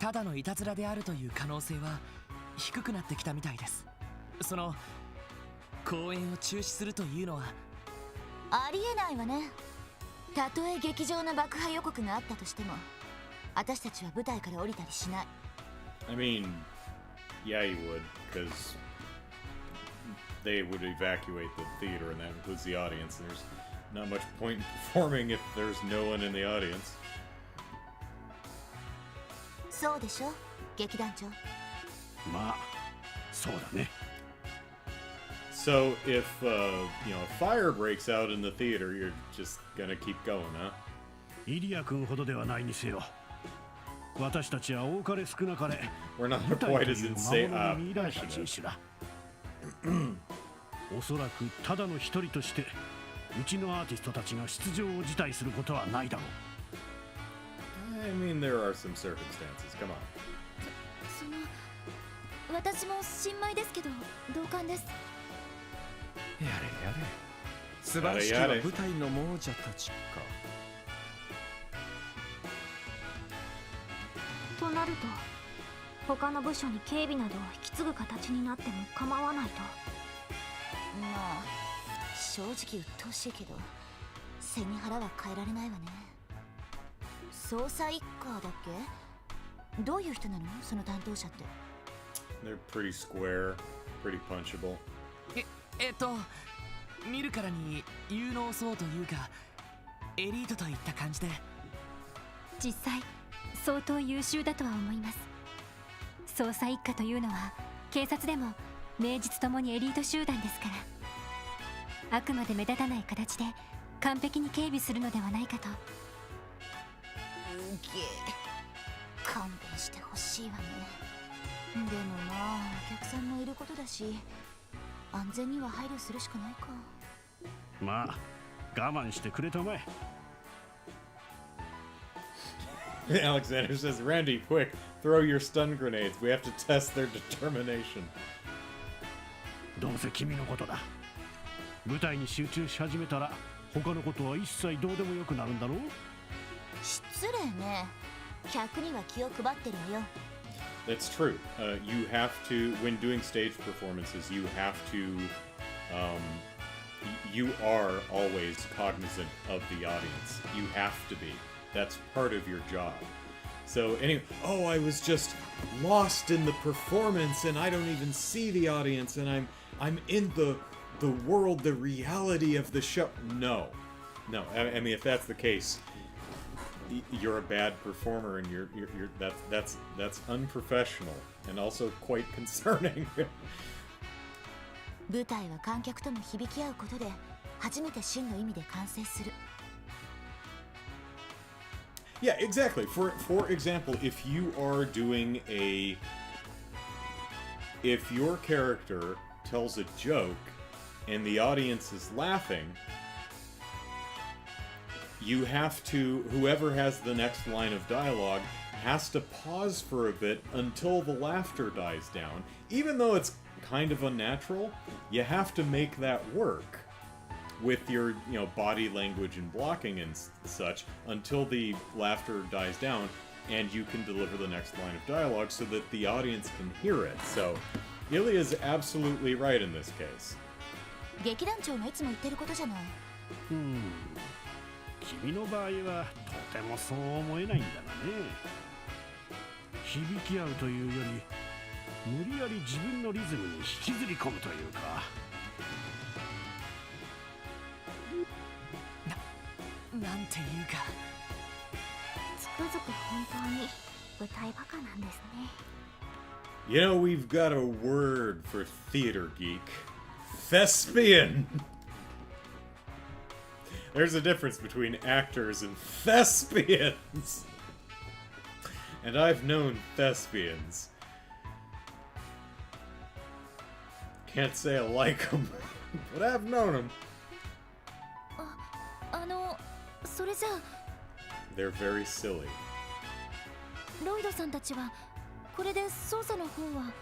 Speaker 3: ただのいたずらであるという可能性は低くなってきたみたいです。その公演を中止するというのは
Speaker 2: ありえないわね。たとえ劇場の爆破予告があったとしても私たちは舞台から降りたりしない。
Speaker 1: I mean, yeah, you would, because they would evacuate the theater, and that includes the audience. There's not much point in performing if there's no one in the audience.
Speaker 2: そうでしょ、劇団長。
Speaker 6: まあそうだね。
Speaker 1: So if you know, a fire breaks out in the theater, you're just gonna keep going, huh?
Speaker 6: イリア君ほどではないにせよ。私たちは多かれ少なかれ
Speaker 1: We're not
Speaker 6: 舞台
Speaker 1: quite
Speaker 6: と
Speaker 1: as
Speaker 6: いう魔
Speaker 1: insane.
Speaker 6: 物に見出した人種だ。おそらくただの一人としてうちのアーティストたちが出場を辞退することはないだろう。
Speaker 1: I mean, there are some circumstances. Come on.
Speaker 2: その私も新米ですけど同感です。
Speaker 4: やれやれ、素晴らしきは舞台の亡者たちか。
Speaker 7: となると他の部署に警備などを引き継ぐ形になっても構わないと。
Speaker 2: まあ正直鬱陶しいけど背に腹は変えられないわね。捜査一課だっけ？どういう人なのその担当者って。
Speaker 1: They're pretty square, pretty punchable.
Speaker 3: 見るからに有能そうというかエリートといった感じで、
Speaker 7: 実際相当優秀だとは思います。捜査一課というのは警察でも名実ともにエリート集団ですから、あくまで目立たない形で完璧に警備するのではないかと。
Speaker 2: 勘弁してほしいわね。でもまあお客さんもいることだし、安全には配慮するしかないか。
Speaker 6: まあ我慢してくれたまえ。
Speaker 1: Alexander says, Randy, quick, throw your stun grenades. We have to test their determination.
Speaker 6: どうせ君のことだ。舞台に集中し始めたら他のことは一切どうでもよくなるんだろう。
Speaker 2: 失礼ね。客には気を配ってるわよ。
Speaker 1: That's true. You have to, when doing stage performances, you have to, you are always cognizant of the audience. You have to be. That's part of your job. So anyway, oh, I was just lost in the performance and I don't even see the audience and I'm in the world, the reality of the show. No. I mean, if that's the case, you're a bad performer and you're that's unprofessional and also quite concerning.
Speaker 2: 舞台は観客とも響き合うことで初めて真の意味で完成する。
Speaker 1: Yeah, exactly. For example, if your character tells a joke and the audience is laughing, you have to, whoever has the next line of dialogue has to pause for a bit until the laughter dies down. Even though it's kind of unnatural, you have to make that work with your, body language and blocking and such until the laughter dies down and you can deliver the next line of dialogue so that the audience can hear it. So, Ilya is absolutely right in this case.
Speaker 2: 劇団長がいつも言ってることじゃない。
Speaker 6: 君の場合はとてもそう思えないんだがね。響き合うというより無理やり自分のリズムに引きずり込むというか。
Speaker 3: なんていうか。
Speaker 7: つくづく本当に舞台バカなんですね。
Speaker 1: You know, we've got a word for theater geek. Thespian! There's a difference between actors and thespians! And I've known thespians. Can't say I like them, but I've known them.
Speaker 2: それじゃあ
Speaker 1: They're very silly.
Speaker 2: ロイドさんたちはこれで捜査の方は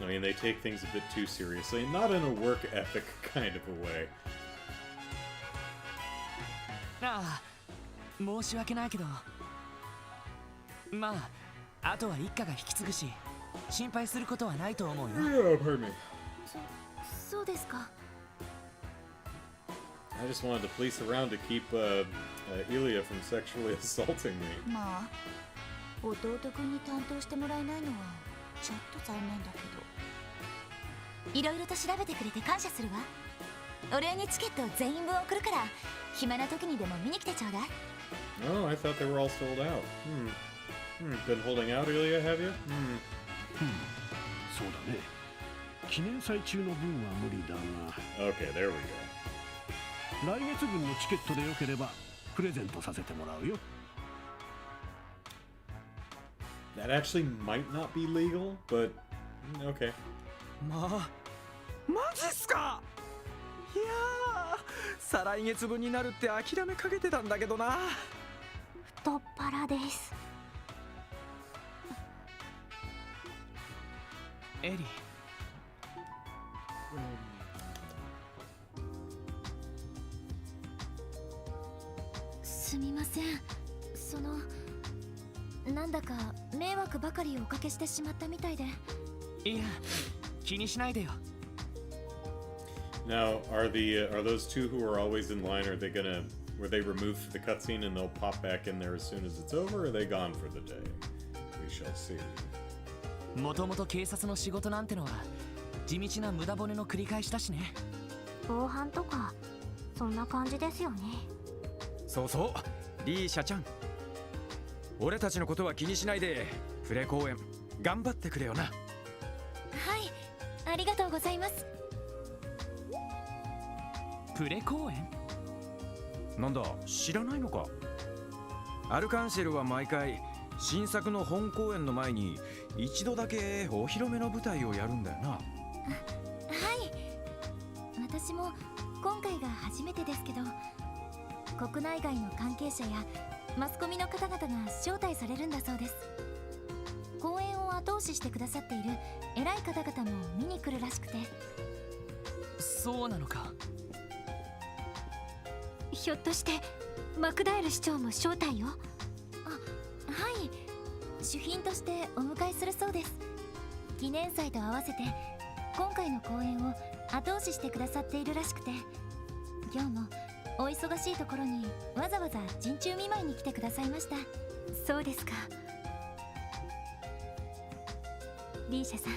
Speaker 1: I mean, they take things a bit too seriously, not in a work ethic kind of a way.
Speaker 3: ああ、申し訳ないけど、まあ、あとは一家が引き継ぐし、心配することはないと思うよ。
Speaker 1: Yeah, pardon me.
Speaker 2: そうですか。
Speaker 1: I just wanted the police around to keep Ilya from sexually assaulting me.
Speaker 2: まあ、弟君に担当してもらえないのはちょっと残念だけど。いろいろと調べてくれて感謝するわ。お礼にチケットを全員分送るから、暇な時にでも見に来てちょうだい。
Speaker 1: Oh, I thought they were all sold out. Been holding out, Ilya, have you?
Speaker 6: そうだね。記念祭中の分は無理だが。
Speaker 1: Okay, there we go.
Speaker 6: 来月分のチケットでよければプレゼントさせてもらうよ。
Speaker 1: That actually might not be legal, but okay.
Speaker 4: マジっすか。いやー、再来月分になるって諦めかけてたんだけどな。
Speaker 7: 太っ腹です。
Speaker 3: エリー。
Speaker 2: すみません。なんだか迷惑ばかりおかけしてしまったみたいで。
Speaker 3: いや、気にしないでよ。
Speaker 1: Now, are those two who are always in line? Were they removed for the cutscene and they'll pop back in there as soon as it's over? Or are they gone for the day? We shall see.
Speaker 3: もともと警察の仕事なんてのは地道な無駄骨の繰り返しだしね。
Speaker 7: 防犯とかそんな感じですよね。
Speaker 4: そうそう、リーシャちゃん、俺たちのことは気にしないでプレ公演頑張ってくれよな。
Speaker 2: はい、ありがとうございます。
Speaker 3: プレ公演？
Speaker 4: なんだ、知らないのか。アルカンシェルは毎回新作の本公演の前に一度だけお披露目の舞台をやるんだよな。
Speaker 2: はい、私も今回が初めてですけど、国内外の関係者やマスコミの方々が招待されるんだそうです。公演を後押ししてくださっている偉い方々も見に来るらしくて。
Speaker 3: そうなのか。
Speaker 7: ひょっとしてマクダエル市長も招待を？
Speaker 2: はい、主賓としてお迎えするそうです。記念祭と合わせて今回の公演を後押ししてくださっているらしくて、今日もお忙しいところにわざわざ陣中見舞いに来てくださいました。
Speaker 7: そうですか。リーシャさん、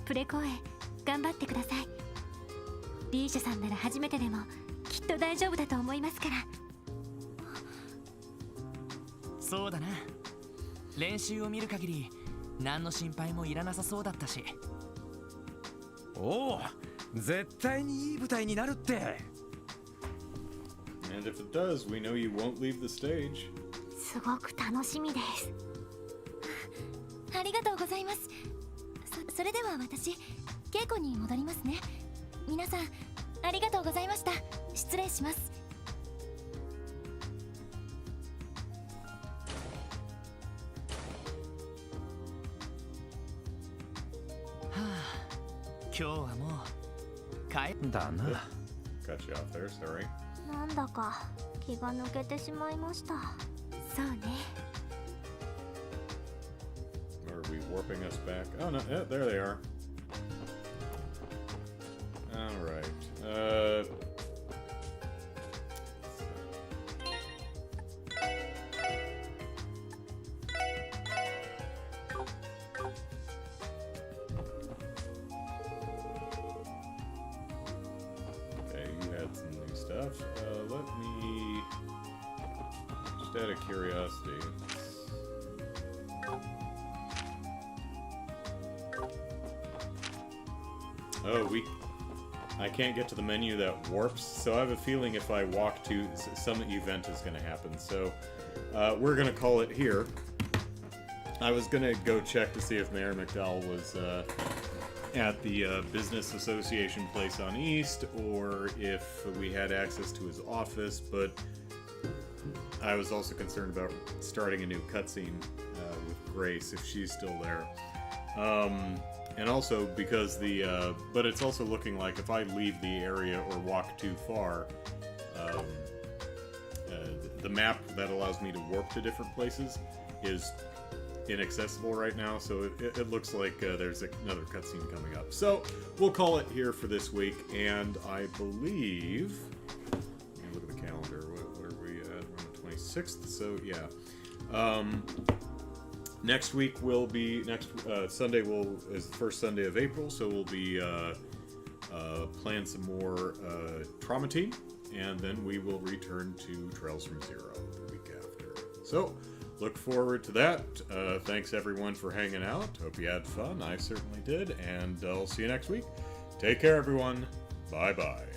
Speaker 7: プレ公演頑張ってください。リーシャさんなら初めてでもきっと大丈夫だと思いますから。
Speaker 3: そうだな。練習を見る限り何の心配もいらなさそうだったし。
Speaker 4: おお、絶対にいい舞台になるって。
Speaker 1: And if it does, we know you won't leave the stage.
Speaker 7: すごく楽しみです。
Speaker 2: ありがとうございます。それでは私、稽古に戻りますね。皆さん、ありがとうございました。失礼します。
Speaker 3: はあ、今日はもう帰
Speaker 4: だな。
Speaker 1: Cut you off there, sorry.
Speaker 7: なんだか気が抜けてしまいました。そうね。
Speaker 1: Are we warping us back? Oh no, yeah, there they are. Alright. Okay, you had some new stuff. Let me... Just out of curiosity. Oh, I can't get to the menu that warps, so I have a feeling if I walk to some event is going to happen. So we're going to call it here. I was going to go check to see if Mayor McDowell was at the Business Association place on East, or if we had access to his office, but I was also concerned about starting a new cutscene with Grace, if she's still there. And also because but it's also looking like if I leave the area or walk too far, the map that allows me to warp to different places is inaccessible right now, so it looks like there's another cutscene coming up. So we'll call it here for this week, and I believe, let me look at the calendar, what are we at? We're on the 26th, so yeah. Next week will be, Sunday is the first Sunday of April, so we'll be playing some more Trauma Team, and then we will return to Trails from Zero the week after. So, look forward to that. Thanks everyone for hanging out. Hope you had fun. I certainly did, and I'll see you next week. Take care, everyone. Bye-bye.